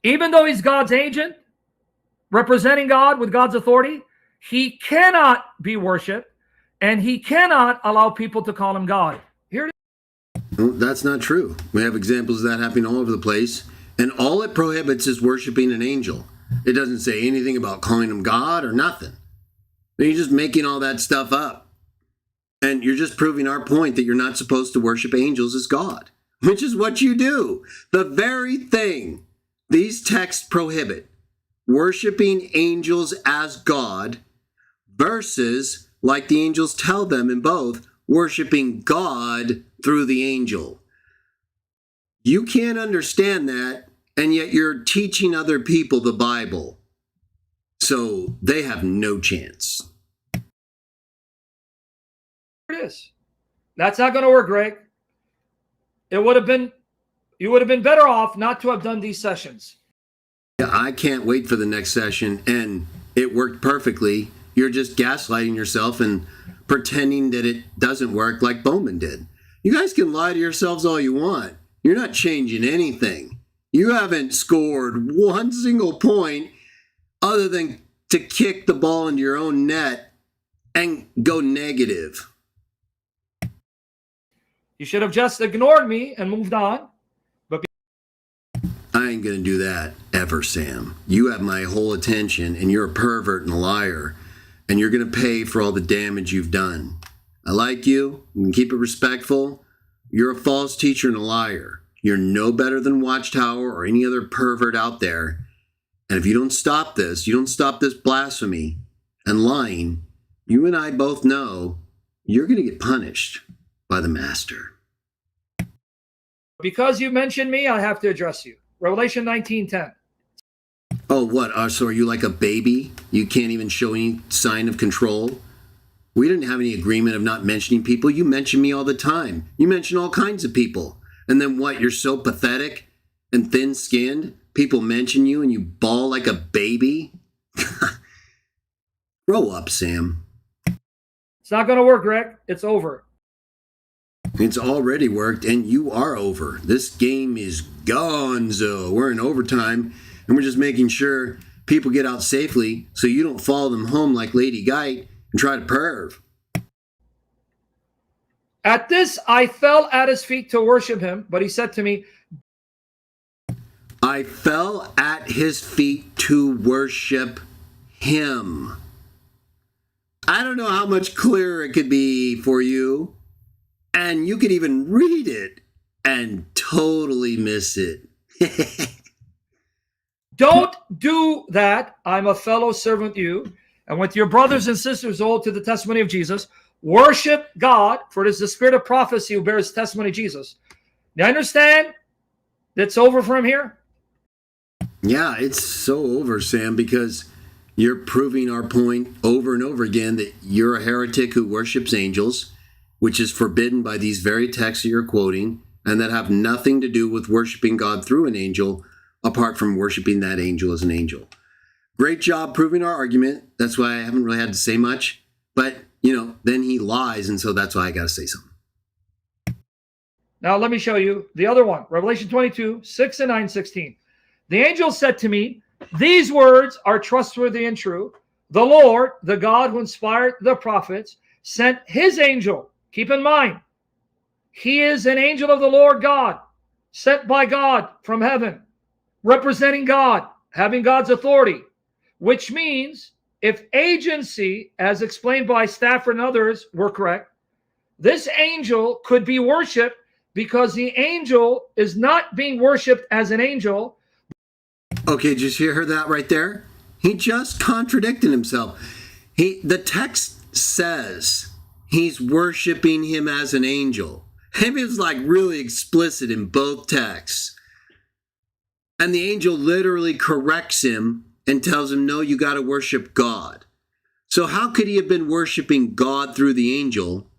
even though he's God's agent, representing God with God's authority, he cannot be worshipped, and he cannot allow people to call him God. Here it is. No, that's not true. We have examples of that happening all over the place, and all it prohibits is worshiping an angel. It doesn't say anything about calling him God or nothing. You're just making all that stuff up. And you're just proving our point that you're not supposed to worship angels as God, which is what you do. The very thing these texts prohibit, worshiping angels as God versus, like the angels tell them in both, worshiping God through the angel. You can't understand that, and yet you're teaching other people the Bible. So they have no chance. It is. That's not going to work, Greg. You would have been better off not to have done these sessions. Yeah, I can't wait for the next session, and it worked perfectly. You're just gaslighting yourself and pretending that it doesn't work like Bowman did. You guys can lie to yourselves all you want. You're not changing anything. You haven't scored one single point other than to kick the ball into your own net and go negative. You should have just ignored me and moved on. But I ain't gonna do that ever, Sam. You have my whole attention, and you're a pervert and a liar, and you're gonna pay for all the damage you've done. I like you. You can keep it respectful. You're a false teacher and a liar. You're no better than Watchtower or any other pervert out there. And if you don't stop this blasphemy and lying, you and I both know you're gonna get punished by the master. because you mentioned me, I have to address you. Revelation 19:10. Oh, what? So are you like a baby? You can't even show any sign of control? We didn't have any agreement of not mentioning people. You mention me all the time. You mention all kinds of people. And then what? You're so pathetic and thin-skinned? People mention you and you bawl like a baby? Grow up, Sam. It's not going to work, Greg. It's over. It's already worked, and you are over. This game is gonzo. We're in overtime, and we're just making sure people get out safely so you don't follow them home like Lady Geit and try to perv. At this, I fell at his feet to worship him, but he said to me, I fell at his feet to worship him. I don't know how much clearer it could be for you. And you could even read it and totally miss it. don't do that. I'm a fellow servant with you, and with your brothers and sisters hold to the testimony of Jesus. Worship God, for it is the spirit of prophecy who bears testimony of Jesus. You understand? It's over for him here? Yeah, it's so over, Sam, because you're proving our point over and over again that you're a heretic who worships angels, which is forbidden by these very texts that you're quoting, and that have nothing to do with worshiping God through an angel, apart from worshiping that angel as an angel. Great job proving our argument. That's why I haven't really had to say much. But, then he lies, and so that's why I got to say something. Now let me show you the other one. Revelation 22, 6 and 9, 16. The angel said to me, these words are trustworthy and true. The Lord, the God who inspired the prophets, sent his angel. Keep in mind, he is an angel of the Lord God, sent by God from heaven, representing God, having God's authority, which means if agency, as explained by Stafford and others, were correct, this angel could be worshipped because the angel is not being worshipped as an angel. Okay, did you hear that right there? He just contradicted himself. The text says he's worshiping him as an angel. Maybe it's like really explicit in both texts. And the angel literally corrects him and tells him, no, you got to worship God. So how could he have been worshiping God through the angel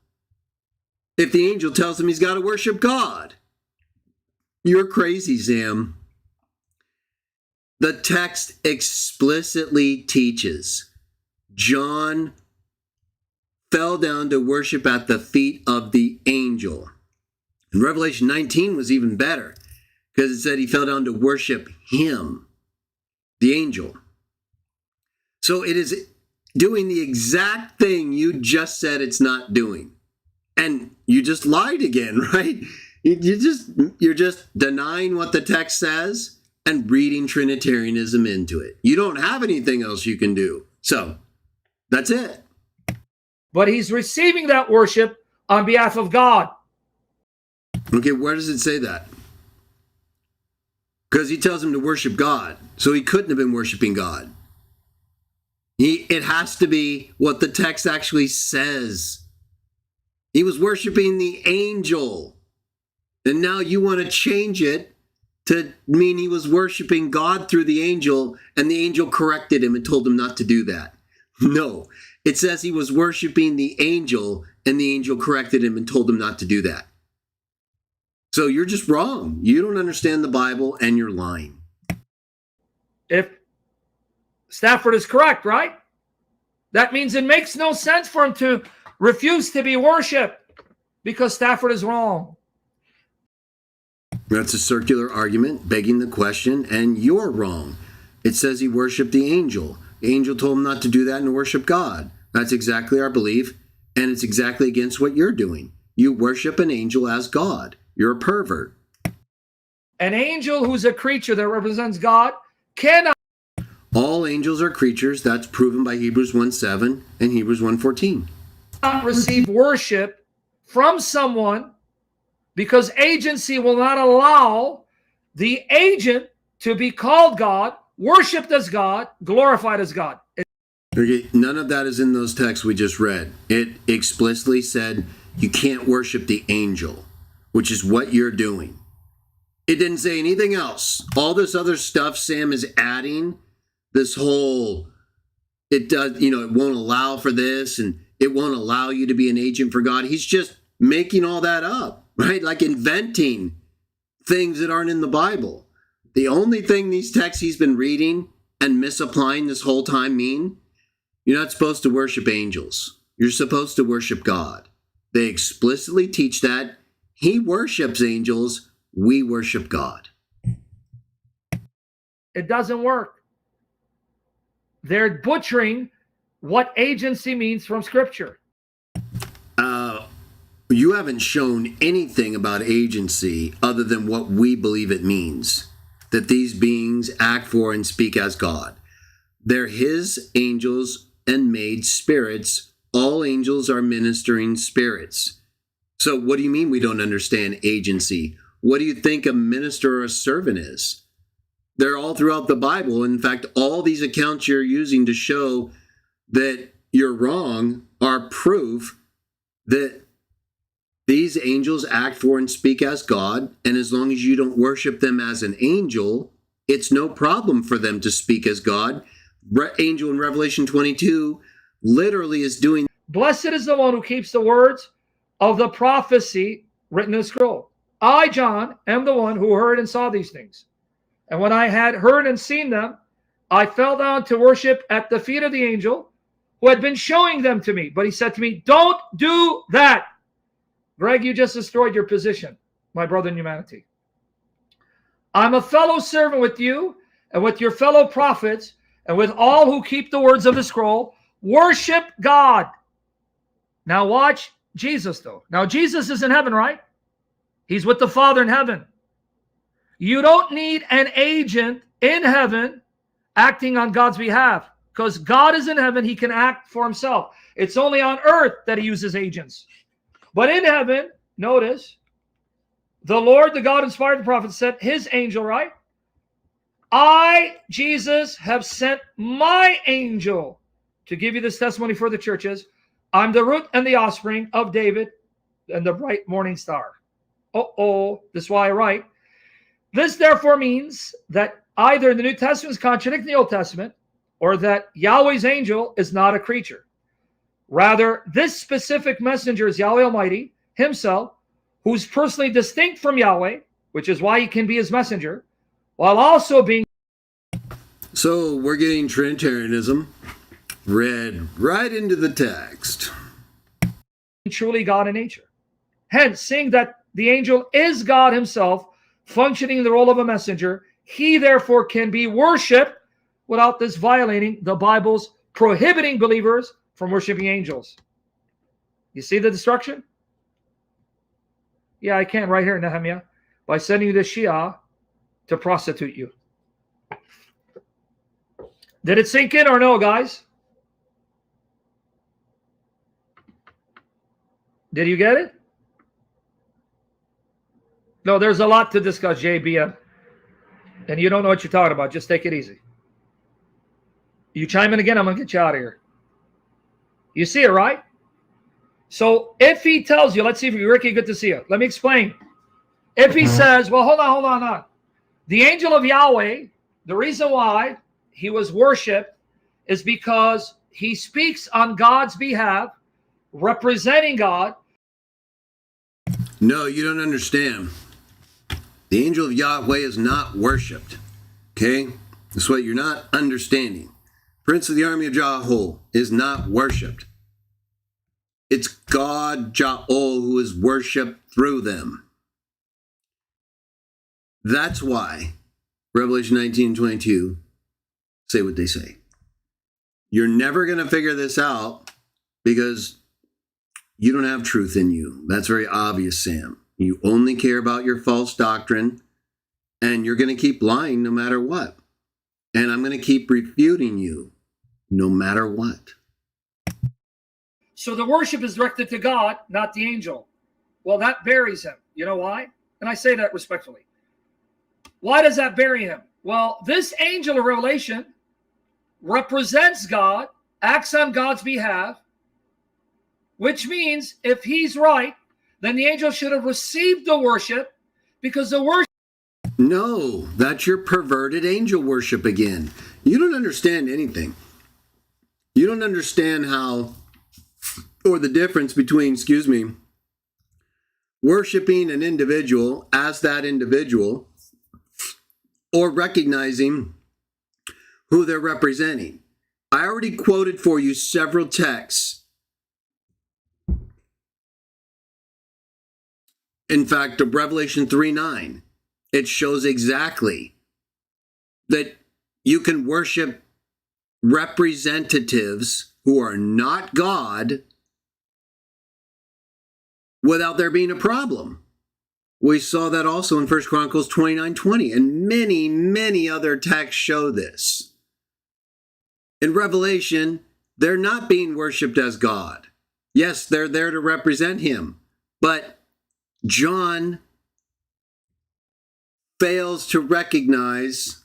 if the angel tells him he's got to worship God? You're crazy, Sam. The text explicitly teaches John fell down to worship at the feet of the angel. And Revelation 19 was even better because it said he fell down to worship him, the angel. So it is doing the exact thing you just said it's not doing. And you just lied again, right? You're just denying what the text says and reading Trinitarianism into it. You don't have anything else you can do. So that's it. But he's receiving that worship on behalf of God. Okay, where does it say that? Because he tells him to worship God. So he couldn't have been worshiping God. It has to be what the text actually says. He was worshiping the angel. And now you want to change it to mean he was worshiping God through the angel, and the angel corrected him and told him not to do that. No, it says he was worshiping the angel, and the angel corrected him and told him not to do that. So you're just wrong. You don't understand the Bible, and you're lying. If Stafford is correct, right? That means it makes no sense for him to refuse to be worshipped because Stafford is wrong. That's a circular argument, begging the question, and you're wrong. It says he worshiped the angel. The angel told him not to do that and to worship God. That's exactly our belief, and it's exactly against what you're doing. You worship an angel as God. You're a pervert. An angel who's a creature that represents God cannot. All angels are creatures. That's proven by Hebrews 1:7 and Hebrews 1:14. Receive worship from someone because agency will not allow the agent to be called God, worshipped as God, glorified as God. Okay, none of that is in those texts we just read. It explicitly said you can't worship the angel, which is what you're doing. It didn't say anything else. All this other stuff Sam is adding, this whole, it does, it won't allow for this and it won't allow you to be an agent for God. He's just making all that up, right? Like inventing things that aren't in the Bible. The only thing these texts he's been reading and misapplying this whole time mean, you're not supposed to worship angels. You're supposed to worship God. They explicitly teach that. He worships angels. We worship God. It doesn't work. They're butchering what agency means from Scripture. You haven't shown anything about agency other than what we believe it means. That these beings act for and speak as God. They're his angels and made spirits. All angels are ministering spirits. So what do you mean we don't understand agency? What do you think a minister or a servant is? They're all throughout the Bible. In fact, all these accounts you're using to show that you're wrong are proof that these angels act for and speak as God, and as long as you don't worship them as an angel, it's no problem for them to speak as God. Angel in Revelation 22 literally is doing. Blessed is the one who keeps the words of the prophecy written in the scroll. I, John, am the one who heard and saw these things. And when I had heard and seen them, I fell down to worship at the feet of the angel who had been showing them to me. But he said to me, don't do that. Greg, you just destroyed your position, my brother in humanity. I'm a fellow servant with you and with your fellow prophets and with all who keep the words of the scroll. Worship God. Now watch Jesus, though. Now Jesus is in heaven, right? He's with the Father in heaven. You don't need an agent in heaven acting on God's behalf. because God is in heaven. He can act for himself. It's only on earth that he uses agents. But in heaven, notice, the Lord, the God inspired the prophet, sent his angel, right? I, Jesus, have sent my angel to give you this testimony for the churches. I'm the root and the offspring of David and the bright morning star. This is why I write. This therefore means that either the New Testament is contradicting the Old Testament, or that Yahweh's angel is not a creature. Rather, this specific messenger is Yahweh Almighty himself, who's personally distinct from Yahweh, which is why he can be his messenger, while also being... So we're getting Trinitarianism read right into the text. Truly God in nature. Hence, seeing that the angel is God himself, functioning in the role of a messenger, he therefore can be worshipped without this violating the Bible's prohibiting believers from worshiping angels. You see the destruction? Yeah, I can right here, Nehemiah, by sending you the Shia to prostitute you. Did it sink in or no, guys? Did you get it? No, there's a lot to discuss, JBM. And you don't know what you're talking about. Just take it easy. You chime in again, I'm going to get you out of here. You see it, right? So if he tells you, let's see if you, Ricky, good to see you. Let me explain. If he says, well, hold on. The angel of Yahweh, the reason why he was worshipped is because he speaks on God's behalf, representing God. No, you don't understand. The angel of Yahweh is not worshipped. Okay? That's what you're not understanding. Prince of the army of Jahol is not worshipped. It's God, Jahol, who is worshipped through them. That's why Revelation 19:22 say what they say. You're never going to figure this out because you don't have truth in you. That's very obvious, Sam. You only care about your false doctrine, and you're going to keep lying no matter what. And I'm going to keep refuting you no matter what. So the worship is directed to God, not the angel. Well, that buries him. You know why? And I say that respectfully. Why does that bury him? Well, this angel of Revelation represents God, acts on God's behalf, which means if he's right, then the angel should have received the worship, because the worship... No, that's your perverted angel worship again. You don't understand anything. You don't understand how, or the difference between, worshiping an individual as that individual, or recognizing who they're representing. I already quoted for you several texts. In fact, of Revelation 3:9, it shows exactly that you can worship representatives who are not God without there being a problem. We saw that also in 1 Chronicles 29:20, and many, many other texts show this. In Revelation, they're not being worshipped as God. Yes, they're there to represent him, but John fails to recognize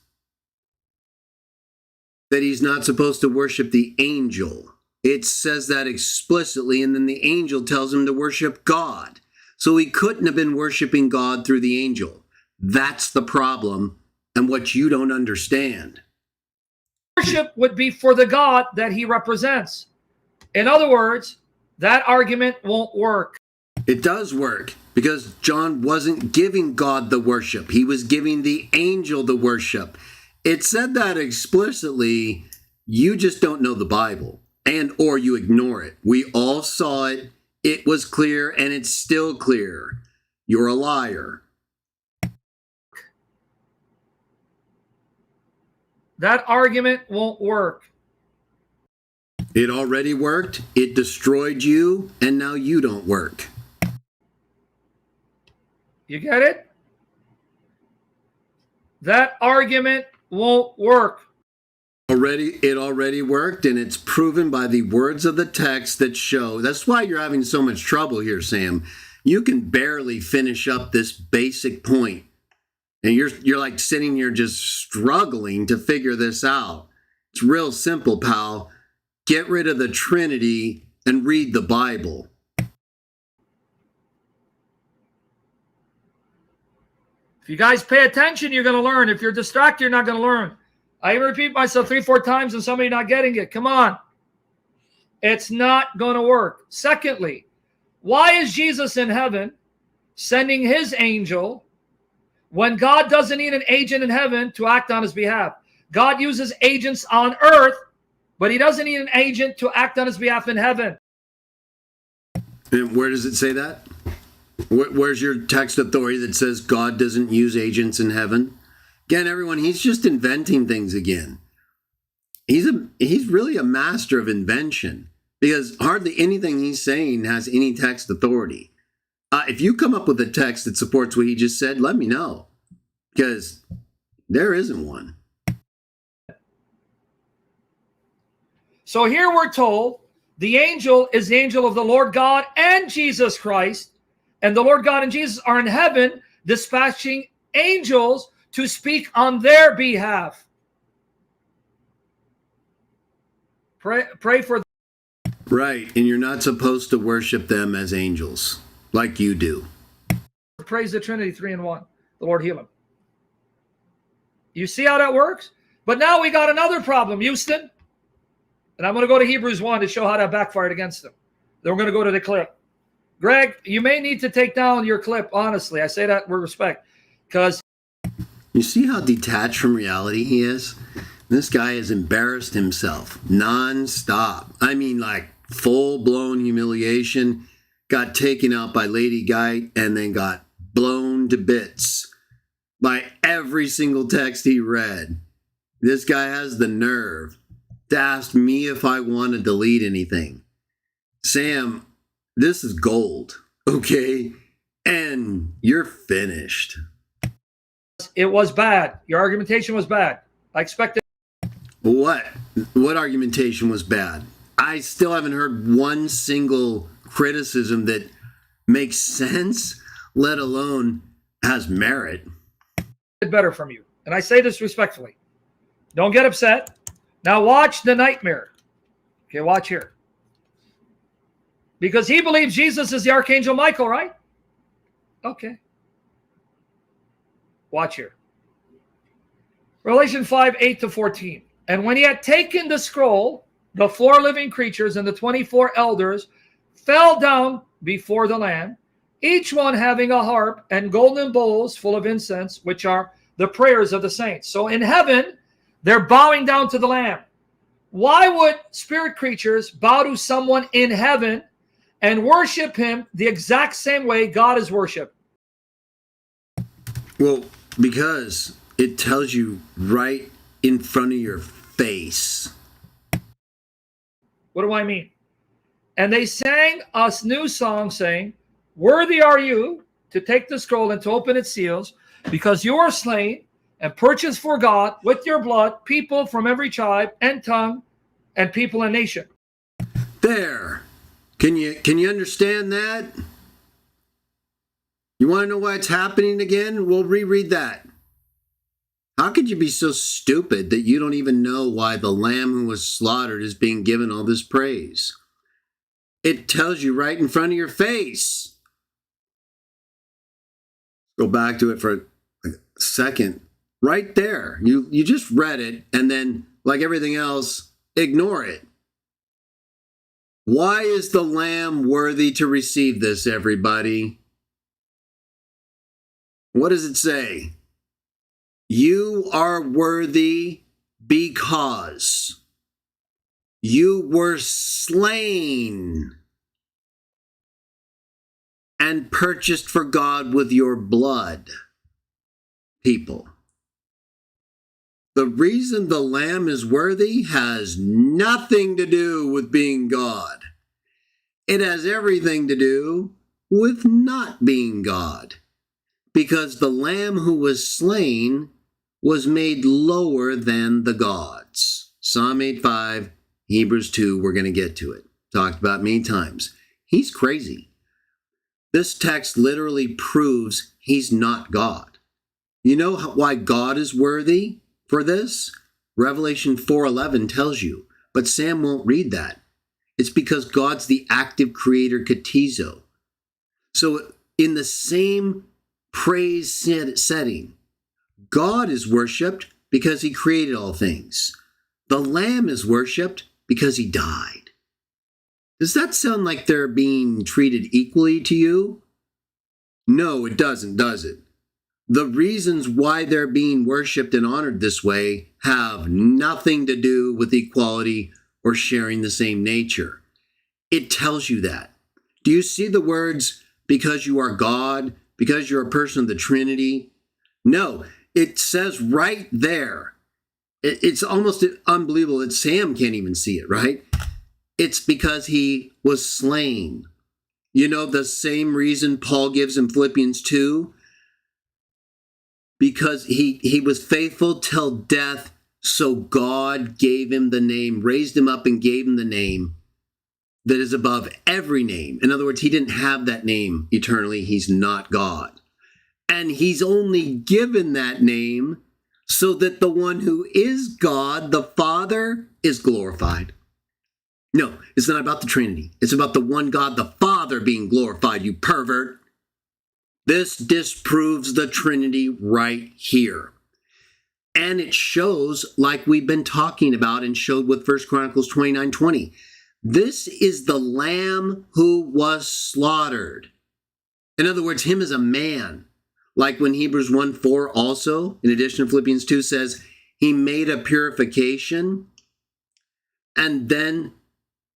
that he's not supposed to worship the angel. It says that explicitly, and then the angel tells him to worship God. So he couldn't have been worshiping God through the angel. That's the problem, and what you don't understand. Worship would be for the God that he represents. In other words, that argument won't work. It does work, because John wasn't giving God the worship. He was giving the angel the worship. It said that explicitly. You just don't know the Bible, or you ignore it. We all saw it. It was clear, and it's still clear. You're a liar. That argument won't work. It already worked. It destroyed you, and now you don't work. You get it? That argument won't work. It already worked, and it's proven by the words of the text that show. That's why you're having so much trouble here, Sam. You can barely finish up this basic point, and you're like sitting here just struggling to figure this out. It's real simple, pal. Get rid of the Trinity and read the Bible. If you guys pay attention, you're going to learn. If you're distracted, you're not going to learn. I repeat myself 3-4 times and somebody not getting it. Come on. It's not going to work. Secondly, why is Jesus in heaven sending his angel when God doesn't need an agent in heaven to act on his behalf? God uses agents on earth, but he doesn't need an agent to act on his behalf in heaven. And where does it say that? Where's your text authority that says God doesn't use agents in heaven? Again, everyone, he's just inventing things again. He's really a master of invention, because hardly anything he's saying has any text authority. If you come up with a text that supports what he just said, let me know, because there isn't one. So here we're told the angel is the angel of the Lord God and Jesus Christ, and the Lord God and Jesus are in heaven dispatching angels to speak on their behalf. Pray for them. Right, and you're not supposed to worship them as angels like you do. Praise the Trinity, 3 in 1. The Lord heal them. You see how that works? But now we got another problem, Houston. And I'm going to go to Hebrews 1 to show how that backfired against them. Then we're going to go to the clip. Greg, you may need to take down your clip, honestly. I say that with respect, because you see how detached from reality he is? This guy has embarrassed himself nonstop. I mean, like full-blown humiliation. Got taken out by Lady Guy and then got blown to bits by every single text he read. This guy has the nerve to ask me if I want to delete anything. Sam, this is gold, okay? And you're finished. it was bad. Your argumentation was bad. I expected. What? What argumentation was bad? I still haven't heard one single criticism that makes sense, let alone has merit. Better from you. And I say this respectfully. Don't get upset. Now watch the nightmare. Okay, watch here. Because he believes Jesus is the Archangel Michael, right? Okay. Watch here. Revelation 5:8-14. And when he had taken the scroll, the 4 living creatures and the 24 elders fell down before the Lamb, each one having a harp and golden bowls full of incense, which are the prayers of the saints. So in heaven, they're bowing down to the Lamb. Why would spirit creatures bow to someone in heaven and worship him the exact same way God is worshipped? Well, because it tells you right in front of your face. What do I mean? And they sang a new song saying, worthy are you to take the scroll and to open its seals, because you are slain and purchased for God with your blood people from every tribe and tongue and people and nation. There. Can you understand that? You want to know why it's happening again? We'll reread that. How could you be so stupid that you don't even know why the Lamb who was slaughtered is being given all this praise? It tells you right in front of your face. Go back to it for a second. Right there. You just read it, and then, like everything else, ignore it. Why is the Lamb worthy to receive this, everybody? What does it say? You are worthy because you were slain and purchased for God with your blood, people. The reason the Lamb is worthy has nothing to do with being God. It has everything to do with not being God. Because the Lamb who was slain was made lower than the gods. Psalm 8:5, Hebrews 2, we're going to get to it. Talked about many times. He's crazy. This text literally proves he's not God. You know why God is worthy for this? Revelation 4:11 tells you, but Sam won't read that. It's because God's the active creator katizo. So in the same praise setting, God is worshipped because he created all things. The Lamb is worshipped because he died. Does that sound like they're being treated equally to you? No, it doesn't, does it? The reasons why they're being worshipped and honored this way have nothing to do with equality or sharing the same nature. It tells you that. Do you see the words, because you are God, because you're a person of the Trinity? No, it says right there. It's almost unbelievable that Sam can't even see it, right? It's because he was slain. You know, the same reason Paul gives in Philippians 2, because he was faithful till death, so God gave him the name, raised him up and gave him the name that is above every name. In other words, he didn't have that name eternally. He's not God. And he's only given that name so that the one who is God, the Father, is glorified. No, it's not about the Trinity. It's about the one God, the Father, being glorified, you pervert. This disproves the Trinity right here. And it shows, like we've been talking about and showed with 1 Chronicles 29:20. This is the Lamb who was slaughtered. In other words, him as a man. Like when Hebrews 1:4 also, in addition to Philippians 2, says, he made a purification and then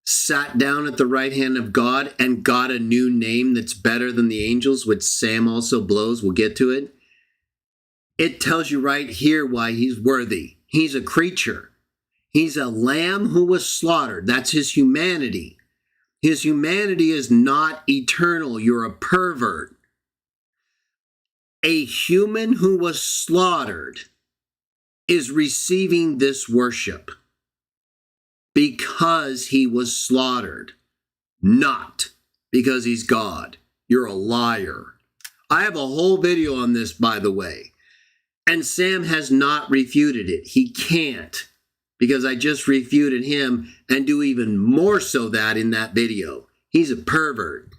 sat down at the right hand of God and got a new name that's better than the angels, which Sam also blows. We'll get to it. It tells you right here why he's worthy. He's a creature. He's a lamb who was slaughtered. That's his humanity. His humanity is not eternal. You're a pervert. A human who was slaughtered is receiving this worship because he was slaughtered, not because he's God. You're a liar. I have a whole video on this, by the way, and Sam has not refuted it. He can't, because I just refuted him and do even more so that in that video. He's a pervert.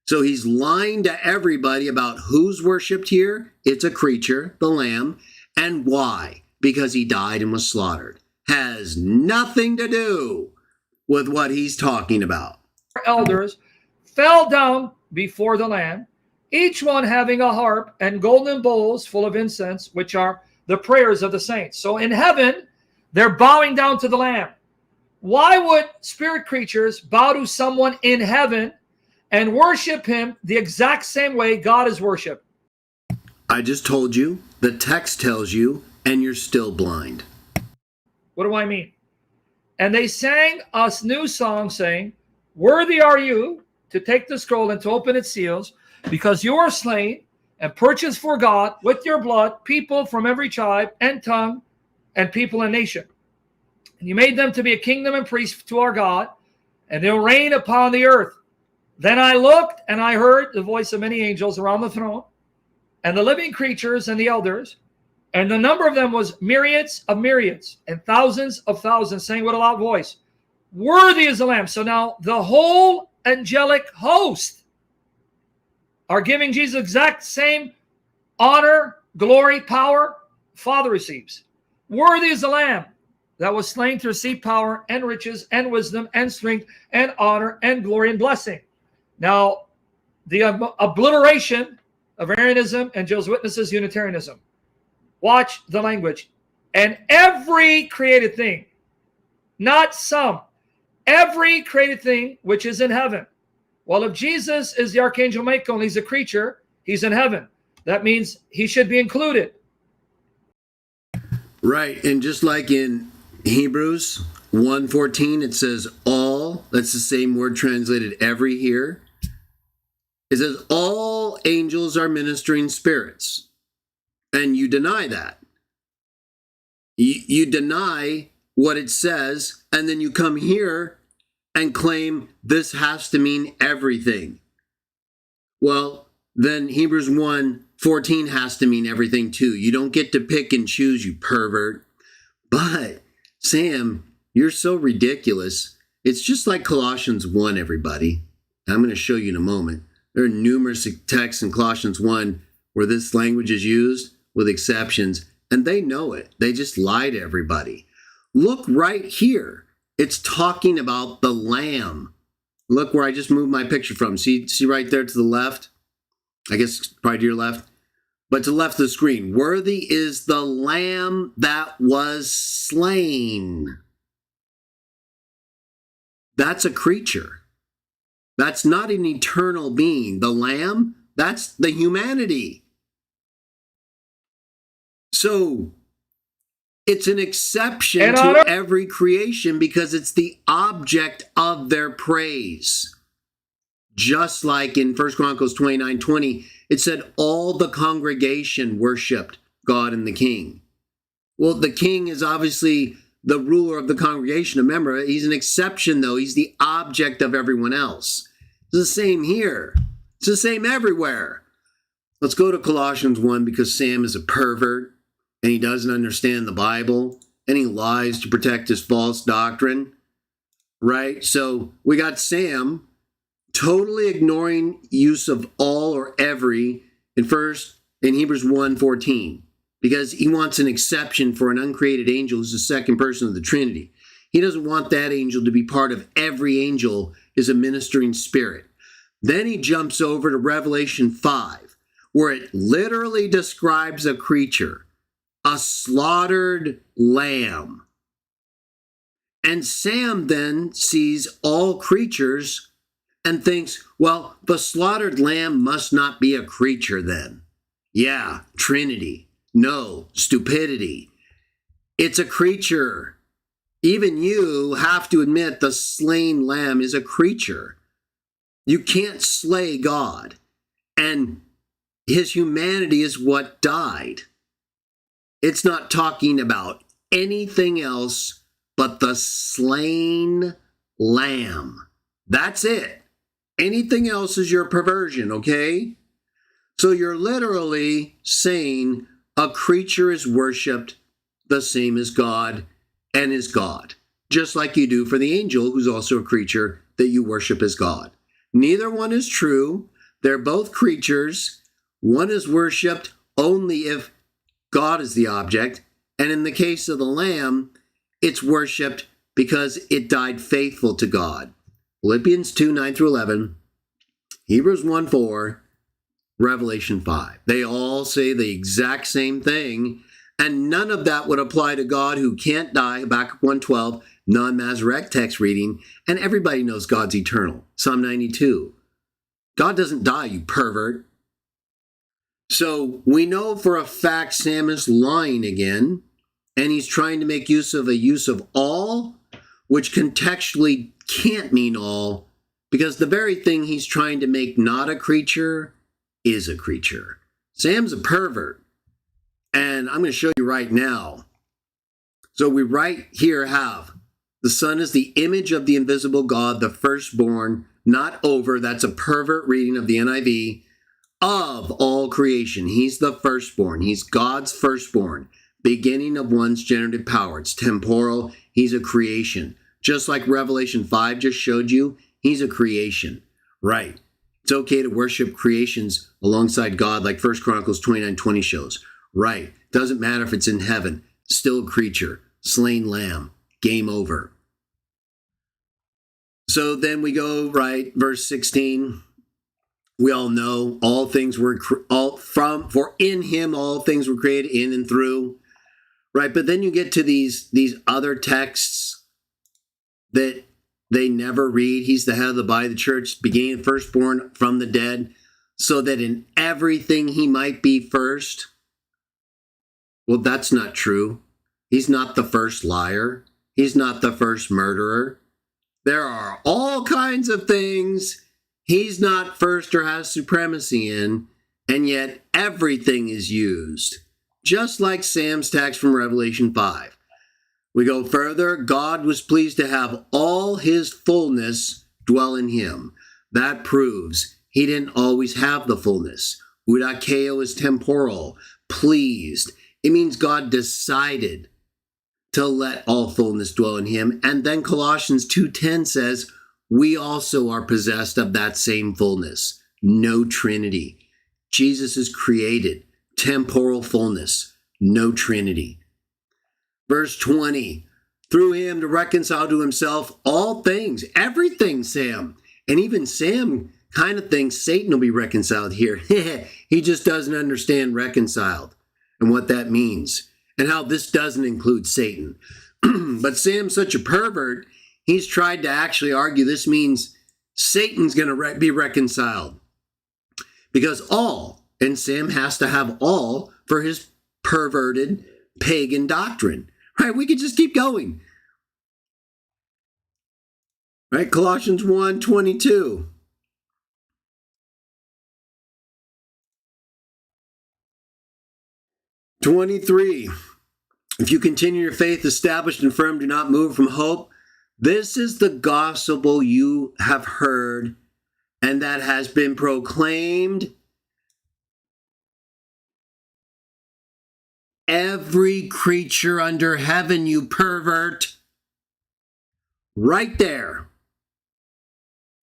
So he's lying to everybody about who's worshipped here. It's a creature, the lamb, and why? Because he died and was slaughtered. Has nothing to do with what he's talking about. Elders fell down before the Lamb, each one having a harp and golden bowls full of incense, which are the prayers of the saints. So in heaven, they're bowing down to the Lamb. Why would spirit creatures bow to someone in heaven and worship him the exact same way God is worshipped? I just told you, the text tells you, and you're still blind. What do I mean? And they sang a new song saying, worthy are you to take the scroll and to open its seals, because you are slain and purchased for God with your blood people from every tribe and tongue and people and nation. And you made them to be a kingdom and priests to our God, and they'll reign upon the earth. Then I looked and I heard the voice of many angels around the throne, and the living creatures and the elders, and the number of them was myriads of myriads and thousands of thousands, saying with a loud voice, worthy is the Lamb. So now the whole angelic host are giving Jesus the exact same honor, glory, power Father receives. Worthy is the Lamb that was slain to receive power and riches and wisdom and strength and honor and glory and blessing. Now, the obliteration of Arianism and Jehovah's Witnesses Unitarianism. Watch the language. And every created thing, not some, every created thing which is in heaven. Well, if Jesus is the Archangel Michael and he's a creature, he's in heaven. That means he should be included. Right, and just like in Hebrews 1:14, it says all, that's the same word translated every here. It says all angels are ministering spirits. And you deny that. You deny what it says, and then you come here and claim this has to mean everything. Well, then Hebrews 1:14 has to mean everything too. You don't get to pick and choose, you pervert. But, Sam, you're so ridiculous. It's just like Colossians 1, everybody. I'm going to show you in a moment. There are numerous texts in Colossians 1 where this language is used with exceptions, and they know it. They just lie to everybody. Look right here. It's talking about the Lamb. Look where I just moved my picture from. See right there to the left? I guess probably to your left. But to the left of the screen. Worthy is the Lamb that was slain. That's a creature. That's not an eternal being. The Lamb, that's the humanity. So it's an exception to every creation because it's the object of their praise. Just like in 1 Chronicles 29:20, it said all the congregation worshiped God and the king. Well, the king is obviously the ruler of the congregation. Remember, he's an exception, though. He's the object of everyone else. It's the same here. It's the same everywhere. Let's go to Colossians 1 because Sam is a pervert and he doesn't understand the Bible and he lies to protect his false doctrine, right? So we got Sam totally ignoring use of all or every in Hebrews 1:14. Because he wants an exception for an uncreated angel who's the second person of the Trinity. He doesn't want that angel to be part of every angel is a ministering spirit. Then he jumps over to Revelation 5, where it literally describes a creature, a slaughtered lamb. And Sam then sees all creatures and thinks, well, the slaughtered lamb must not be a creature then. Yeah, Trinity. No, stupidity. It's a creature. Even you have to admit the slain lamb is a creature. You can't slay God. And his humanity is what died. It's not talking about anything else but the slain lamb. That's it. Anything else is your perversion, okay? So you're literally saying a creature is worshipped the same as God and is God, just like you do for the angel, who's also a creature that you worship as God. Neither one is true. They're both creatures. One is worshipped only if God is the object. And in the case of the Lamb, it's worshipped because it died faithful to God. Philippians 2:9-11, Hebrews 1:4, Revelation 5. They all say the exact same thing, and none of that would apply to God who can't die, Habakkuk 1:12, non-Masoretic text reading, and everybody knows God's eternal, Psalm 92. God doesn't die, you pervert. So we know for a fact Sam is lying again, and he's trying to make use of all, which contextually can't mean all, because the very thing he's trying to make not a creature is a creature. Sam's a pervert. And I'm going to show you right now. So we right here have the Son is the image of the invisible God, the firstborn, not over. That's a pervert reading of the NIV, of all creation. He's the firstborn. He's God's firstborn, beginning of one's generative power. It's temporal. He's a creation. Just like Revelation 5 just showed you, he's a creation. Right. It's okay to worship creations alongside God like 1 Chronicles 29:20 shows. Right. Doesn't matter if it's in heaven. Still a creature. Slain lamb. Game over. So then we go, right, verse 16. We all know all things were for in him all things were created in and through. Right. But then you get to these other texts that they never read. He's the head of the body of the church, beginning firstborn from the dead, so that in everything he might be first. Well, that's not true. He's not the first liar. He's not the first murderer. There are all kinds of things he's not first or has supremacy in, and yet everything is used, just like Sam's text from Revelation 5. We go further. God was pleased to have all his fullness dwell in him. That proves he didn't always have the fullness. Eudakeo is temporal, pleased. It means God decided to let all fullness dwell in him. And then Colossians 2:10 says, we also are possessed of that same fullness. No Trinity. Jesus is created. Temporal fullness. No Trinity. Verse 20, through him to reconcile to himself all things, everything, Sam. And even Sam kind of thinks Satan will be reconciled here. He just doesn't understand reconciled and what that means and how this doesn't include Satan. But Sam's such a pervert, he's tried to actually argue this means Satan's going to be reconciled. Because all, and Sam has to have all for his perverted pagan doctrine. Right? We could just keep going. Right? Colossians 1:22. "23. If you continue your faith established and firm, do not move from hope. This is the gospel you have heard and that has been proclaimed. Every creature under heaven, you pervert." Right there.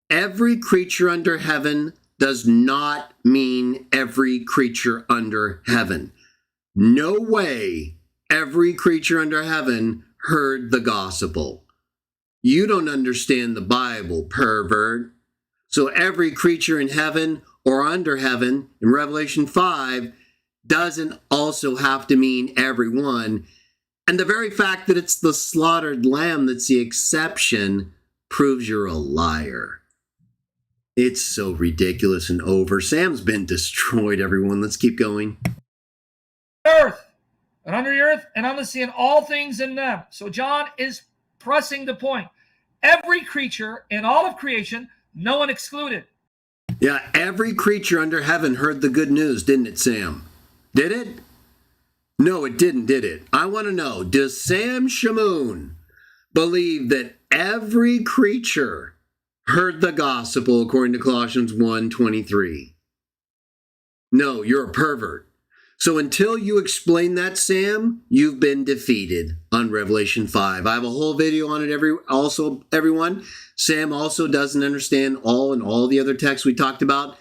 Every creature under heaven does not mean every creature under heaven. No way every creature under heaven heard the gospel. You don't understand the Bible, pervert. So every creature in heaven or under heaven in Revelation 5 doesn't also have to mean everyone. And the very fact that it's the slaughtered lamb that's the exception proves you're a liar. It's so ridiculous and over. Sam's been destroyed, everyone. Let's keep going. Earth, and under the earth, and on the sea, and all things in them. So John is pressing the point. Every creature in all of creation, no one excluded. Yeah, every creature under heaven heard the good news, didn't it, Sam? Did it? No, it didn't, did it? I want to know, does Sam Shamoon believe that every creature heard the gospel according to Colossians 1:23? No, you're a pervert. So until you explain that, Sam, you've been defeated on Revelation 5. I have a whole video on it, everyone. Sam also doesn't understand all the other texts we talked about,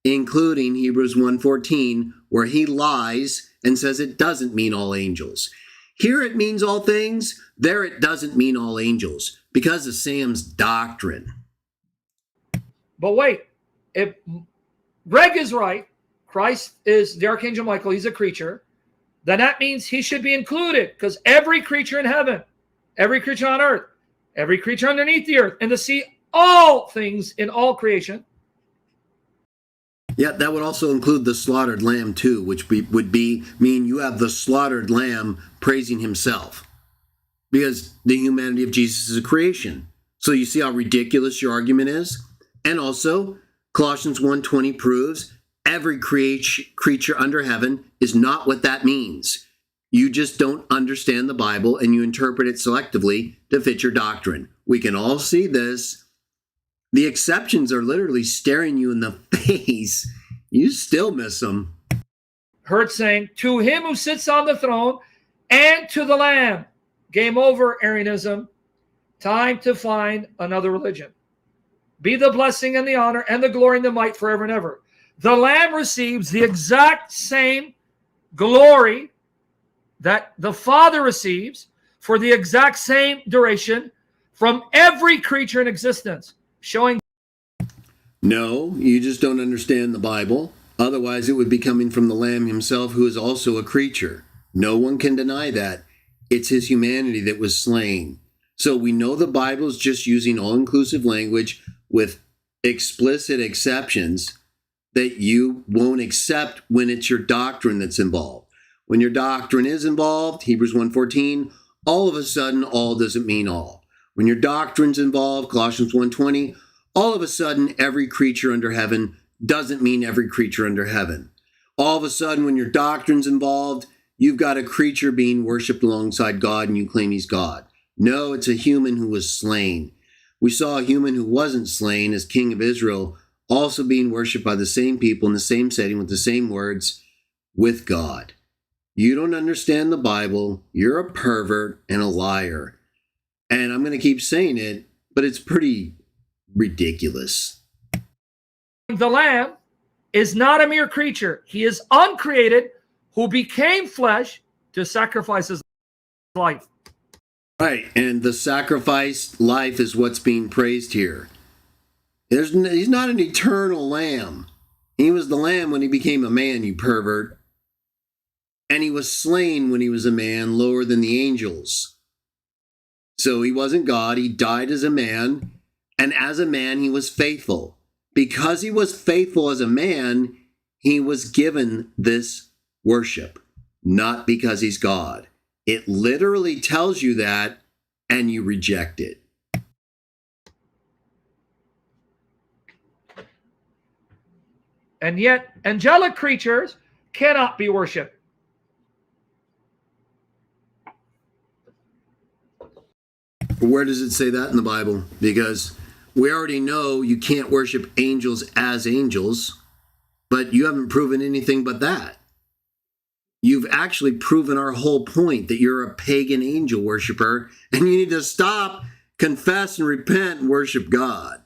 including Hebrews 1:14, where he lies and says it doesn't mean all angels. Here it means all things. There it doesn't mean all angels because of Sam's doctrine. But wait, if Greg is right, Christ is the Archangel Michael, he's a creature, then that means he should be included because every creature in heaven, every creature on earth, every creature underneath the earth, and the sea, all things in all creation. Yeah, that would also include the slaughtered lamb too, which would mean you have the slaughtered lamb praising himself because the humanity of Jesus is a creation. So you see how ridiculous your argument is? And also, Colossians 1:20 proves every creature under heaven is not what that means. You just don't understand the Bible and you interpret it selectively to fit your doctrine. We can all see this. The exceptions are literally staring you in the face. You still miss them. Heard saying, to him who sits on the throne and to the Lamb. Game over, Arianism. Time to find another religion. Be the blessing and the honor and the glory and the might forever and ever. The Lamb receives the exact same glory that the Father receives for the exact same duration from every creature in existence, showing. No, you just don't understand the Bible. Otherwise, it would be coming from the Lamb himself, who is also a creature. No one can deny that. It's his humanity that was slain. So we know the Bible is just using all-inclusive language with explicit exceptions that you won't accept when it's your doctrine that's involved. When your doctrine is involved, Hebrews 1:14, all of a sudden, all doesn't mean all. When your doctrine's involved, Colossians 1:20, all of a sudden, every creature under heaven doesn't mean every creature under heaven. All of a sudden, when your doctrine's involved, you've got a creature being worshipped alongside God and you claim he's God. No, it's a human who was slain. We saw a human who wasn't slain as king of Israel also being worshipped by the same people in the same setting with the same words with God. You don't understand the Bible. You're a pervert and a liar. And I'm going to keep saying it, but it's pretty ridiculous. The Lamb is not a mere creature. He is uncreated, who became flesh to sacrifice his life. Right, and the sacrificed life is what's being praised here. He's not an eternal lamb. He was the lamb when he became a man, you pervert. And he was slain when he was a man, lower than the angels. So he wasn't God. He died as a man, and as a man, he was faithful. Because he was faithful as a man, he was given this worship, not because he's God. It literally tells you that, and you reject it. And yet, angelic creatures cannot be worshipped. Where does it say that in the Bible? Because we already know you can't worship angels as angels, but you haven't proven anything but that. You've actually proven our whole point that you're a pagan angel worshiper, and you need to stop, confess, and repent and worship God.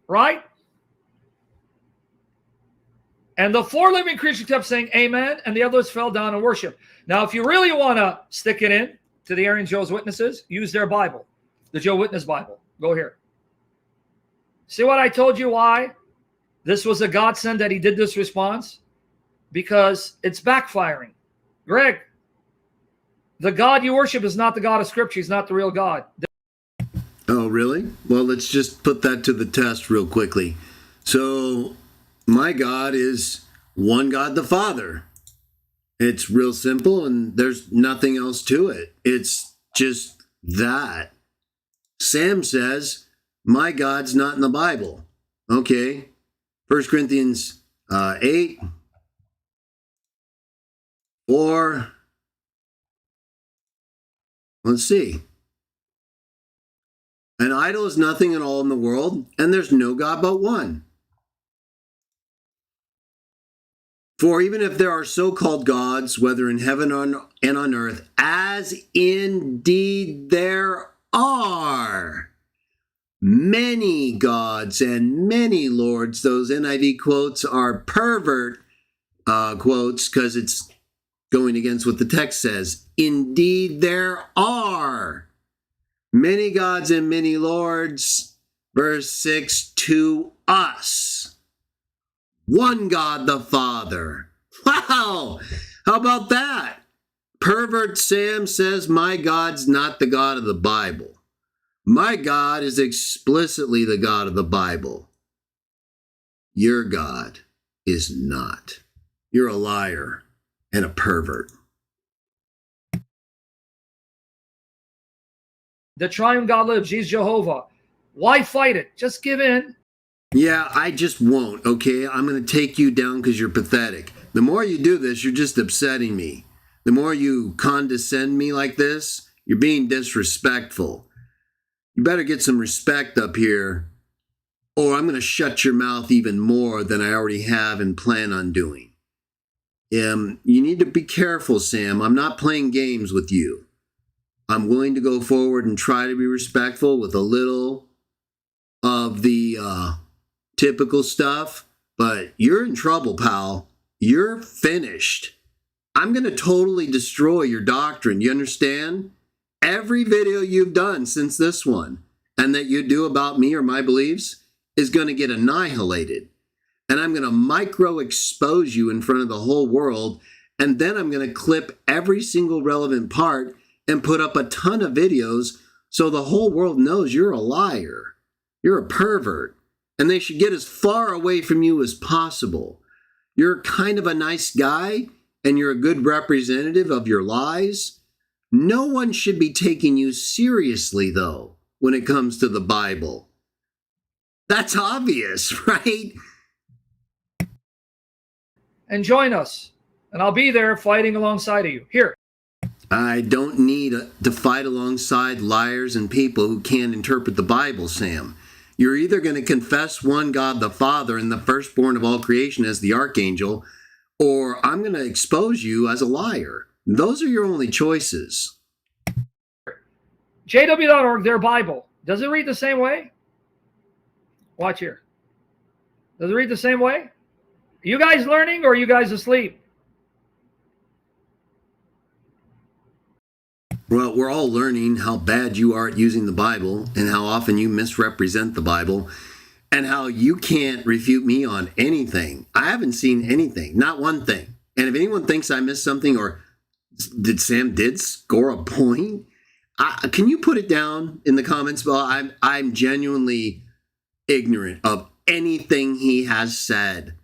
Right? And the four living creatures kept saying amen, and the others fell down and worshiped. Now, if you really want to stick it in to the Arian Jehovah's Witnesses, use their Bible, the Jehovah's Witness Bible. Go here. See what I told you why this was a godsend that he did this response? Because it's backfiring. Greg, the God you worship is not the God of Scripture. He's not the real God. Oh, really? Well, let's just put that to the test real quickly. So, my God is one God the Father. It's real simple, and there's nothing else to it. It's just that. Sam says, my God's not in the Bible. Okay. 1 Corinthians 8, 4. Let's see. An idol is nothing at all in the world, and there's no God but one. For even if there are so-called gods, whether in heaven and on earth, as indeed there are many gods and many lords, those NIV quotes are pervert quotes because it's going against what the text says. Indeed there are many gods and many lords. Verse 6, to us. One God the Father. Wow! How about that? Pervert Sam says my God's not the God of the Bible. My God is explicitly the God of the Bible. Your God is not. You're a liar and a pervert. The triune God lives. He's Jehovah. Why fight it? Just give in. Yeah, I just won't, okay? I'm going to take you down because you're pathetic. The more you do this, you're just upsetting me. The more you condescend me like this, you're being disrespectful. You better get some respect up here, or I'm going to shut your mouth even more than I already have and plan on doing. You need to be careful, Sam. I'm not playing games with you. I'm willing to go forward and try to be respectful with a little of the typical stuff, but you're in trouble, pal. You're finished. I'm going to totally destroy your doctrine. You understand? Every video you've done since this one and that you do about me or my beliefs is going to get annihilated. And I'm going to micro expose you in front of the whole world. And then I'm going to clip every single relevant part and put up a ton of videos so the whole world knows you're a liar. You're a pervert. And they should get as far away from you as possible. You're kind of a nice guy, and you're a good representative of your lies. No one should be taking you seriously, though, when it comes to the Bible. That's obvious, right? And join us and I'll be there fighting alongside of you. Here. I don't need to fight alongside liars and people who can't interpret the Bible, Sam. You're either going to confess one God the Father and the firstborn of all creation as the archangel, or I'm going to expose you as a liar. Those are your only choices. JW.org, their Bible. Does it read the same way? Watch here. Does it read the same way? Are you guys learning or are you guys asleep? Well, we're all learning how bad you are at using the Bible and how often you misrepresent the Bible and how you can't refute me on anything. I haven't seen anything, not one thing. And if anyone thinks I missed something or Sam did score a point, can you put it down in the comments? Well, I'm genuinely ignorant of anything he has said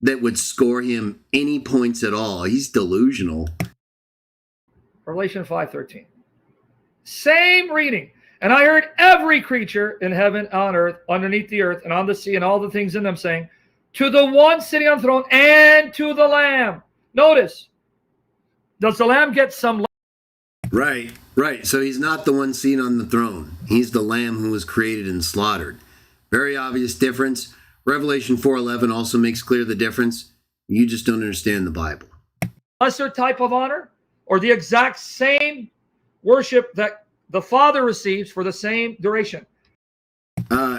that would score him any points at all. He's delusional. Revelation 5:13. Same reading. And I heard every creature in heaven, on earth, underneath the earth, and on the sea, and all the things in them saying, to the one sitting on the throne and to the Lamb. Notice, does the Lamb get some? Right. So he's not the one seen on the throne. He's the Lamb who was created and slaughtered. Very obvious difference. Revelation 4:11 also makes clear the difference. You just don't understand the Bible. Lesser type of honor, or the exact same worship that the Father receives for the same duration?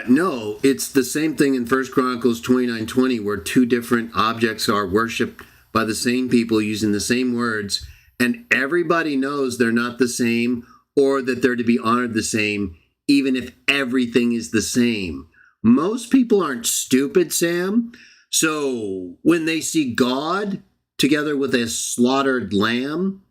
No, it's the same thing in 1 Chronicles 29:20, where two different objects are worshipped by the same people using the same words, and everybody knows they're not the same or that they're to be honored the same, even if everything is the same. Most people aren't stupid, Sam. So when they see God together with a slaughtered lamb,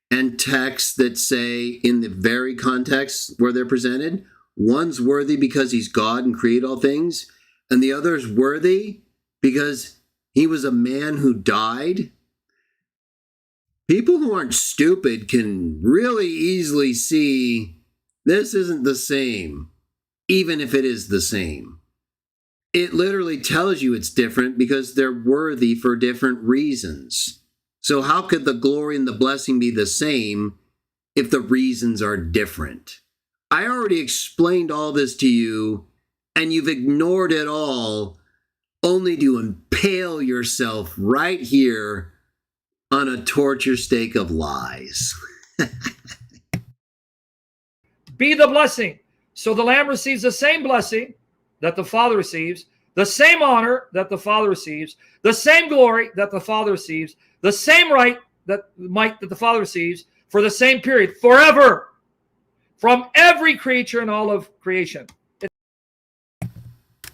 and texts that say in the very context where they're presented, one's worthy because he's God and created all things, and the other's worthy because he was a man who died. People who aren't stupid can really easily see this isn't the same, even if it is the same. It literally tells you it's different because they're worthy for different reasons. So how could the glory and the blessing be the same if the reasons are different? I already explained all this to you, and you've ignored it all, only to impale yourself right here on a torture stake of lies. Be the blessing. So the Lamb receives the same blessing that the Father receives, the same honor that the Father receives, the same glory that the Father receives, the same right that the Father receives for the same period, forever, from every creature in all of creation.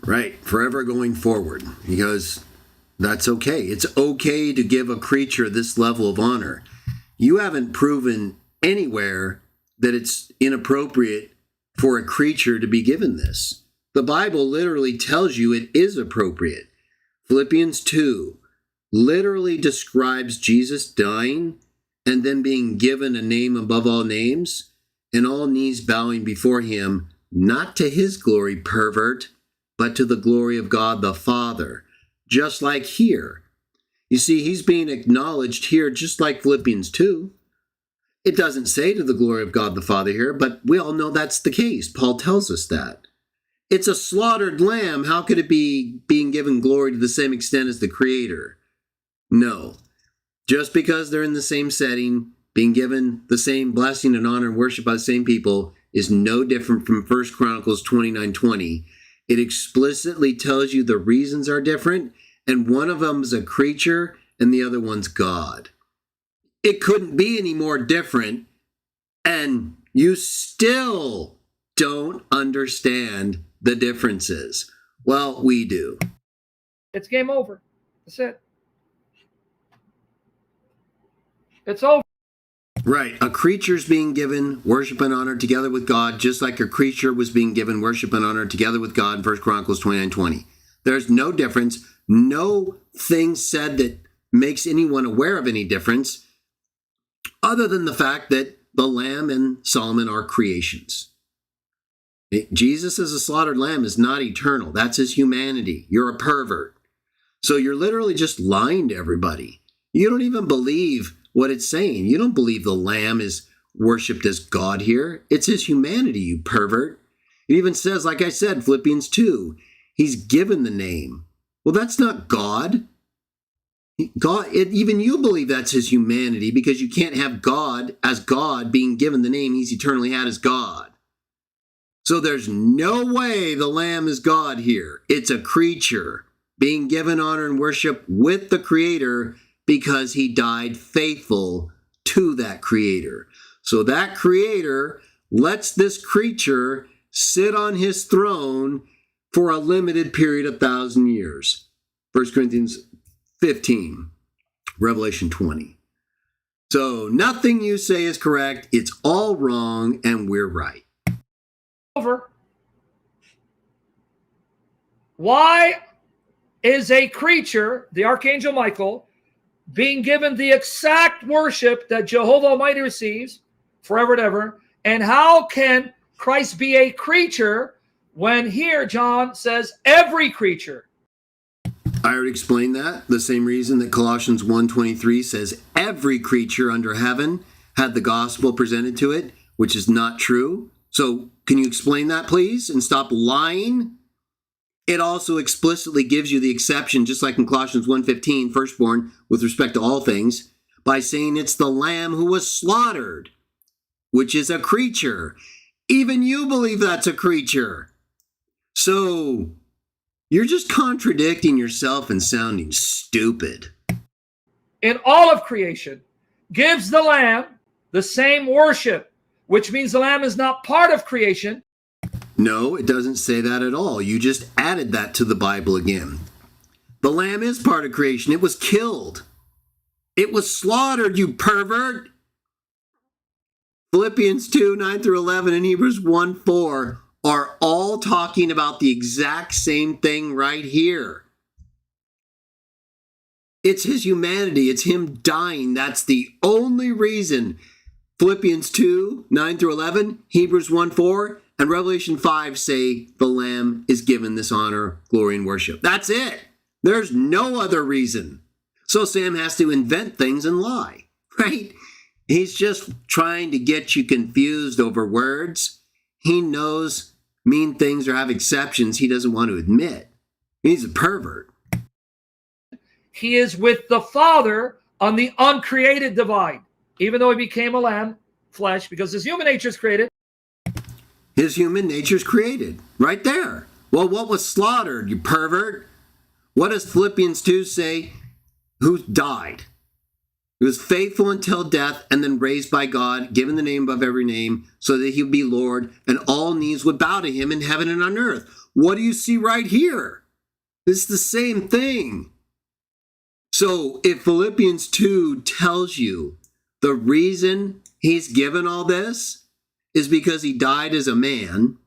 Right, forever going forward, because that's okay. It's okay to give a creature this level of honor. You haven't proven anywhere that it's inappropriate for a creature to be given this. The Bible literally tells you it is appropriate. Philippians 2 literally describes Jesus dying and then being given a name above all names and all knees bowing before him, not to his glory, pervert, but to the glory of God the Father. Just like here. You see, he's being acknowledged here just like Philippians 2. It doesn't say to the glory of God the Father here, but we all know that's the case. Paul tells us that. It's a slaughtered lamb. How could it be being given glory to the same extent as the Creator? No. Just because they're in the same setting, being given the same blessing and honor and worship by the same people is no different from 1 Chronicles 29:20. It explicitly tells you the reasons are different, and one of them is a creature and the other one's God. It couldn't be any more different, and you still don't understand the differences. Well, we do. It's game over. That's it. It's over. Right. A creature's being given worship and honor together with God, just like a creature was being given worship and honor together with God in 1 Chronicles 29:20. There's no difference. No thing said that makes anyone aware of any difference, other than the fact that the Lamb and Solomon are creations. Jesus as a slaughtered lamb is not eternal. That's his humanity. You're a pervert. So you're literally just lying to everybody. You don't even believe what it's saying. You don't believe the Lamb is worshipped as God here. It's his humanity, you pervert. It even says, like I said, Philippians 2, he's given the name. Well, that's not God. Even you believe that's his humanity because you can't have God as God being given the name he's eternally had as God. So there's no way the Lamb is God here. It's a creature being given honor and worship with the Creator because he died faithful to that Creator. So that Creator lets this creature sit on his throne for a limited period of 1,000 years. 1 Corinthians 15, Revelation 20. So nothing you say is correct. It's all wrong, and we're right. Over. Why is a creature, the Archangel Michael, being given the exact worship that Jehovah Almighty receives forever and ever? And how can Christ be a creature when here John says every creature? I already explained that. The same reason that Colossians 1:23 says every creature under heaven had the gospel presented to it, which is not true. So can you explain that, please, and stop lying? It also explicitly gives you the exception, just like in Colossians 1:15, firstborn, with respect to all things, by saying it's the Lamb who was slaughtered, which is a creature. Even you believe that's a creature. So you're just contradicting yourself and sounding stupid. In all of creation, gives the Lamb the same worship, which means the Lamb is not part of creation. No, it doesn't say that at all. You just added that to the Bible again. The Lamb is part of creation. It was killed. It was slaughtered, you pervert. Philippians 2:9-11 and Hebrews 1:4 are all talking about the exact same thing right here. It's his humanity. It's him dying. That's the only reason. Philippians 2:9-11, Hebrews 1:4, and Revelation 5 say the Lamb is given this honor, glory, and worship. That's it. There's no other reason. So Sam has to invent things and lie, right? He's just trying to get you confused over words. He knows mean things or have exceptions he doesn't want to admit. He's a pervert. He is with the Father on the uncreated divide, even though he became a lamb, flesh, because his human nature is created. His human nature is created right there. Well, what was slaughtered, you pervert? What does Philippians 2 say? Who died? He was faithful until death and then raised by God, given the name above every name, so that he would be Lord and all knees would bow to him in heaven and on earth. What do you see right here? It's the same thing. So if Philippians 2 tells you the reason he's given all this is because he died as a man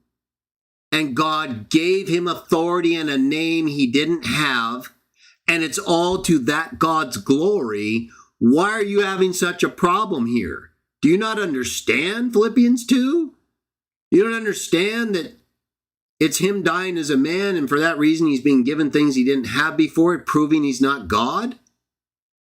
and God gave him authority and a name he didn't have, and it's all to that God's glory, why are you having such a problem here? Do you not understand Philippians 2? You don't understand that it's him dying as a man, and for that reason he's being given things he didn't have before, proving he's not God?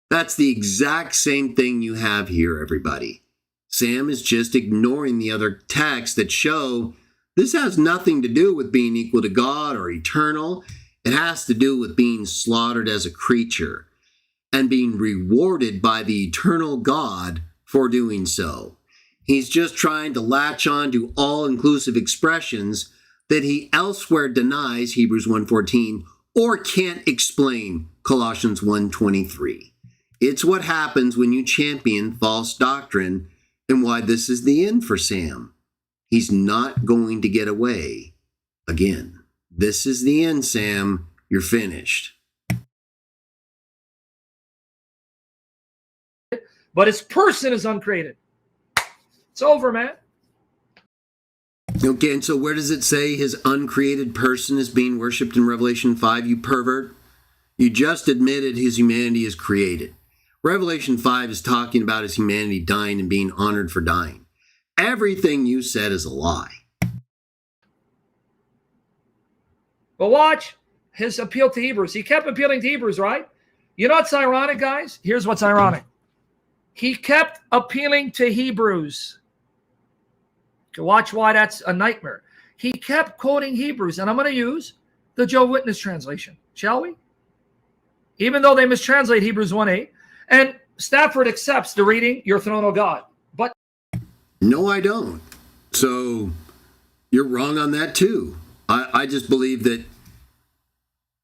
That's the exact same thing you have here, everybody. Sam is just ignoring the other texts that show this has nothing to do with being equal to God or eternal. It has to do with being slaughtered as a creature and being rewarded by the eternal God for doing so. He's just trying to latch on to all-inclusive expressions that he elsewhere denies, Hebrews 1:14, or can't explain, Colossians 1:23. It's what happens when you champion false doctrine and why this is the end for Sam. He's not going to get away again. This is the end, Sam. You're finished. But his person is uncreated. It's over, man. Okay, and so where does it say his uncreated person is being worshipped in Revelation 5, you pervert? You just admitted his humanity is created. Revelation 5 is talking about his humanity dying and being honored for dying. Everything you said is a lie. But watch his appeal to Hebrews. He kept appealing to Hebrews, right? You know what's ironic, guys? Here's what's ironic. He kept appealing to Hebrews. Watch why that's a nightmare. He kept quoting Hebrews, and I'm going to use the Jehovah's Witness translation, shall we? Even though they mistranslate Hebrews 1:8. And Stafford accepts the reading, your throne, O God. But no, I don't. So you're wrong on that too. I just believe that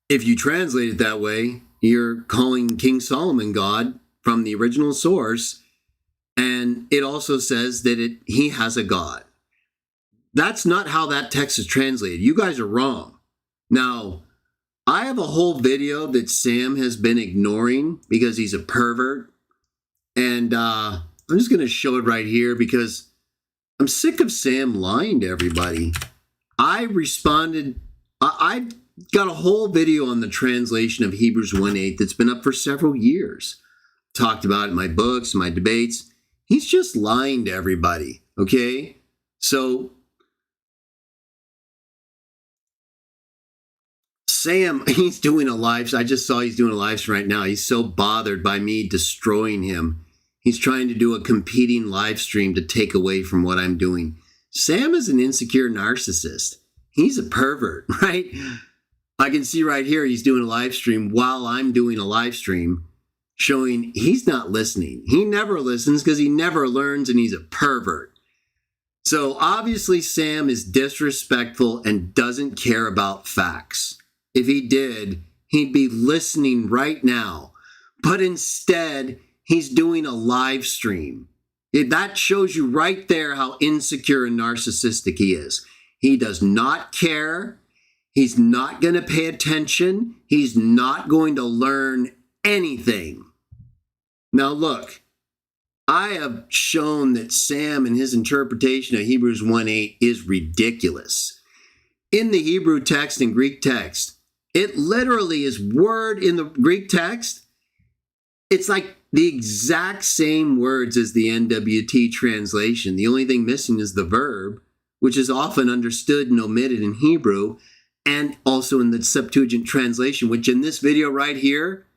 if you translate it that way, you're calling King Solomon God from the original source. And it also says that he has a God. That's not how that text is translated. You guys are wrong. Now, I have a whole video that Sam has been ignoring because he's a pervert. And I'm just going to show it right here because I'm sick of Sam lying to everybody. I responded. I've got a whole video on the translation of Hebrews 1:8 that's been up for several years. Talked about it in my books, my debates. He's just lying to everybody, okay? So Sam, he's doing a live. I just saw he's doing a live stream right now. He's so bothered by me destroying him. He's trying to do a competing live stream to take away from what I'm doing. Sam is an insecure narcissist. He's a pervert, right? I can see right here he's doing a live stream while I'm doing a live stream showing he's not listening. He never listens because he never learns, and he's a pervert. So obviously Sam is disrespectful and doesn't care about facts. If he did, he'd be listening right now. But instead, he's doing a live stream. That shows you right there how insecure and narcissistic he is. He does not care. He's not going to pay attention. He's not going to learn anything. Now look, I have shown that Sam and his interpretation of Hebrews 1:8 is ridiculous. In the Hebrew text and Greek text, it literally is word in the Greek text. It's like the exact same words as the NWT translation. The only thing missing is the verb, which is often understood and omitted in Hebrew, and also in the Septuagint translation, which in this video right here,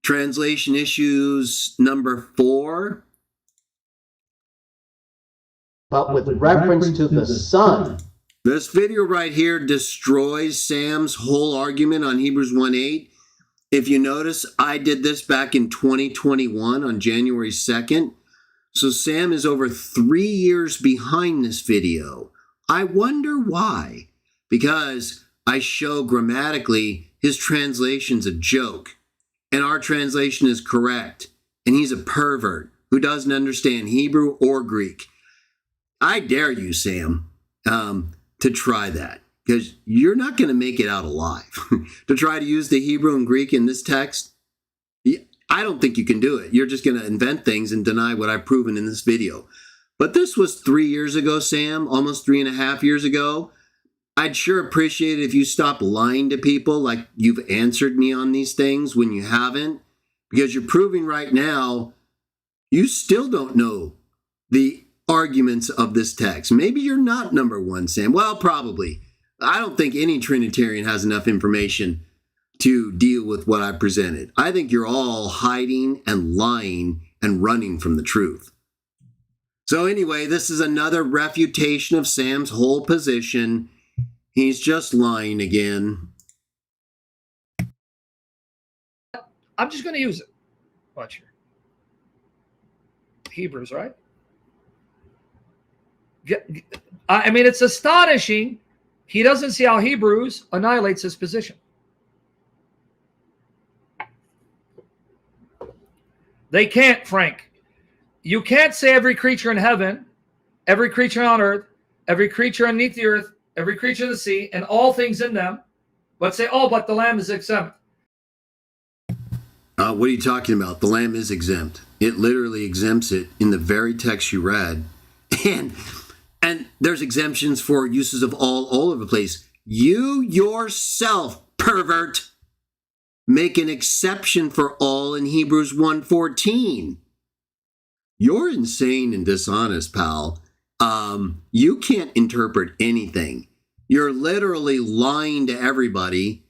translation issues number 4. But with reference to the Son. This video right here destroys Sam's whole argument on Hebrews 1:8. If you notice, I did this back in 2021 on January 2nd. So Sam is over 3 years behind this video. I wonder why. Because I show grammatically his translation's a joke. And our translation is correct. And he's a pervert who doesn't understand Hebrew or Greek. I dare you, Sam, to try that. Because you're not going to make it out alive. To try to use the Hebrew and Greek in this text, I don't think you can do it. You're just going to invent things and deny what I've proven in this video. But this was 3 years ago, Sam, almost 3.5 years ago. I'd sure appreciate it if you stop lying to people like you've answered me on these things when you haven't. Because you're proving right now you still don't know the arguments of this text. Maybe you're not number one, Sam. Well, probably. I don't think any Trinitarian has enough information to deal with what I presented. I think you're all hiding and lying and running from the truth. So anyway, this is another refutation of Sam's whole position. He's just lying again. I'm just going to use it. Watch here. Hebrews, right? I mean, it's astonishing. He doesn't see how Hebrews annihilates his position. They can't, Frank. You can't say every creature in heaven, every creature on earth, every creature underneath the earth, every creature in the sea, and all things in them, but say, oh, but the Lamb is exempt. What are you talking about? The Lamb is exempt. It literally exempts it in the very text you read. And there's exemptions for uses of all over the place. You yourself, pervert, make an exception for all in Hebrews 1:14. You're insane and dishonest, pal. You can't interpret anything. You're literally lying to everybody.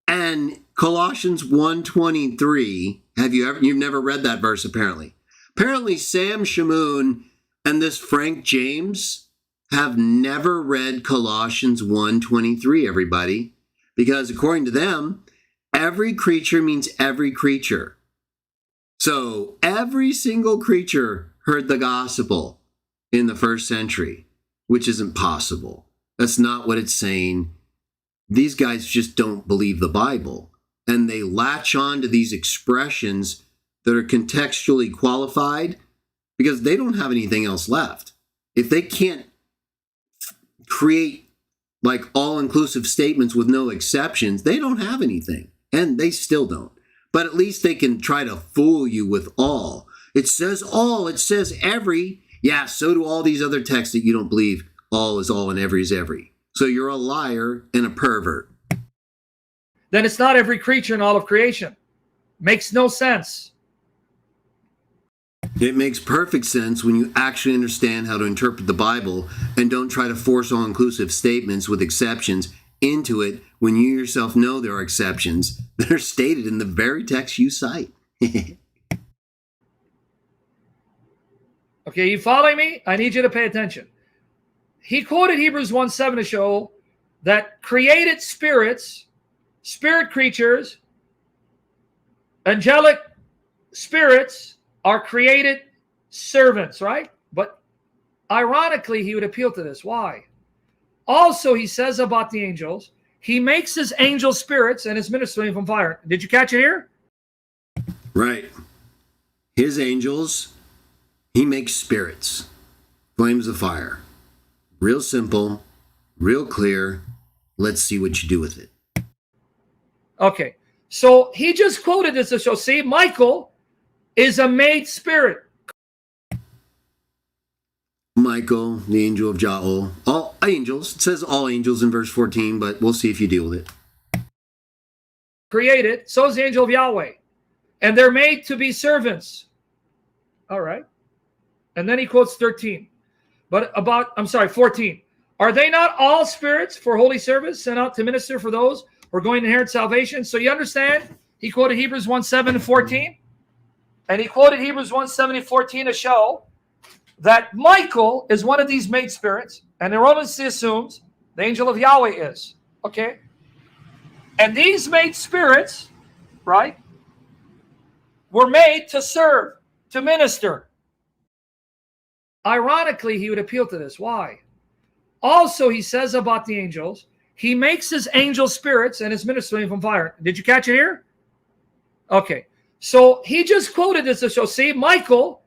And Colossians 1:23. You've never read that verse apparently. Apparently Sam Shamoon and this Frank James have never read Colossians 1:23, everybody, because according to them, every creature means every creature. So every single creature heard the gospel in the first century, which isn't possible. That's not what it's saying. These guys just don't believe the Bible, and they latch on to these expressions that are contextually qualified because they don't have anything else left. If they can't create like all-inclusive statements with no exceptions, they don't have anything, and they still don't. But at least they can try to fool you with all. It says all, it says every. Yeah, so do all these other texts that you don't believe all is all and every is every. So you're a liar and a pervert. Then it's not every creature in all of creation. Makes no sense. It makes perfect sense when you actually understand how to interpret the Bible and don't try to force all-inclusive statements with exceptions into it when you yourself know there are exceptions that are stated in the very text you cite. Okay, you following me? I need you to pay attention. He quoted Hebrews 1:7 to show that created spirits, spirit creatures, angelic spirits are created servants, right? But ironically, he would appeal to this. Why? Also, he says about the angels, he makes his angel spirits and his ministering from fire. Did you catch it here? Right. His angels, he makes spirits, flames of fire. Real simple, real clear. Let's see what you do with it. Okay, so he just quoted this to show, see, Michael is a made spirit. Michael, the angel of Ja'ol. All angels. It says all angels in verse 14, but we'll see if you deal with it. Created, so is the angel of Yahweh. And they're made to be servants. All right. And then he quotes 13. 14. Are they not all spirits for holy service sent out to minister for those who are going to inherit salvation? So you understand? He quoted Hebrews 1:7 and 14. And he quoted Hebrews 1:7 and 14 to show that Michael is one of these made spirits, and erroneously assumes the angel of Yahweh is. Okay? And these made spirits, right, were made to serve, to minister. Ironically, he would appeal to this. Why? Also, he says about the angels, he makes his angel spirits and his ministering from fire. Did you catch it here? Okay. So he just quoted this to show, see, Michael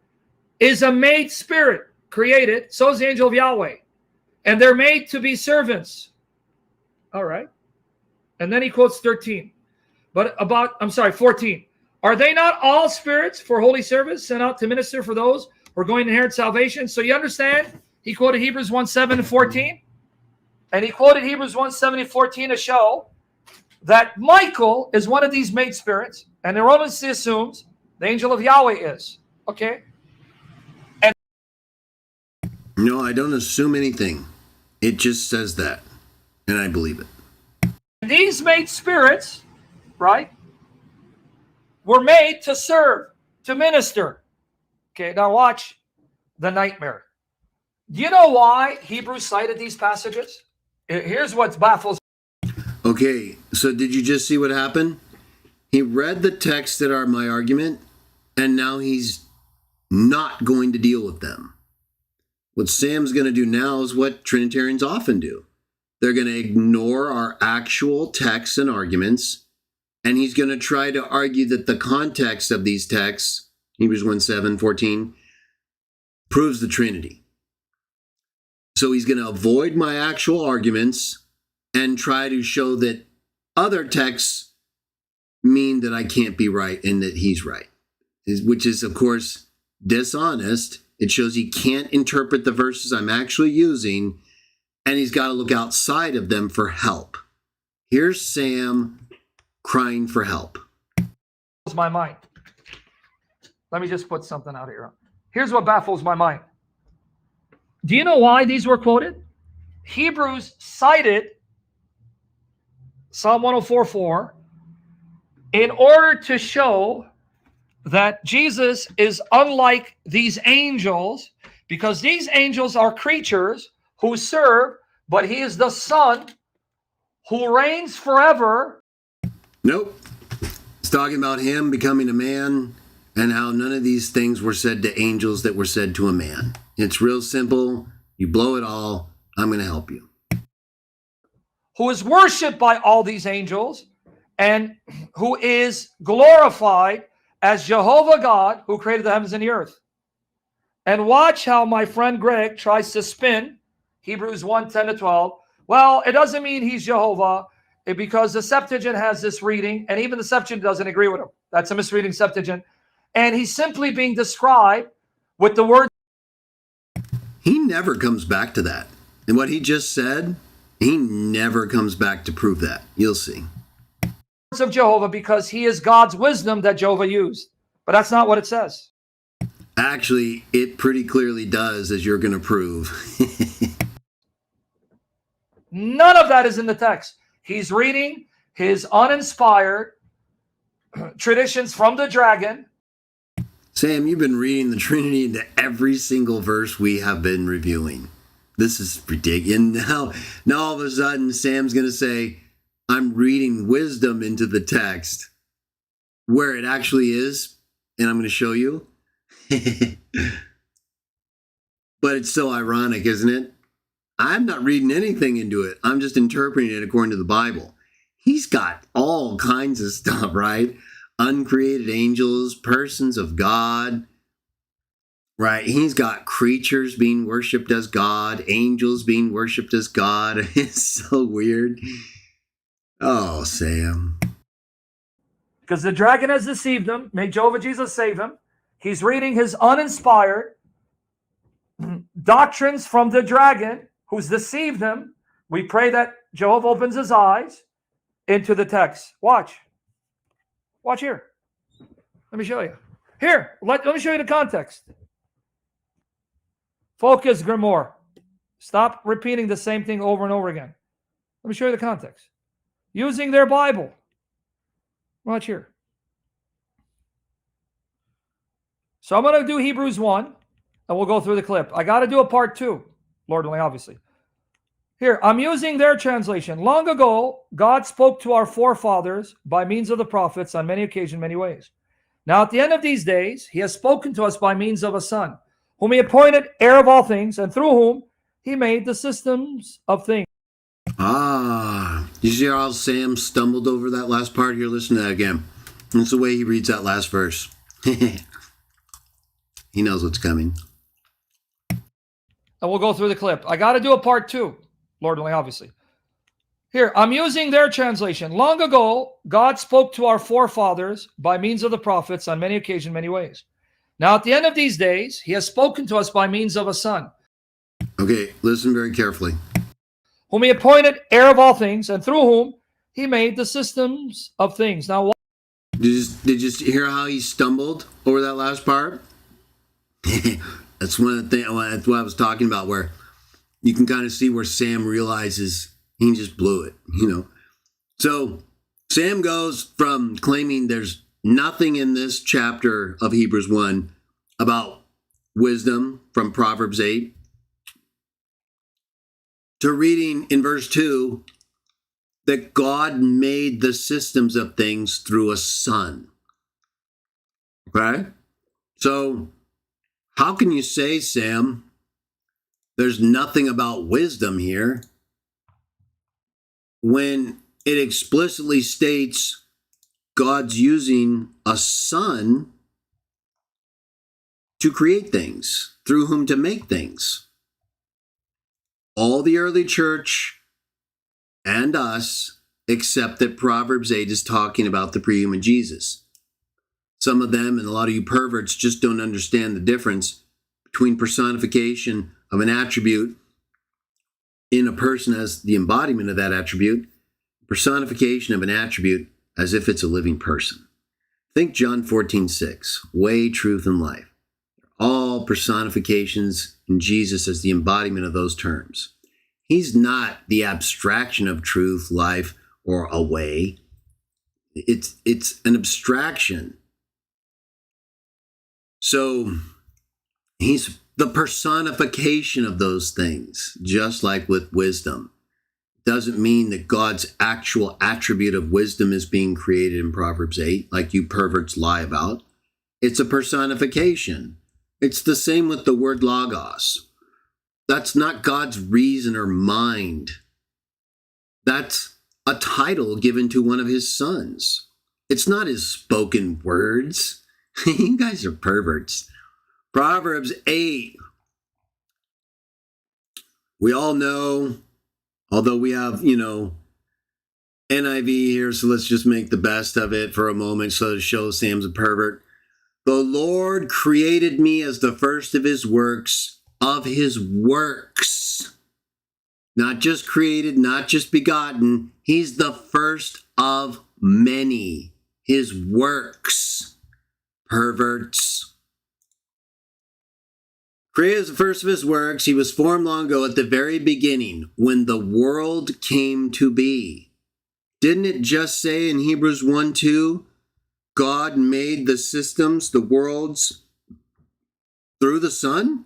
is a made spirit, created, so is the angel of Yahweh. And they're made to be servants. All right. And then he quotes 13. 14. Are they not all spirits for holy service sent out to minister for those who are going to inherit salvation? So you understand? He quoted Hebrews 1:7 and 14. And he quoted Hebrews 1:7 and 14 to show that Michael is one of these made spirits, and erroneously assumes the angel of Yahweh is. Okay? No, I don't assume anything. It just says that, and I believe it. These made spirits, right, were made to serve, to minister. Okay, now watch the nightmare. Do you know why Hebrews cited these passages? Here's what baffles. Okay, so did you just see what happened? He read the texts that are my argument, and now he's not going to deal with them. What Sam's going to do now is what Trinitarians often do. They're going to ignore our actual texts and arguments, and he's going to try to argue that the context of these texts, Hebrews 1:7, 14, proves the Trinity. So he's going to avoid my actual arguments and try to show that other texts mean that I can't be right and that he's right, which is, of course, dishonest. It shows he can't interpret the verses I'm actually using, and he's got to look outside of them for help. Here's Sam crying for help. My mind. Let me just put something out here. Here's what baffles my mind. Do you know why these were quoted? Hebrews cited Psalm 104:4 in order to show that Jesus is unlike these angels, because these angels are creatures who serve, but he is the Son who reigns forever. Nope. It's talking about him becoming a man and how none of these things were said to angels that were said to a man. It's real simple. You blow it all. I'm going to help you. Who is worshipped by all these angels and who is glorified as Jehovah God, who created the heavens and the earth. And watch how my friend Greg tries to spin Hebrews 1:10-12. Well, it doesn't mean he's Jehovah, because the Septuagint has this reading, and even the Septuagint doesn't agree with him. That's a misreading Septuagint. And he's simply being described with the word. He never comes back to that. And what he just said, he never comes back to prove that. You'll see. Of Jehovah, because he is God's wisdom that Jehovah used. But that's not what it says. Actually, it pretty clearly does, as you're going to prove. None of that is in the text. He's reading his uninspired traditions from the dragon. Sam, you've been reading the Trinity into every single verse we have been reviewing. This is ridiculous. Now all of a sudden, Sam's going to say, I'm reading wisdom into the text where it actually is, and I'm going to show you. But it's so ironic, isn't it? I'm not reading anything into it. I'm just interpreting it according to the Bible. He's got all kinds of stuff, right? Uncreated angels, persons of God, right? He's got creatures being worshipped as God, angels being worshipped as God. It's so weird. Oh, Sam. Because the dragon has deceived him. May Jehovah Jesus save him. He's reading his uninspired doctrines from the dragon who's deceived him. We pray that Jehovah opens his eyes into the text. Watch. Watch here. Let me show you. Here, let me show you the context. Focus, Grimoire. Stop repeating the same thing over and over again. Let me show you the context. Using their Bible. Watch here. So I'm going to do Hebrews 1, and we'll go through the clip. I got to do a part 2, Lord willing, obviously. Here, I'm using their translation. Long ago, God spoke to our forefathers by means of the prophets on many occasions, many ways. Now, at the end of these days, he has spoken to us by means of a Son, whom he appointed heir of all things, and through whom he made the systems of things. You see how Sam stumbled over that last part? Here, listen to that again. That's the way he reads that last verse. He knows what's coming. And we'll go through the clip. I got to do a part 2, Lord willing, obviously. Here, I'm using their translation. Long ago, God spoke to our forefathers by means of the prophets on many occasions, many ways. Now, at the end of these days, he has spoken to us by means of a Son. Okay, listen very carefully. Whom he appointed heir of all things, and through whom he made the systems of things. Now, did you hear how he stumbled over that last part? That's one of the things. That's what I was talking about, where you can kind of see where Sam realizes he just blew it, So Sam goes from claiming there's nothing in this chapter of Hebrews 1 about wisdom from Proverbs 8 to reading in verse 2 that God made the systems of things through a Son. Okay? So how can you say, Sam, there's nothing about wisdom here when it explicitly states God's using a Son to create things, through whom to make things? All the early church and us accept that Proverbs 8 is talking about the pre-human Jesus. Some of them, and a lot of you perverts, just don't understand the difference between personification of an attribute in a person as the embodiment of that attribute, personification of an attribute as if it's a living person. Think John 14:6, way, truth, and life. All personifications in Jesus as the embodiment of those terms. He's not the abstraction of truth, life, or a way. It's an abstraction. So he's the personification of those things, just like with wisdom. Doesn't mean that God's actual attribute of wisdom is being created in Proverbs 8, like you perverts lie about. It's a personification. It's the same with the word logos. That's not God's reason or mind. That's a title given to one of his sons. It's not his spoken words. You guys are perverts. Proverbs 8. We all know, although we have, NIV here, so let's just make the best of it for a moment so to show Sam's a pervert. The Lord created me as the first of his works, Not just created, not just begotten. He's the first of many. His works. Perverts. Created as the first of his works, he was formed long ago at the very beginning, when the world came to be. Didn't it just say in Hebrews 1:2, God made the systems, the worlds, through the Son?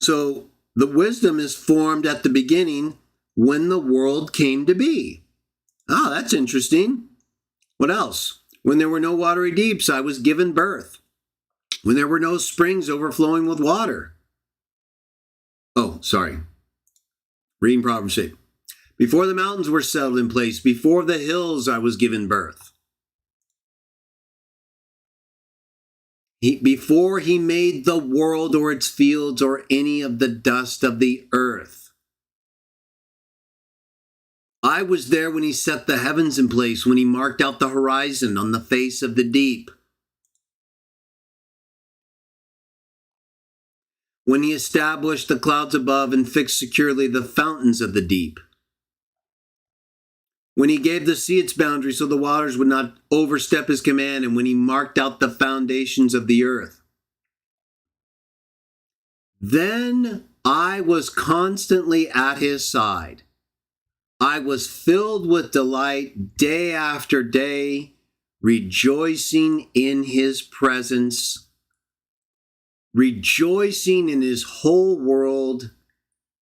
So the wisdom is formed at the beginning when the world came to be. Oh, that's interesting. What else? When there were no watery deeps, I was given birth. When there were no springs overflowing with water. Oh, sorry. Reading Proverbs 8. Before the mountains were settled in place, before the hills I was given birth. Before he made the world or its fields or any of the dust of the earth. I was there when he set the heavens in place, when he marked out the horizon on the face of the deep. When he established the clouds above and fixed securely the fountains of the deep. When he gave the sea its boundary so the waters would not overstep his command, and when he marked out the foundations of the earth. Then I was constantly at his side. I was filled with delight day after day, rejoicing in his presence, rejoicing in his whole world,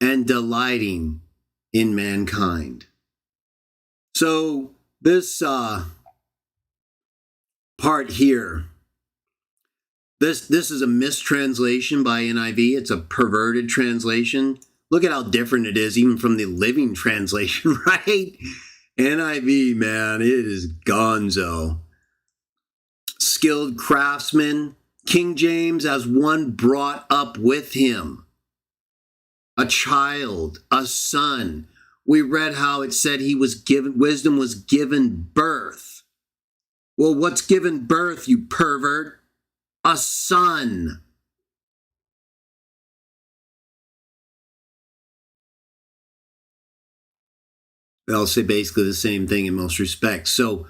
and delighting in mankind. So this part here, this is a mistranslation by NIV. It's a perverted translation. Look at how different it is even from the Living Translation, right? NIV, man, it is gonzo. Skilled craftsman, King James as one brought up with him. A child, a son. We read how it said wisdom was given birth. Well, what's given birth, you pervert? A son. I'll say basically the same thing in most respects. So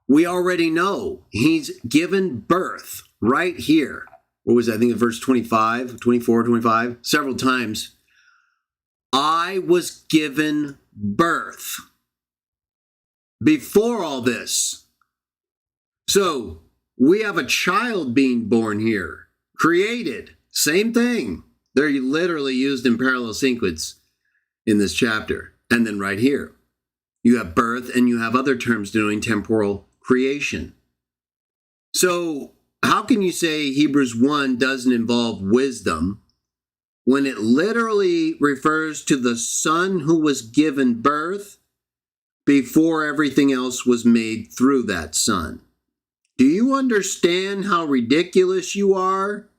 we already know he's given birth right here. What was that? I think in verse 25, 24, 25, several times. I was given birth before all this. So we have a child being born here, created, same thing. They're literally used in parallel sequence in this chapter. And then right here, you have birth and you have other terms denoting temporal creation. So how can you say Hebrews 1 doesn't involve wisdom when it literally refers to the Son who was given birth before everything else was made through that Son? Do you understand how ridiculous you are?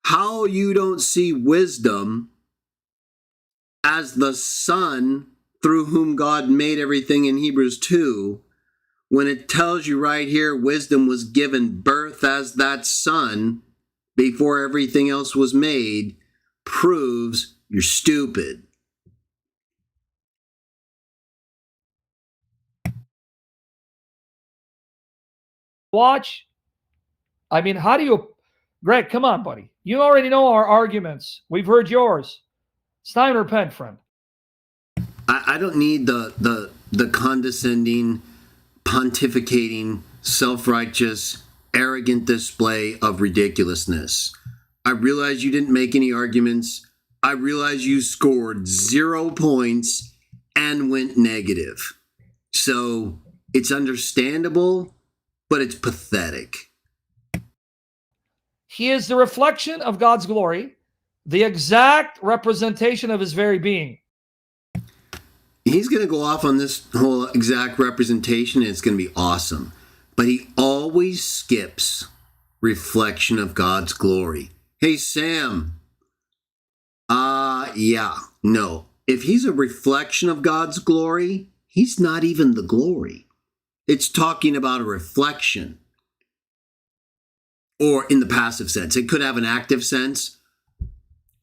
How you don't see wisdom as the Son through whom God made everything in Hebrews 2, when it tells you right here wisdom was given birth as that Son before everything else was made, proves you're stupid. Watch. I mean, how do you... Greg, come on, buddy. You already know our arguments. We've heard yours. It's time to repent, friend. I don't need the condescending, pontificating, self-righteous, arrogant display of ridiculousness. I realize you didn't make any arguments. I realize you scored 0 points and went negative. So it's understandable, but it's pathetic. He is the reflection of God's glory, the exact representation of his very being. He's going to go off on this whole exact representation, and it's going to be awesome. But he always skips reflection of God's glory. Hey, Sam. No. If he's a reflection of God's glory, he's not even the glory. It's talking about a reflection. Or in the passive sense. It could have an active sense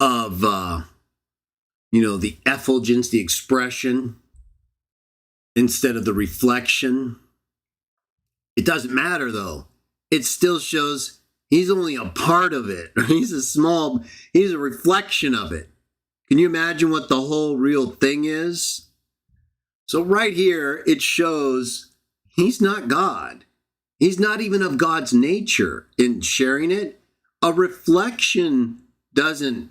of, the effulgence, the expression, instead of the reflection. It doesn't matter, though. It still shows he's only a part of it. He's a reflection of it. Can you imagine what the whole real thing is? So right here, it shows he's not God. He's not even of God's nature in sharing it. A reflection doesn't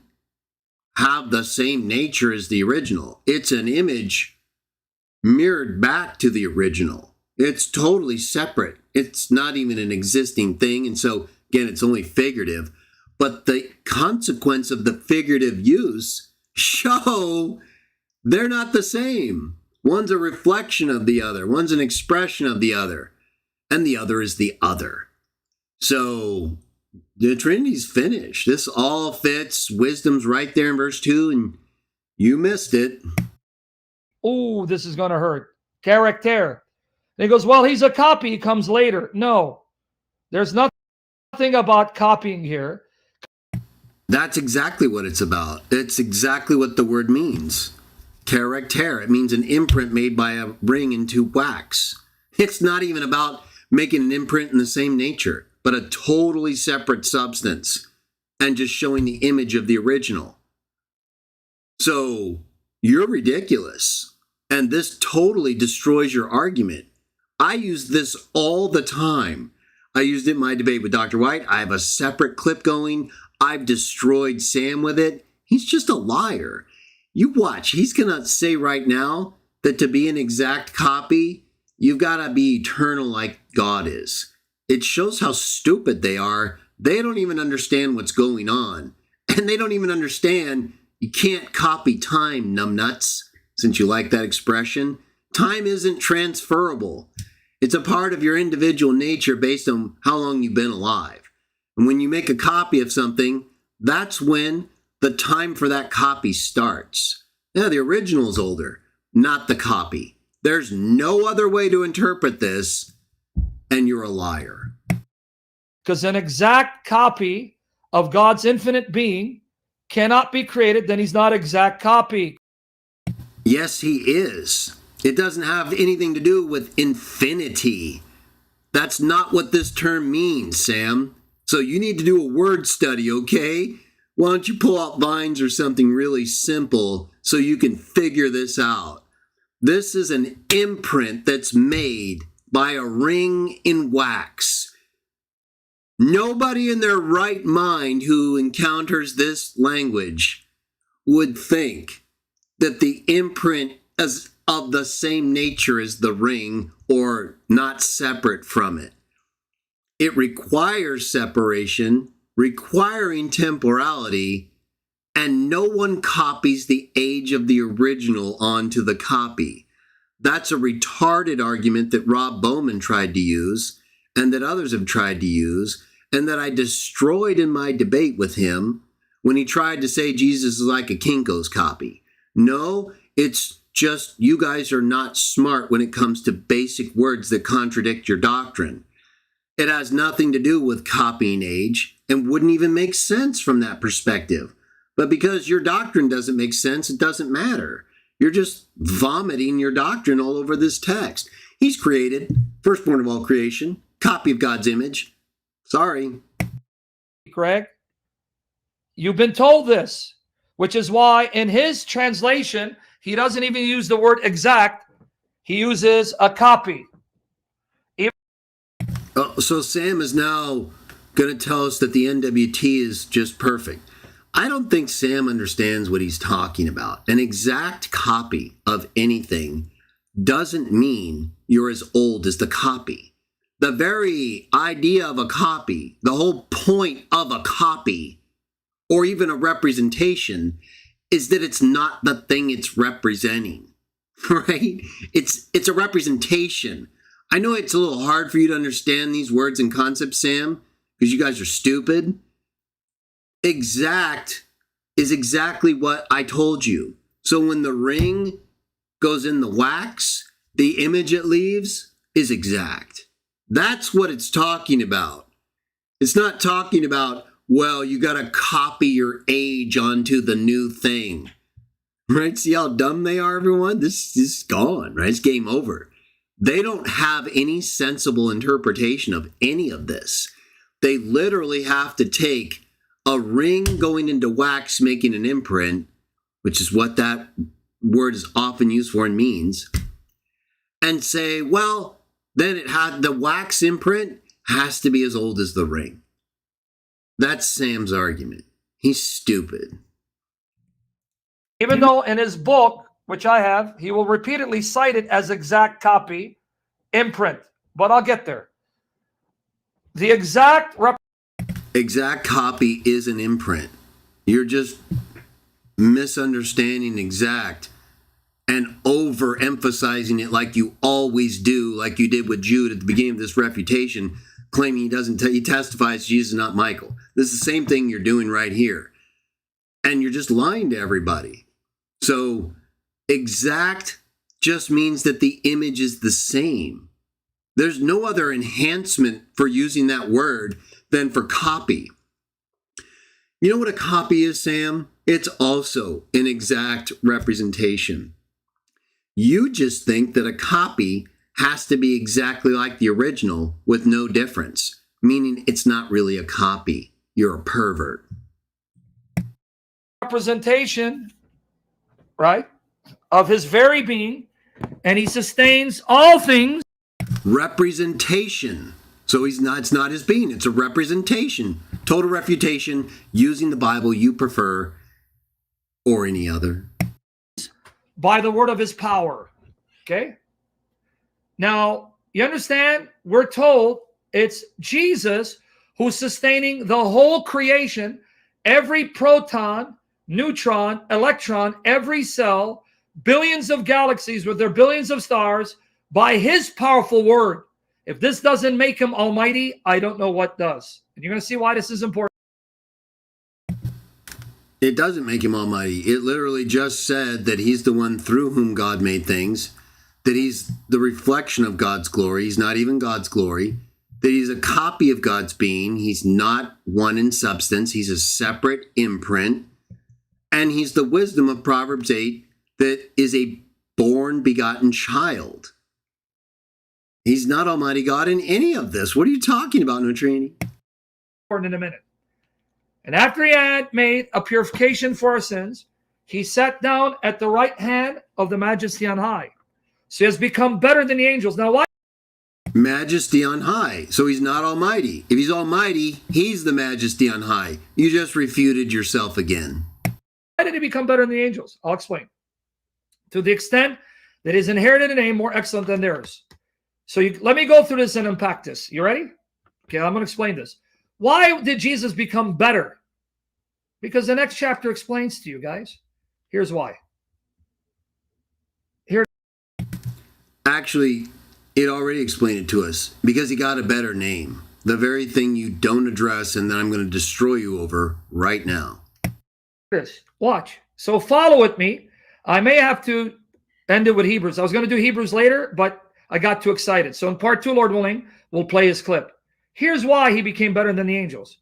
have the same nature as the original. It's an image mirrored back to the original. It's totally separate. It's not even an existing thing. And so, again, it's only figurative. But the consequence of the figurative use show they're not the same. One's a reflection of the other. One's an expression of the other. And the other is the other. So the Trinity's finished. This all fits. Wisdom's right there in verse 2, and you missed it. Oh, this is going to hurt. Character. And he goes, well, he's a copy. He comes later. No, there's nothing about copying here. That's exactly what it's about. It's exactly what the word means. Character. It means an imprint made by a ring into wax. It's not even about making an imprint in the same nature, but a totally separate substance and just showing the image of the original. So you're ridiculous. And this totally destroys your argument. I use this all the time. I used it in my debate with Dr. White. I have a separate clip going. I've destroyed Sam with it. He's just a liar. You watch. He's going to say right now that to be an exact copy, you've got to be eternal like God is. It shows how stupid they are. They don't even understand what's going on. And they don't even understand you can't copy time, numbnuts, since you like that expression. Time isn't transferable. It's a part of your individual nature based on how long you've been alive. And when you make a copy of something, that's when the time for that copy starts. Now, the original is older, not the copy. There's no other way to interpret this, and you're a liar. Because an exact copy of God's infinite being cannot be created, then he's not exact copy. Yes, he is. It doesn't have anything to do with infinity. That's not what this term means, Sam. So you need to do a word study, okay? Why don't you pull out Vines or something really simple so you can figure this out? This is an imprint that's made by a ring in wax. Nobody in their right mind who encounters this language would think that the imprint is of the same nature as the ring or not separate from it. It requires separation, requiring temporality, and no one copies the age of the original onto the copy. That's a retarded argument that Rob Bowman tried to use, and that others have tried to use, and that I destroyed in my debate with him when he tried to say Jesus is like a Kinko's copy. No, it's just you guys are not smart when it comes to basic words that contradict your doctrine. It has nothing to do with copying age and wouldn't even make sense from that perspective. But because your doctrine doesn't make sense, it doesn't matter. You're just vomiting your doctrine all over this text. He's created, firstborn of all creation, copy of God's image. Sorry. Greg, you've been told this, which is why in his translation, he doesn't even use the word exact. He uses a copy. Oh, so Sam is now going to tell us that the NWT is just perfect. I don't think Sam understands what he's talking about. An exact copy of anything doesn't mean you're as old as the copy. The very idea of a copy, the whole point of a copy, or even a representation, is that it's not the thing it's representing, right? It's a representation. I know it's a little hard for you to understand these words and concepts, Sam, because you guys are stupid. Exact is exactly what I told you. So when the ring goes in the wax, the image it leaves is exact. That's what it's talking about. It's not talking about, well, you got to copy your age onto the new thing. Right? See how dumb they are, everyone? This is gone, right? It's game over. They don't have any sensible interpretation of any of this. They literally have to take a ring going into wax, making an imprint, which is what that word is often used for and means, and say, well, then it had the wax imprint has to be as old as the ring. That's Sam's argument. He's stupid. Even though in his book, which I have, he will repeatedly cite it as exact copy, imprint. But I'll get there. The exact copy is an imprint. You're just misunderstanding exact and overemphasizing it like you always do, like you did with Jude at the beginning of this refutation, claiming he testifies Jesus is not Michael. This is the same thing you're doing right here. And you're just lying to everybody. So exact just means that the image is the same. There's no other enhancement for using that word than for copy. You know what a copy is, Sam? It's also an exact representation. You just think that a copy has to be exactly like the original with no difference, meaning it's not really a copy. You're a pervert. representation, right, of his very being, and he sustains all things. Representation. So it's not his being, it's a representation. Total refutation using the Bible you prefer or any other. By the word of his power. Okay? Now, you understand? We're told it's Jesus who's sustaining the whole creation, every proton, neutron, electron, every cell, billions of galaxies with their billions of stars by his powerful word. If this doesn't make him almighty, I don't know what does. And you're going to see why this is important. It doesn't make him almighty. It literally just said that he's the one through whom God made things, that he's the reflection of God's glory. He's not even God's glory, that he's a copy of God's being. He's not one in substance. He's a separate imprint. And he's the wisdom of Proverbs 8 that is a born begotten child. He's not Almighty God in any of this. What are you talking about, No Trinity? In a minute. And after he had made a purification for our sins, he sat down at the right hand of the Majesty on high. So he has become better than the angels. Now, why? Majesty on high. So he's not Almighty. If he's Almighty, he's the Majesty on high. You just refuted yourself again. Why did he become better than the angels? I'll explain. To the extent that he's inherited a name more excellent than theirs. So let me go through this and unpack this. You ready? Okay, I'm going to explain this. Why did Jesus become better? Because the next chapter explains to you guys. Here's why. Actually, it already explained it to us. Because he got a better name. The very thing you don't address and that I'm going to destroy you over right now. This. Watch. So follow with me. I may have to end it with Hebrews. I was going to do Hebrews later, but I got too excited. So in part 2, Lord willing, we'll play his clip. Here's why he became better than the angels.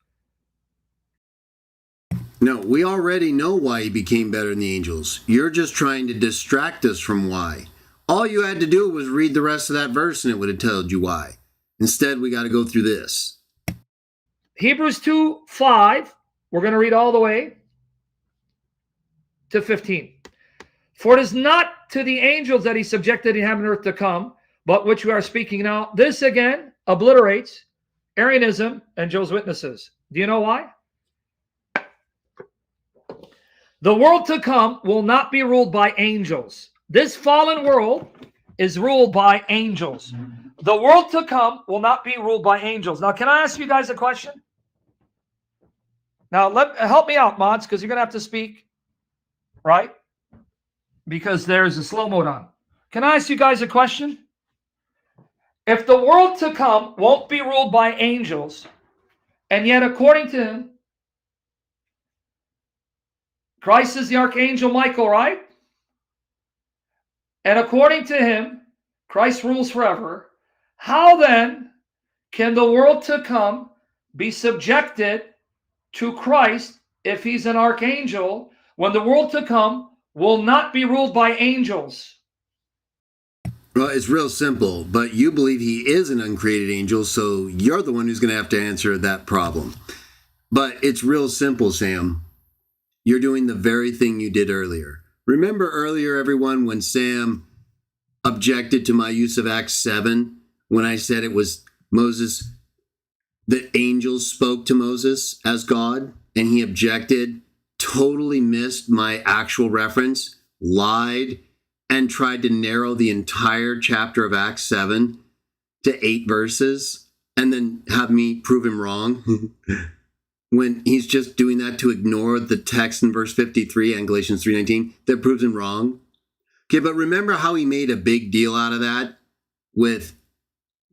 No, we already know why he became better than the angels. You're just trying to distract us from why. All you had to do was read the rest of that verse and it would have told you why. Instead, we got to go through this. Hebrews 2:5. We're going to read all the way to 15. For it is not to the angels that he subjected in heaven and earth to come, but which we are speaking now. This again obliterates Arianism and Jehovah's Witnesses. Do you know why? The world to come will not be ruled by angels. This fallen world is ruled by angels. The world to come will not be ruled by angels. Now, can I ask you guys a question? Now, help me out, mods, because you're going to have to speak, right? Because there's a slow mode on. Can I ask you guys a question? If the world to come won't be ruled by angels, and yet according to him, Christ is the archangel Michael, right? And according to him, Christ rules forever. How then can the world to come be subjected to Christ if he's an archangel when the world to come will not be ruled by angels? Well, it's real simple, but you believe he is an uncreated angel, so you're the one who's going to have to answer that problem. But it's real simple, Sam. You're doing the very thing you did earlier. Remember earlier, everyone, when Sam objected to my use of Acts 7, when I said it was Moses, that angels spoke to Moses as God, and he objected, totally missed my actual reference, lied, and tried to narrow the entire chapter of Acts 7 to 8 verses, and then have me prove him wrong, when he's just doing that to ignore the text in verse 53 and Galatians 3:19 that proves him wrong. Okay, but remember how he made a big deal out of that with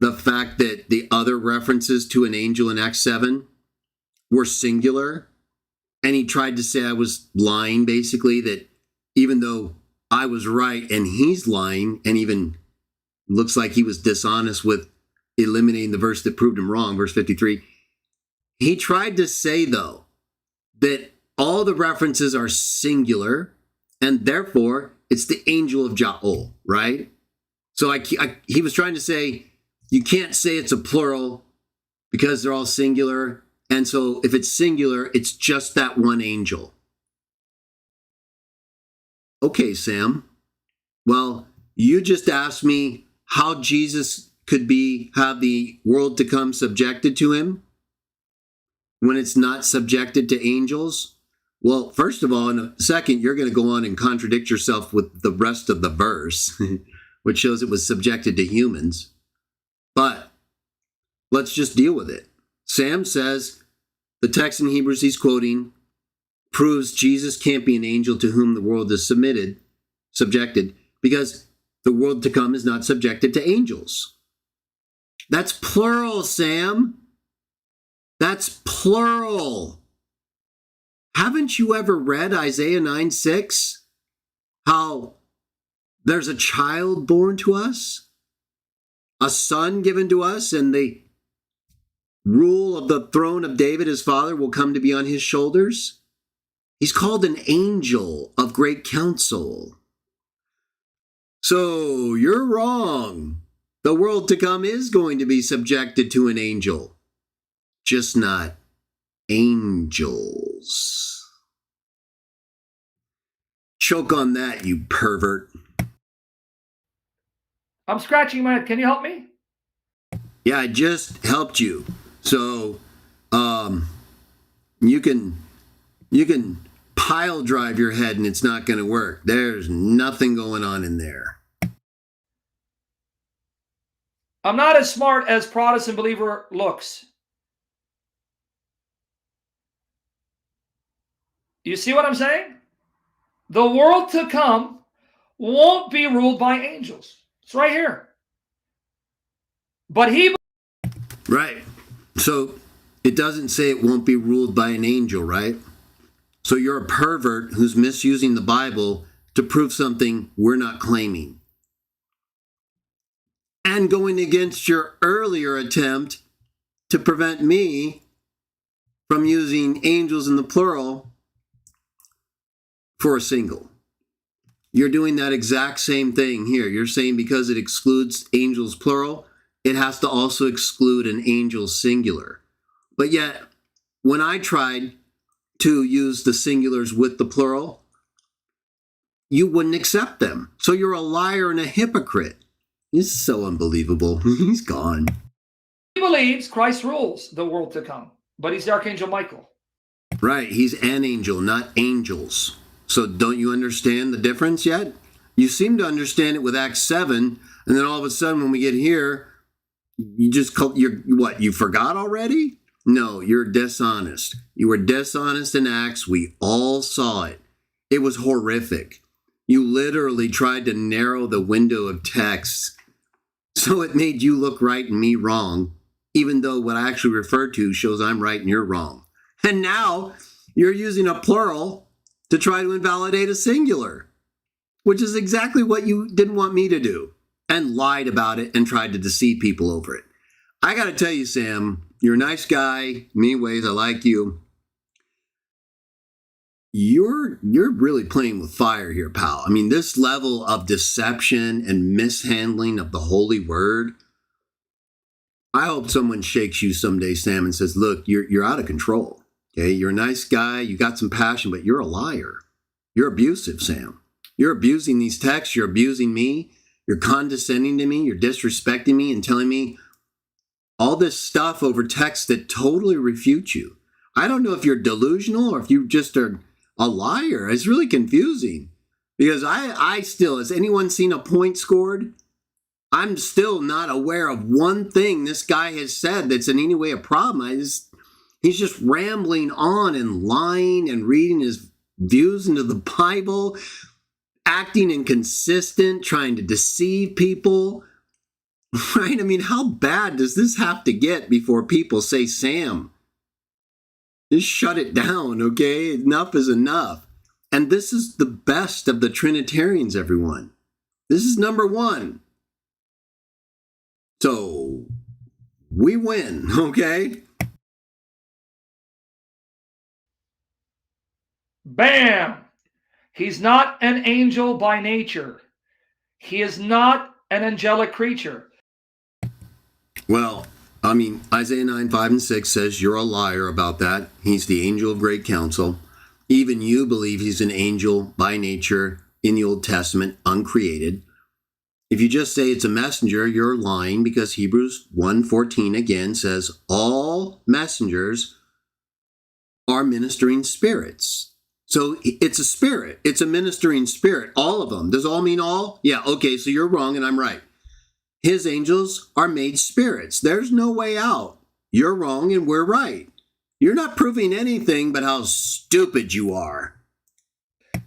the fact that the other references to an angel in Acts 7 were singular, and he tried to say I was lying, basically, that even though I was right and he's lying, and even looks like he was dishonest with eliminating the verse that proved him wrong, verse 53. He tried to say, though, that all the references are singular, and therefore it's the angel of Ja'ol, right? So he was trying to say, you can't say it's a plural because they're all singular, and so if it's singular, it's just that one angel. Okay, Sam. Well, you just asked me how Jesus could have the world to come subjected to him when it's not subjected to angels. Well, first of all, in a second, you're going to go on and contradict yourself with the rest of the verse, which shows it was subjected to humans. But let's just deal with it. Sam says the text in Hebrews he's quoting proves Jesus can't be an angel to whom the world is subjected, because the world to come is not subjected to angels. That's plural, Sam. That's plural. Haven't you ever read Isaiah 9:6? How there's a child born to us, a son given to us, and the rule of the throne of David, his father, will come to be on his shoulders? He's called an angel of great counsel. So you're wrong. The world to come is going to be subjected to an angel, just not angels. Choke on that, you pervert. I'm scratching my head. Can you help me? Yeah, I just helped you. So you can pile drive your head and it's not going to work. There's nothing going on in there. I'm not as smart as Protestant believer looks. You see what I'm saying? The world to come won't be ruled by angels. It's right here. But he... Right. So it doesn't say it won't be ruled by an angel, right? So you're a pervert who's misusing the Bible to prove something we're not claiming. And going against your earlier attempt to prevent me from using angels in the plural for a single. You're doing that exact same thing here. You're saying because it excludes angels plural, it has to also exclude an angel singular. But yet, when I tried to use the singulars with the plural, you wouldn't accept them. So you're a liar and a hypocrite. It's so unbelievable. He's gone. He believes Christ rules the world to come, but he's the Archangel Michael. Right. He's an angel, not angels. So don't you understand the difference yet? You seem to understand it with Acts 7, and then all of a sudden when we get here, you forgot already? No, you're dishonest. You were dishonest in Acts. We all saw it. It was horrific. You literally tried to narrow the window of text so it made you look right and me wrong, even though what I actually referred to shows I'm right and you're wrong. And now you're using a plural to try to invalidate a singular, which is exactly what you didn't want me to do, and lied about it and tried to deceive people over it. I got to tell you, Sam, you're a nice guy. In many ways, I like you. You're really playing with fire here, pal. I mean, this level of deception and mishandling of the holy word, I hope someone shakes you someday, Sam, and says, look, you're out of control. Okay, you're a nice guy. You got some passion, but you're a liar. You're abusive, Sam. You're abusing these texts. You're abusing me. You're condescending to me. You're disrespecting me and telling me all this stuff over texts that totally refute you. I don't know if you're delusional or if you just are a liar. It's really confusing because I still, has anyone seen a point scored? I'm still not aware of one thing this guy has said that's in any way a problem. He's just rambling on and lying and reading his views into the Bible, acting inconsistent, trying to deceive people. Right? I mean, how bad does this have to get before people say, Sam, just shut it down, okay? Enough is enough. And this is the best of the Trinitarians, everyone. This is number one. So, we win, okay? Bam! He's not an angel by nature. He is not an angelic creature. Well, I mean, Isaiah 9, 5, and 6 says you're a liar about that. He's the angel of great counsel. Even you believe he's an angel by nature in the Old Testament, uncreated. If you just say it's a messenger, you're lying because Hebrews 1:14 again says all messengers are ministering spirits. So it's a spirit. It's a ministering spirit. All of them. Does all mean all? Yeah, okay, so you're wrong and I'm right. His angels are made spirits. There's no way out. You're wrong and we're right. You're not proving anything but how stupid you are.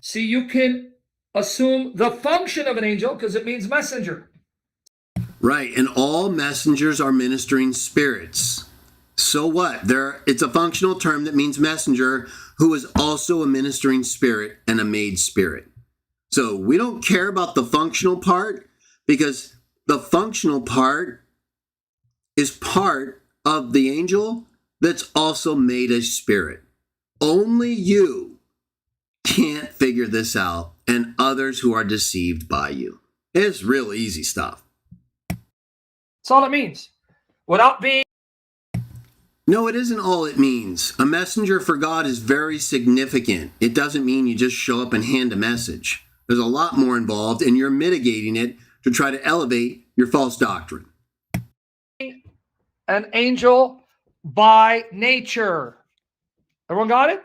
See, you can assume the function of an angel because it means messenger. Right, and all messengers are ministering spirits. So what? It's a functional term that means messenger who is also a ministering spirit and a made spirit. So we don't care about the functional part because the functional part is part of the angel that's also made a spirit. Only you can't figure this out and others who are deceived by you. It's real easy stuff. That's all it means. Without being... No, it isn't all it means. A messenger for God is very significant. It doesn't mean you just show up and hand a message. There's a lot more involved, and you're mitigating it to try to elevate your false doctrine. An angel by nature. Everyone got it?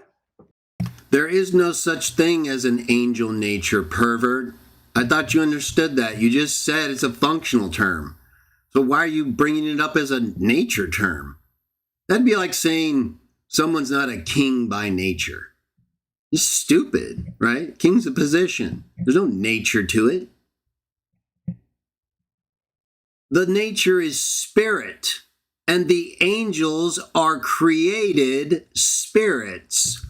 There is no such thing as an angel nature, pervert. I thought you understood that. You just said it's a functional term. So why are you bringing it up as a nature term? That'd be like saying someone's not a king by nature. It's stupid, right? King's a position. There's no nature to it. The nature is spirit, and the angels are created spirits.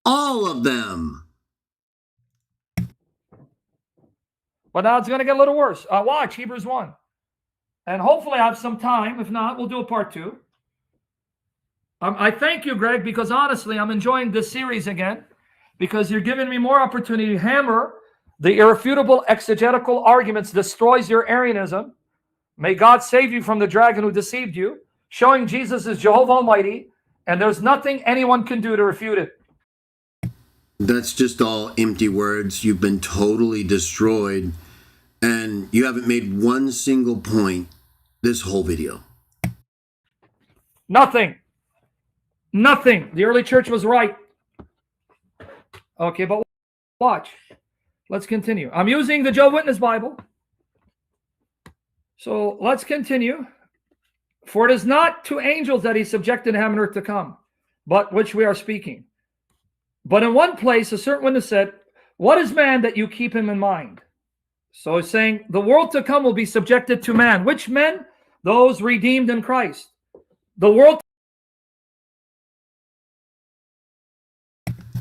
All of them. But now it's going to get a little worse. Watch Hebrews 1. And hopefully I have some time. If not, we'll do a part 2. I thank you, Greg, because honestly, I'm enjoying this series again because you're giving me more opportunity to hammer the irrefutable exegetical arguments, destroys your Arianism. May God save you from the dragon who deceived you, showing Jesus is Jehovah Almighty, and there's nothing anyone can do to refute it. That's just all empty words. You've been totally destroyed, and you haven't made one single point this whole video. Nothing. Nothing. The early church was right. Okay, but watch. Let's continue. I'm using the Jehovah's Witness Bible. So let's continue. For it is not to angels that he subjected heaven and earth to come, but which we are speaking. But in one place, a certain witness said, what is man that you keep him in mind? So it's saying the world to come will be subjected to man. Which men? Those redeemed in Christ. The world.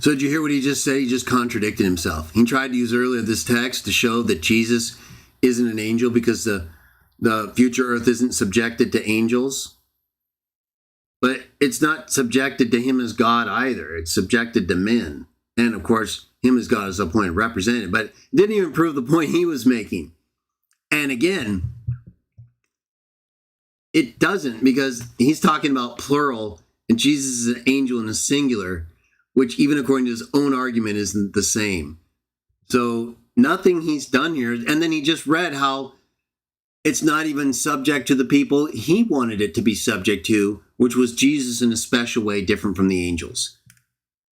So did you hear what he just said? He just contradicted himself. He tried to use earlier this text to show that Jesus isn't an angel because the future earth isn't subjected to angels. But it's not subjected to him as God either. It's subjected to men. And of course, him as God is a point represented. But it didn't even prove the point he was making. And again, it doesn't, because he's talking about plural and Jesus is an angel in a singular, which even according to his own argument isn't the same. So nothing he's done here. And then he just read how it's not even subject to the people he wanted it to be subject to, which was Jesus in a special way different from the angels.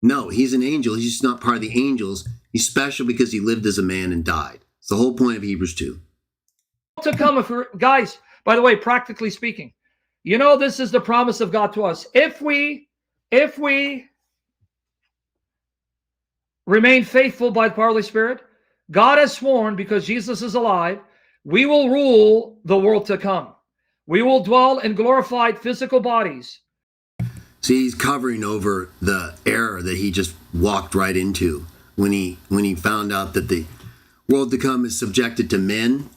No, he's an angel. He's just not part of the angels. He's special because he lived as a man and died. It's the whole point of Hebrews 2. To come, if we're, guys, by the way, practically speaking, you know, this is the promise of God to us. If we remain faithful by the power of the Holy Spirit, God has sworn, because Jesus is alive, we will rule the world to come. We will dwell in glorified physical bodies. See, he's covering over the error that he just walked right into when he found out that the world to come is subjected to men,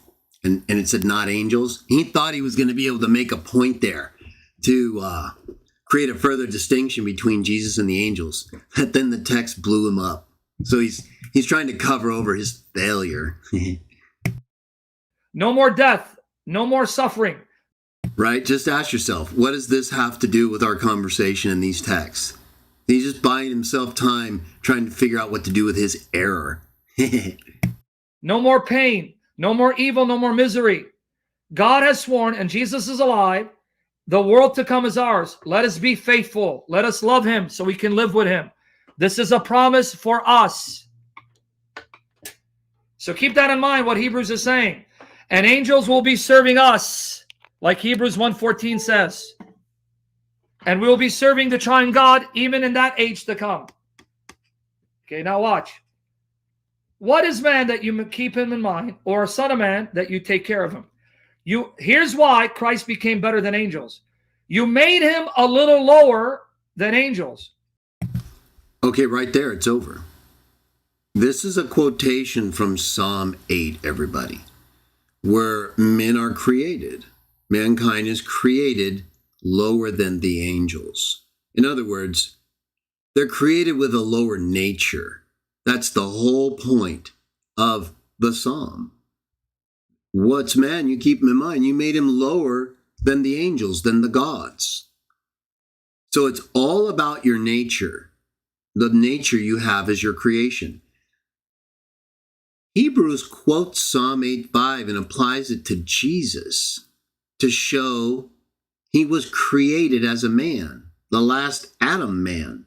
and it said not angels. He thought he was going to be able to make a point there to create a further distinction between Jesus and the angels. But then the text blew him up. So he's trying to cover over his failure. No more death, no more suffering. Right? Just ask yourself, what does this have to do with our conversation in these texts? He's just buying himself time trying to figure out what to do with his error. No more pain, no more evil, no more misery. God has sworn, and Jesus is alive. The world to come is ours. Let us be faithful. Let us love him so we can live with him. This is a promise for us. So keep that in mind, what Hebrews is saying. And angels will be serving us, like Hebrews 1:14 says. And we will be serving the triune God even in that age to come. Okay, now watch. What is man that you keep him in mind, or a son of man that you take care of him? Here's why Christ became better than angels. You made him a little lower than angels. Okay, right there, it's over. This is a quotation from Psalm 8, everybody, where men are created. Mankind is created lower than the angels. In other words, they're created with a lower nature. That's the whole point of the psalm. What's man? You keep him in mind. You made him lower than the angels, than the gods. So it's all about your nature. The nature you have is your creation. Hebrews quotes Psalm 8:5 and applies it to Jesus to show he was created as a man, the last Adam man.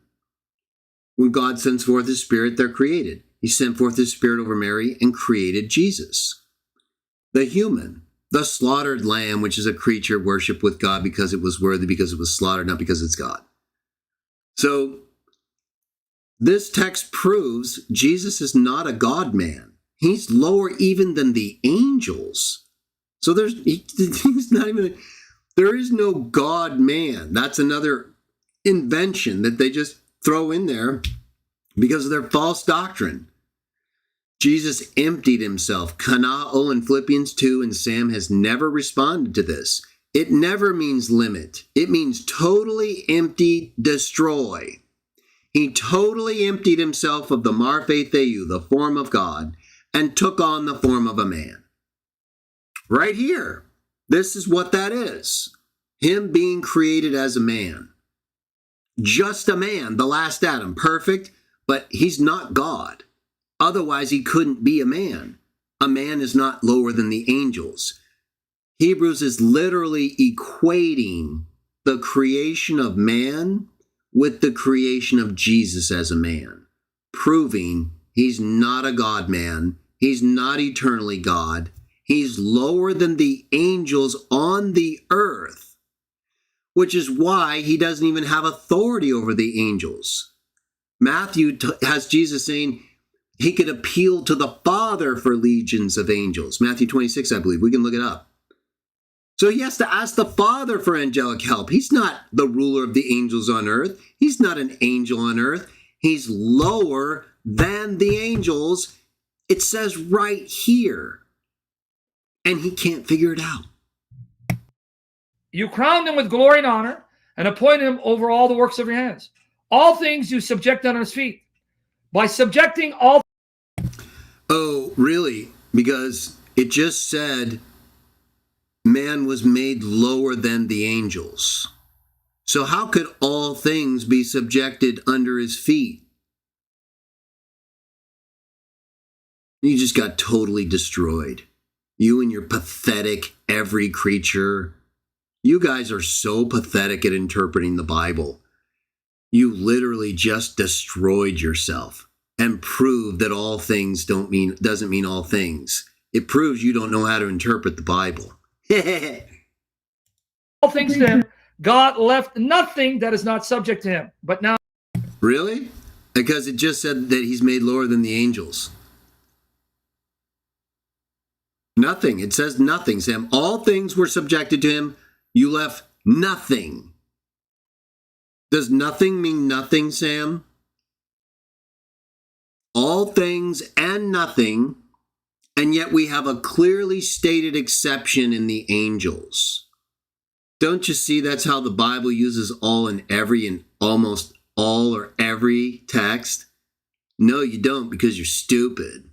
When God sends forth his Spirit, they're created. He sent forth his Spirit over Mary and created Jesus, the human, the slaughtered lamb, which is a creature worshipped with God because it was worthy, because it was slaughtered, not because it's God. So this text proves Jesus is not a God man. He's lower even than the angels. So he's not even, there is no God man. That's another invention that they just throw in there because of their false doctrine. Jesus emptied himself. Kanao in Philippians 2, and Sam has never responded to this. It never means limit. It means totally empty, destroy. He totally emptied himself of the Marphe Theou, the form of God, and took on the form of a man. Right here, this is what that is. Him being created as a man. Just a man, the last Adam, perfect, but he's not God. Otherwise, he couldn't be a man. A man is not lower than the angels. Hebrews is literally equating the creation of man with the creation of Jesus as a man, proving he's not a God-man. He's not eternally God. He's lower than the angels on the earth, which is why he doesn't even have authority over the angels. Matthew has Jesus saying he could appeal to the Father for legions of angels. Matthew 26, I believe. We can look it up. So he has to ask the Father for angelic help. He's not the ruler of the angels on earth. He's not an angel on earth. He's lower than the angels. It says right here. And he can't figure it out. You crowned him with glory and honor and appointed him over all the works of your hands. All things you subject under his feet. By subjecting all. Oh, really? Because it just said man was made lower than the angels. So how could all things be subjected under his feet? You just got totally destroyed. You and your pathetic every creature. You guys are so pathetic at interpreting the Bible. You literally just destroyed yourself and proved that all things doesn't mean all things. It proves you don't know how to interpret the Bible. All things to him, God left nothing that is not subject to him. But now. Really? Because it just said that he's made lower than the angels. Nothing. It says nothing, Sam. All things were subjected to him. You left nothing. Does nothing mean nothing, Sam? All things and nothing, and yet we have a clearly stated exception in the angels. Don't you see that's how the Bible uses all and every in almost all or every text? No, you don't, because you're stupid.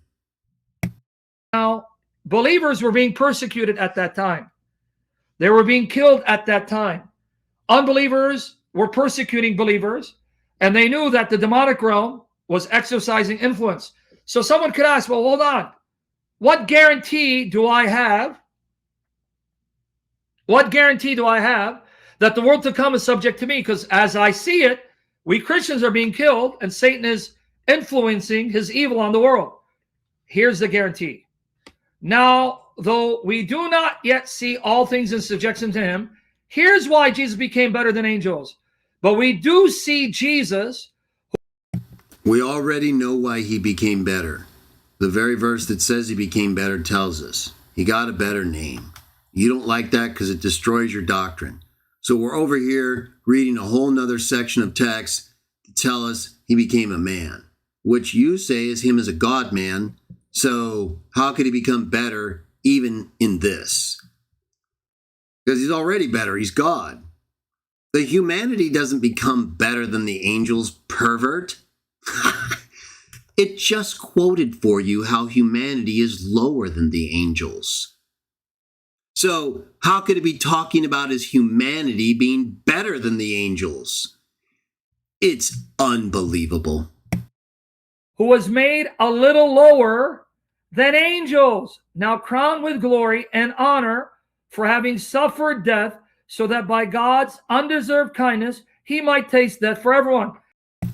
Now, believers were being persecuted at that time. They were being killed at that time. Unbelievers were persecuting believers, and they knew that the demonic realm was exercising influence. So someone could ask, well, hold on. What guarantee do I have? What guarantee do I have that the world to come is subject to me? Because as I see it, we Christians are being killed, and Satan is influencing his evil on the world. Here's the guarantee. Now, though we do not yet see all things in subjection to him, here's why Jesus became better than angels. But we do see Jesus. We already know why he became better. The very verse that says he became better tells us he got a better name. You don't like that because it destroys your doctrine. So we're over here reading a whole nother section of text to tell us he became a man, which you say is him as a God man. So how could he become better even in this? Because he's already better. He's God. The humanity doesn't become better than the angels, pervert. It just quoted for you how humanity is lower than the angels. So how could it be talking about his humanity being better than the angels? It's unbelievable. Who was made a little lower than angels, now crowned with glory and honor for having suffered death, so that by God's undeserved kindness, he might taste death for everyone.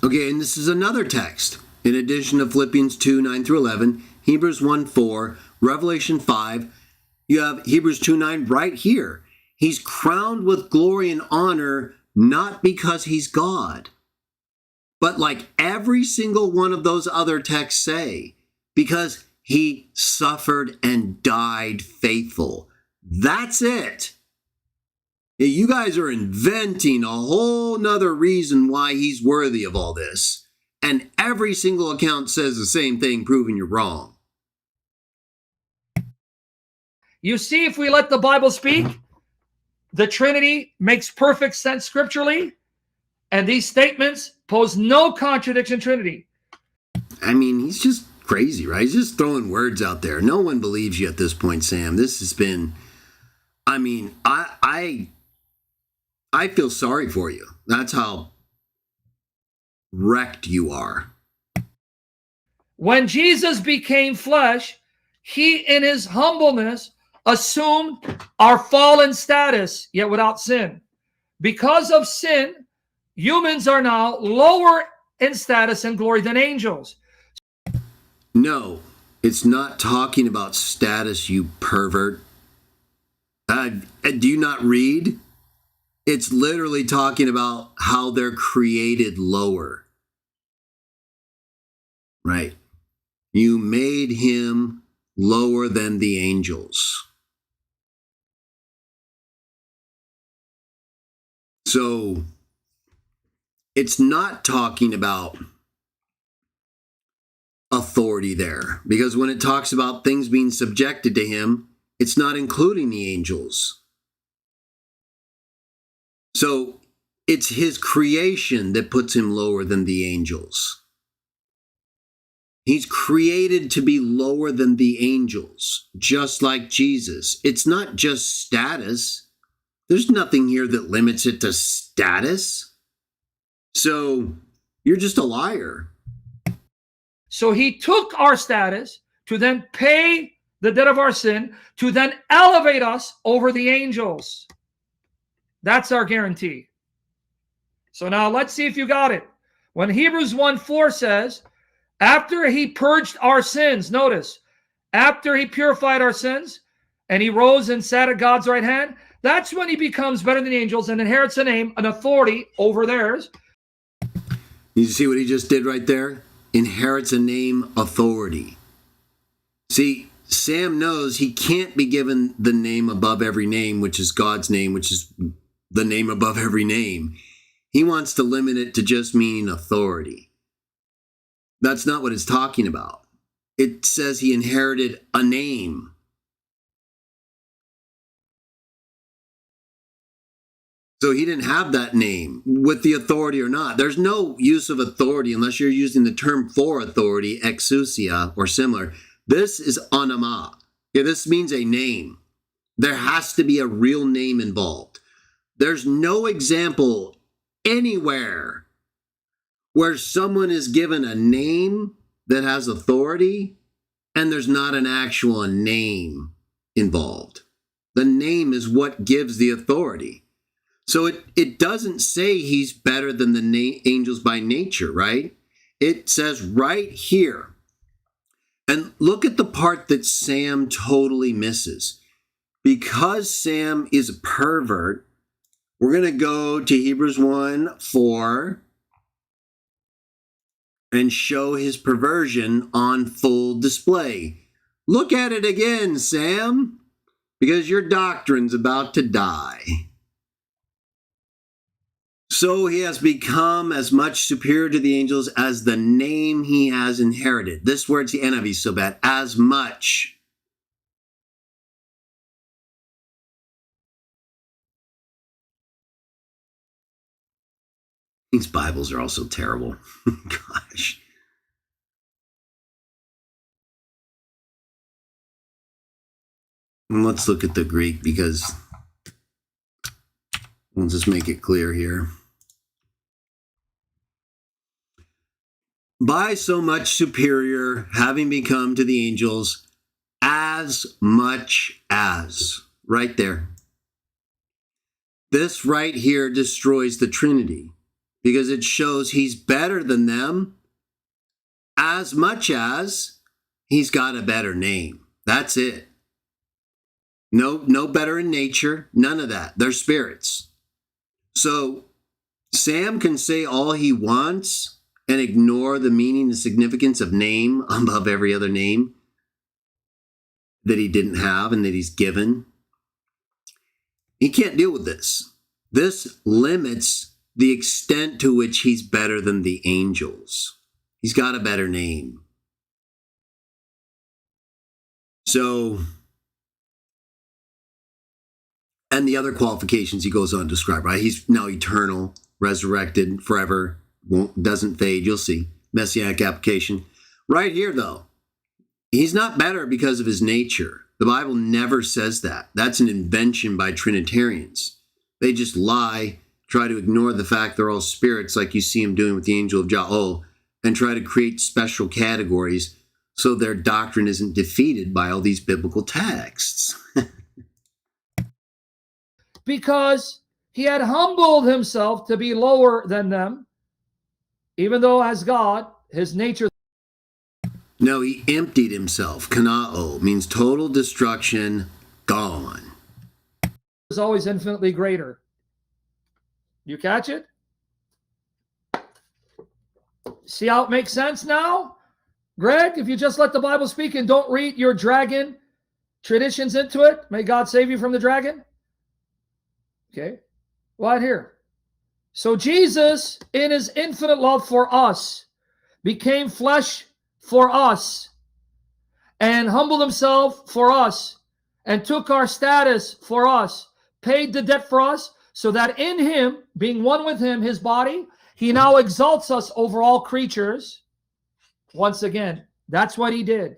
Okay, and this is another text. In addition to Philippians 2, 9 through 11, Hebrews 1, 4, Revelation 5, you have Hebrews 2, 9 right here. He's crowned with glory and honor, not because he's God, but like every single one of those other texts say, because he suffered and died faithful. That's it. You guys are inventing a whole nother reason why he's worthy of all this. And every single account says the same thing, proving you're wrong. You see, if we let the Bible speak, the Trinity makes perfect sense scripturally, and these statements pose no contradiction in Trinity. I mean, he's just crazy, right? He's just throwing words out there. No one believes you at this point, Sam. This has been, I mean, I feel sorry for you. That's how wrecked you are. When Jesus became flesh, he in his humbleness assumed our fallen status, yet without sin. Because of sin, humans are now lower in status and glory than angels. No, it's not talking about status, you pervert. Do you not read? It's literally talking about how they're created lower. Right. You made him lower than the angels. So it's not talking about authority there, because when it talks about things being subjected to him, it's not including the angels. So it's his creation that puts him lower than the angels. He's created to be lower than the angels, just like Jesus. It's not just status. There's nothing here that limits it to status. So you're just a liar. So he took our status to then pay the debt of our sin, to then elevate us over the angels. That's our guarantee. So now let's see if you got it. When Hebrews 1:4 says, after he purged our sins, notice, after he purified our sins, and he rose and sat at God's right hand, that's when he becomes better than the angels and inherits a name, an authority over theirs. You see what he just did right there? Inherits a name, authority. See, Sam knows he can't be given the name above every name, which is God's name, which is the name above every name. He wants to limit it to just meaning authority. That's not what it's talking about. It says he inherited a name. So he didn't have that name with the authority or not. There's no use of authority unless you're using the term for authority, exousia, or similar. This is anama. Okay, this means a name. There has to be a real name involved. There's no example anywhere where someone is given a name that has authority and there's not an actual name involved. The name is what gives the authority. So it doesn't say he's better than the angels by nature, right? It says right here. And look at the part that Sam totally misses. Because Sam is a pervert, we're going to go to Hebrews 1:4 and show his perversion on full display. Look at it again, Sam, because your doctrine's about to die. So he has become as much superior to the angels as the name he has inherited. This word's the NIV so bad. As much. These Bibles are also terrible. Gosh. And let's look at the Greek because we'll just make it clear here. By so much superior, having become to the angels, as much as. Right there. This right here destroys the Trinity because it shows he's better than them as much as he's got a better name. That's it. No better in nature, none of that. They're spirits. So Sam can say all he wants and ignore the meaning and significance of name above every other name that he didn't have and that he's given. He can't deal with this. This limits the extent to which he's better than the angels. He's got a better name. So, and the other qualifications he goes on to describe, right? He's now eternal, resurrected forever, doesn't fade. You'll see. Messianic application. Right here, though, he's not better because of his nature. The Bible never says that. That's an invention by Trinitarians. They just lie, try to ignore the fact they're all spirits like you see him doing with the angel of Jah. Oh, and try to create special categories so their doctrine isn't defeated by all these biblical texts. Because he had humbled himself to be lower than them, even though as God, his nature. No, he emptied himself. Kanao means total destruction, gone. Is always infinitely greater. You catch it? See how it makes sense now? Greg, if you just let the Bible speak and don't read your dragon traditions into it, may God save you from the dragon. Okay, right here. So Jesus, in his infinite love for us, became flesh for us and humbled himself for us and took our status for us, paid the debt for us, so that in him, being one with him, his body, he now exalts us over all creatures. Once again, that's what he did.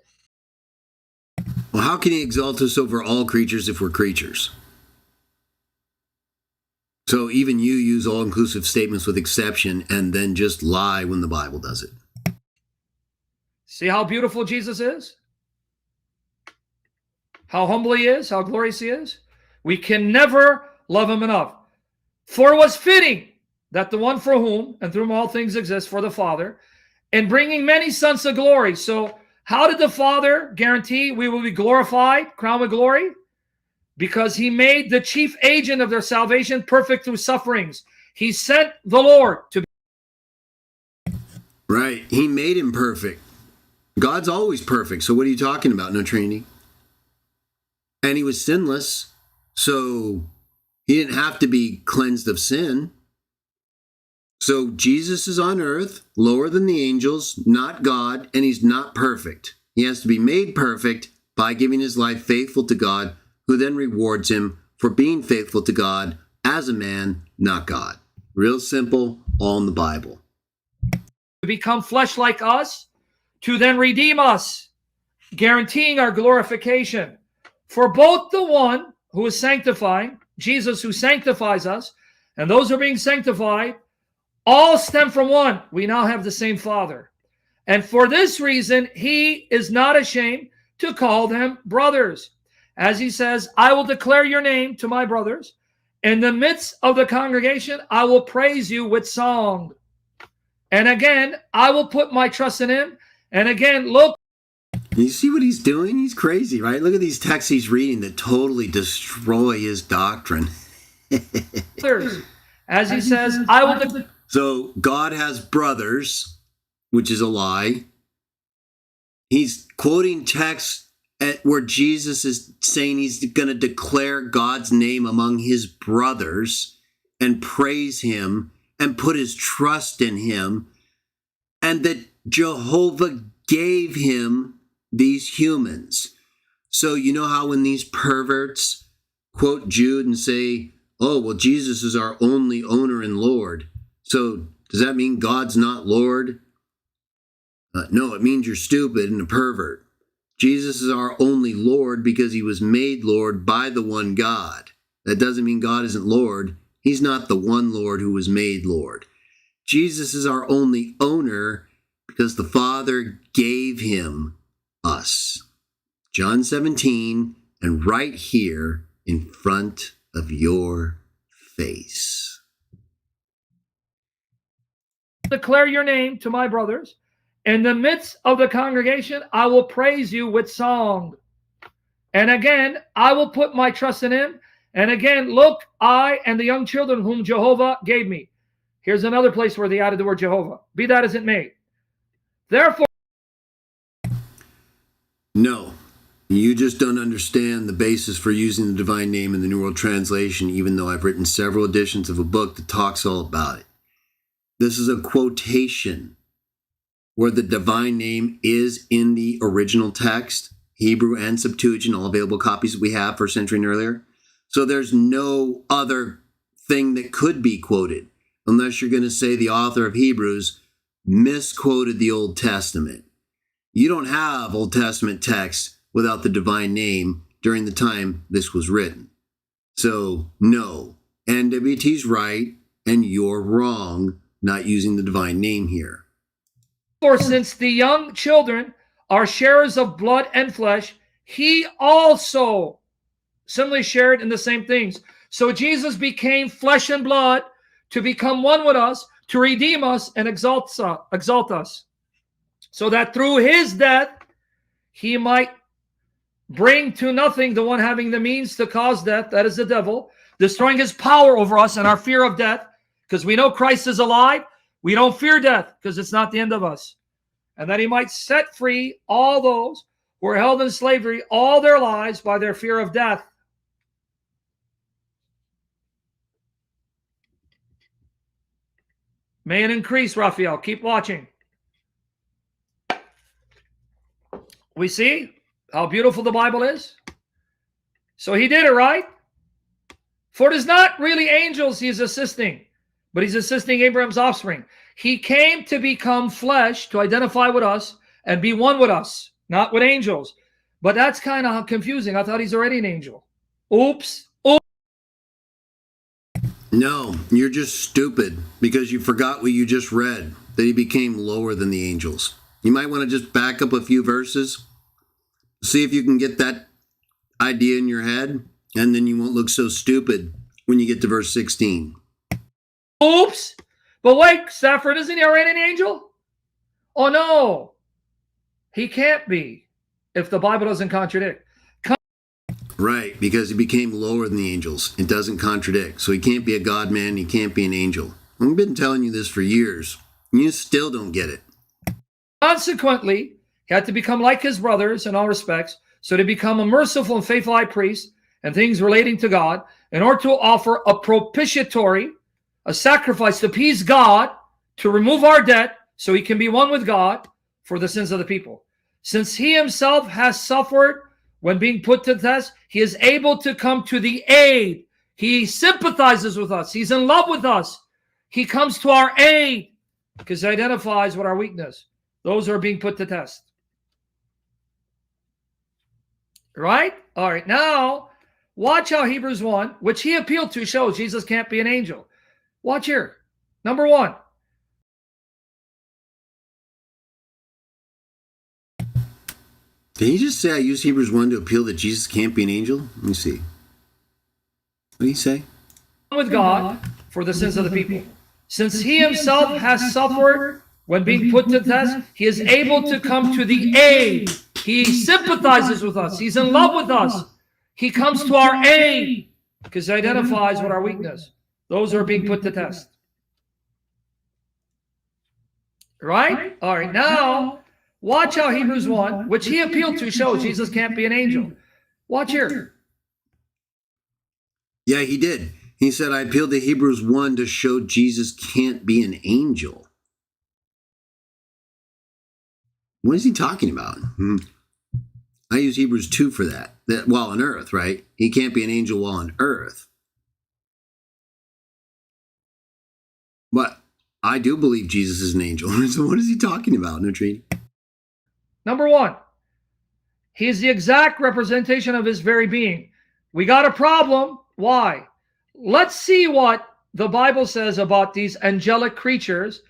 Well, how can he exalt us over all creatures if we're creatures? So even you use all-inclusive statements with exception and then just lie when the Bible does it. See how beautiful Jesus is? How humble he is? How glorious he is? We can never love him enough. For it was fitting that the one for whom and through whom all things exist, for the Father, in bringing many sons to glory. So how did the Father guarantee we will be glorified, crowned with glory? Because he made the chief agent of their salvation perfect through sufferings. He sent the Lord to be. Right. He made him perfect. God's always perfect. So what are you talking about? No Trinity. And he was sinless. So he didn't have to be cleansed of sin. So Jesus is on earth, lower than the angels, not God, and he's not perfect. He has to be made perfect by giving his life faithful to God, who then rewards him for being faithful to God as a man, not God. Real simple, all in the Bible. To become flesh like us, to then redeem us, guaranteeing our glorification. For both the one who is sanctifying, Jesus who sanctifies us, and those who are being sanctified, all stem from one. We now have the same Father. And for this reason, he is not ashamed to call them brothers. As he says, I will declare your name to my brothers. In the midst of the congregation, I will praise you with song. And again, I will put my trust in him. And again, look. You see what he's doing? He's crazy, right? Look at these texts he's reading that totally destroy his doctrine. As he says, I will. So God has brothers, which is a lie. He's quoting texts where Jesus is saying he's going to declare God's name among his brothers and praise him and put his trust in him, and that Jehovah gave him these humans. So you know how when these perverts quote Jude and say, oh, well, Jesus is our only owner and Lord. So does that mean God's not Lord? No, it means you're stupid and a pervert. Jesus is our only Lord because he was made Lord by the one God. That doesn't mean God isn't Lord. He's not the one Lord who was made Lord. Jesus is our only owner because the Father gave him us. John 17, and right here in front of your face. Declare your name to my brothers. In the midst of the congregation, I will praise you with song. And again, I will put my trust in him. And again, look, I and the young children whom Jehovah gave me. Here's another place where they added the word Jehovah. Be that as it may. Therefore. No, you just don't understand the basis for using the divine name in the New World Translation, even though I've written several editions of a book that talks all about it. This is a quotation where the divine name is in the original text, Hebrew and Septuagint, all available copies that we have, first century and earlier. So there's no other thing that could be quoted, unless you're going to say the author of Hebrews misquoted the Old Testament. You don't have Old Testament text without the divine name during the time this was written. So no, NWT's right and you're wrong not using the divine name here. For since the young children are sharers of blood and flesh, he also similarly shared in the same things. So Jesus became flesh and blood to become one with us, to redeem us and exalt us, so that through his death he might bring to nothing the one having the means to cause death, that is the devil, destroying his power over us and our fear of death, because we know Christ is alive. We don't fear death because it's not the end of us. And that he might set free all those who are held in slavery all their lives by their fear of death. May it increase, Raphael. Keep watching. We see how beautiful the Bible is. So he did it, right? For it is not really angels he is assisting, but he's assisting Abraham's offspring. He came to become flesh, to identify with us and be one with us, not with angels. But that's kind of confusing. I thought he's already an angel. Oops. Oops. No, you're just stupid because you forgot what you just read, that he became lower than the angels. You might want to just back up a few verses, see if you can get that idea in your head, and then you won't look so stupid when you get to verse 16. Oops. But wait, Stafford, isn't he already an angel? Oh, no. He can't be if the Bible doesn't contradict. Right, because he became lower than the angels. It doesn't contradict. So he can't be a God-man, he can't be an angel. I've been telling you this for years. You still don't get it. Consequently, he had to become like his brothers in all respects, so to become a merciful and faithful high priest and things relating to God, in order to offer a propitiatory, a sacrifice to appease God, to remove our debt, so he can be one with God for the sins of the people. Since he himself has suffered when being put to the test, he is able to come to the aid. He sympathizes with us. He's in love with us. He comes to our aid because he identifies with our weakness. Those who are being put to test. Right? All right. Now, watch how Hebrews 1, which he appealed to, shows Jesus can't be an angel. Watch here. Number 1. Did he just say I use Hebrews 1 to appeal that Jesus can't be an angel? Let me see. What did he say? With God for the sins of the people. Since he himself has suffered when being put to the test, he is able to come to the aid. He sympathizes with us. He's in love with us. He comes to our aid because he identifies with our weakness. Those who are being put to test. Right? All right. Now, watch how Hebrews 1, which he appealed to, shows Jesus can't be an angel. Watch here. Yeah, he did. He said, I appealed to Hebrews 1 to show Jesus can't be an angel. What is he talking about? I use Hebrews 2 for that. That while on earth, right? He can't be an angel while on earth. But I do believe Jesus is an angel. So what is he talking about, Trinity? Number 1, he is the exact representation of his very being. We got a problem. Why? Let's see what the Bible says about these angelic creatures,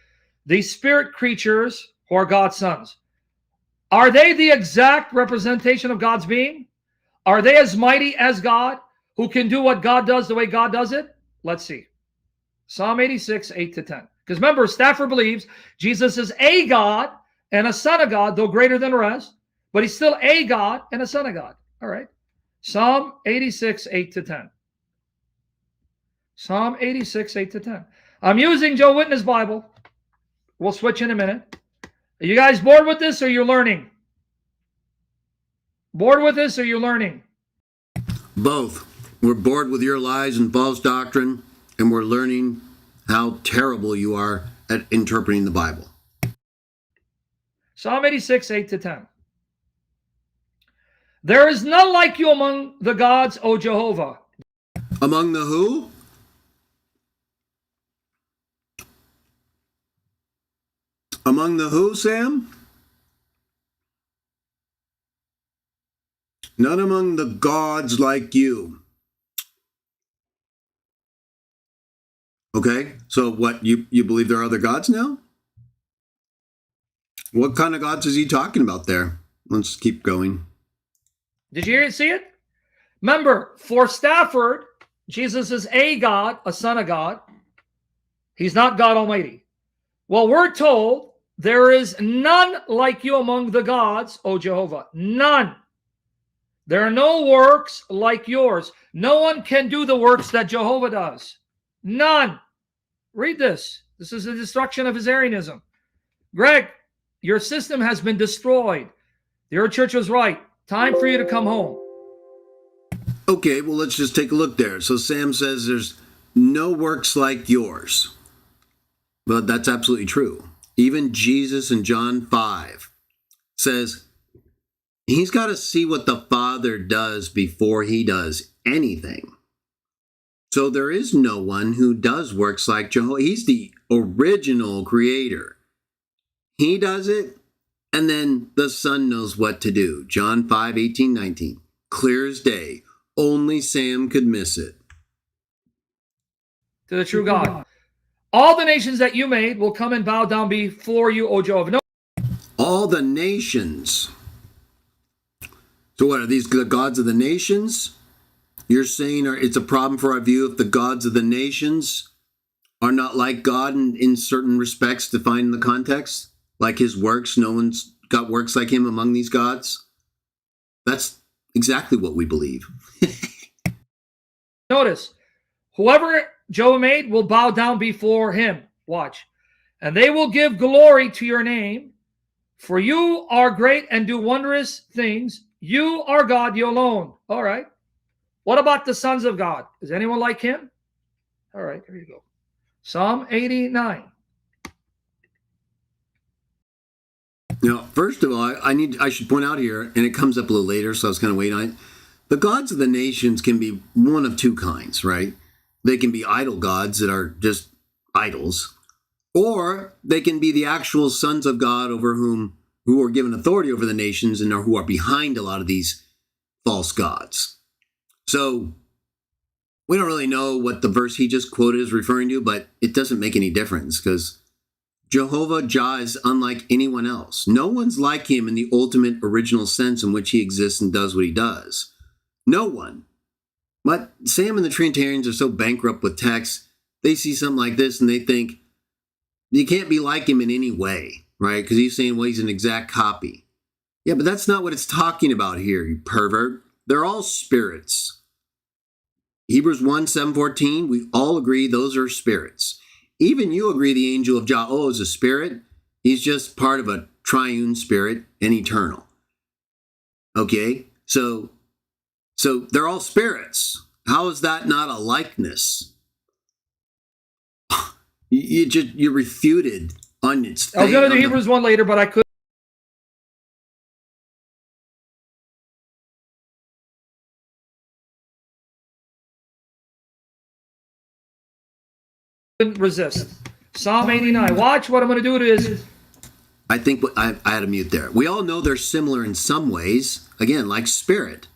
these spirit creatures who are God's sons. Are they the exact representation of God's being? Are they as mighty as God, who can do what God does the way God does it? Let's see. Psalm 86, 8 to 10. Because remember, Stafford believes Jesus is a God and a son of God, though greater than the rest, but he's still a God and a son of God. All right. Psalm 86, 8 to 10. Psalm 86, 8 to 10. I'm using Joe Witness' Bible. We'll switch in a minute. Are you guys bored with this or you're learning? Bored with this or you're learning? Both. We're bored with your lies and false doctrine, and we're learning how terrible you are at interpreting the Bible. Psalm 86, 8 to 10. There is none like you among the gods, O Jehovah. Among the who? Among the who, Sam? None among the gods like you. Okay, so what, you believe there are other gods now? What kind of gods is he talking about there? Let's keep going. Did you see it? Remember, for Stafford, Jesus is a God, a son of God. He's not God Almighty. Well, we're told there is none like you among the gods, O Jehovah. None. There are no works like yours. No one can do the works that Jehovah does. None. Read this. This is the destruction of his Arianism. Greg, your system has been destroyed. Your church was right. Time for you to come home. Okay, well, let's just take a look there. So Sam says there's no works like yours. But that's absolutely true. Even Jesus in John 5 says he's got to see what the Father does before he does anything. So there is no one who does works like Jehovah. He's the original creator. He does it, and then the Son knows what to do. John 5, 18, 19. Clear as day. Only Sam could miss it. To the true God. All the nations that you made will come and bow down before you, O Jehovah. No. All the nations. So what, are these the gods of the nations? You're saying it's a problem for our view if the gods of the nations are not like God in certain respects defined in the context? Like his works, no one's got works like him among these gods? That's exactly what we believe. Notice, whoever Jehovah made will bow down before him. Watch. And they will give glory to your name, for you are great and do wondrous things. You are God, you alone. All right. What about the sons of God? Is anyone like him? All right, there you go. Psalm 89. Now, first of all, I should point out here, and it comes up a little later, so I was kind of waiting on it. The gods of the nations can be one of two kinds, right? They can be idol gods that are just idols, or they can be the actual sons of God who are given authority over the nations and who are behind a lot of these false gods. So we don't really know what the verse he just quoted is referring to, but it doesn't make any difference because Jehovah Jah is unlike anyone else. No one's like him in the ultimate original sense in which he exists and does what he does. No one. But Sam and the Trinitarians are so bankrupt with text, they see something like this and they think, you can't be like him in any way, right? Because he's saying, well, he's an exact copy. Yeah, but that's not what it's talking about here, you pervert. They're all spirits. Hebrews 1, 7, 14, we all agree those are spirits. Even you agree the angel of Jah is a spirit. He's just part of a triune spirit and eternal. Okay, so they're all spirits. How is that not a likeness? You refuted on its. I was going to do Hebrews 1 later, but I couldn't resist. Psalm 89. Watch what I'm going to do. It is. I think I had a mute there. We all know they're similar in some ways, again, like spirit,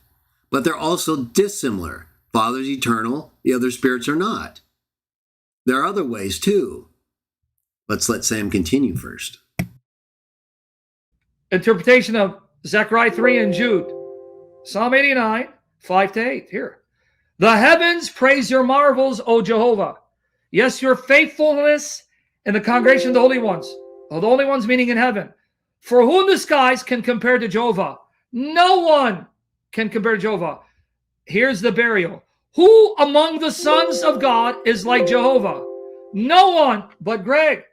but they're also dissimilar. Father's eternal, the other spirits are not. There are other ways too. Let's let Sam continue first. Interpretation of Zechariah 3 and Jude. Psalm 89, 5-8. Here. The heavens praise your marvels, O Jehovah. Yes, your faithfulness in the congregation of the holy ones. Oh, the holy ones meaning in heaven. For who in the skies can compare to Jehovah? No one can compare to Jehovah. Here's the burial. Who among the sons of God is like Jehovah? No one. But Greg,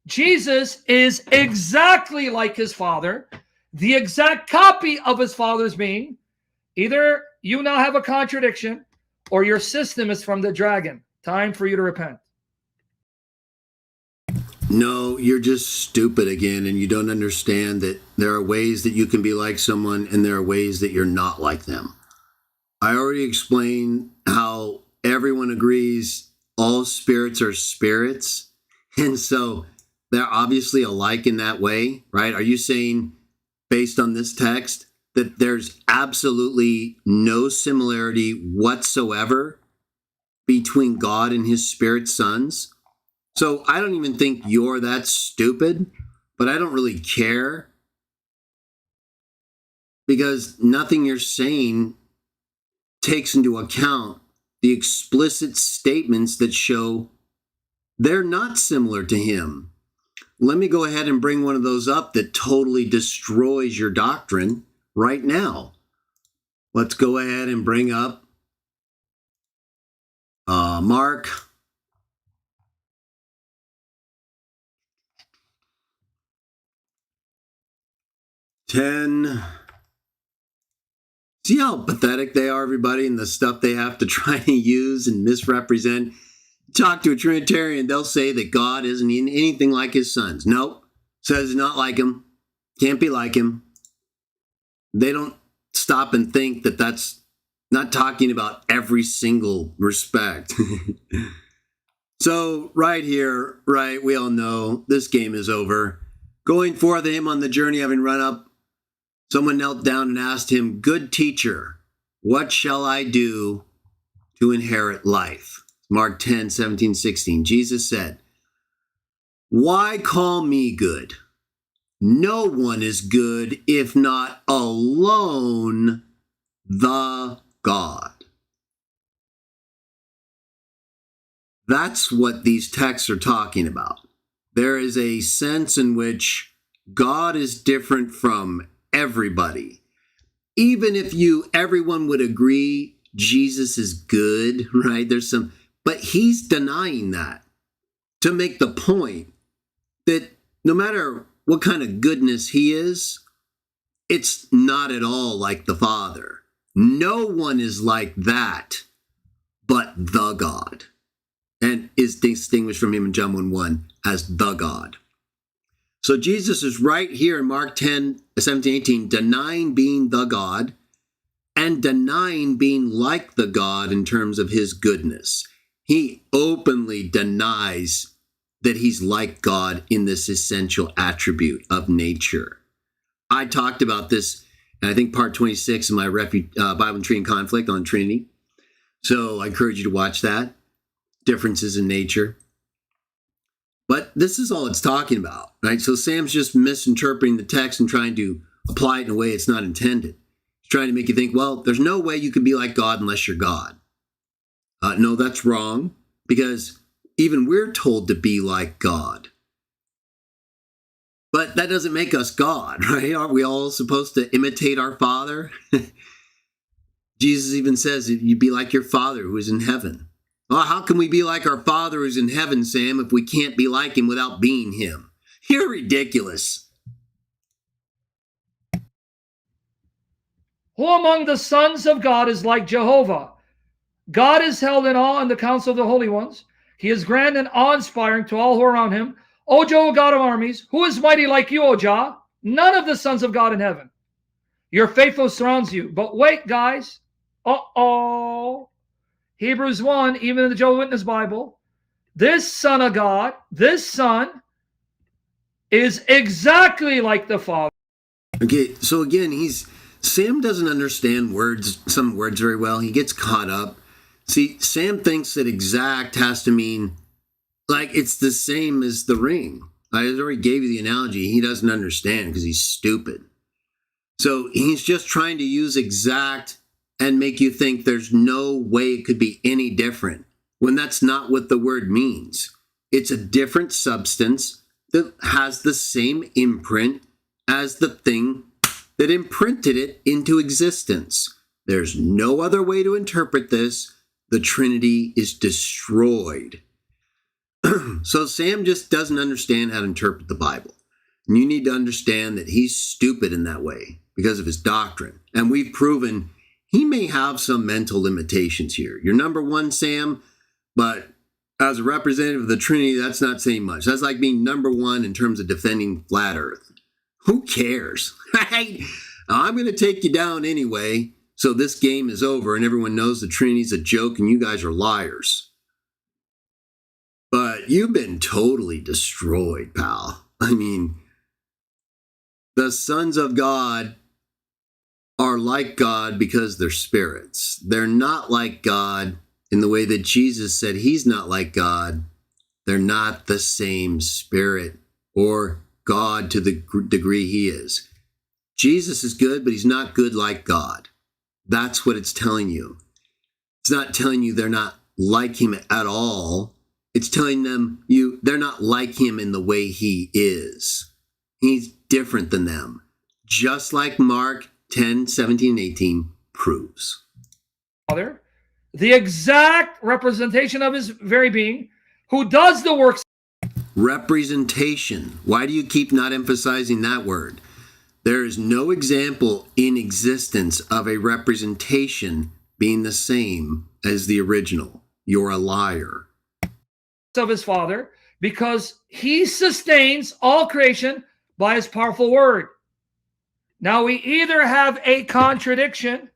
Jesus is exactly like his Father, the exact copy of his Father's being. Either you now have a contradiction or your system is from the dragon. Time for you to repent. No, you're just stupid again, and you don't understand that there are ways that you can be like someone and there are ways that you're not like them. I already explained how everyone agrees all spirits are spirits, and so they're obviously alike in that way, right? Are you saying, based on this text, that there's absolutely no similarity whatsoever between God and his spirit sons? So I don't even think you're that stupid. but I don't really care because nothing you're saying takes into account the explicit statements that show they're not similar to him. Let me go ahead and bring one of those up that totally destroys your doctrine right now. Let's go ahead and bring up Mark 10. See how pathetic they are, everybody, and the stuff they have to try to use and misrepresent. Talk to a Trinitarian, they'll say that God isn't anything like his sons. Nope. Says not like him. Can't be like him. They don't stop and think that that's not talking about every single respect. So right here, right, we all know this game is over. Going forth him on the journey, having run up, someone knelt down and asked him, "Good teacher, what shall I do to inherit life?" Mark 10, 17, 16. Jesus said, "Why call me good? No one is good if not alone the God." That's what these texts are talking about. There is a sense in which God is different from everybody. Even if everyone would agree Jesus is good, right? But he's denying that to make the point that no matter what kind of goodness he is, it's not at all like the Father. No one is like that but the God, and is distinguished from him in John 1:1 as the God. So Jesus is right here in Mark 10, 17, 18, denying being the God and denying being like the God in terms of his goodness. He openly denies that he's like God in this essential attribute of nature. I talked about this, and I think part 26 of my Bible and Trinity Conflict on Trinity. So I encourage you to watch that. Differences in nature. But this is all it's talking about, right? So Sam's just misinterpreting the text and trying to apply it in a way it's not intended. He's trying to make you think, well, there's no way you can be like God unless you're God. No, that's wrong, because even we're told to be like God. But that doesn't make us God, right? Aren't we all supposed to imitate our Father? Jesus even says, you be like your Father who is in heaven. Well, how can we be like our Father who's in heaven, Sam, if we can't be like him without being him? You're ridiculous. Who among the sons of God is like Jehovah? God is held in awe in the council of the holy ones. He is grand and awe-inspiring to all who are around him. O Jehovah, God of armies, who is mighty like you, O Jah? None of the sons of God in heaven. Your faithful surrounds you. But wait, guys. Uh-oh. Hebrews 1, even in the Jehovah's Witness Bible, this Son of God, this Son, is exactly like the Father. Okay, so again, Sam doesn't understand some words very well. He gets caught up. See, Sam thinks that exact has to mean like it's the same as the ring. I already gave you the analogy. He doesn't understand because he's stupid. So he's just trying to use exact and make you think there's no way it could be any different when that's not what the word means. It's a different substance that has the same imprint as the thing that imprinted it into existence. There's no other way to interpret this. The Trinity is destroyed. So Sam just doesn't understand how to interpret the Bible. And you need to understand that he's stupid in that way because of his doctrine. And we've proven he may have some mental limitations here. You're number one, Sam, but as a representative of the Trinity, that's not saying much. That's like being number one in terms of defending flat Earth. Who cares? I'm going to take you down anyway, so this game is over and everyone knows the Trinity's a joke and you guys are liars. But you've been totally destroyed, pal. I mean, the sons of God are like God because they're spirits. They're not like God in the way that Jesus said he's not like God. They're not the same spirit or God to the degree he is. Jesus is good, but he's not good like God. That's what it's telling you. It's not telling you they're not like him at all. It's telling them they're not like him in the way he is. He's different than them. Just like Mark 10, 17, and 18 proves. Father, the exact representation of his very being, who does the works. Representation. Why do you keep not emphasizing that word? There is no example in existence of a representation being the same as the original. You're a liar. Of his Father, because he sustains all creation by his powerful word. Now we either have a contradiction,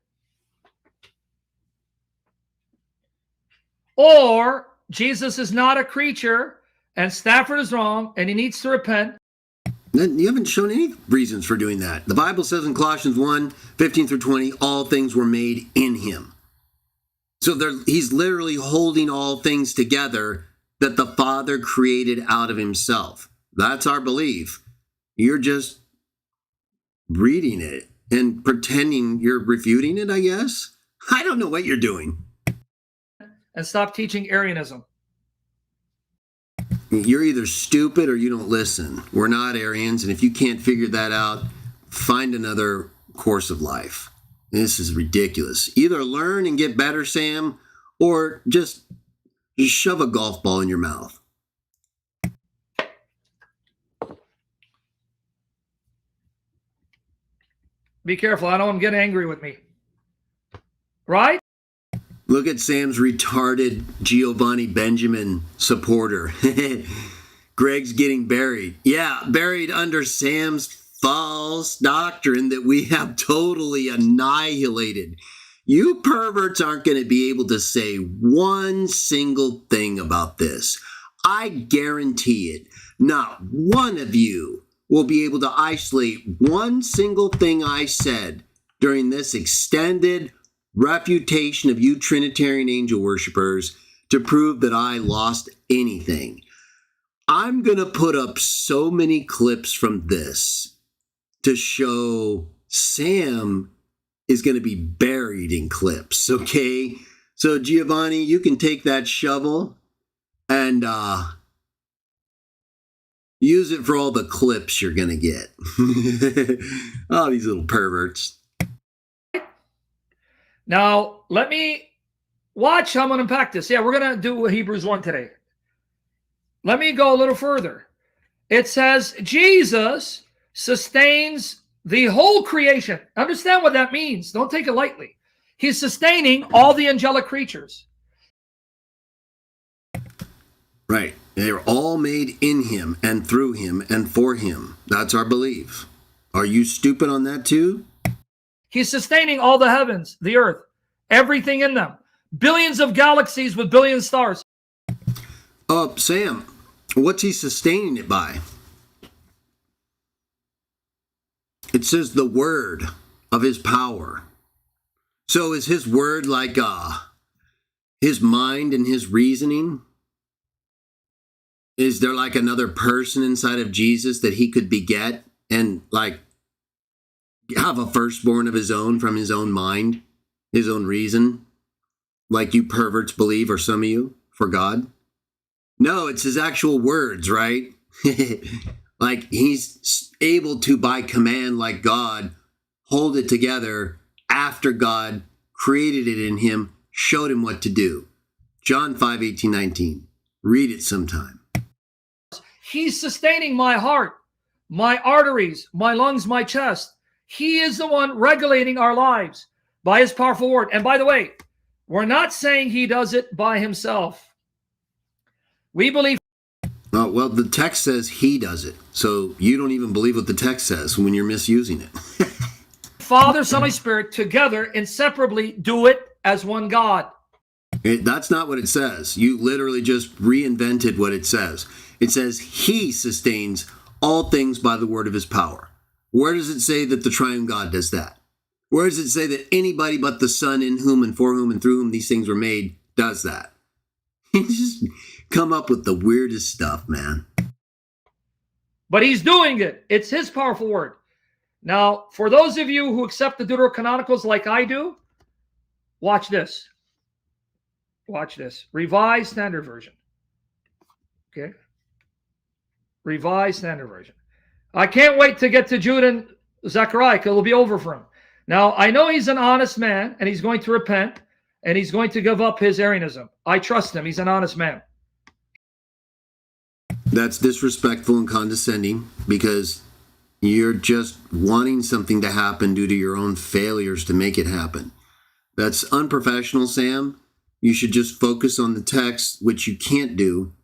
or Jesus is not a creature and Stafford is wrong and he needs to repent. You haven't shown any reasons for doing that. The Bible says in Colossians 1, 15 through 20, all things were made in him. So he's literally holding all things together that the Father created out of himself. That's our belief. You're just reading it and pretending you're refuting it, I guess. I don't know what you're doing. And stop teaching Arianism. You're either stupid or you don't listen. We're not Arians, and if you can't figure that out, find another course of life. This is ridiculous. Either learn and get better, Sam, or just shove a golf ball in your mouth. Be careful. I don't want him to get angry with me. Right? Look at Sam's retarded Giovanni Benjamin supporter. Greg's getting buried. Yeah, buried under Sam's false doctrine that we have totally annihilated. You perverts aren't going to be able to say one single thing about this. I guarantee it. Not one of you will be able to isolate one single thing I said during this extended refutation of you Trinitarian angel worshipers to prove that I lost anything. I'm going to put up so many clips from this to show Sam is going to be buried in clips, okay? So Giovanni, you can take that shovel and use it for all the clips you're going to get. Oh, these little perverts. Now, let me watch how I'm going to unpack this. Yeah, we're going to do Hebrews 1 today. Let me go a little further. It says, Jesus sustains the whole creation. Understand what that means. Don't take it lightly. He's sustaining all the angelic creatures. Right. They're all made in him and through him and for him. That's our belief. Are you stupid on that too? He's sustaining all the heavens, the earth, everything in them. Billions of galaxies with billion stars. Sam, what's he sustaining it by? It says the word of his power. So is his word like his mind and his reasoning? Is there like another person inside of Jesus that he could beget and like have a firstborn of his own from his own mind, his own reason, like you perverts believe, or some of you, for God? No, it's his actual words, right? Like he's able to, by command like God, hold it together after God created it in him, showed him what to do. John 5, 18, 19. Read it sometime. He's sustaining my heart, my arteries, my lungs, my chest. He is the one regulating our lives by his powerful word. And by the way, we're not saying he does it by himself. We believe. Oh, well, the text says he does it. So you don't even believe what the text says when you're misusing it. Father, Son, Holy Spirit together inseparably do it as one God. That's not what it says. You literally just reinvented what it says. It says he sustains all things by the word of his power. Where does it say that the triune God does that? Where does it say that anybody but the Son, in whom and for whom and through whom these things were made, does that? You just come up with the weirdest stuff, man. But he's doing it. It's his powerful word. Now, for those of you who accept the Deuterocanonicals like I do, watch this. Watch this. Revised Standard Version. Okay? Revised Standard Version. I can't wait to get to Jude and Zechariah because it'll be over for him. Now, I know he's an honest man and he's going to repent and he's going to give up his Arianism. I trust him. He's an honest man. That's disrespectful and condescending because you're just wanting something to happen due to your own failures to make it happen. That's unprofessional, Sam. You should just focus on the text, which you can't do,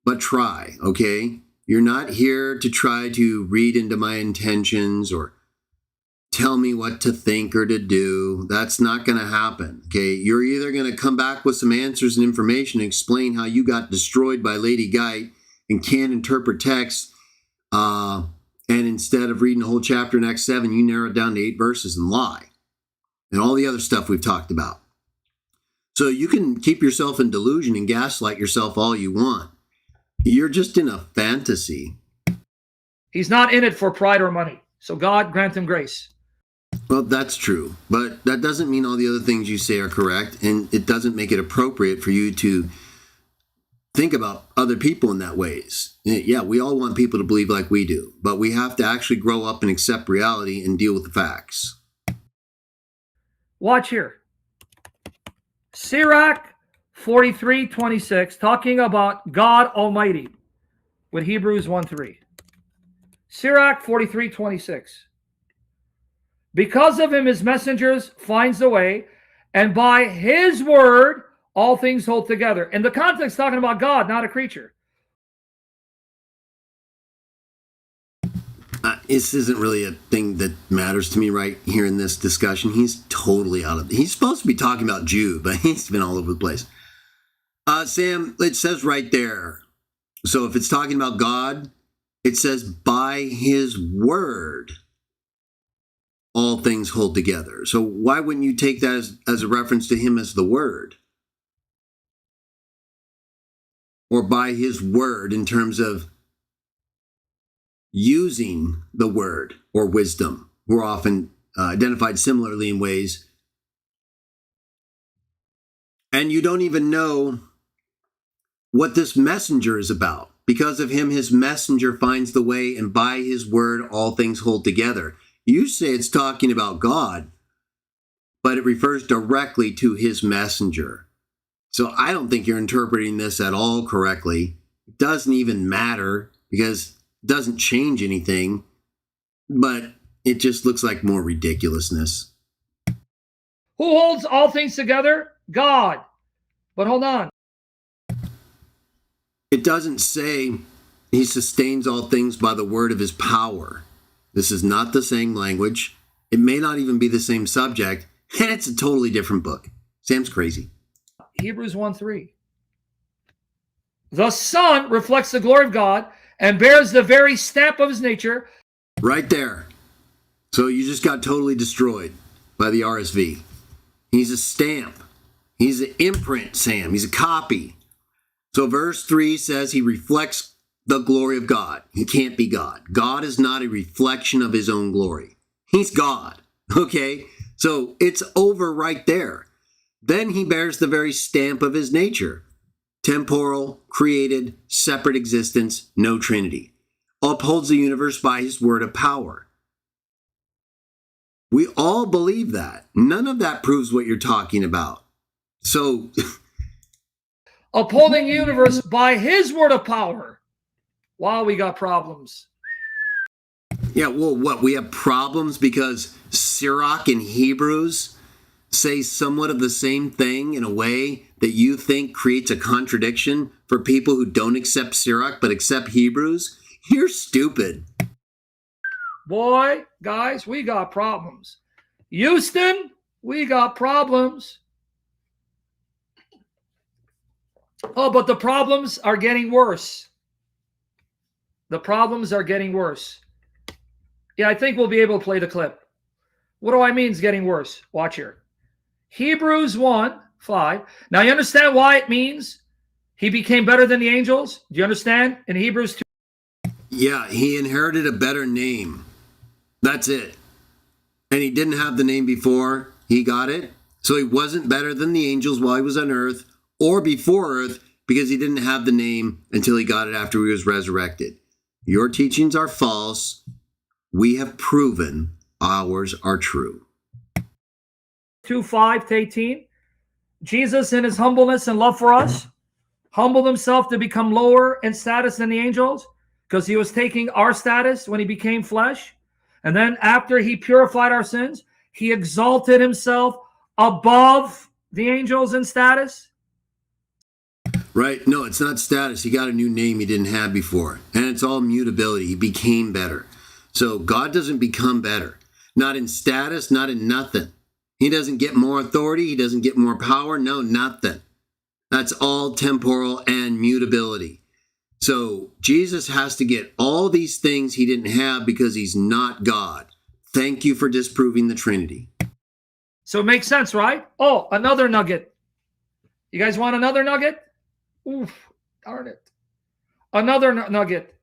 but try, okay? You're not here to try to read into my intentions or tell me what to think or to do. That's not going to happen, okay? You're either going to come back with some answers and information and explain how you got destroyed by Lady Guy and can't interpret text, and instead of reading the whole chapter in Acts 7, you narrow it down to 8 verses and lie. And all the other stuff we've talked about. So you can keep yourself in delusion and gaslight yourself all you want. You're just in a fantasy. He's not in it for pride or money. So God grant him grace. Well, that's true. But that doesn't mean all the other things you say are correct. And it doesn't make it appropriate for you to think about other people in that ways. Yeah, we all want people to believe like we do. But we have to actually grow up and accept reality and deal with the facts. Watch here. Sirach 43:26, talking about God Almighty with Hebrews 1:3. Sirach 43:26. Because of him, his messengers finds the way, and by his word, all things hold together. In the context, talking about God, not a creature. This isn't really a thing that matters to me right here in this discussion. He's totally out of it. He's supposed to be talking about Jude, but he's been all over the place. Sam, it says right there. So if it's talking about God, it says by his word, all things hold together. So why wouldn't you take that as a reference to him as the word? Or by his word in terms of using the word or wisdom. We're often identified similarly in ways. And you don't even know what this messenger is about. Because of him, his messenger finds the way, and by his word, all things hold together. You say it's talking about God, but it refers directly to his messenger. So I don't think you're interpreting this at all correctly. It doesn't even matter because doesn't change anything, but it just looks like more ridiculousness. Who holds all things together? God. But hold on. It doesn't say he sustains all things by the word of his power. This is not the same language. It may not even be the same subject, and it's a totally different book. Sam's crazy. Hebrews 1:3. The Son reflects the glory of God and bears the very stamp of his nature. Right there. So you just got totally destroyed by the RSV. He's a stamp. He's an imprint, Sam. He's a copy. So verse 3 says he reflects the glory of God. He can't be God. God is not a reflection of his own glory. He's God. Okay? So it's over right there. Then he bears the very stamp of his nature. Temporal, created, separate existence, no Trinity. Upholds the universe by his word of power. We all believe that. None of that proves what you're talking about. So, Upholding the universe by his word of power. Wow, we got problems. yeah, well, what? We have problems because Sirach and Hebrews say somewhat of the same thing in a way that you think creates a contradiction for people who don't accept Sirach but accept Hebrews? You're stupid. Boy, guys, we got problems. Houston, we got problems. Oh, but the problems are getting worse. The problems are getting worse. Yeah, I think we'll be able to play the clip. What do I mean it's getting worse? Watch here. Hebrews 1:5. Now you understand why it means he became better than the angels? Do you understand? In Hebrews 2. Yeah, he inherited a better name. That's it. And he didn't have the name before he got it. So he wasn't better than the angels while he was on earth or before earth because he didn't have the name until he got it after he was resurrected. Your teachings are false. We have proven ours are true. 2:5-18. Jesus, in his humbleness and love for us, humbled himself to become lower in status than the angels because he was taking our status when he became flesh. And then after he purified our sins, he exalted himself above the angels in status. Right. No, it's not status. He got a new name he didn't have before. And it's all mutability. He became better. So God doesn't become better. Not in status, not in nothing. He doesn't get more authority. He doesn't get more power. No, nothing. That's all temporal and mutability. So Jesus has to get all these things he didn't have because he's not God. Thank you for disproving the Trinity. So it makes sense, right? Oh, another nugget. You guys want another nugget? Oof, darn it. Another nugget.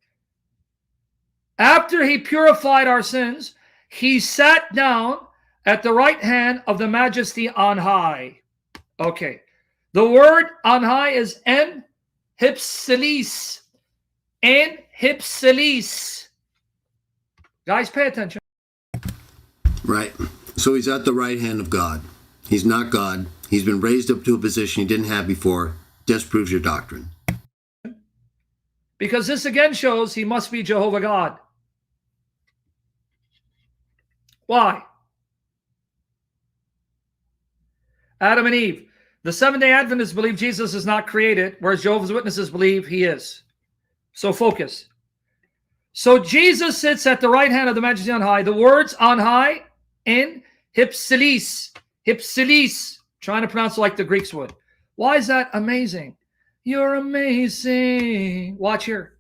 After he purified our sins, he sat down at the right hand of the majesty on high. Okay. The word on high is en hypsilis. En hypsilis. Guys, pay attention. Right. So he's at the right hand of God. He's not God. He's been raised up to a position he didn't have before. Disproves your doctrine. Because this again shows he must be Jehovah God. Why? Adam and Eve. The Seventh-day Adventists believe Jesus is not created, whereas Jehovah's Witnesses believe he is. So focus. So Jesus sits at the right hand of the majesty on high. The words on high in hypsilis. Hypsilis. Trying to pronounce it like the Greeks would. Why is that amazing? You're amazing. Watch here.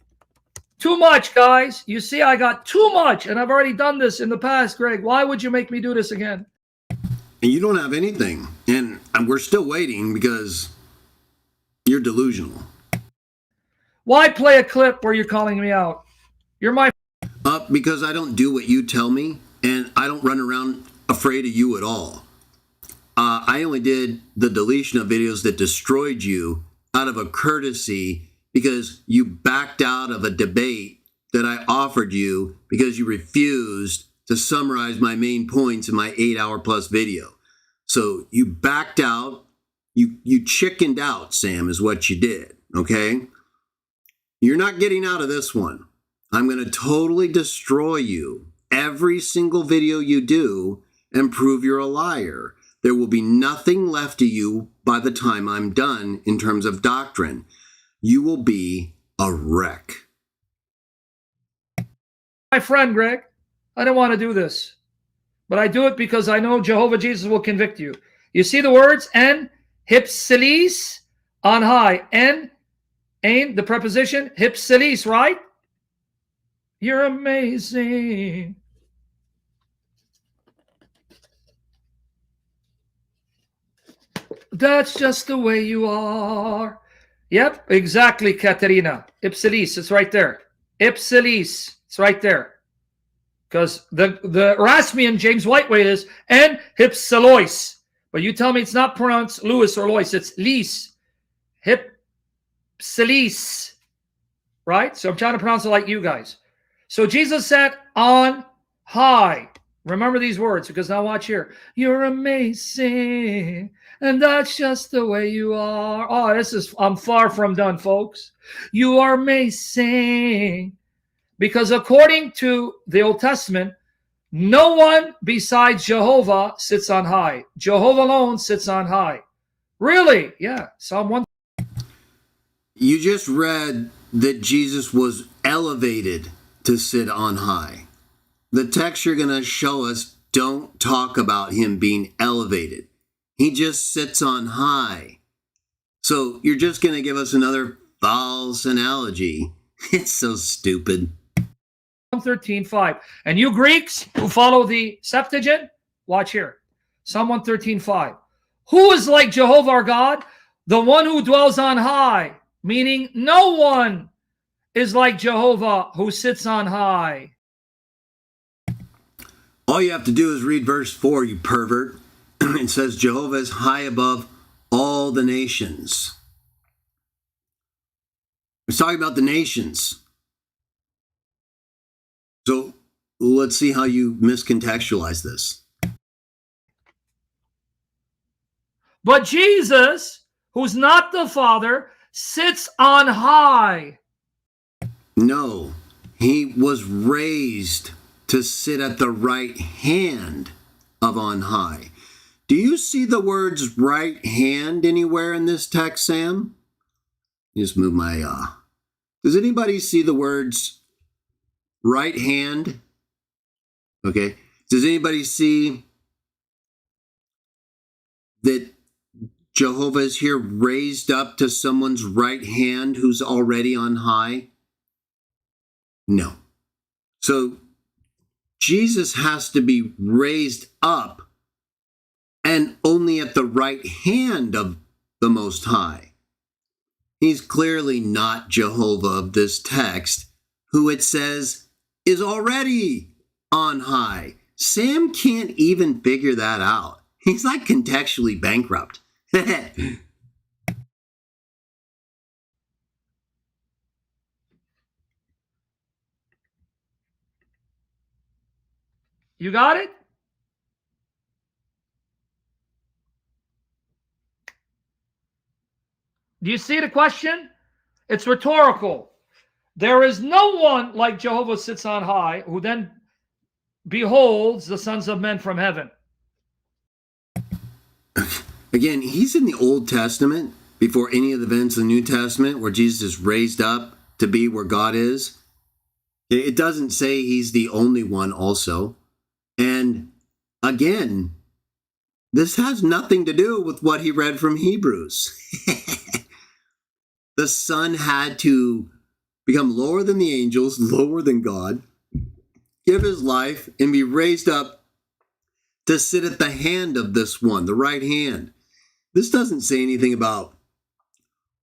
Too much, guys. You see, I got too much, and I've already done this in the past, Greg. Why would you make me do this again? And you don't have anything. And we're still waiting because you're delusional. Why play a clip where you're calling me out? You're my... Because I don't do what you tell me, and I don't run around afraid of you at all. I only did the deletion of videos that destroyed you out of a courtesy because you backed out of a debate that I offered you because you refused to summarize my main points in my 8-hour plus video. So you backed out, you chickened out, Sam, is what you did, okay? You're not getting out of this one. I'm going to totally destroy you every single video you do and prove you're a liar. There will be nothing left of you by the time I'm done in terms of doctrine. You will be a wreck. My friend, Greg, I don't want to do this, but I do it because I know Jehovah Jesus will convict you. You see the words en hypsilis on high. En, the preposition, hypsilis, right? You're amazing. That's just the way you are. Yep, exactly, Katerina. Ipsilis, it's right there. Ipsilis, it's right there. Because the Erasmian James Whiteway is en hypsilois. But you tell me it's not pronounced Louis or Lois, it's Lis. Hypsilis. Right? So I'm trying to pronounce it like you guys. So Jesus sat on high. Remember these words, because now watch here. You're amazing, and that's just the way you are. Oh, I'm far from done, folks. You are amazing, because according to the Old Testament, no one besides Jehovah sits on high. Jehovah alone sits on high. Really? Yeah. Psalm 1. You just read that Jesus was elevated to sit on high. The text you're going to show us don't talk about him being elevated. He just sits on high. So you're just going to give us another false analogy. It's so stupid. 113:5. And you Greeks who follow the Septuagint, watch here. Psalm 113:5. Who is like Jehovah our God? The one who dwells on high, meaning no one is like Jehovah who sits on high? All you have to do is read verse 4, you pervert. It says Jehovah is high above all the nations. It's talking about the nations. So let's see how you miscontextualize this. But Jesus, who's not the Father, sits on high. No, he was raised to sit at the right hand of on high. Do you see the words right hand anywhere in this text, Sam? Just move my, does anybody see the words right hand? Okay. Does anybody see that Jehovah is here raised up to someone's right hand who's already on high? No. So Jesus has to be raised up and only at the right hand of the Most High. He's clearly not Jehovah of this text, who it says is already on high. Sam can't even figure that out. He's like contextually bankrupt. You got it? Do you see the question? It's rhetorical. There is no one like Jehovah sits on high, who then beholds the sons of men from heaven. Again, he's in the Old Testament before any of the events of the New Testament where Jesus is raised up to be where God is. It doesn't say he's the only one also. And again, this has nothing to do with what he read from Hebrews. The Son had to become lower than the angels, lower than God, give his life, and be raised up to sit at the hand of this one, the right hand. This doesn't say anything about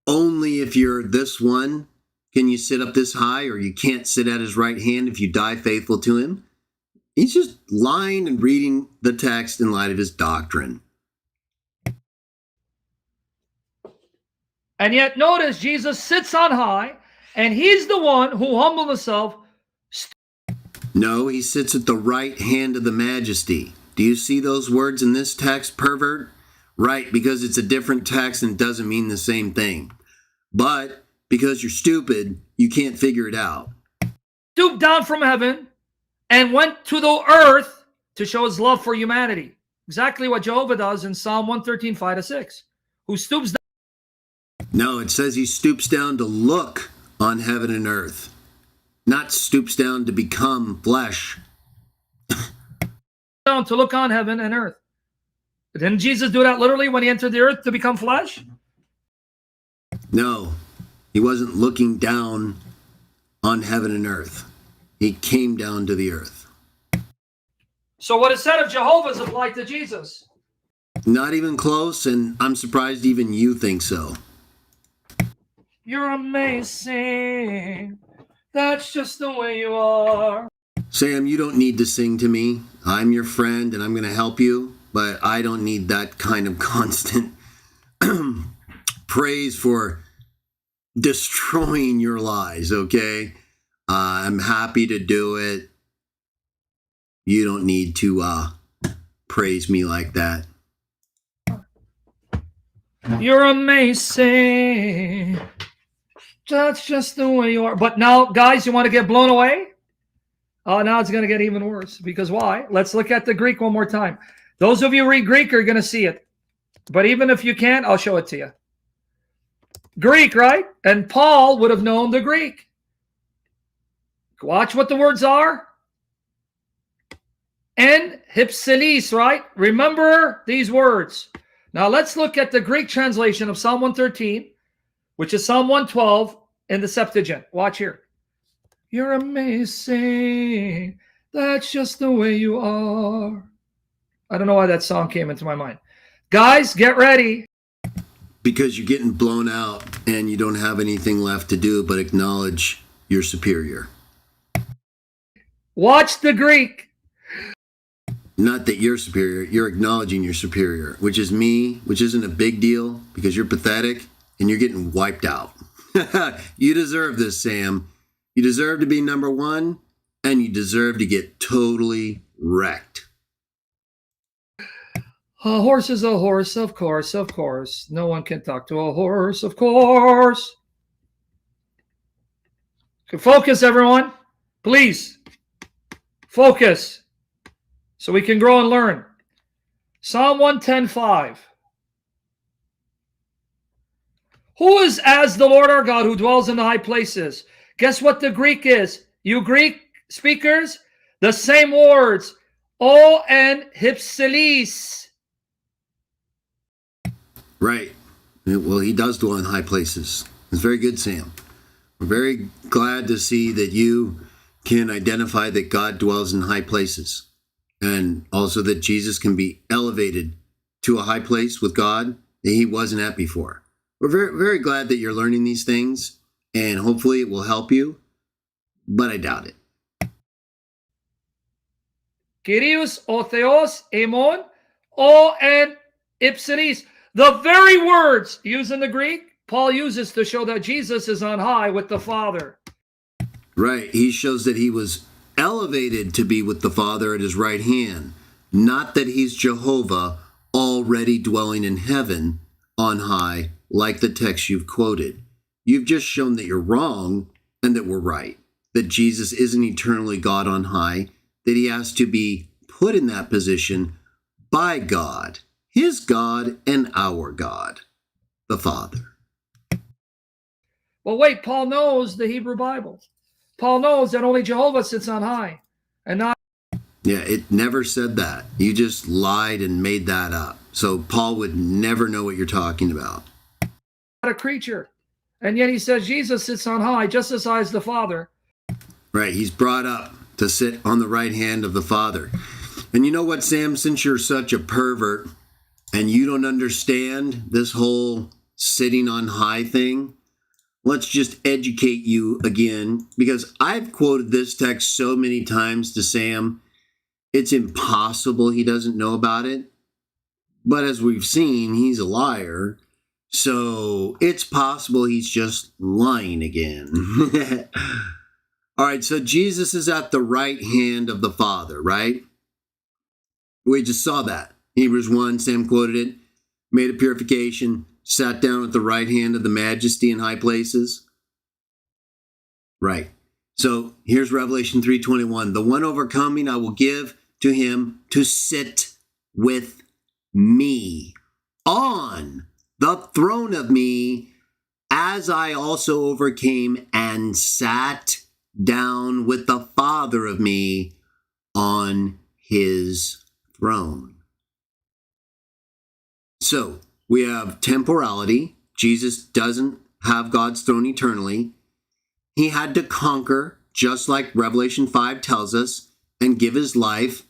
only if you're this one can you sit up this high, or you can't sit at his right hand if you die faithful to him. He's just lying and reading the text in light of his doctrine. And yet notice Jesus sits on high, and he's the one who humbled himself. No, he sits at the right hand of the majesty. Do you see those words in this text, pervert? Right, because it's a different text and doesn't mean the same thing. But because you're stupid, you can't figure it out. Stooped down from heaven and went to the earth to show his love for humanity. Exactly what Jehovah does in Psalm 113, 5-6. Who stoops down. No, it says he stoops down to look on heaven and earth, not stoops down to become flesh. Down to look on heaven and earth. Didn't Jesus do that literally when he entered the earth to become flesh? No, he wasn't looking down on heaven and earth. He came down to the earth. So what is said of Jehovah is applied to Jesus. Not even close, and I'm surprised even you think so. You're amazing. That's just the way you are. Sam, you don't need to sing to me. I'm your friend and I'm going to help you, but I don't need that kind of constant praise for destroying your lies, okay? I'm happy to do it. You don't need to praise me like that. You're amazing. That's just the way you are. But now, guys, you want to get blown away? Oh, now it's going to get even worse. Because why? Let's look at the Greek one more time. Those of you who read Greek are going to see it. But even if you can't, I'll show it to you. Greek, right? And Paul would have known the Greek. Watch what the words are. En hypsilis, right? Remember these words. Now let's look at the Greek translation of Psalm 113, which is Psalm 112 in the Septuagint. Watch here. You're amazing. That's just the way you are. I don't know why that song came into my mind. Guys, get ready. Because you're getting blown out and you don't have anything left to do but acknowledge you're superior. Watch the Greek. Not that you're superior, you're acknowledging you're superior, which is me, which isn't a big deal because you're pathetic and you're getting wiped out. You deserve this, Sam. You deserve to be number one, and you deserve to get totally wrecked. A horse is a horse, of course, of course. No one can talk to a horse, of course. Focus, everyone. Please. Focus. So we can grow and learn. Psalm 110:5. Who is as the Lord our God who dwells in the high places? Guess what the Greek is? You Greek speakers? The same words. O and hypsilis. Right. Well, he does dwell in high places. It's very good, Sam. We're very glad to see that you can identify that God dwells in high places, and also that Jesus can be elevated to a high place with God that he wasn't at before. We're very, very glad that you're learning these things, and hopefully it will help you, but I doubt it. Kyrios, o Theos, Aemon, O and Ipsilis. The very words used in the Greek, Paul uses to show that Jesus is on high with the Father. Right. He shows that he was elevated to be with the Father at his right hand, not that he's Jehovah already dwelling in heaven on high, like the text you've quoted. You've just shown that you're wrong and that we're right, that Jesus isn't eternally God on high, that he has to be put in that position by God, his God and our God, the Father. Well, wait, Paul knows the Hebrew Bible. Paul knows that only Jehovah sits on high and not. Yeah, it never said that. You just lied and made that up. So Paul would never know what you're talking about. A creature. And yet he says Jesus sits on high, just as high as the Father. Right, he's brought up to sit on the right hand of the Father. And you know what, Sam, since you're such a pervert and you don't understand this whole sitting on high thing, let's just educate you again, because I've quoted this text so many times to Sam, it's impossible he doesn't know about it. But as we've seen, he's a liar. So it's possible he's just lying again. All right, so Jesus is at the right hand of the Father, right? We just saw that. Hebrews 1, Sam quoted it, made a purification, sat down at the right hand of the majesty in high places. Right. So here's Revelation 3:21. The one overcoming I will give to him to sit with me on the throne of me, as I also overcame and sat down with the Father of me on his throne. So we have temporality. Jesus doesn't have God's throne eternally. He had to conquer, just like Revelation 5 tells us, and give his life.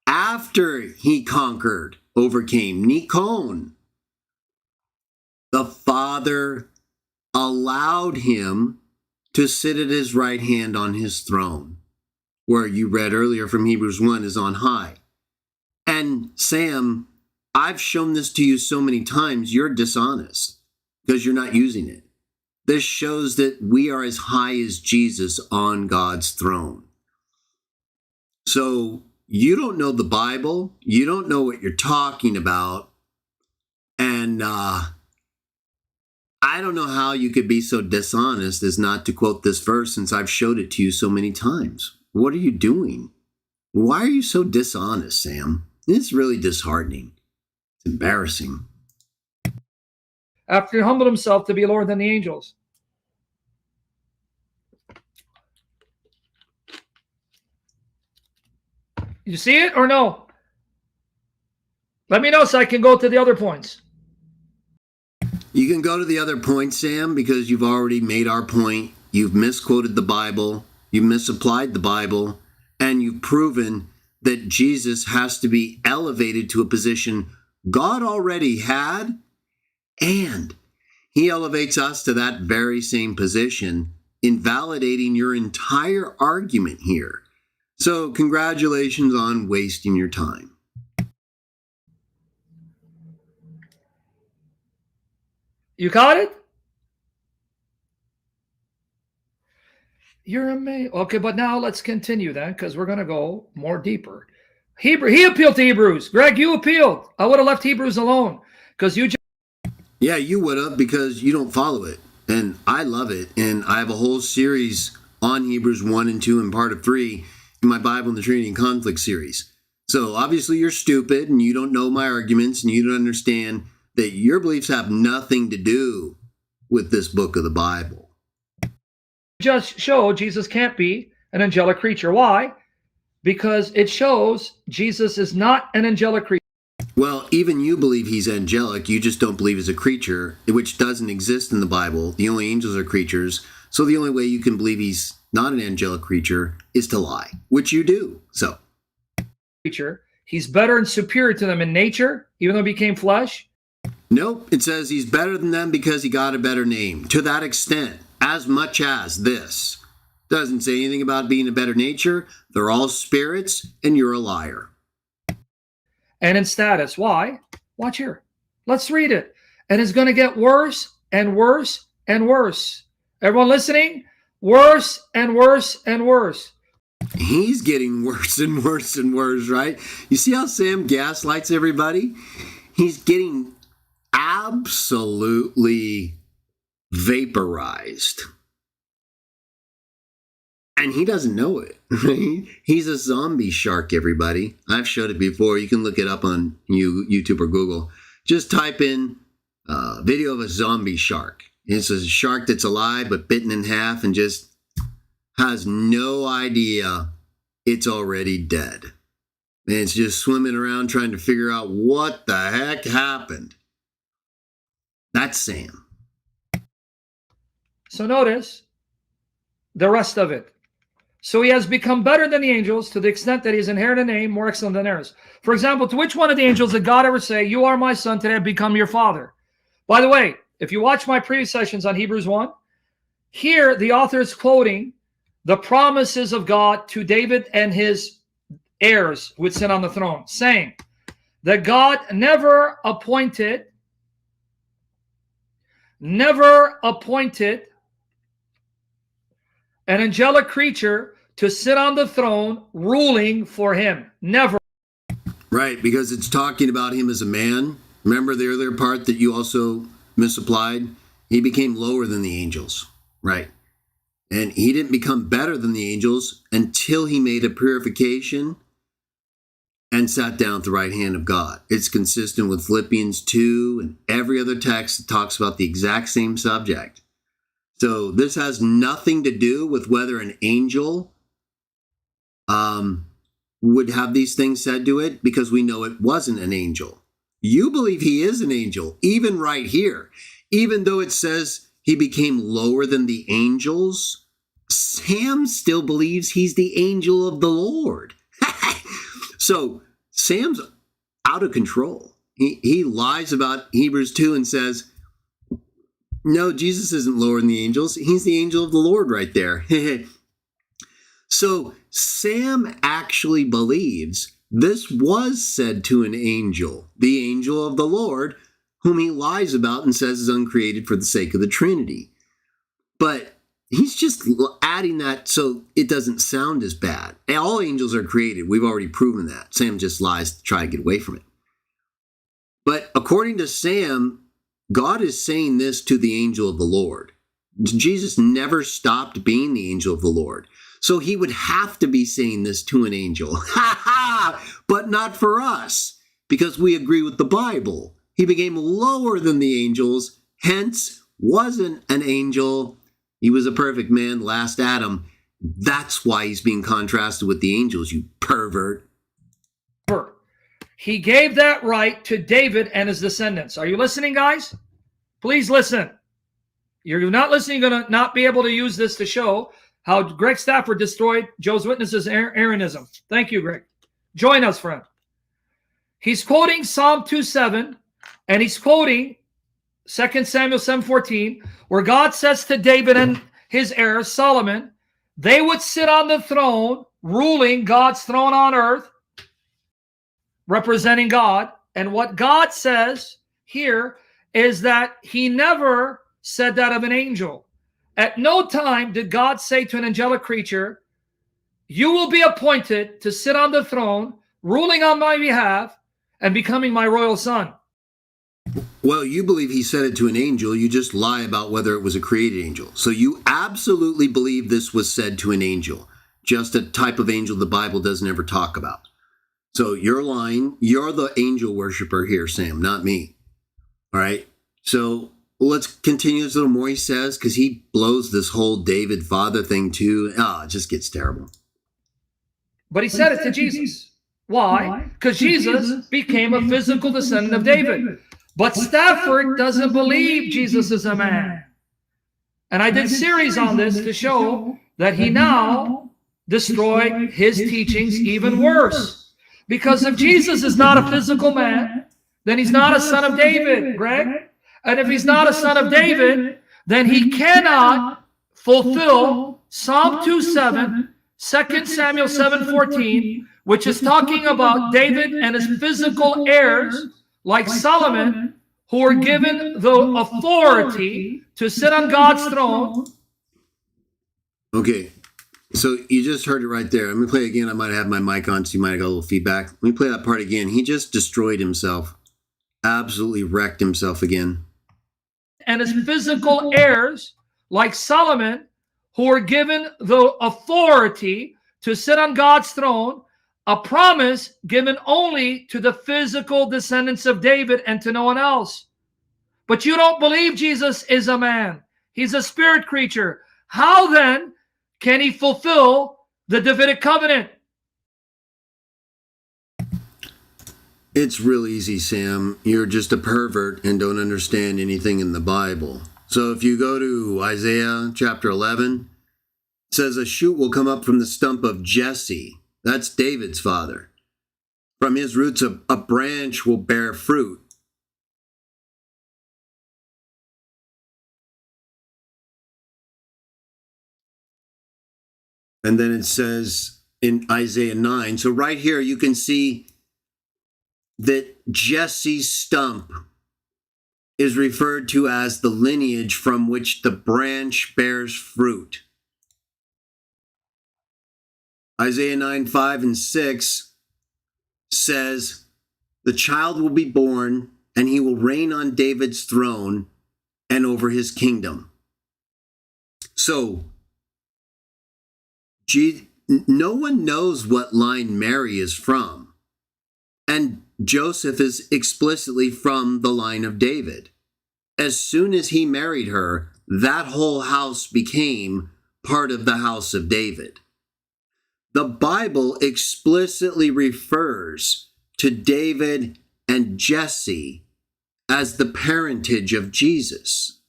After he conquered, overcame, Nikon, the Father allowed him to sit at his right hand on his throne, where you read earlier from Hebrews 1 is on high. And Sam, I've shown this to you so many times, you're dishonest because you're not using it. This shows that we are as high as Jesus on God's throne. So you don't know the Bible, you don't know what you're talking about, and I don't know how you could be so dishonest as not to quote this verse since I've showed it to you so many times. What are you doing? Why are you so dishonest, Sam? It's really disheartening. It's embarrassing. After he humbled himself to be lower than the angels. You see it or no? Let me know so I can go to the other points. You can go to the other point, Sam, because you've already made our point. You've misquoted the Bible, you've misapplied the Bible, and you've proven that Jesus has to be elevated to a position God already had, and he elevates us to that very same position invalidating your entire argument here. So congratulations on wasting your time. You got it? You're amazing. Okay, but now let's continue then, because we're going to go more deeper. He appealed to Hebrews. Greg, you appealed. I would have left Hebrews alone because you just... Yeah, you would have, because you don't follow it. And I love it. And I have a whole series on Hebrews 1 and 2 and part of 3 in my Bible and the Trinity and Conflict series. So obviously you're stupid and you don't know my arguments and you don't understand that your beliefs have nothing to do with this book of the Bible. Just show Jesus can't be an angelic creature. Why? Because it shows Jesus is not an angelic creature. Well, even you believe he's angelic. You just don't believe he's a creature, which doesn't exist in the Bible. The only angels are creatures. So the only way you can believe he's not an angelic creature is to lie, which you do. So He's better and superior to them in nature, even though he became flesh. Nope, it says he's better than them because he got a better name. To that extent, as much as this. Doesn't say anything about being a better nature. They're all spirits, and you're a liar. And in status. Why? Watch here. Let's read it. And it's going to get worse and worse and worse. Everyone listening? Worse and worse and worse. He's getting worse and worse and worse, right? You see how Sam gaslights everybody? He's getting absolutely vaporized. And he doesn't know it. He's a zombie shark, everybody. I've showed it before. You can look it up on YouTube or Google. Just type in video of a zombie shark. It's a shark that's alive but bitten in half and just has no idea it's already dead. And it's just swimming around trying to figure out what the heck happened. That's Sam. So notice the rest of it. So he has become better than the angels to the extent that he has inherited a name more excellent than theirs. For example, to which one of the angels did God ever say, "You are my son, today I've become your father"? By the way, if you watch my previous sessions on Hebrews 1, here the author is quoting the promises of God to David and his heirs who would sit on the throne, saying that God never appointed an angelic creature to sit on the throne ruling for him. Never. Right, because it's talking about him as a man. Remember the earlier part that you also misapplied? He became lower than the angels. Right. And he didn't become better than the angels until he made a purification and sat down at the right hand of God. It's consistent with Philippians 2 and every other text that talks about the exact same subject. So this has nothing to do with whether an angel would have these things said to it, because we know it wasn't an angel. You believe he is an angel, even right here. Even though it says he became lower than the angels, Sam still believes he's the angel of the Lord. So Sam's out of control. He lies about Hebrews 2 and says, no, Jesus isn't lower than the angels. He's the angel of the Lord right there. So Sam actually believes this was said to an angel, the angel of the Lord, whom he lies about and says is uncreated for the sake of the Trinity. But he's just adding that so it doesn't sound as bad. All angels are created. We've already proven that. Sam just lies to try to get away from it. But according to Sam, God is saying this to the angel of the Lord. Jesus never stopped being the angel of the Lord. So he would have to be saying this to an angel. But not for us, because we agree with the Bible. He became lower than the angels, hence wasn't an angel. He was a perfect man, last Adam. That's why he's being contrasted with the angels, you pervert. He gave that right to David and his descendants. Are you listening, guys? Please listen. You're not listening, you're going to not be able to use this to show how Greg Stafford destroyed Jehovah's Witnesses' Arianism. Thank you, Greg. Join us, friend. He's quoting Psalm 2:7, and he's quoting 2 Samuel 7:14, where God says to David his heir, Solomon, they would sit on the throne, ruling God's throne on earth, representing God. And what God says here is that he never said that of an angel. At no time did God say to an angelic creature, you will be appointed to sit on the throne, ruling on my behalf and becoming my royal son. Well, you believe he said it to an angel. You just lie about whether it was a created angel. So you absolutely believe this was said to an angel, just a type of angel the Bible doesn't ever talk about. So you're lying. You're the angel worshiper here, Sam, not me. All right. So let's continue this a little more, he says, because he blows this whole David father thing too. It just gets terrible. But he said it to Jesus. Why? Because Jesus became a physical descendant of David. But Stafford doesn't believe Jesus is a man. And I did series on this to show that he now destroyed his teachings even worse. Because if Jesus is not a physical man, then he's not a son of David, Greg. And if he's not a son of David, then he cannot fulfill Psalm 2:7, 2 Samuel 7:14, which is talking about David and his physical heirs, like Solomon, who were given the authority to sit on God's throne. Okay, so you just heard it right there. I'm going to play it again. I might have my mic on, so you might have got a little feedback. Let me play that part again. He just destroyed himself, absolutely wrecked himself again. And his physical heirs, like Solomon, who were given the authority to sit on God's throne, a promise given only to the physical descendants of David and to no one else. But you don't believe Jesus is a man. He's a spirit creature. How then can he fulfill the Davidic covenant? It's real easy, Sam. You're just a pervert and don't understand anything in the Bible. So if you go to Isaiah chapter 11, it says a shoot will come up from the stump of Jesse. That's David's father. From his roots, a branch will bear fruit. And then it says in Isaiah 9, so right here you can see that Jesse's stump is referred to as the lineage from which the branch bears fruit. Isaiah 9, 5 and 6 says, the child will be born and he will reign on David's throne and over his kingdom. So, no one knows what line Mary is from. And Joseph is explicitly from the line of David. As soon as he married her, that whole house became part of the house of David. The Bible explicitly refers to David and Jesse as the parentage of Jesus.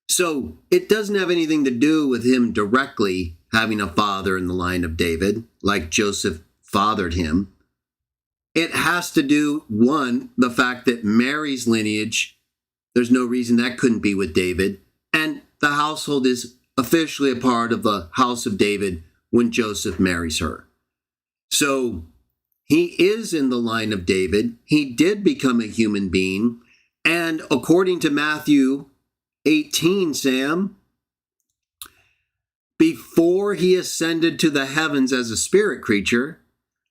So it doesn't have anything to do with him directly having a father in the line of David, like Joseph fathered him. It has to do, one, the fact that Mary's lineage, there's no reason that couldn't be with David, and the household is officially a part of the house of David when Joseph marries her. So he is in the line of David. He did become a human being. And according to Matthew 18, Sam, before he ascended to the heavens as a spirit creature,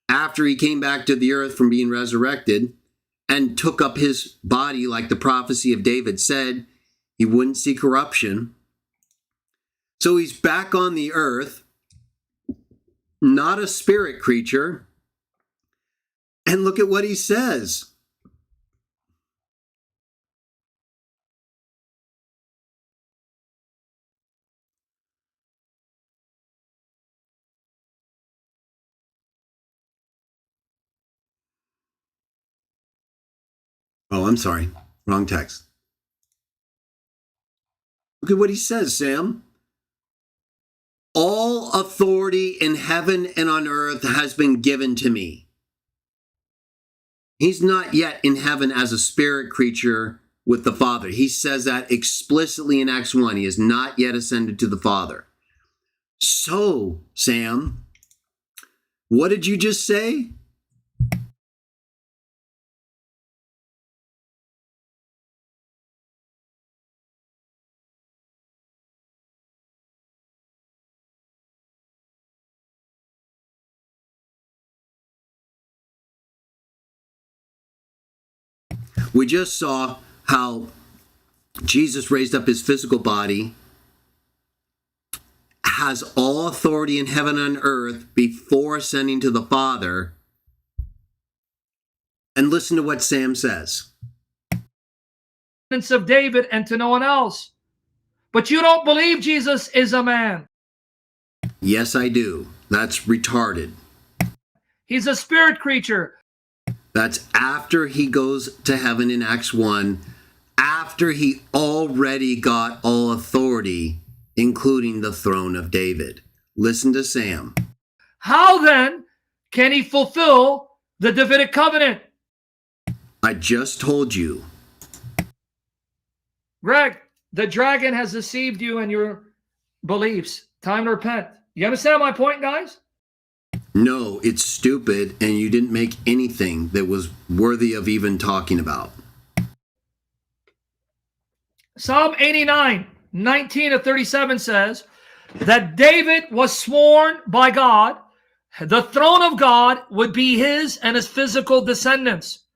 after he came back to the earth from being resurrected and took up his body like the prophecy of David said, he wouldn't see corruption. So he's back on the earth, not a spirit creature. And look at what he says. Oh, I'm sorry. Wrong text. Look at what he says, Sam. All authority in heaven and on earth has been given to me. He's not yet in heaven as a spirit creature with the Father. He says that explicitly in Acts 1. He has not yet ascended to the Father. So, Sam, what did you just say? We just saw how Jesus raised up his physical body, has all authority in heaven and earth before ascending to the Father. And listen to what Sam says. Of David and to no one else. But you don't believe Jesus is a man. Yes, I do. That's retarded. He's a spirit creature. That's after he goes to heaven in Acts 1, after he already got all authority, including the throne of David. Listen to Sam. How then can he fulfill the Davidic covenant? I just told you. Greg, the dragon has deceived you and your beliefs. Time to repent. You understand my point, guys? No, it's stupid, and you didn't make anything that was worthy of even talking about. Psalm 89, 19 to 37 says that David was sworn by God, the throne of God would be his and his physical descendants.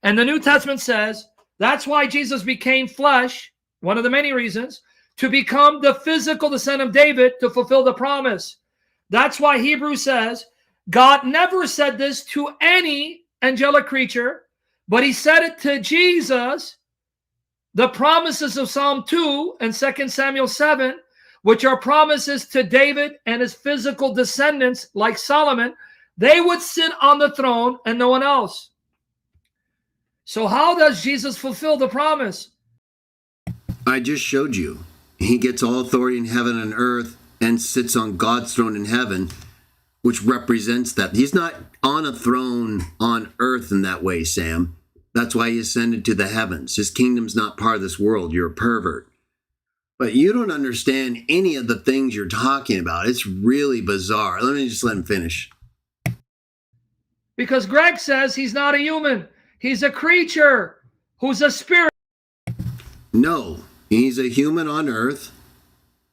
And the New Testament says that's why Jesus became flesh, one of the many reasons, to become the physical descendant of David to fulfill the promise. That's why Hebrews says God never said this to any angelic creature, but he said it to Jesus. The promises of Psalm 2 and 2 Samuel 7, which are promises to David and his physical descendants like Solomon, they would sit on the throne and no one else. So how does Jesus fulfill the promise? I just showed you. He gets all authority in heaven and earth and sits on God's throne in heaven, which represents that. He's not on a throne on earth in that way, Sam. That's why he ascended to the heavens. His kingdom's not part of this world. You're a pervert. But you don't understand any of the things you're talking about. It's really bizarre. Let him finish. Because Greg says he's not a human. He's a creature who's a spirit. No, he's a human on earth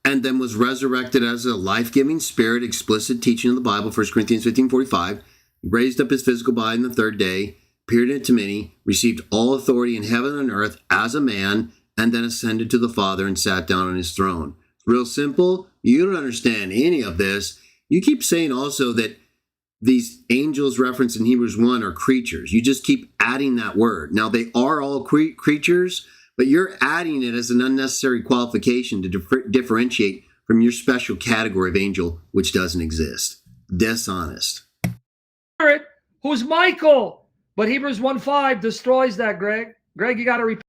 and then was resurrected as a life-giving spirit, explicit teaching of the Bible, 1 Corinthians 15:45, raised up his physical body on the third day, appeared unto many, received all authority in heaven and earth as a man, and then ascended to the Father and sat down on his throne. It's real simple. You don't understand any of this. You keep saying also that these angels referenced in Hebrews 1 are creatures. You just keep adding that word. Now, they are all creatures, but you're adding it as an unnecessary qualification to differentiate from your special category of angel, which doesn't exist. Dishonest. Spirit who's Michael. But Hebrews 1:5 destroys that, Greg. Greg, you got to repeat.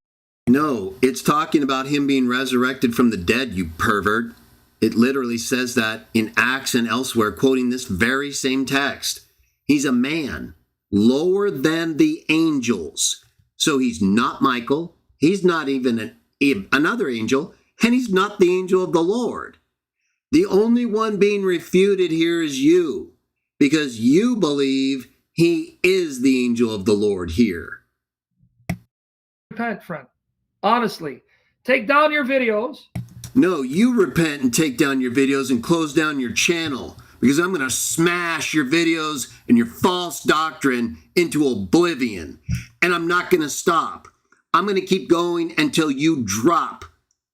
No, it's talking about him being resurrected from the dead, you pervert. It literally says that in Acts and elsewhere, quoting this very same text. He's a man lower than the angels. So he's not Michael. He's not even another angel. And he's not the angel of the Lord. The only one being refuted here is you, because you believe he is the angel of the Lord here. Repent, friend. Honestly. Take down your videos. No, you repent and take down your videos and close down your channel, because I'm going to smash your videos and your false doctrine into oblivion. And I'm not going to stop. I'm going to keep going until you drop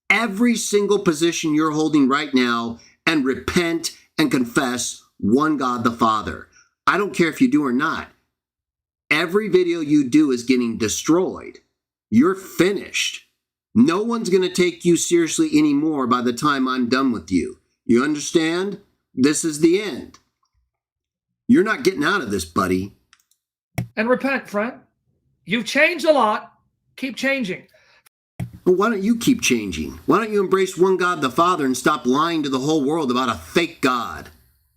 every single position you're holding right now and repent and confess one God the Father. I don't care if you do or not. Every video you do is getting destroyed. You're finished. No one's going to take you seriously anymore by the time I'm done with you. You understand? This is the end. You're not getting out of this, buddy. And repent, friend. You've changed a lot. Keep changing. Well, why don't you keep changing? Why don't you embrace one God the Father and stop lying to the whole world about a fake God?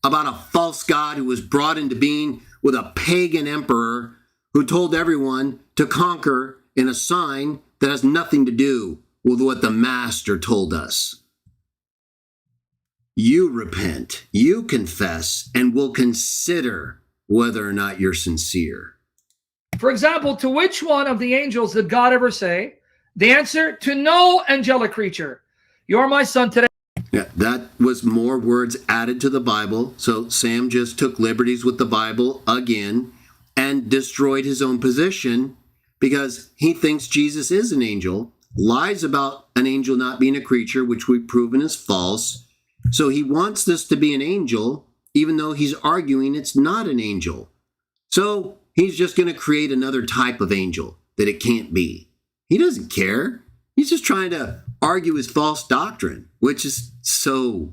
About a false God who was brought into being with a pagan emperor who told everyone to conquer in a sign that has nothing to do with what the Master told us. You repent, you confess, and will consider whether or not you're sincere. For example, to which one of the angels did God ever say? The answer, to no angelic creature. You're my son today. Yeah, that was more words added to the Bible. So Sam just took liberties with the Bible again and destroyed his own position because he thinks Jesus is an angel, lies about an angel not being a creature, which we've proven is false. So he wants this to be an angel, even though he's arguing it's not an angel. So he's just going to create another type of angel that it can't be. He doesn't care. He's just trying to argue his false doctrine, which is so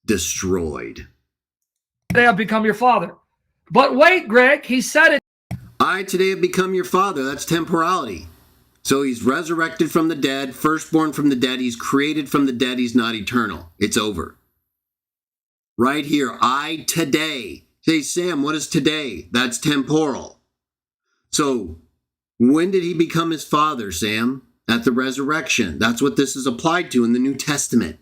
destroyed. Today I've become your father. But wait, Greg, he said it. I today have become your father. That's temporality. So he's resurrected from the dead, firstborn from the dead. He's created from the dead. He's not eternal. It's over. Right here, I today. Say, Sam, what is today? That's temporal. So when did he become his father, Sam? At the resurrection. That's what this is applied to in the New Testament.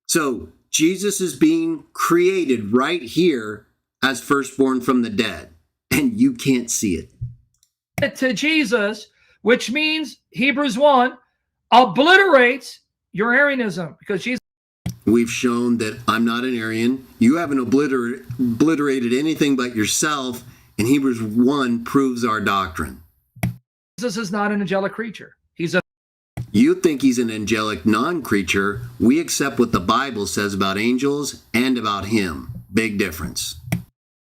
So Jesus is being created right here as firstborn from the dead, and you can't see it. To Jesus, which means Hebrews 1 obliterates your Arianism, because Jesus. We've shown that I'm not an Arian. You haven't obliterated anything but yourself, and Hebrews 1 proves our doctrine. Jesus is not an angelic creature. He's a. You think he's an angelic non-creature. We accept what the Bible says about angels and about him. Big difference.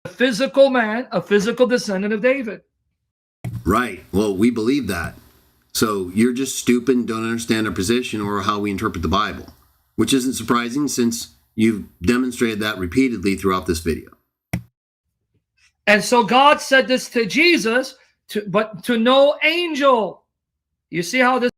Physical man, a physical descendant of David. Right. Well, we believe that. So you're just stupid and don't understand our position or how we interpret the Bible, which isn't surprising since you've demonstrated that repeatedly throughout this video. And so God said this to Jesus, but to no angel. You see how this.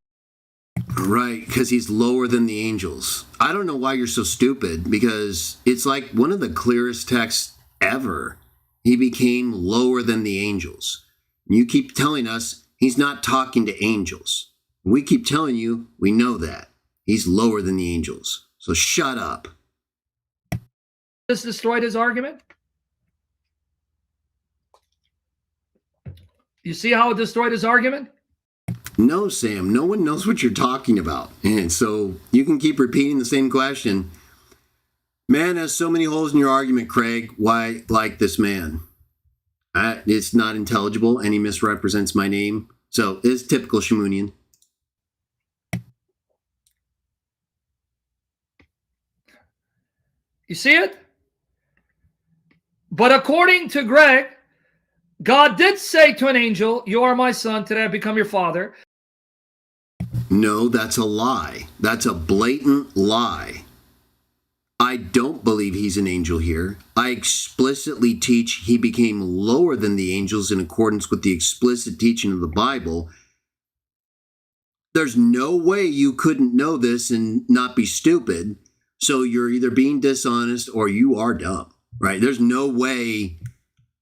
Right, because he's lower than the angels. I don't know why you're so stupid, because it's like one of the clearest texts ever. He became lower than the angels. You keep telling us he's not talking to angels. We keep telling you we know that. He's lower than the angels. So shut up. This destroyed his argument? You see how it destroyed his argument? No, Sam, no one knows what you're talking about. And so you can keep repeating the same question. Man has so many holes in your argument, Craig. Why like this man? It's not intelligible, and he misrepresents my name. So it's typical Shamunian. You see it? But according to Greg, God did say to an angel, you are my son, today I become your father. No, that's a lie. That's a blatant lie. I don't believe he's an angel here. I explicitly teach he became lower than the angels in accordance with the explicit teaching of the Bible. There's no way you couldn't know this and not be stupid. So you're either being dishonest or you are dumb, right? There's no way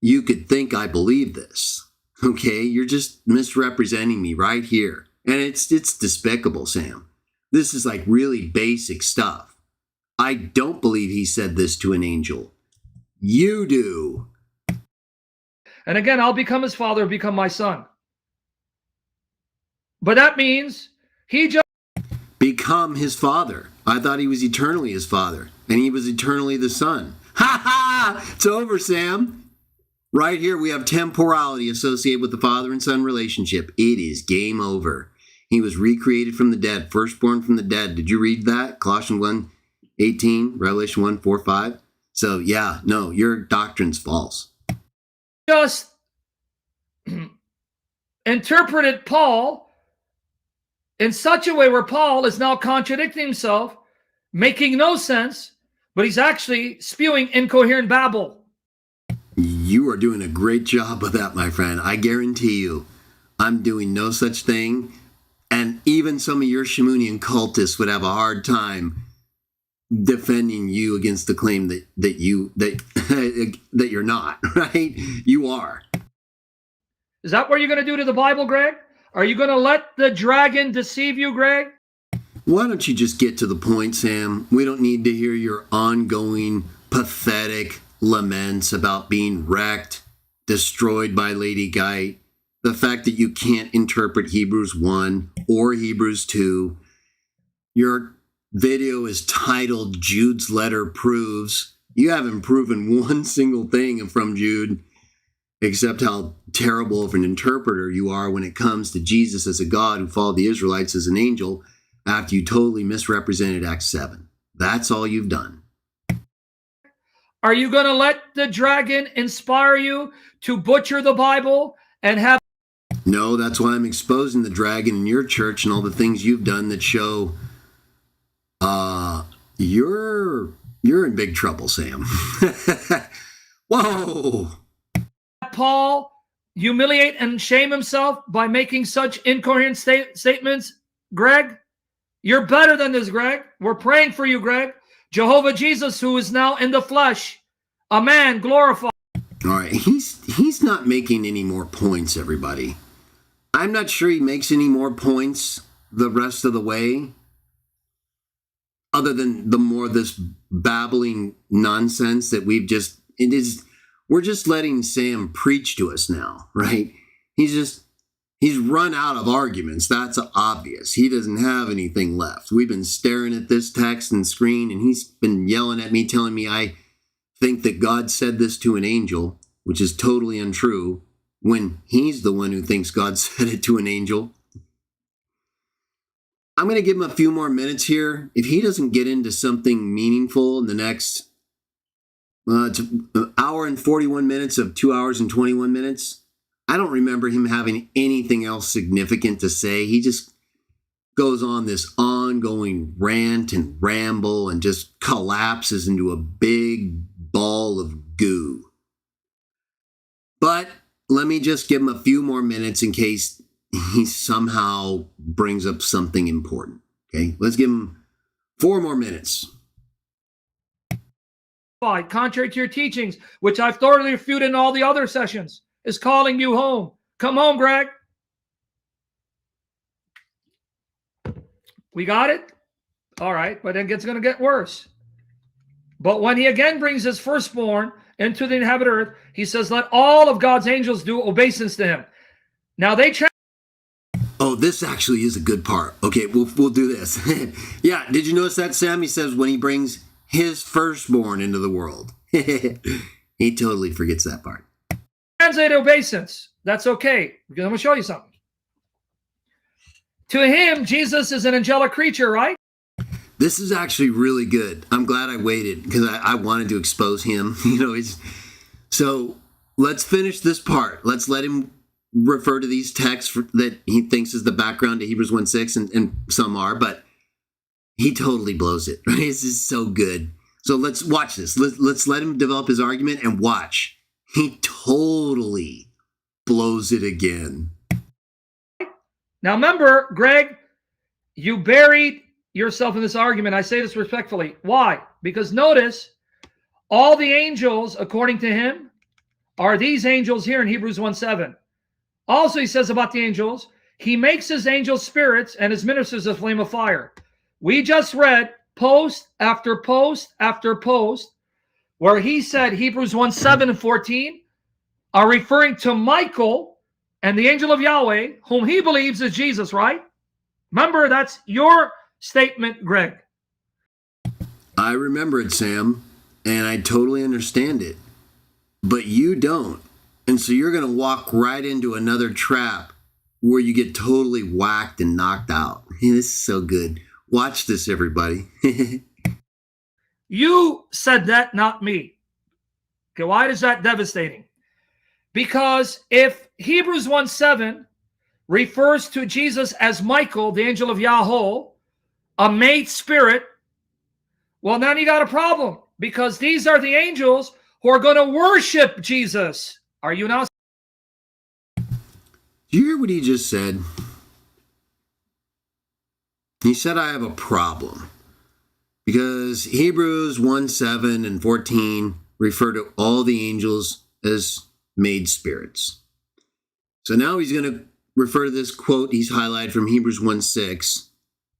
you could think I believe this. Okay, you're just misrepresenting me right here. And it's despicable, Sam. This is like really basic stuff. I don't believe he said this to an angel. You do. And again, I'll become his father, become my son. But that means he just become his father. I thought he was eternally his father, and he was eternally the son. Ha ha! It's over, Sam. Right here, we have temporality associated with the father and son relationship. It is game over. He was recreated from the dead, firstborn from the dead. Did you read that? Colossians 1:18, Revelation 1:4-5. So yeah, no, your doctrine's false. just interpreted Paul in such a way where Paul is now contradicting himself, making no sense, but he's actually spewing incoherent babble. You are doing a great job of that, my friend. I guarantee you, I'm doing no such thing. And even some of your Shamunian cultists would have a hard time defending you against the claim that you're not, right? You are. Is that what you're going to do to the Bible, Greg? Are you going to let the dragon deceive you, Greg? Why don't you just get to the point, Sam? We don't need to hear your ongoing, pathetic laments about being wrecked, destroyed by Lady Guy, the fact that you can't interpret Hebrews 1 or Hebrews 2. Your video is titled Jude's Letter Proves. You haven't proven one single thing from Jude, except how terrible of an interpreter you are when it comes to Jesus as a God who followed the Israelites as an angel after you totally misrepresented Acts 7. That's all you've done. Are you going to let the dragon inspire you to butcher the Bible and have... No, that's why I'm exposing the dragon in your church and all the things you've done that show you're in big trouble, Sam. Whoa! Paul humiliate and shame himself by making such incoherent statements? Greg, you're better than this, Greg. We're praying for you, Greg. Jehovah Jesus, who is now in the flesh, a man glorified. All right, he's not making any more points, everybody. I'm not sure he makes any more points the rest of the way, other than this babbling nonsense that we're just letting Sam preach to us now, right? He's run out of arguments. That's obvious. He doesn't have anything left. We've been staring at this text and screen, and he's been yelling at me, telling me I think that God said this to an angel, which is totally untrue, when he's the one who thinks God said it to an angel. I'm going to give him a few more minutes here. If he doesn't get into something meaningful in the next it's an hour and 41 minutes of 2 hours and 21 minutes, I don't remember him having anything else significant to say. He just goes on this ongoing rant and ramble and just collapses into a big ball of goo. But let me just give him a few more minutes in case he somehow brings up something important. Okay, let's give him 4 more minutes. Contrary to your teachings, which I've thoroughly refuted in all the other sessions, is calling you home. Come home, Greg. We got it? All right, but then it's going to get worse. But when he again brings his firstborn into the inhabited earth, he says, let all of God's angels do obeisance to him. Now they... Oh, this actually is a good part. Okay, we'll do this. Yeah, did you notice that, Sam? He says when he brings his firstborn into the world. He totally forgets that part. Translate obeisance. That's okay, because I'm going to show you something. To him, Jesus is an angelic creature, right? This is actually really good. I'm glad I waited because I wanted to expose him. So let's finish this part. Let's let him refer to these texts that he thinks is the background to Hebrews 1:6, and some are, but he totally blows it. Right? This is so good. So let's watch this. Let's let him develop his argument and watch. He totally blows it again. Now remember, Greg, you buried yourself in this argument. I say this respectfully. Why? Because notice, all the angels, according to him, are these angels here in Hebrews 1:7. Also, he says about the angels, he makes his angels spirits and his ministers a flame of fire. We just read post after post after post where he said Hebrews 1:7 and 14 are referring to Michael and the angel of Yahweh, whom he believes is Jesus, right? Remember, that's your statement, Greg. I remember it, Sam, and I totally understand it. But you don't. And so you're going to walk right into another trap where you get totally whacked and knocked out. This is so good. Watch this, everybody. You said that, not me. Okay, why is that devastating? Because if Hebrews 1:7 refers to Jesus as Michael, the angel of Yahweh, a made spirit, well, then you got a problem, because these are the angels who are going to worship Jesus. Are you now? Do you hear what he just said? He said, I have a problem because Hebrews 1:7 and 14 refer to all the angels as made spirits. So now he's going to refer to this quote he's highlighted from Hebrews 1:6,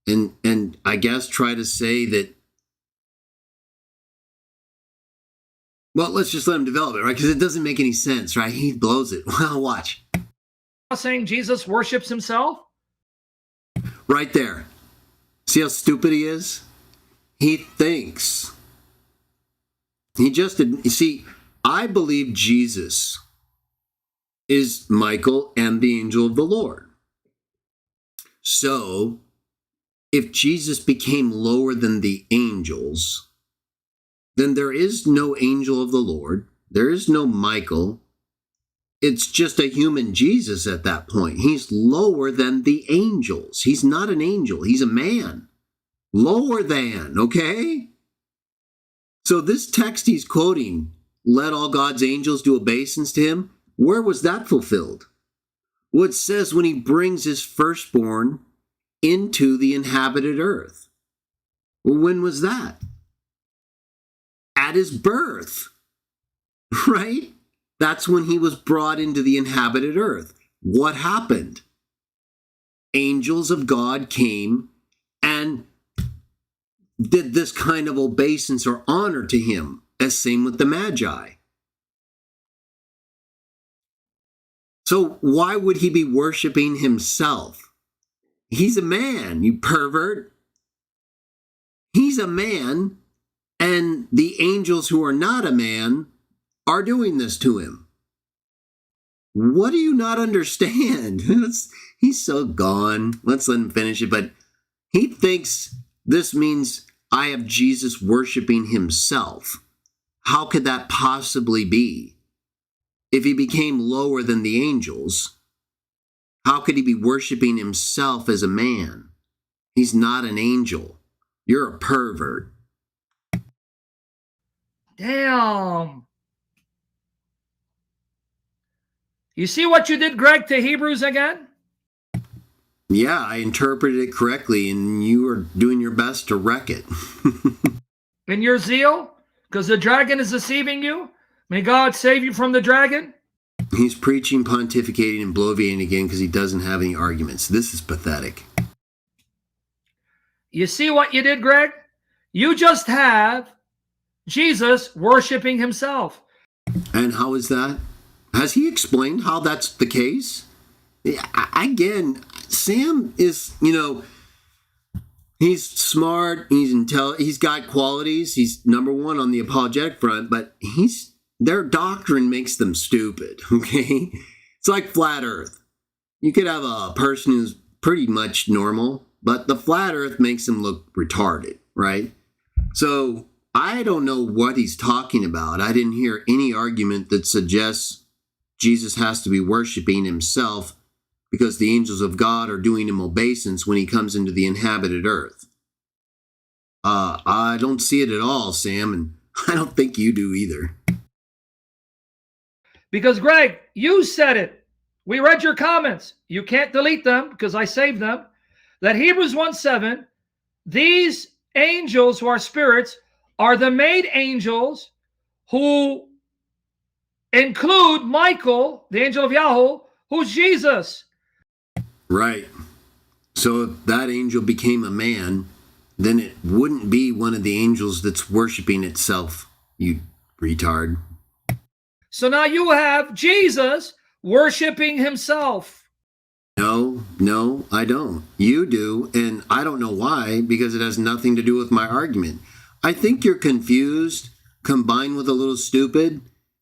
and I guess try to say that, well, let's just let him develop it, right? Because it doesn't make any sense, right? He blows it. Well, watch. Saying Jesus worships himself? Right there. See how stupid he is? He thinks. You see, I believe Jesus is Michael and the angel of the Lord. So, if Jesus became lower than the angels, then there is no angel of the Lord. There is no Michael. It's just a human Jesus at that point. He's lower than the angels. He's not an angel. He's a man. Lower than, okay? So this text he's quoting, let all God's angels do obeisance to him, where was that fulfilled? Well, it says when he brings his firstborn into the inhabited earth. Well, when was that? At his birth, right? That's when he was brought into the inhabited earth. What happened? Angels of God came and did this kind of obeisance or honor to him, as same with the Magi. So why would he be worshiping himself? He's a man, you pervert. He's a man, and the angels who are not a man are doing this to him. What do you not understand? He's so gone. Let's let him finish it. But he thinks this means I have Jesus worshiping himself. How could that possibly be? If he became lower than the angels, how could he be worshiping himself as a man? He's not an angel. You're a pervert. Damn. You see what you did, Greg, to Hebrews again? Yeah, I interpreted it correctly, and you are doing your best to wreck it. In your zeal? Because the dragon is deceiving you? May God save you from the dragon? He's preaching, pontificating, and bloviating again because he doesn't have any arguments. This is pathetic. You see what you did, Greg? You just have Jesus worshiping himself. And how is that? Has he explained how that's the case? Yeah, again, Sam is, he's smart, he's intelligent, he's got qualities, he's number one on the apologetic front, but their doctrine makes them stupid, okay? It's like flat earth. You could have a person who's pretty much normal, but the flat earth makes them look retarded, right? So I don't know what he's talking about. I didn't hear any argument that suggests Jesus has to be worshiping himself because the angels of God are doing him obeisance when he comes into the inhabited earth. I don't see it at all, Sam, and I don't think you do either. Because, Greg, you said it. We read your comments. You can't delete them because I saved them. That Hebrews 1:7, these angels who are spirits are the made angels who include Michael, the angel of Yahweh, who's Jesus. Right. So if that angel became a man, then it wouldn't be one of the angels that's worshiping itself, you retard. So now you have Jesus worshiping himself. No, I don't. You do, and I don't know why, because it has nothing to do with my argument. I think you're confused, combined with a little stupid,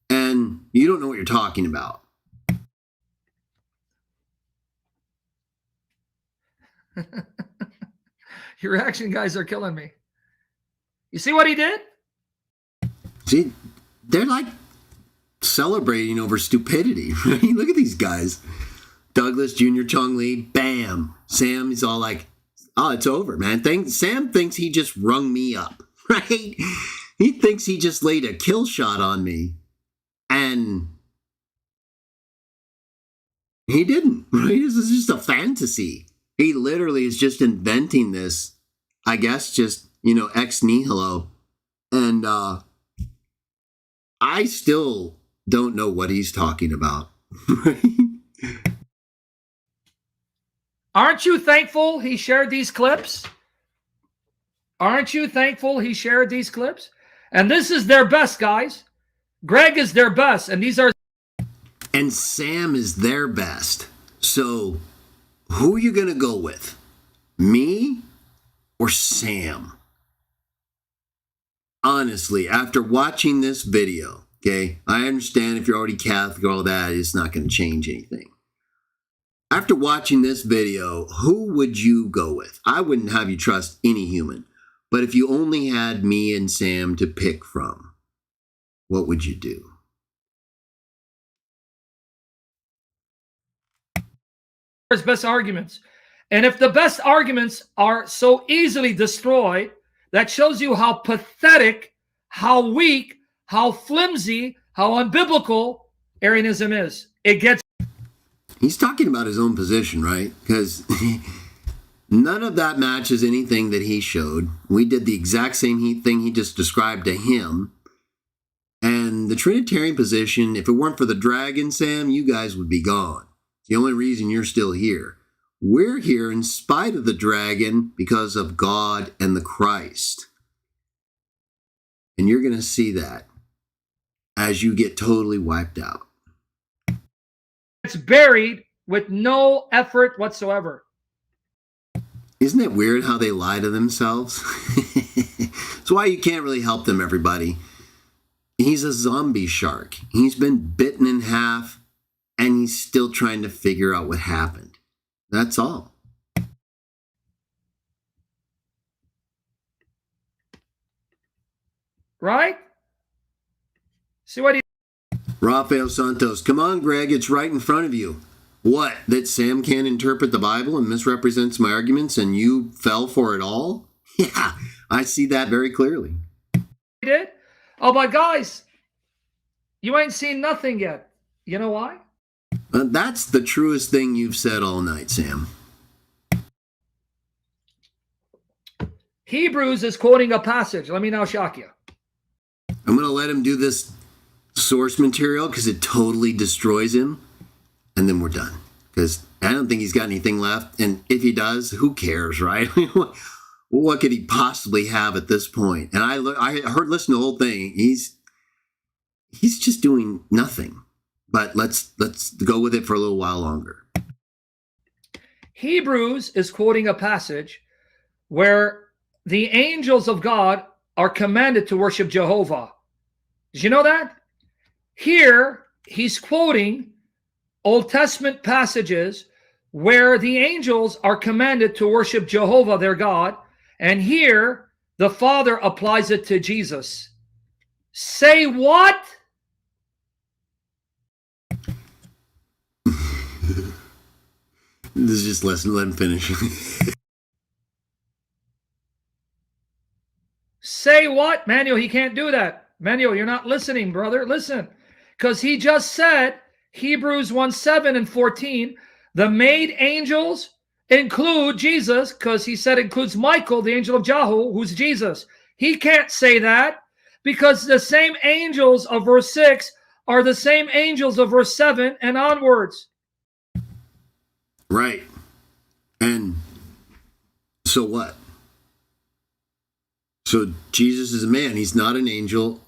and you don't know what you're talking about. Your reaction guys are killing me. You see what he did? See, they're like celebrating over stupidity, right? Look at these guys. Douglas, Junior, Chong Lee, bam. Sam is all like, oh, it's over, man. Sam thinks he just rung me up, right? He thinks he just laid a kill shot on me. And he didn't, right? This is just a fantasy. He literally is just inventing this, I guess, just, ex nihilo. And I still don't know what he's talking about. Aren't you thankful he shared these clips? Aren't you thankful he shared these clips? And this is their best, guys. Greg is their best, and these are... And Sam is their best. So who are you going to go with? Me or Sam? Honestly, after watching this video, okay, I understand if you're already Catholic, all that, it's not going to change anything. After watching this video, who would you go with? I wouldn't have you trust any human. But if you only had me and Sam to pick from, what would you do? His best arguments. And if the best arguments are so easily destroyed, that shows you how pathetic, how weak, how flimsy, how unbiblical Arianism is. It gets... He's talking about his own position, right? Because none of that matches anything that he showed. We did the exact same thing he just described to him. And the Trinitarian position, if it weren't for the dragon, Sam, you guys would be gone. It's the only reason you're still here. We're here in spite of the dragon because of God and the Christ. And you're going to see that as you get totally wiped out. It's buried with no effort whatsoever. Isn't it weird how they lie to themselves? That's why you can't really help them, everybody. He's a zombie shark. He's been bitten in half, and he's still trying to figure out what happened. That's all. Right? See what he... Rafael Santos, come on, Greg, it's right in front of you. What, that Sam can't interpret the Bible and misrepresents my arguments and you fell for it all? Yeah, I see that very clearly. did? Oh, but guys, you ain't seen nothing yet. You know why? That's the truest thing you've said all night, Sam. Hebrews is quoting a passage. Let me now shock you. I'm going to let him do this source material because it totally destroys him. And then we're done. Because I don't think he's got anything left. And if he does, who cares, right? What could he possibly have at this point? And I listen to the whole thing. He's just doing nothing. But let's go with it for a little while longer. Hebrews is quoting a passage where the angels of God are commanded to worship Jehovah. Did you know that? Here, he's quoting Old Testament passages where the angels are commanded to worship Jehovah, their God. And here, the Father applies it to Jesus. Say what? This is just let him finish. Say what? Manuel, he can't do that. Manuel, you're not listening, brother. Listen. Because he just said, Hebrews 1:7 and 14, the made angels include Jesus, because he said includes Michael, the angel of Jehu, who's Jesus. He can't say that because the same angels of verse 6 are the same angels of verse 7 and onwards. Right. And so what? So Jesus is a man. He's not an angel.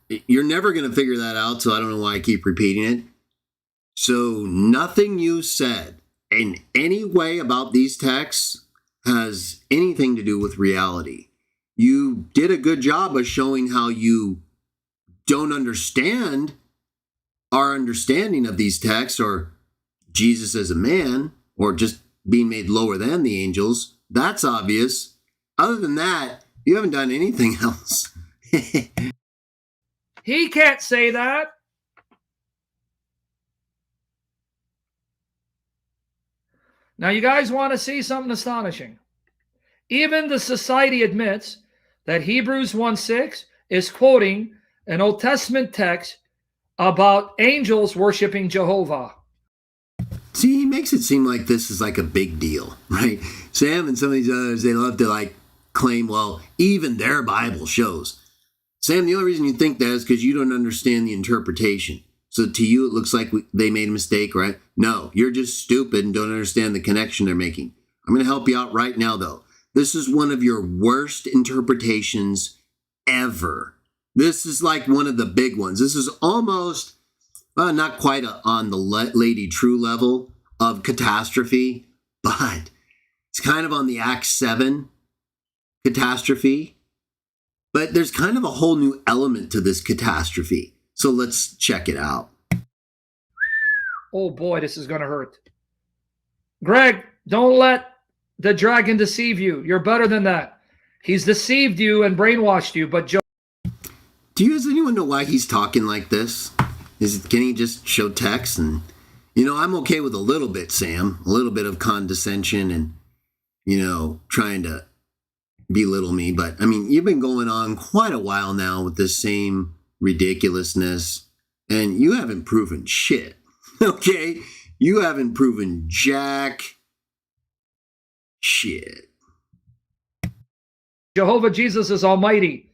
You're never going to figure that out, so I don't know why I keep repeating it. So nothing you said in any way about these texts has anything to do with reality. You did a good job of showing how you don't understand our understanding of these texts, or Jesus as a man, or just being made lower than the angels. That's obvious. Other than that, you haven't done anything else. He can't say that. Now, you guys want to see something astonishing. Even the society admits that Hebrews 1:6 is quoting an Old Testament text about angels worshiping Jehovah. See, he makes it seem like this is like a big deal, right? Sam and some of these others, they love to claim, well, even their Bible shows. Sam, the only reason you think that is because you don't understand the interpretation. So to you, it looks like they made a mistake, right? No, you're just stupid and don't understand the connection they're making. I'm going to help you out right now, though. This is one of your worst interpretations ever. This is like one of the big ones. This is almost, not quite on the Lady True level of catastrophe, but it's kind of on the Act 7 catastrophe. But there's kind of a whole new element to this catastrophe. So let's check it out. Oh boy, this is going to hurt. Greg, don't let the dragon deceive you. You're better than that. He's deceived you and brainwashed you, but Does anyone know why he's talking like this? Can he just show text? And, I'm okay with a little bit, Sam, a little bit of condescension and, trying to belittle me. But, you've been going on quite a while now with this same ridiculousness, and you haven't proven shit. Okay? You haven't proven jack shit. Jehovah Jesus is almighty.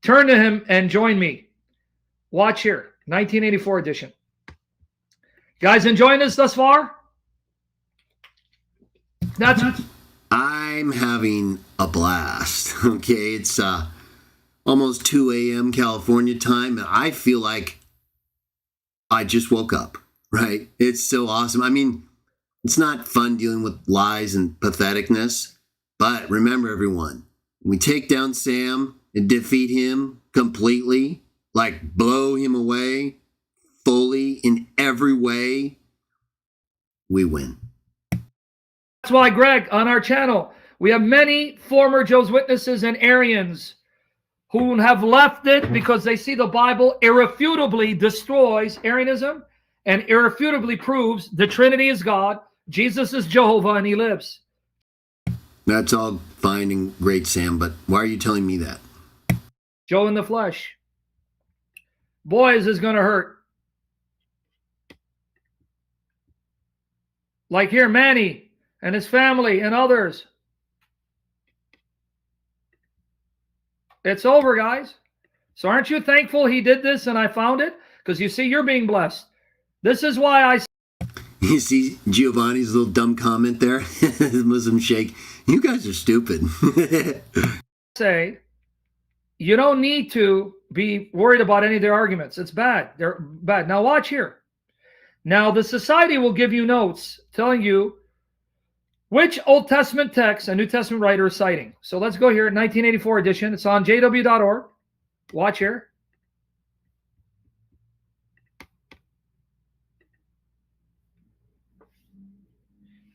Turn to him and join me. Watch here, 1984 edition. Guys enjoying this thus far? I'm having a blast. Okay, it's almost 2 a.m. California time, and I feel like I just woke up, right? It's so awesome. It's not fun dealing with lies and patheticness, but remember, everyone, we take down Sam and defeat him completely, like blow him away fully in every way, we win. That's why, Greg, on our channel, we have many former Jehovah's Witnesses and Arians who have left it because they see the Bible irrefutably destroys Arianism and irrefutably proves the Trinity is God, Jesus is Jehovah, and he lives. That's all fine and great, Sam, but why are you telling me that? Joe in the flesh. Boys, is going to hurt. Like here, Manny and his family and others. It's over, guys. So aren't you thankful he did this and I found it? Because you see, you're being blessed. This is why I... You see Giovanni's little dumb comment there? Muslim Sheikh. You guys are stupid. say, you don't need to be worried about any of their arguments. It's bad. They're bad. Now watch here. Now the society will give you notes telling you which Old Testament text a New Testament writer is citing. So let's go here, 1984 edition. It's on jw.org. Watch here.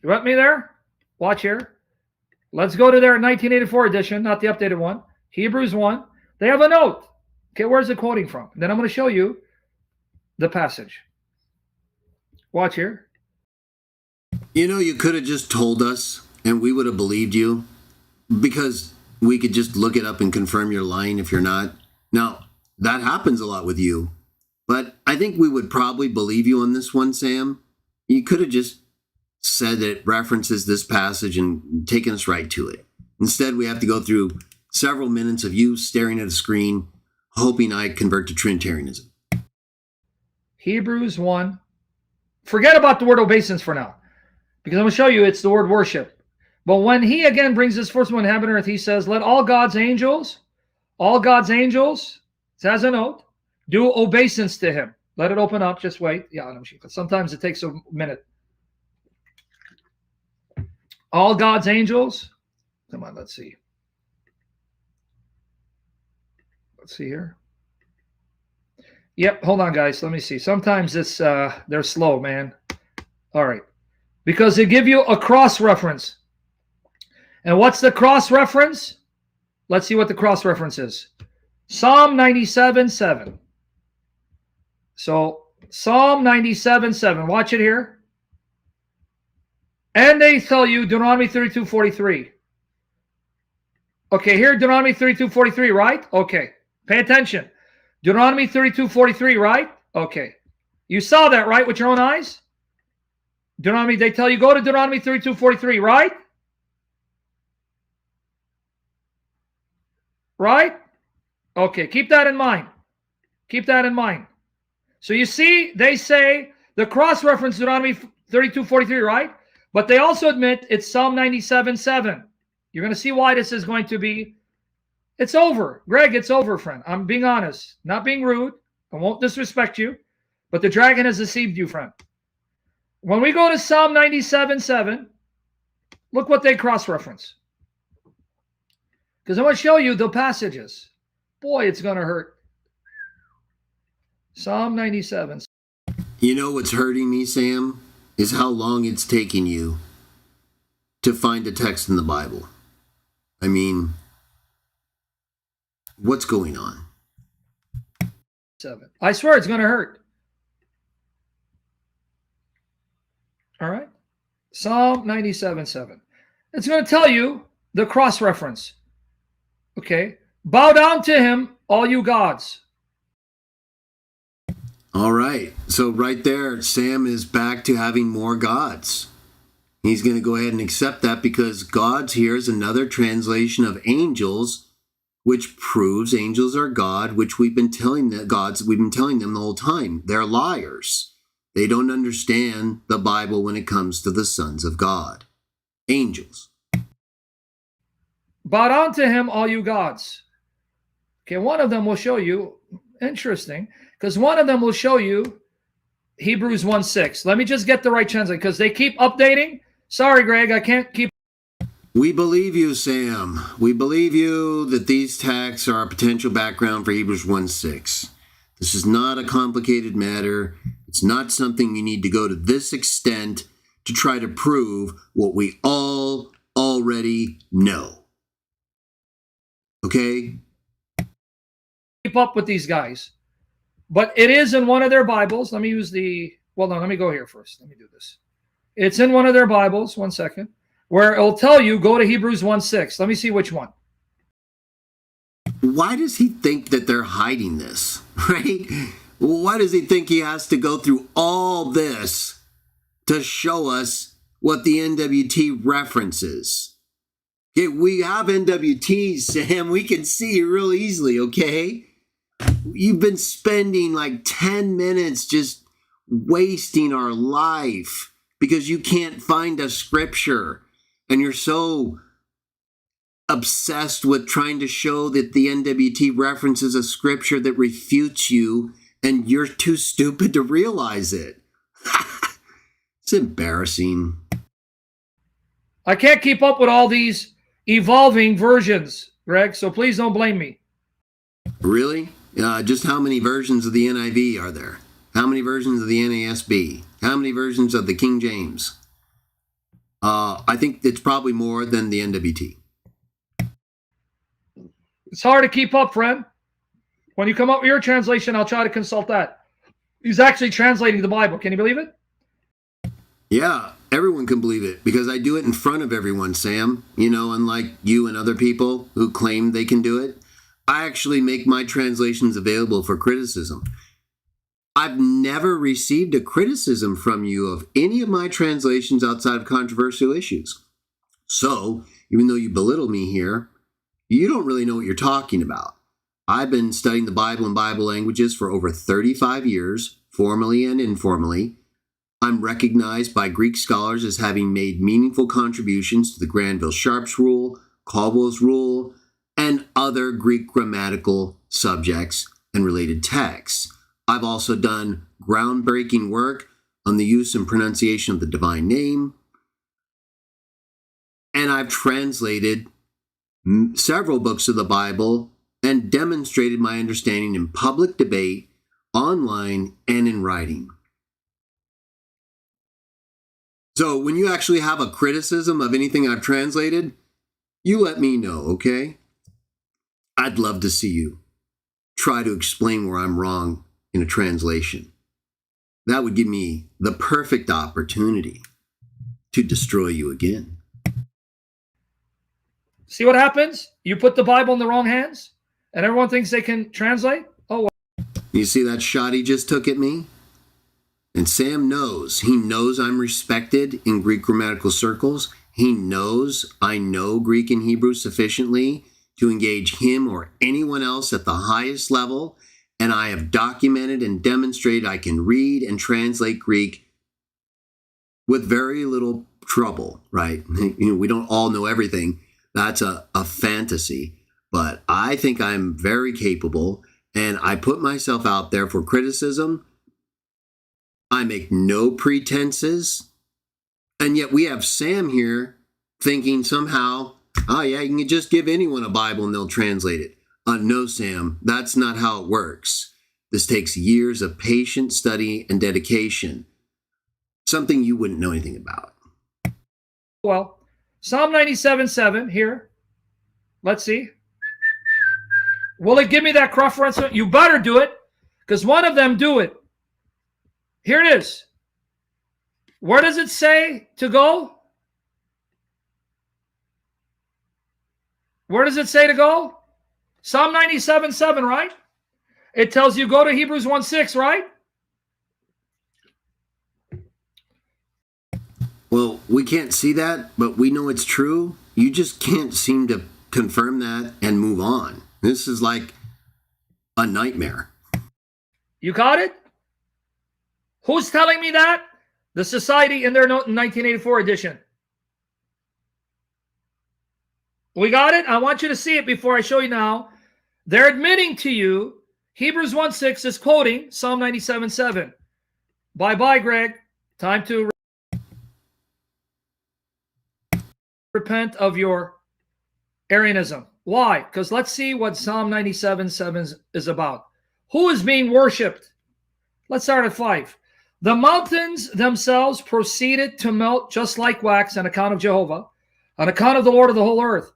You want me there? Watch here. Let's go to their 1984 edition, not the updated one. Hebrews 1. They have a note. Okay, where's it quoting from? Then I'm going to show you the passage. Watch here. You could have just told us and we would have believed you because we could just look it up and confirm you're lying if you're not. Now, that happens a lot with you, but I think we would probably believe you on this one, Sam. You could have just said that it references this passage and taken us right to it. Instead, we have to go through several minutes of you staring at a screen, hoping I convert to Trinitarianism. Hebrews 1. Forget about the word obeisance for now, because I'm going to show you it's the word worship. But when he again brings this first one, heaven and earth, he says, let all God's angels, it has a note, do obeisance to him. Let it open up. Just wait. Yeah, sometimes it takes a minute. All God's angels. Come on, let's see. Let's see here. Yep, hold on, guys. Let me see. Sometimes it's they're slow, man. All right. Because they give you a cross-reference. And what's the cross-reference? Let's see what the cross-reference is. Psalm 97:7. So, Psalm 97:7. Watch it here. And they tell you Deuteronomy 32:43. Okay, here Deuteronomy 32:43, right? Okay. Pay attention. Deuteronomy 32:43, right? Okay. You saw that, right, with your own eyes? Deuteronomy, they tell you go to Deuteronomy 32:43, right? Right? Okay, keep that in mind. Keep that in mind. So you see, they say the cross-reference Deuteronomy 32:43, right? But they also admit it's Psalm 97:7. You're going to see why this is going to be. It's over. Greg, it's over, friend. I'm being honest, not being rude. I won't disrespect you, but the dragon has deceived you, friend. When we go to Psalm 97:7, look what they cross-reference. Because I want to show you the passages. Boy, it's going to hurt. Psalm 97. You know what's hurting me, Sam, is how long it's taking you to find a text in the Bible. I mean, what's going on? 7. I swear it's going to hurt. All right. Psalm 97:7. It's going to tell you the cross-reference. Okay. Bow down to him, all you gods. All right. So right there, Sam is back to having more gods. He's going to go ahead and accept that because gods here is another translation of angels, which proves angels are God, which we've been telling them the whole time. They're liars. They don't understand the Bible when it comes to the sons of God. Angels. Bow down to him, all you gods. Okay, one of them will show you, interesting, because one of them will show you Hebrews 1:6. Let me just get the right translation, because they keep updating. Sorry, Greg, I can't keep. We believe you, Sam. We believe you that these texts are a potential background for Hebrews 1:6. This is not a complicated matter. It's not something you need to go to this extent to try to prove what we all already know. Okay? Keep up with these guys. But it is in one of their Bibles. Let me use the, well, no, let me go here first. Let me do this. It's in one of their Bibles, 1 second, where it'll tell you, go to Hebrews 1:6. Let me see which one. Why does he think that they're hiding this, right? Why does he think he has to go through all this to show us what the NWT references? Okay, we have NWTs, Sam. We can see it real easily, okay? You've been spending like 10 minutes just wasting our life because you can't find a scripture. And you're so obsessed with trying to show that the NWT references a scripture that refutes you, and you're too stupid to realize it. It's embarrassing. I can't keep up with all these evolving versions, Greg, so please don't blame me. Really? Just how many versions of the NIV are there? How many versions of the NASB? How many versions of the King James? I think it's probably more than the NWT. It's hard to keep up, friend. When you come up with your translation, I'll try to consult that. He's actually translating the Bible. Can you believe it? Yeah, everyone can believe it because I do it in front of everyone, Sam. You know, unlike you and other people who claim they can do it. I actually make my translations available for criticism. I've never received a criticism from you of any of my translations outside of controversial issues. So, even though you belittle me here, you don't really know what you're talking about. I've been studying the Bible and Bible languages for over 35 years, formally and informally. I'm recognized by Greek scholars as having made meaningful contributions to the Granville-Sharp's rule, Caldwell's rule, and other Greek grammatical subjects and related texts. I've also done groundbreaking work on the use and pronunciation of the divine name. And I've translated several books of the Bible and demonstrated my understanding in public debate, online, and in writing. So when you actually have a criticism of anything I've translated, you let me know, okay? I'd love to see you try to explain where I'm wrong in a translation. That would give me the perfect opportunity to destroy you again. See what happens? You put the Bible in the wrong hands, and everyone thinks they can translate? Oh, well. You see that shot he just took at me? And Sam knows. He knows I'm respected in Greek grammatical circles. He knows I know Greek and Hebrew sufficiently to engage him or anyone else at the highest level and I have documented and demonstrated I can read and translate Greek with very little trouble, right? We don't all know everything. That's a fantasy. But I think I'm very capable, and I put myself out there for criticism. I make no pretenses. And yet we have Sam here thinking somehow, oh yeah, you can just give anyone a Bible and they'll translate it. No, Sam, that's not how it works. This takes years of patient study and dedication. Something you wouldn't know anything about. Well, Psalm 97:7 here. Let's see. Will it give me that cross-reference? You better do it, because one of them do it. Here it is. Where does it say to go? Where does it say to go? Psalm 97:7, right? It tells you go to Hebrews 1:6, right? Well, we can't see that, but we know it's true. You just can't seem to confirm that and move on. This is like a nightmare. You got it? Who's telling me that? The Society in their 1984 edition. We got it? I want you to see it before I show you now. They're admitting to you Hebrews 1:6 is quoting Psalm 97:7. Bye-bye, Greg. Time to repent of your Arianism. Why? Because let's see what Psalm 97:7 is about. Who is being worshipped? Let's start at 5. The mountains themselves proceeded to melt just like wax on account of Jehovah, on account of the Lord of the whole earth.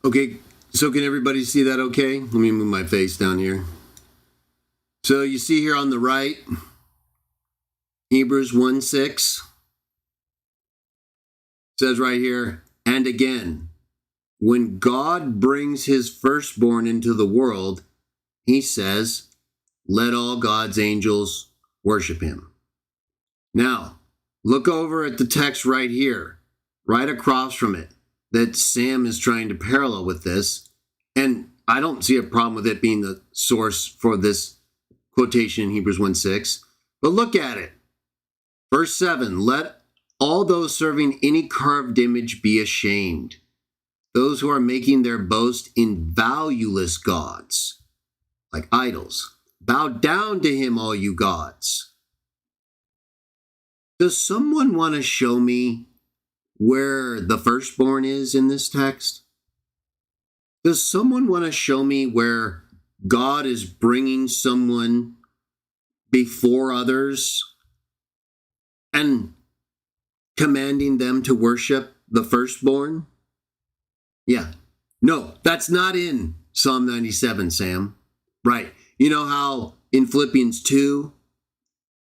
Okay, so can everybody see that okay? Let me move my face down here. So you see here on the right, Hebrews 1:6 says right here, and again, when God brings his firstborn into the world, he says, let all God's angels worship him. Now, look over at the text right here, right across from it, that Sam is trying to parallel with this. And I don't see a problem with it being the source for this quotation in Hebrews 1:6. But look at it. Verse 7, let all those serving any carved image be ashamed. Those who are making their boast in valueless gods, like idols. Bow down to him, all you gods. Does someone want to show me where the firstborn is in this text? Does someone want to show me where God is bringing someone before others and commanding them to worship the firstborn? Yeah. No, that's not in Psalm 97, Sam. Right. You know how in Philippians 2,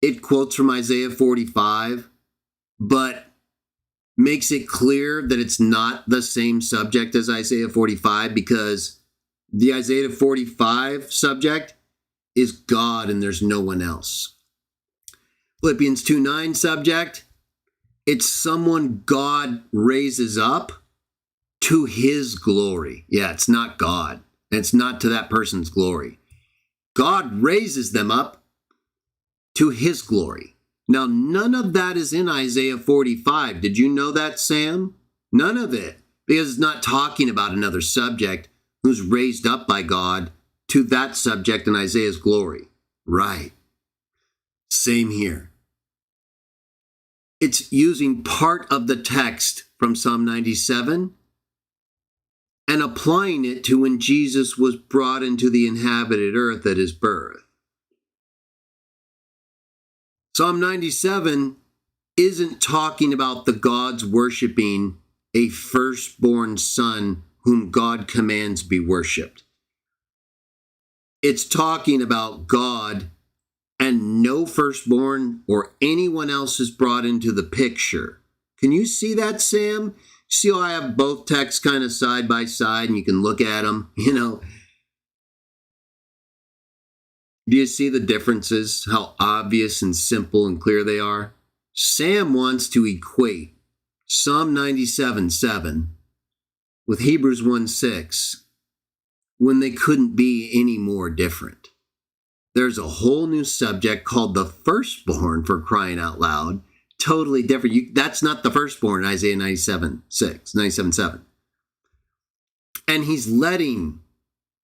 it quotes from Isaiah 45, but makes it clear that it's not the same subject as Isaiah 45, because the Isaiah 45 subject is God and there's no one else. Philippians 2:9 subject, it's someone God raises up to his glory. Yeah, it's not God. And it's not to that person's glory. God raises them up to his glory. Now, none of that is in Isaiah 45. Did you know that, Sam? None of it. Because it's not talking about another subject who's raised up by God to that subject in Isaiah's glory. Right. Same here. It's using part of the text from Psalm 97 and applying it to when Jesus was brought into the inhabited earth at his birth. Psalm 97 isn't talking about the gods worshiping a firstborn son whom God commands be worshiped. It's talking about God and no firstborn or anyone else is brought into the picture. Can you see that, Sam? See how I have both texts kind of side by side and you can look at them, Do you see the differences, how obvious and simple and clear they are? Sam wants to equate Psalm 97:7 with Hebrews 1:6 when they couldn't be any more different. There's a whole new subject called the firstborn, for crying out loud. Totally different. That's not the firstborn in Isaiah 97:7. And he's letting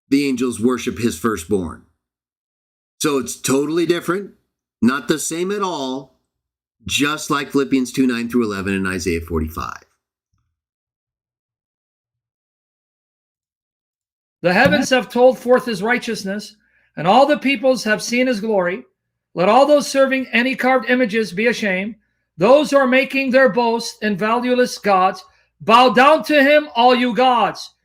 the angels worship his firstborn. So it's totally different, not the same at all, just like Philippians 2:9-11 and Isaiah 45. The heavens have told forth his righteousness, and all the peoples have seen his glory. Let all those serving any carved images be ashamed. Those who are making their boast in valueless gods, bow down to him, all you gods.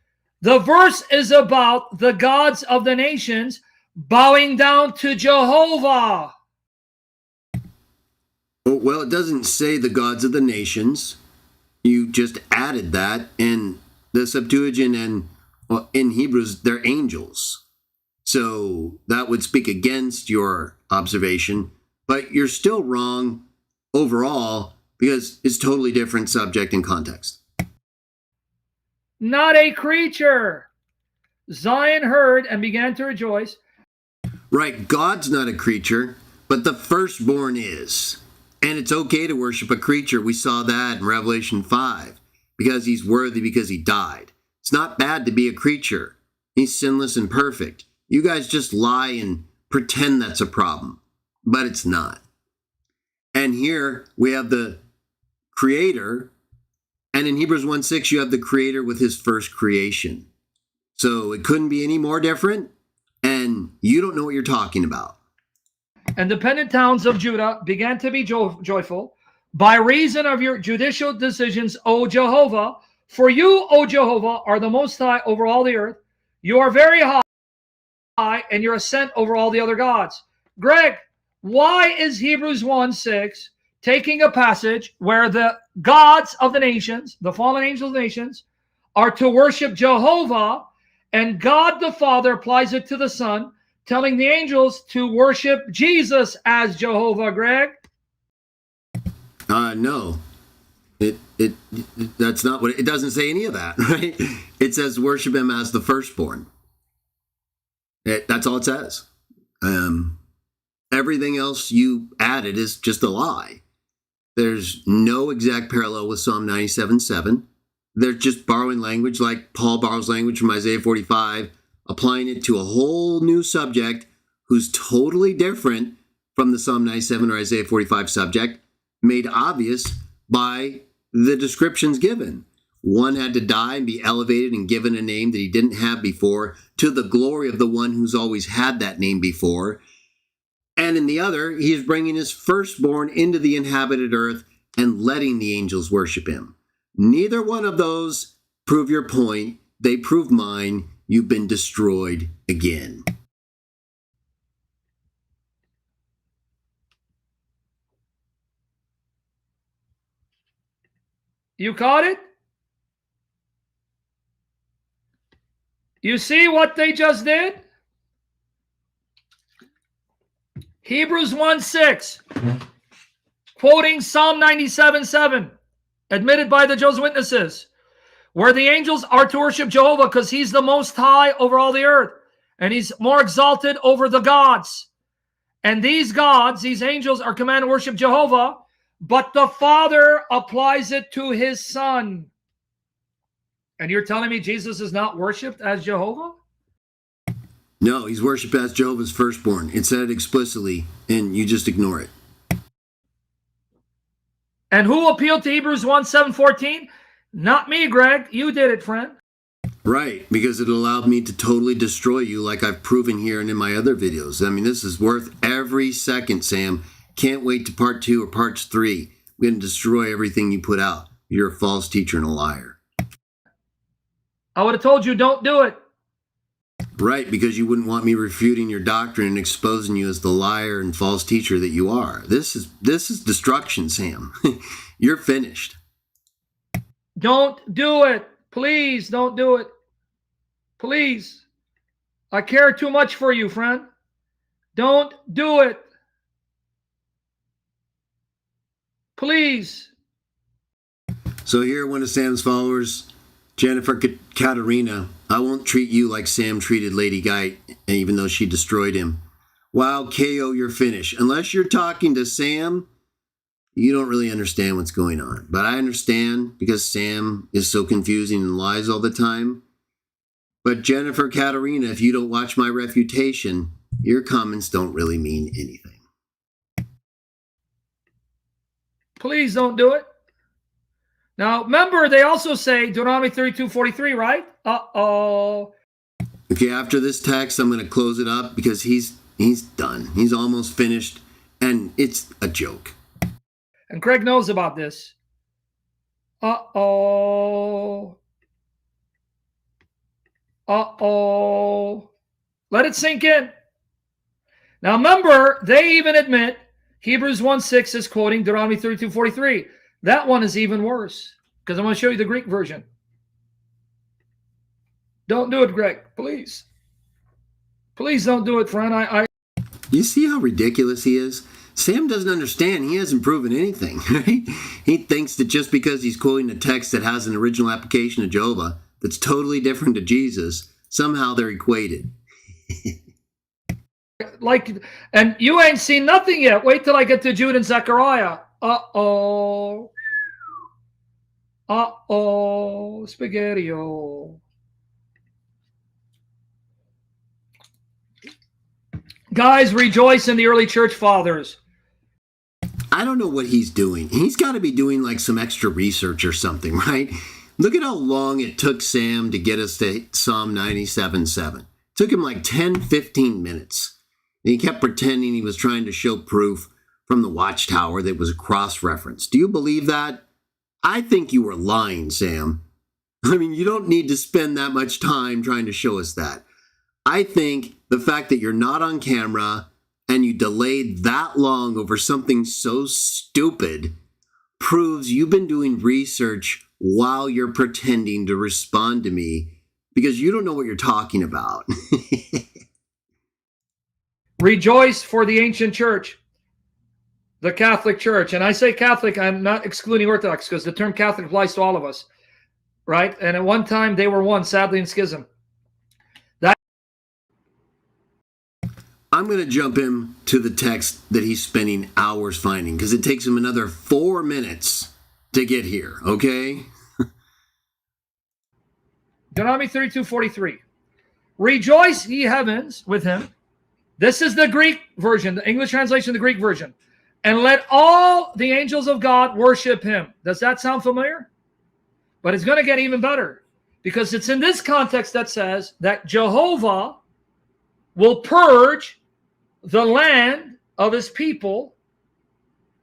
The verse is about the gods of the nations bowing down to Jehovah. Well, it doesn't say the gods of the nations. You just added that, and the Septuagint and in Hebrews, they're angels. So that would speak against your observation, but you're still wrong overall because it's totally different subject and context. Not a creature. Zion heard and began to rejoice. Right, God's not a creature, but the firstborn is. And it's okay to worship a creature. We saw that in Revelation 5, because he's worthy because he died. It's not bad to be a creature. He's sinless and perfect. You guys just lie and pretend that's a problem, but it's not. And here we have the creator, and in Hebrews 1:6, you have the creator with his first creation. So it couldn't be any more different, and you don't know what you're talking about. And the dependent towns of Judah began to be joyful by reason of your judicial decisions, O Jehovah. For you, O Jehovah, are the most high over all the earth. You are very high, and your ascent over all the other gods. Greg, why is Hebrews 1:6 taking a passage where the gods of the nations, the fallen angels of the nations, are to worship Jehovah, and God the Father applies it to the Son, telling the angels to worship Jesus as Jehovah, Greg? No. That's not what it doesn't say any of that, right? It says worship him as the firstborn. That's all it says. Everything else you added is just a lie. There's no exact parallel with Psalm 97:7. They're just borrowing language like Paul borrows language from Isaiah 45, applying it to a whole new subject who's totally different from the Psalm 97 or Isaiah 45 subject, made obvious by the descriptions given. One had to die and be elevated and given a name that he didn't have before to the glory of the one who's always had that name before. And in the other, he is bringing his firstborn into the inhabited earth and letting the angels worship him. Neither one of those prove your point. They prove mine. You've been destroyed again. You caught it? You see what they just did? Hebrews 1:6, quoting Psalm 97:7, admitted by the Jehovah's Witnesses, where the angels are to worship Jehovah because he's the most high over all the earth, and he's more exalted over the gods. And these gods, these angels, are commanded to worship Jehovah, but the Father applies it to his Son. And you're telling me Jesus is not worshipped as Jehovah? No, he's worshipped as Jehovah's firstborn. It said it explicitly, and you just ignore it. And who appealed to Hebrews 1:7-14? Not me, Greg. You did it, friend. Right, because it allowed me to totally destroy you like I've proven here and in my other videos. I mean, this is worth every second, Sam. Can't wait to part 2 or parts 3. I'm going to destroy everything you put out. You're a false teacher and a liar. I would have told you don't do it. Right, because you wouldn't want me refuting your doctrine and exposing you as the liar and false teacher that you are. This is destruction, Sam. You're finished. Don't do it. Please don't do it. Please. I care too much for you, friend. Don't do it. Please. So here, one of Sam's followers, Jennifer Katerina, I won't treat you like Sam treated Lady Guy, even though she destroyed him. Wow, KO, you're finished. Unless you're talking to Sam, you don't really understand what's going on. But I understand because Sam is so confusing and lies all the time. But Jennifer Katerina, if you don't watch my refutation, your comments don't really mean anything. Please don't do it. Now, remember, they also say Deuteronomy 32:43, right? Uh-oh. Okay, after this text, I'm going to close it up because he's done. He's almost finished, and it's a joke. And Craig knows about this. Uh-oh. Uh-oh. Let it sink in. Now, remember, they even admit Hebrews 1:6 is quoting Deuteronomy 32:43. That one is even worse because I'm going to show you the Greek version. Don't do it, Greg. Please. Please don't do it, friend. You see how ridiculous he is? Sam doesn't understand. He hasn't proven anything. Right? He thinks that just because he's quoting a text that has an original application of Jehovah that's totally different to Jesus, somehow they're equated. And you ain't seen nothing yet. Wait till I get to Jude and Zechariah. Uh-oh. Uh-oh. Spaghetti-o. Guys, rejoice in the early church fathers. I don't know what he's doing. He's got to be doing like some extra research or something, right? Look at how long it took Sam to get us to Psalm 97:7. It took him like 10, 15 minutes. And he kept pretending he was trying to show proof from the watchtower that was a cross-reference. Do you believe that? I think you were lying, Sam. I mean, you don't need to spend that much time trying to show us that. I think the fact that you're not on camera and you delayed that long over something so stupid proves you've been doing research while you're pretending to respond to me because you don't know what you're talking about. Rejoice for the ancient church, the Catholic Church. And I say Catholic, I'm not excluding Orthodox because the term Catholic applies to all of us, right? And at one time they were one, sadly, in schism. I'm going to jump him to the text that he's spending hours finding because it takes him another 4 minutes to get here, okay? Deuteronomy 32:43. Rejoice, ye heavens, with him. This is the Greek version, the English translation of the Greek version. And let all the angels of God worship him. Does that sound familiar? But it's going to get even better because it's in this context that says that Jehovah will purge the land of his people.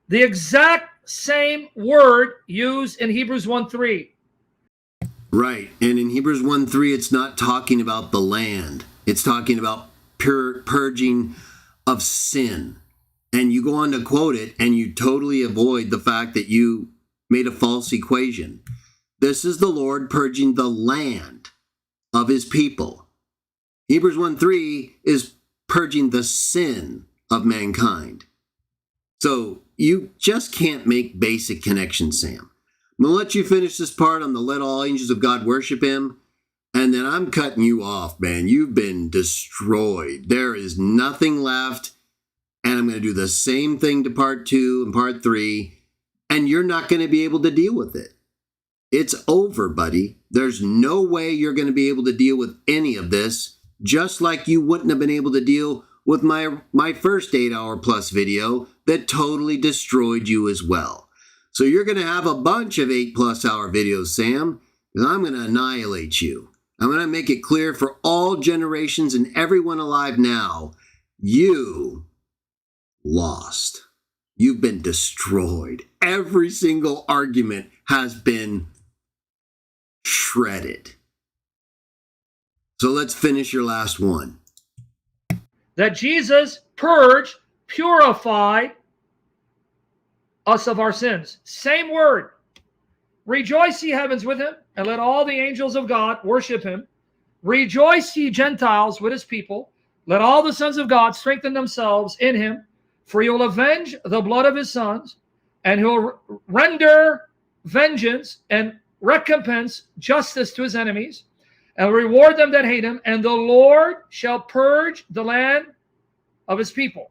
The exact same word used in Hebrews 1:3. Right. And in Hebrews 1:3, it's not talking about the land. It's talking about purging of sin. And you go on to quote it, and you totally avoid the fact that you made a false equation. This is the Lord purging the land of his people. Hebrews 1:3 is purging the sin of mankind. So you just can't make basic connections, Sam. I'm going to let you finish this part on the let all angels of God worship him, and then I'm cutting you off, man. You've been destroyed. There is nothing left, and I'm going to do the same thing to part 2 and part 3, and you're not going to be able to deal with it. It's over, buddy. There's no way you're going to be able to deal with any of this, just like you wouldn't have been able to deal with my first 8-hour plus video that totally destroyed you as well. So you're going to have a bunch of 8+ hour videos, Sam, because I'm going to annihilate you. I'm going to make it clear for all generations and everyone alive now, you lost. you've been destroyed. Every single argument has been shredded. So let's finish your last one. That Jesus purged, purified us of our sins. Same word. Rejoice, ye heavens, with him, and let all the angels of God worship him. Rejoice, ye Gentiles, with his people. Let all the sons of God strengthen themselves in him, for he will avenge the blood of his sons, and he'll render vengeance and recompense justice to his enemies, and reward them that hate him. And the Lord shall purge the land of his people.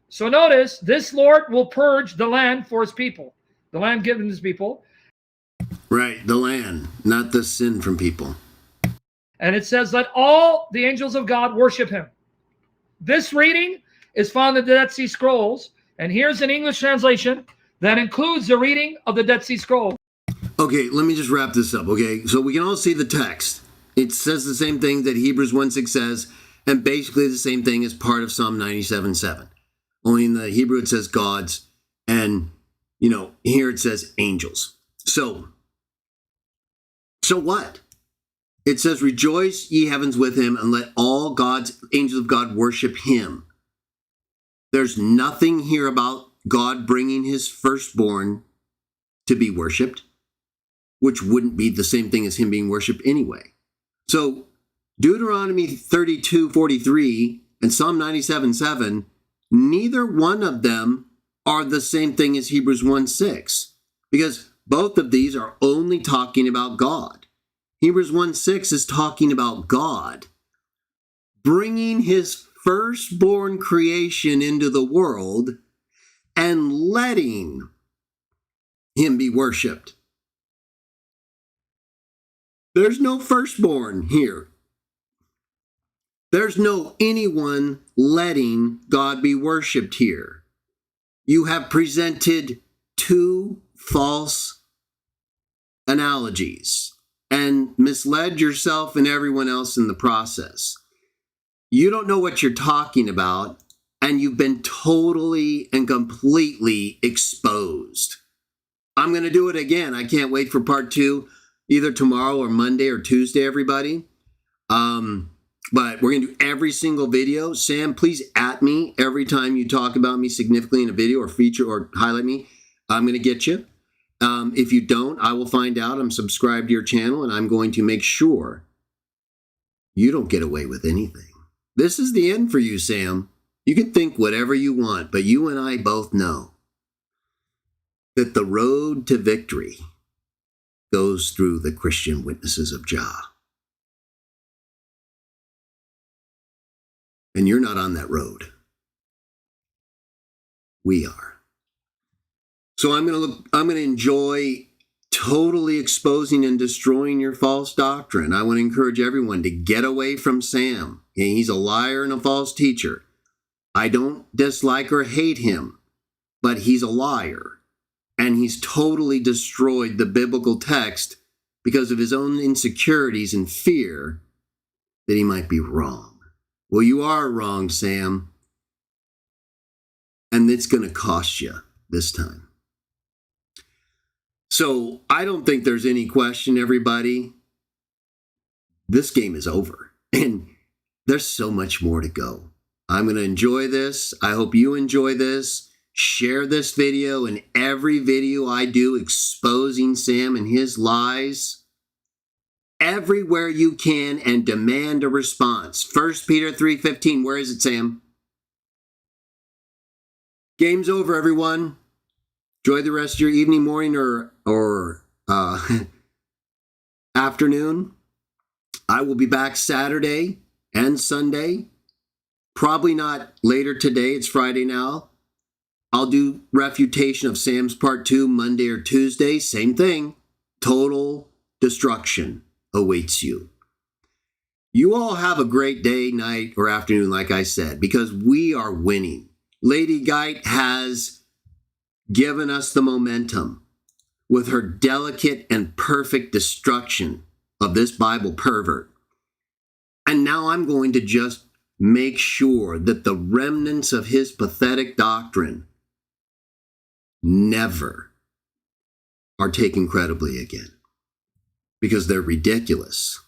So notice, this Lord will purge the land for his people. The land given to his people. Right, the land, not the sin from people. And it says, let all the angels of God worship him. This reading is found in the Dead Sea Scrolls. And here's an English translation that includes the reading of the Dead Sea Scrolls. Okay, let me just wrap this up, okay? So we can all see the text. It says the same thing that Hebrews 1:6 says, and basically the same thing as part of Psalm 97:7. Only in the Hebrew it says gods, and, here it says angels. So what? It says, rejoice, ye heavens, with him, and let all God's angels of God worship him. There's nothing here about God bringing his firstborn to be worshipped, which wouldn't be the same thing as him being worshipped anyway. So Deuteronomy 32:43 and Psalm 97:7, neither one of them are the same thing as Hebrews 1:6, because both of these are only talking about God. Hebrews 1:6 is talking about God bringing his firstborn creation into the world and letting him be worshipped. There's no firstborn here. There's no anyone letting God be worshipped here. You have presented two false analogies and misled yourself and everyone else in the process. You don't know what you're talking about, and you've been totally and completely exposed. I'm going to do it again. I can't wait for part 2, either tomorrow or Monday or Tuesday, everybody. But we're going to do every single video. Sam, please at me every time you talk about me significantly in a video or feature or highlight me. I'm going to get you. If you don't, I will find out. I'm subscribed to your channel, and I'm going to make sure you don't get away with anything. This is the end for you, Sam. You can think whatever you want, but you and I both know that the road to victory goes through the Christian witnesses of Jah. And you're not on that road. We are. So I'm going to enjoy totally exposing and destroying your false doctrine. I want to encourage everyone to get away from Sam. He's a liar and a false teacher. I don't dislike or hate him, but he's a liar. And he's totally destroyed the biblical text because of his own insecurities and fear that he might be wrong. Well, you are wrong, Sam. And it's going to cost you this time. So I don't think there's any question, everybody. This game is over. And there's so much more to go. I'm going to enjoy this. I hope you enjoy this. Share this video and every video I do exposing Sam and his lies everywhere you can, and demand a response. 1 Peter 3:15. Where is it, Sam? Game's over, everyone. Enjoy the rest of your evening, morning, or afternoon. I will be back Saturday and Sunday. Probably not later today. It's Friday now. I'll do Refutation of Sam's Part 2 Monday or Tuesday. Same thing. Total destruction awaits you. You all have a great day, night, or afternoon, like I said, because we are winning. Lady Geit has given us the momentum with her delicate and perfect destruction of this Bible pervert. And now I'm going to just make sure that the remnants of his pathetic doctrine never are taken credibly again because they're ridiculous,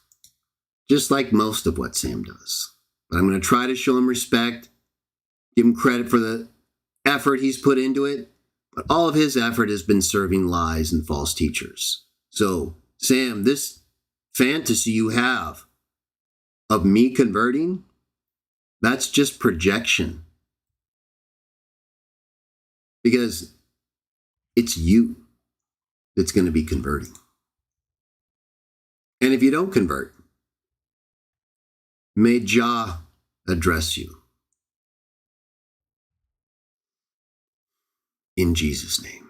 just like most of what Sam does. But I'm going to try to show him respect, give him credit for the effort he's put into it, but all of his effort has been serving lies and false teachers. So, Sam, this fantasy you have of me converting, that's just projection. Because it's you that's going to be converting. And if you don't convert, may Jah address you. In Jesus' name.